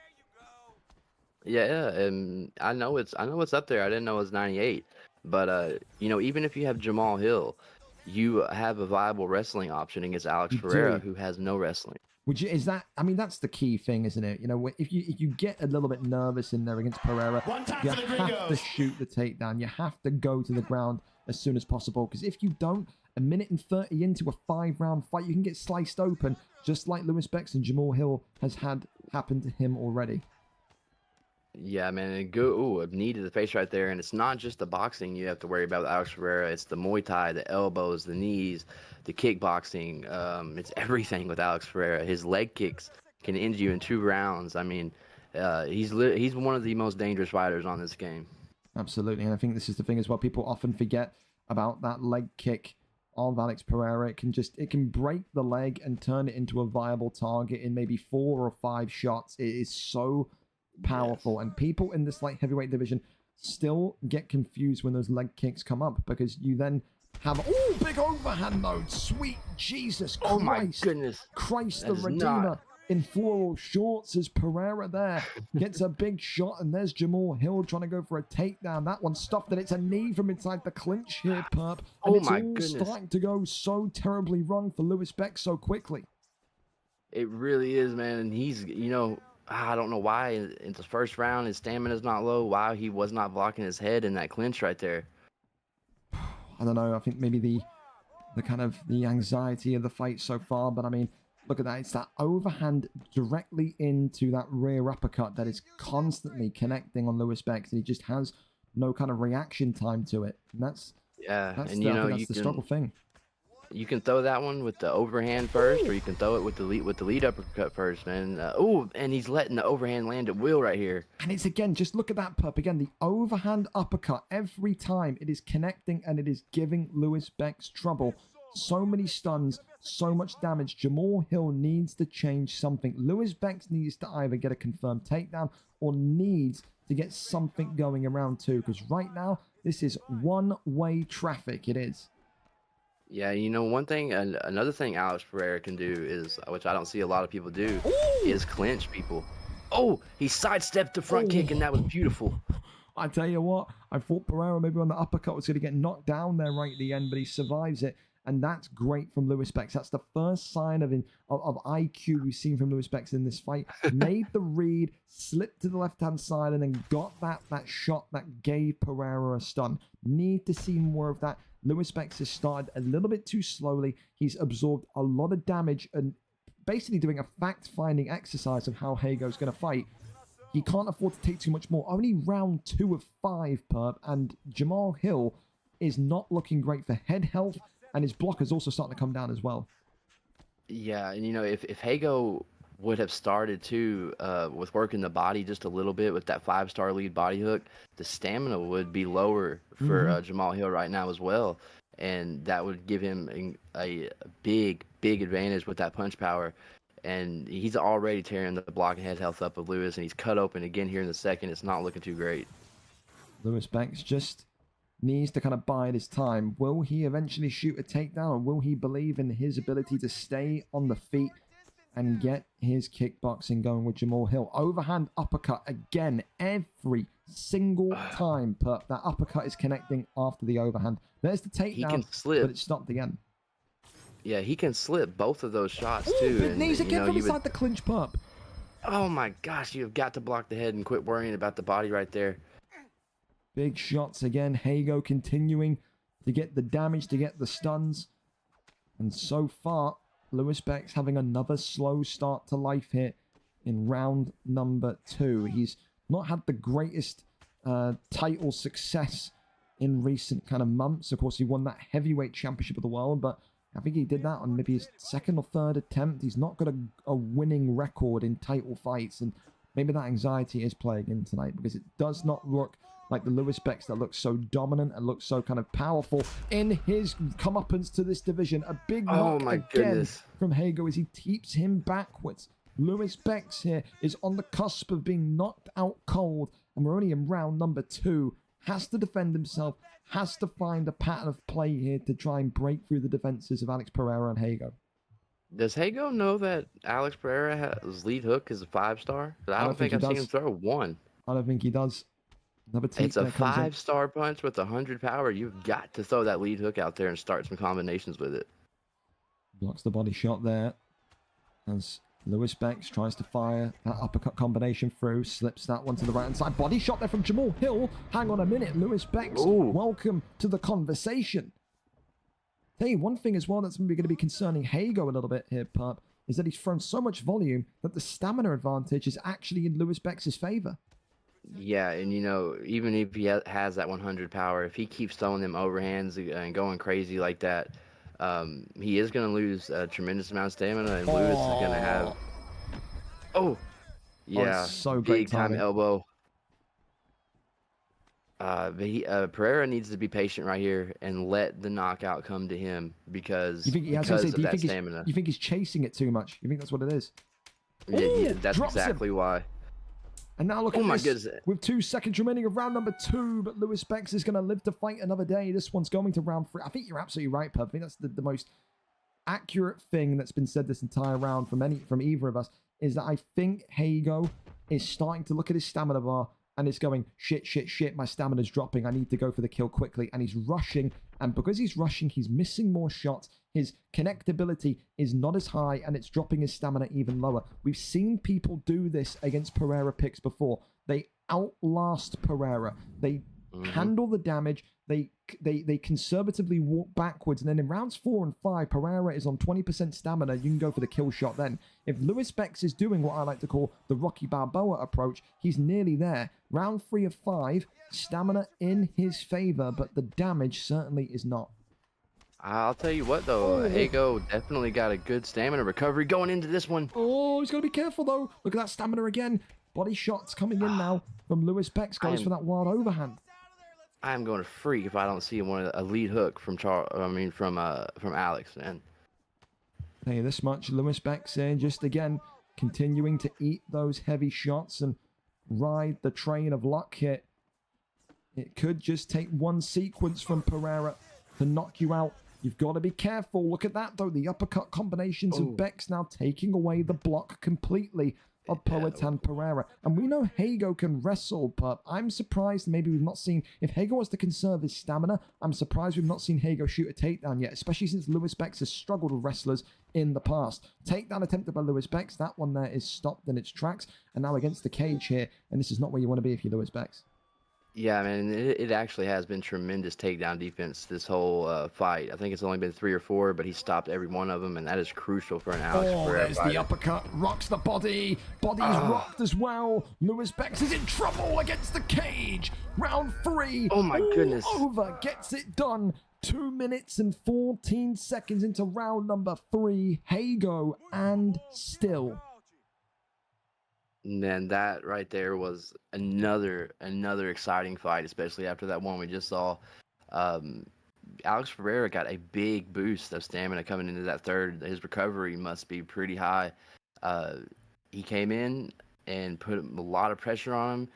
Yeah, and I know it's up there. I didn't know it was 98. But you know, even if you have Jamal Hill, you have a viable wrestling option against Alex Pereira, who has no wrestling. Which is that? I mean, that's the key thing, isn't it? You know, if you get a little bit nervous in there against Pereira, you have to shoot the takedown. You have to go to the ground as soon as possible, because if you don't, a minute and 30 into a 5-round fight, you can get sliced open, just like Lewis Bex and Jamal Hill has had happen to him already. Yeah, man, and a knee to the face right there, and it's not just the boxing you have to worry about with Alex Pereira. It's the Muay Thai, the elbows, the knees, the kickboxing. It's everything with Alex Pereira. His leg kicks can end you in 2 rounds. I mean, he's one of the most dangerous fighters on this game. Absolutely, and I think this is the thing as well. People often forget about that leg kick of Alex Pereira. It can break the leg and turn it into a viable target in maybe 4 or 5 shots. It is so powerful, and people in this light heavyweight division still get confused when those leg kicks come up, because you then have big overhand mode. Sweet Jesus Christ. Oh my goodness. Christ the Redeemer in floral shorts as Pereira there gets a big shot, and there's Jamal Hill trying to go for a takedown. That one stopped, and it's a knee from inside the clinch here, Perp. And it's all starting to go so terribly wrong for Lewis Bex so quickly. It really is, man. And he's, you know, I don't know why in the first round his stamina's not low, why he was not blocking his head in that clinch right there. I don't know. I think maybe the kind of the anxiety of the fight so far, but I mean, look at that. It's that overhand directly into that rear uppercut that is constantly connecting on Lewis Bex, and he just has no kind of reaction time to it. And that's the struggle thing. You can throw that one with the overhand first, or you can throw it with the lead uppercut first, man. And he's letting the overhand land at will right here. And it's, again, just look at that, Pup. Again, the overhand uppercut, every time it is connecting and it is giving Lewis Bex trouble. So many stuns, so much damage. Jamal Hill needs to change something. Lewis Bex needs to either get a confirmed takedown or needs to get something going around 2, because right now, this is one-way traffic. It is. Yeah, you know, another thing Alex Pereira can do is, which I don't see a lot of people do, is clinch people. Oh, he sidestepped the front kick, and that was beautiful. I tell you what, I thought Pereira maybe on the uppercut was going to get knocked down there right at the end, but he survives it, and that's great from Lewis Bex. That's the first sign of IQ we've seen from Lewis Bex in this fight. Made the read, slipped to the left-hand side, and then got that shot that gave Pereira a stun. Need to see more of that. Lewis Bex has started a little bit too slowly. He's absorbed a lot of damage and basically doing a fact-finding exercise of how Hago's going to fight. He can't afford to take too much more. Only round 2 of 5, Perp, and Jamal Hill is not looking great for head health, and his blockers also starting to come down as well. Yeah, and you know, if Hago would have started too with working the body just a little bit with that 5-star lead body hook, the stamina would be lower for Jamal Hill right now as well, and that would give him a big advantage with that punch power. And he's already tearing the block and head health up of Lewis, and he's cut open again here in the second. It's not looking too great. Lewis Banks just needs to kind of bide his time. Will he eventually shoot a takedown, or will he believe in his ability to stay on the feet and get his kickboxing going with Jamal Hill? Overhand uppercut again, every single time. That uppercut is connecting after the overhand. There's the takedown, He can slip. but it stopped again. Yeah, he can slip both of those shots, Ooh, too. big And, knees you again know, from you would- inside the clinch, Perp. Oh, my gosh. You've got to block the head and quit worrying about the body right there. Big shots again. Hago continuing to get the damage, to get the stuns. And so far, Lewis Beck's having another slow start to life here in round number 2. He's not had the greatest title success in recent kind of months. Of course, he won that heavyweight championship of the world, but I think he did that on maybe his second or third attempt. He's not got a winning record in title fights, and maybe that anxiety is playing in tonight, because it does not look like the Lewis Becks that looks so dominant and looks so kind of powerful in his comeuppance to this division. A big knock again goodness. from Hago as he keeps him backwards. Lewis Becks here is on the cusp of being knocked out cold, and we're only in round number 2. Has to defend himself, has to find a pattern of play here to try and break through the defenses of Alex Pereira and Hago. Does Hago know that Alex Pereira his lead hook is a 5-star? I don't think I've seen him throw one. I don't think he does. Another It's a comes in. 5-star punch with 100 power. You've got to throw that lead hook out there and start some combinations with it. Blocks the body shot there as Lewis Becks tries to fire that uppercut combination through. Slips that one to the right hand side. Body shot there from Jamal Hill. Hang on a minute. Lewis Becks, welcome to the conversation. Tell you one thing as well that's maybe going to be concerning Hago a little bit here, Pup, is that he's thrown so much volume that the stamina advantage is actually in Lewis Becks' favor. Yeah, and you know, even if he has that 100 power, if he keeps throwing them overhands and going crazy like that, he is going to lose a tremendous amount of stamina, and Lewis is going to have... Yeah, so great big time timing. elbow. Pereira needs to be patient right here and let the knockout come to him because of that stamina. You think he's chasing it too much? You think that's what it is? Yeah, that's exactly why. And now look at my this, goodness. with 2 seconds remaining of round number 2, but Lewis Becks is going to live to fight another day. This one's going to round 3. I think you're absolutely right, Pub. I think that's the most accurate thing that's been said this entire round from either of us, is that I think Hago is starting to look at his stamina bar and it's going, shit, my stamina's dropping. I need to go for the kill quickly. And he's rushing. And because he's rushing, he's missing more shots. His connectability is not as high, and it's dropping his stamina even lower. We've seen people do this against Pereira picks before. They outlast Pereira. They handle the damage. They conservatively walk backwards, and then in rounds 4 and 5, Pereira is on 20% stamina. You can go for the kill shot then. If Lewis Becks is doing what I like to call the Rocky Balboa approach, he's nearly there. Round 3 of 5, stamina in his favor, but the damage certainly is not. I'll tell you what, though, Hago definitely got a good stamina recovery going into this one. Oh, he's got to be careful, though. Look at that stamina again. Body shots coming in now from Lewis Becks. Goes for that wild overhand. I am going to freak if I don't see a lead hook from Alex, man. Tell you this much, Lewis Becks here just again continuing to eat those heavy shots and ride the train of luck here. It could just take one sequence from Pereira to knock you out. You've got to be careful. Look at that, though. The uppercut combinations of Becks now taking away the block completely of Poatan Pereira. And we know Hago can wrestle, but I'm surprised maybe we've not seen... If Hago wants to conserve his stamina, I'm surprised we've not seen Hago shoot a takedown yet, especially since Lewis Becks has struggled with wrestlers in the past. Takedown attempted by Lewis Becks. That one there is stopped in its tracks. And now against the cage here. And this is not where you want to be if you're Lewis Becks. Yeah, man, it actually has been tremendous takedown defense this whole fight. I think it's only been 3 or 4, but he stopped every one of them, and that is crucial for an Alex Pereira there's fighter. the uppercut. Rocks the body. Body's rocked as well. Lewis Becks is in trouble against the cage. Round 3. Oh, my goodness. Over. Gets it done. 2 minutes and 14 seconds into round number 3. Hago and still. And then that right there was another exciting fight, especially after that one we just saw. Alex Pereira got a big boost of stamina coming into that third. His recovery must be pretty high. He came in and put a lot of pressure on him,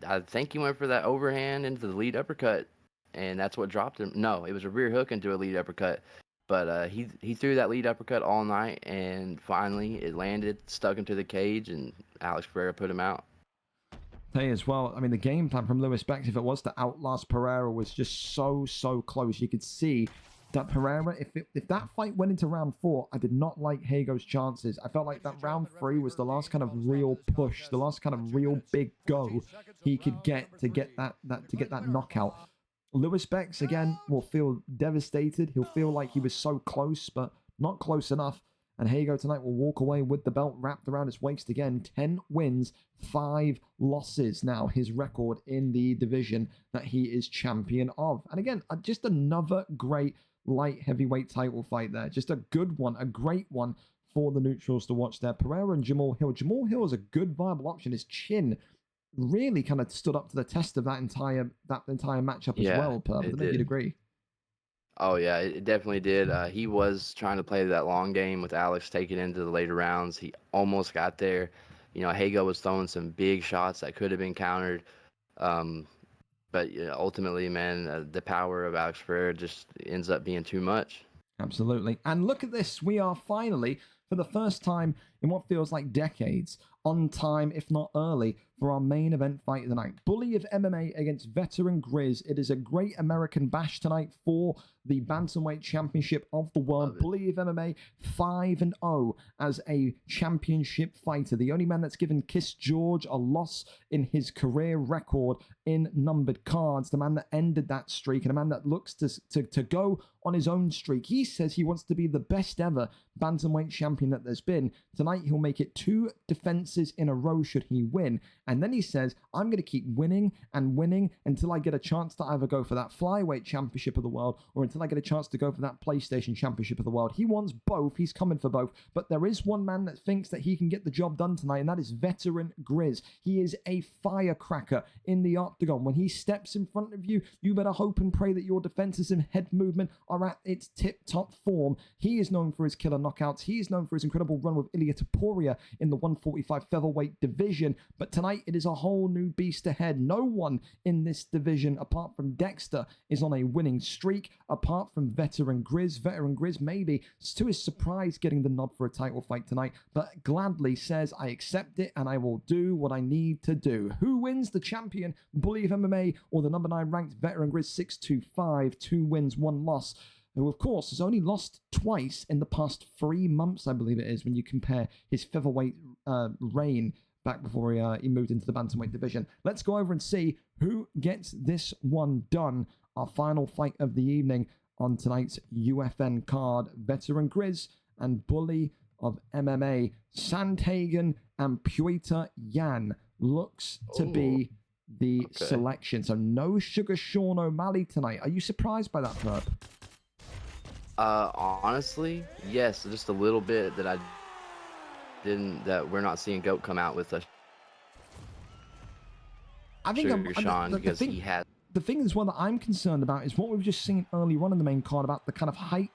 I think he went for that overhand into the lead uppercut, and that's what dropped him. No, it was a rear hook into a lead uppercut. But he threw that lead uppercut all night, and finally it landed, stuck him to the cage, and Alex Pereira put him out. Hey, as well, I mean, the game plan from Lewis Bex, if it was to outlast Pereira, was just so close. You could see that Pereira, if that fight went into round 4, I did not like Hago's chances. I felt like that round 3 was the last kind of real push, the last kind of real big go he could get to get that knockout. Lewis Bex, again, will feel devastated. He'll feel like he was so close, but not close enough. And Hago tonight will walk away with the belt wrapped around his waist again. 10 wins, 5 losses now, his record in the division that he is champion of. And again, just another great light heavyweight title fight there. Just a good one, a great one for the neutrals to watch there. Pereira and Jamal Hill. Jamal Hill is a good viable option. His chin really kind of stood up to the test of that entire matchup as well, Perv. I don't know if you'd agree. Oh, yeah, it definitely did. He was trying to play that long game with Alex taking into the later rounds. He almost got there. You know, Hago was throwing some big shots that could have been countered. But ultimately, man, the power of Alex Pereira just ends up being too much. Absolutely. And look at this. We are finally, for the first time in what feels like decades, on time, if not early, for our main event fight of the night. Bully of MMA against Veteran Grizz. It is a great American bash tonight for the Bantamweight Championship of the world. Bully of MMA 5-0 as a championship fighter. The only man that's given Kiss George a loss in his career record in numbered cards. The man that ended that streak and a man that looks to go on his own streak. He says he wants to be the best ever Bantamweight champion that there's been. Tonight he'll make it 2 defenses in a row should he win. And then he says, I'm going to keep winning and winning until I get a chance to either go for that flyweight championship of the world or until I get a chance to go for that PlayStation championship of the world. He wants both. He's coming for both. But there is one man that thinks that he can get the job done tonight, and that is Veteran Grizz. He is a firecracker in the octagon. When he steps in front of you, you better hope and pray that your defenses and head movement are at its tip-top form. He is known for his killer knockouts. He is known for his incredible run with Ilia Topuria in the 145 featherweight division. But tonight, it is a whole new beast ahead. No one in this division, apart from Dexter, is on a winning streak, apart from Veteran Grizz. Veteran Grizz, maybe, to his surprise, getting the nod for a title fight tonight, but gladly says, I accept it, and I will do what I need to do. Who wins? The champion, Bully of MMA, or the number 9 ranked Veteran Grizz 625, 2 wins, 1 loss, who, of course, has only lost twice in the past 3 months, I believe it is, when you compare his featherweight reign back before he moved into the bantamweight division. Let's go over and see who gets this one done. Our final fight of the evening on tonight's UFN card. Veteran Grizz and Bully of MMA. Sandhagen and Pieter Jan looks to be the selection. So no Sugar Sean O'Malley tonight. Are you surprised by that, Herb? Honestly, yes, just a little bit that that we're not seeing Goat come out with a Sugar Sean because he has. The thing is, one that I'm concerned about is what we've just seen earlier on in the main card about the kind of height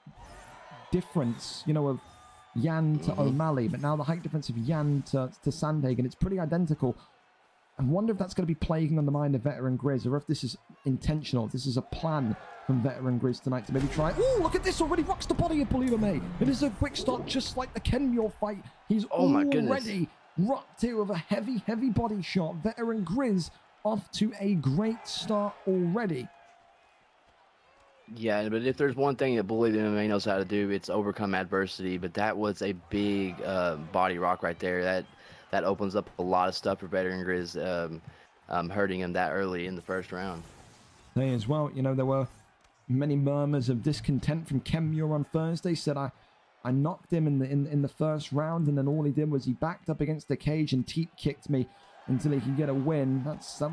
difference, you know, of Jan to O'Malley, but now the height difference of Jan to Sandhagen, it's pretty identical. I wonder if that's going to be plaguing on the mind of Veteran Grizz, or if this is intentional, if this is a plan from Veteran Grizz tonight to maybe try. Oh, look at this, already rocks the body of Bully of MMA. It is a quick start, just like the Ken Muir fight. He's already rocked here with a heavy body shot. Veteran Grizz off to a great start already. Yeah, but if there's one thing that Bully of MMA knows how to do, it's overcome adversity. But that was a big body rock right there. That opens up a lot of stuff for Veteran Grizz, hurting him that early in the first round. Hey, as well, you know, there were many murmurs of discontent from Ken Muir on Thursday. Said I knocked him in the first round, and then all he did was he backed up against the cage and teep kicked me until he could get a win.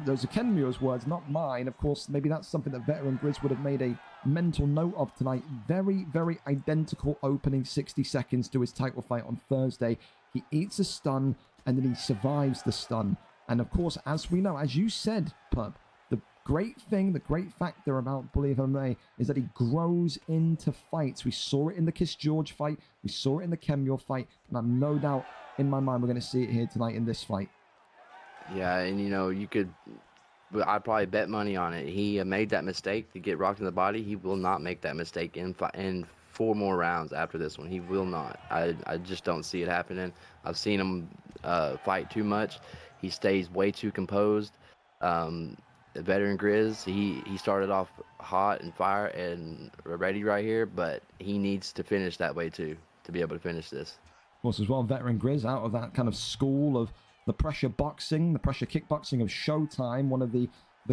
Those are Ken Muir's words, not mine. Of course, maybe that's something that Veteran Grizz would have made a mental note of tonight. Very identical opening 60 seconds to his title fight on Thursday. He eats a stun, and then he survives the stun. And of course, as we know, as you said, Pub, the great factor about Bully of MMA is that he grows into fights. We saw it in the Kiss George fight. We saw it in the Ken Muir fight. And I've no doubt in my mind we're going to see it here tonight in this fight. Yeah, and you could. I'd probably bet money on it. He made that mistake to get rocked in the body. He will not make that mistake in 4 more rounds after this one. He will not. I just don't see it happening. I've seen him fight too much. He stays way too composed. Veteran Grizz, he started off hot and fire and ready right here, but he needs to finish that way too to be able to finish this. Of course, as well, Veteran Grizz out of that kind of school of the pressure boxing, the pressure kickboxing of Showtime, one of the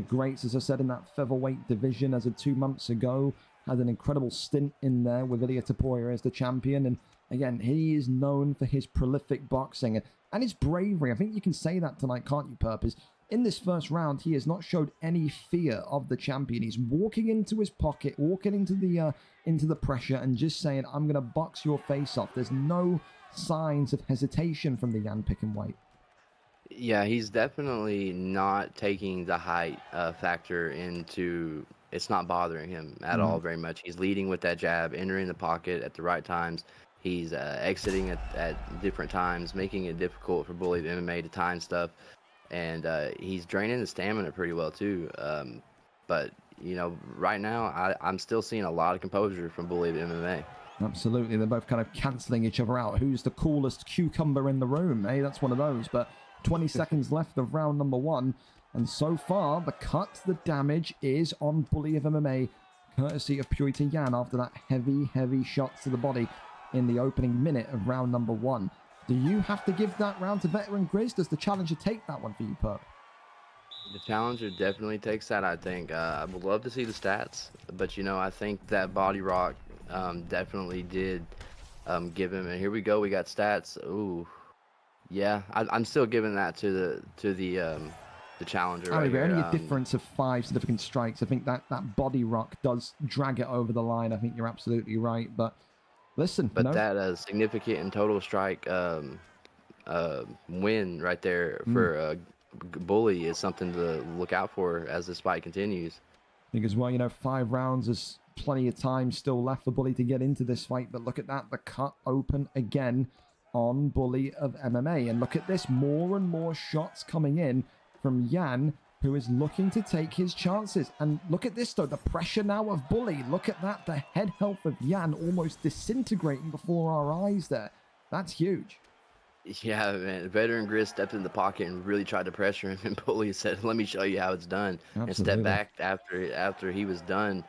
greats, as I said, in that featherweight division as of 2 months ago. Had an incredible stint in there with Ilia Topuria as the champion. And again, he is known for his prolific boxing and his bravery. I think you can say that tonight, can't you, Purpose? In this first round, he has not showed any fear of the champion. He's walking into his pocket, walking into the pressure and just saying, I'm going to box your face off. There's no signs of hesitation from the Jan Pickenweight. Yeah, he's definitely not taking the height factor into. It's not bothering him at all very much. He's leading with that jab, entering the pocket at the right times. He's exiting at different times, making it difficult for Bully of MMA to time stuff. And he's draining the stamina pretty well too. But right now I'm still seeing a lot of composure from Bully of MMA. Absolutely, they're both kind of cancelling each other out. Who's the coolest cucumber in the room? Hey, that's one of those. But 20 seconds left of round number 1. And so far, the cut, the damage is on Bully of MMA, courtesy of Purity Yan after that heavy shots to the body in the opening minute of round number 1. Do you have to give that round to Veteran Grizz? Does the challenger take that one for you, Perp? The challenger definitely takes that, I think. I would love to see the stats, but I think that body rock definitely did give him. And here we go, we got stats. Ooh, yeah, I'm still giving that to the challenger. I right mean, here. only a difference of 5 significant strikes. I think that body rock does drag it over the line. I think you're absolutely right, but listen. But that significant and total strike win right there for Bully is something to look out for as this fight continues. Because, well, 5 rounds is plenty of time still left for Bully to get into this fight. But look at that, the cut open again on Bully of MMA. And look at this, more and more shots coming in from Jan, who is looking to take his chances. And look at this, though, the pressure now of Bully. Look at that, the head health of Jan almost disintegrating before our eyes there. That's huge. Yeah, man. Veteran Grizz stepped in the pocket and really tried to pressure him, and Bully said, "Let me show you how it's done." Absolutely. And stepped back after he was done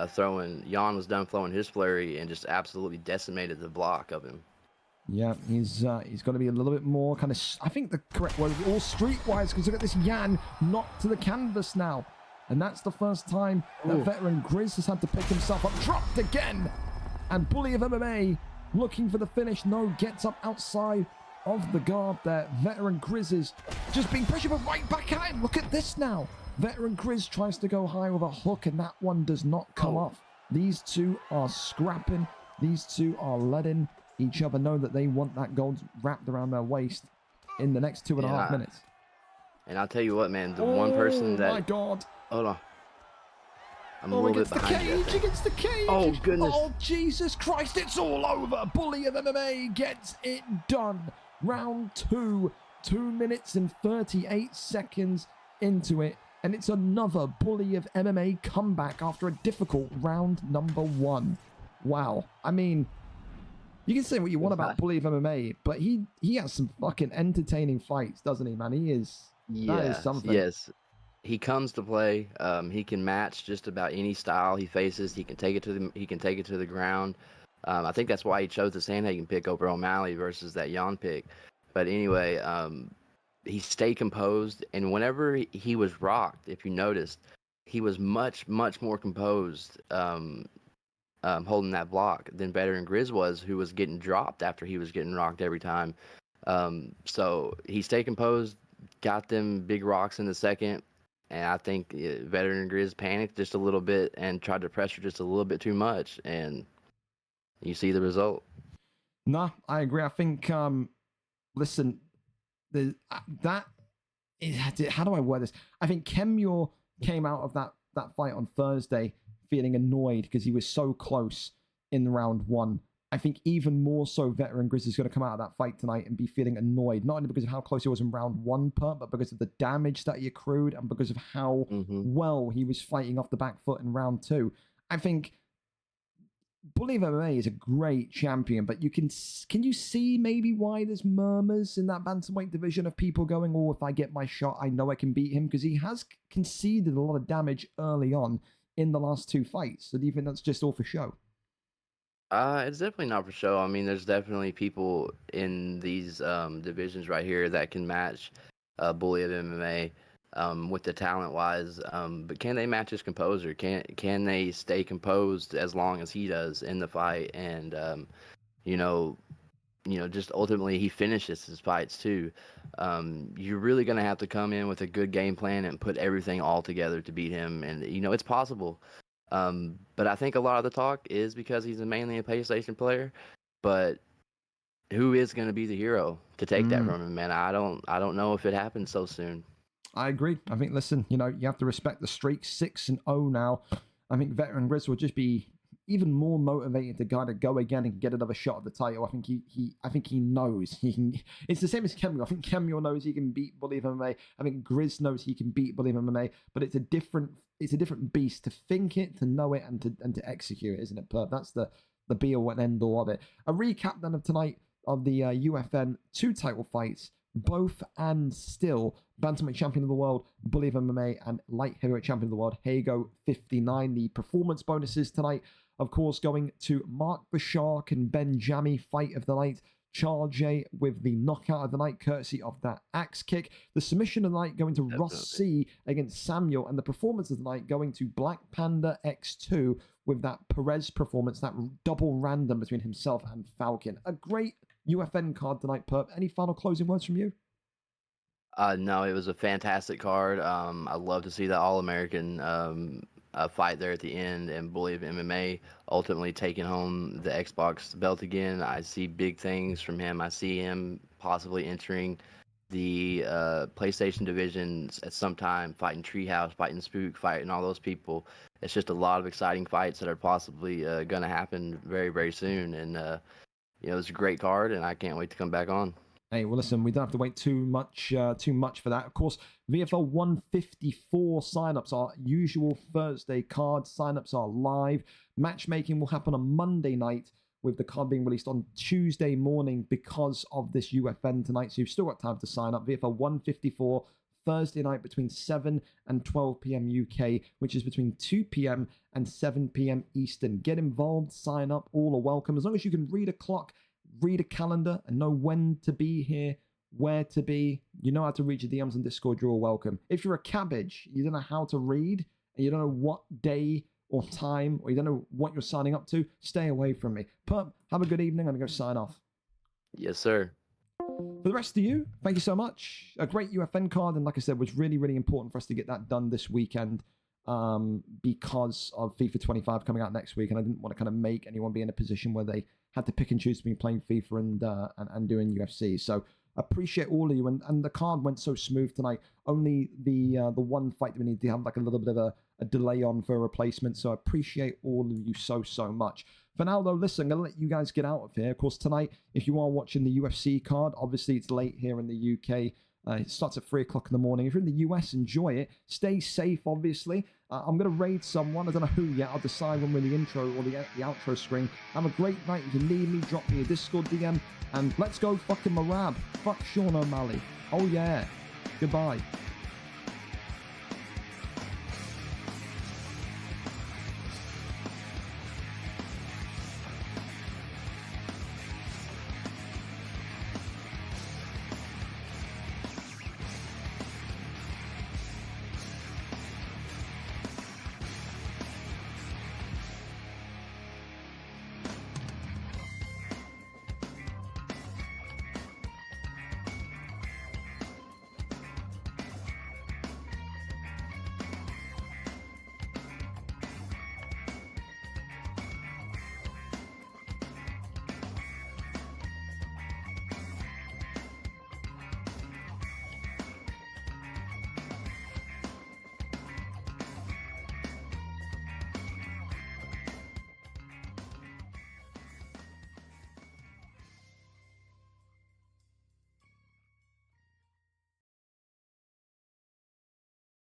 throwing. Jan was done throwing his flurry and just absolutely decimated the block of him. Yeah, he's got to be a little bit more kind of, I think the correct word, all streetwise, because look at this Jan knocked to the canvas now. And that's the first time that Veteran Grizz has had to pick himself up. Dropped again! And Bully of MMA looking for the finish. No, gets up outside of the guard there. Veteran Grizz is just being pressured, but right back at him. Look at this now. Veteran Grizz tries to go high with a hook, and that one does not come off. These two are scrapping. These two are letting each other know that they want that gold wrapped around their waist in the next 2.5 minutes. And I'll tell you what, man, the one person that... Oh, my God. Hold on. I'm a little bit behind you. Against the cage. Oh, goodness. Oh, Jesus Christ, it's all over. Bully of MMA gets it done. Round 2, 2 minutes and 38 seconds into it. And it's another Bully of MMA comeback after a difficult round number 1. Wow. I mean, you can say what you want about Bully of MMA, but he has some fucking entertaining fights, doesn't he, man? He is. That is something. Yes. He comes to play. He can match just about any style he faces. He can take it to the ground. I think that's why he chose the Sandhagen pick over O'Malley versus that Jan pick. But anyway, he stayed composed, and whenever he was rocked, if you noticed, he was much more composed holding that block than Veteran Grizz was, who was getting dropped after he was getting rocked every time. So he stayed composed, got them big rocks in the second, and I think Veteran Grizz panicked just a little bit and tried to pressure just a little bit too much, and you see the result. No, I agree. I think, listen, that is, how do I word this? I think Kemure came out of that fight on Thursday feeling annoyed because he was so close in round 1. I think even more so, Veteran Grizz is going to come out of that fight tonight and be feeling annoyed, not only because of how close he was in round 1, but because of the damage that he accrued and because of how well he was fighting off the back foot in round 2. I think Bully of MMA is a great champion, but can you see maybe why there's murmurs in that bantamweight division of people going, oh, if I get my shot, I know I can beat him, because he has conceded a lot of damage early on in the last 2 fights. So do you think that's just all for show? It's definitely not for show. I mean, there's definitely people in these divisions right here that can match Bully of MMA with the talent-wise. But can they match his composure? Can they stay composed as long as he does in the fight? And just ultimately he finishes his fights too. You're really gonna have to come in with a good game plan and put everything all together to beat him. And it's possible. But I think a lot of the talk is because he's mainly a PlayStation player. But who is going to be the hero to take that from him, man? I don't know if it happens so soon. I agree. I think, listen, you have to respect the streak. 6-0 now. I think Veteran Grizz will just be even more motivated to kind of go again and get another shot at the title. I think he knows he can. It's the same as Kemio. I think Kemio knows he can beat Bully of MMA. I think Grizz knows he can beat Bully of MMA. But it's a different beast to think it, to know it, and to execute it, isn't it, Perp? That's the be all and end all of it. A recap then of tonight of the UFN 2 title fights, both and still bantamweight champion of the world, Bully of MMA, and light heavyweight champion of the world, Hago 59. The performance bonuses tonight, of course, going to Mark the Shark and Ben Jammy, fight of the night. Charge with the knockout of the night, courtesy of that axe kick. The submission of the night going to Ross C against Samuel, and the performance of the night going to Black Panda X2 with that Perez performance, that double random between himself and Falcon. A great UFN card tonight, Perp. Any final closing words from you? No, it was a fantastic card. I love to see the All-American fight there at the end, and Bully of MMA ultimately taking home the Xbox belt again. I see big things from him. I see him possibly entering the PlayStation divisions at some time, fighting Treehouse, fighting Spook, fighting all those people. It's just a lot of exciting fights that are possibly going to happen very, very soon. And it was a great card, and I can't wait to come back on. Hey, well, listen, we don't have to wait too much for that. Of course, VFL 154 signups are usual Thursday cards. Signups are live. Matchmaking will happen on Monday night, with the card being released on Tuesday morning because of this UFN tonight. So you've still got time to sign up. VFL 154, Thursday night between 7 and 12 p.m. UK, which is between 2 p.m. and 7 p.m. Eastern. Get involved, sign up, all are welcome. As long as you can read a clock, read a calendar, and know when to be here, where to be, you know how to reach the DMs and Discord, you're all welcome. If you're a cabbage, you don't know how to read, and you don't know what day or time, or you don't know what you're signing up to, stay away from me. Perp, have a good evening. I'm going to go sign off. Yes, sir. For the rest of you, thank you so much. A great UFN card, and like I said, was really, really important for us to get that done this weekend because of FIFA 25 coming out next week, and I didn't want to kind of make anyone be in a position where they had to pick and choose between playing FIFA and doing UFC. So appreciate all of you, and the card went so smooth tonight. Only the one fight that we need to have like a little bit of a delay on for a replacement. So I appreciate all of you so much. For now, though, listen, I'm going to let you guys get out of here. Of course, tonight, if you are watching the UFC card, obviously it's late here in the UK. It starts at 3 o'clock in the morning. If you're in the US, enjoy it. Stay safe, obviously. I'm going to raid someone. I don't know who yet. I'll decide when we're in the intro or the outro screen. Have a great night. You can leave me, drop me a Discord DM, and let's go fucking Marab. Fuck Sean O'Malley. Oh, yeah. Goodbye.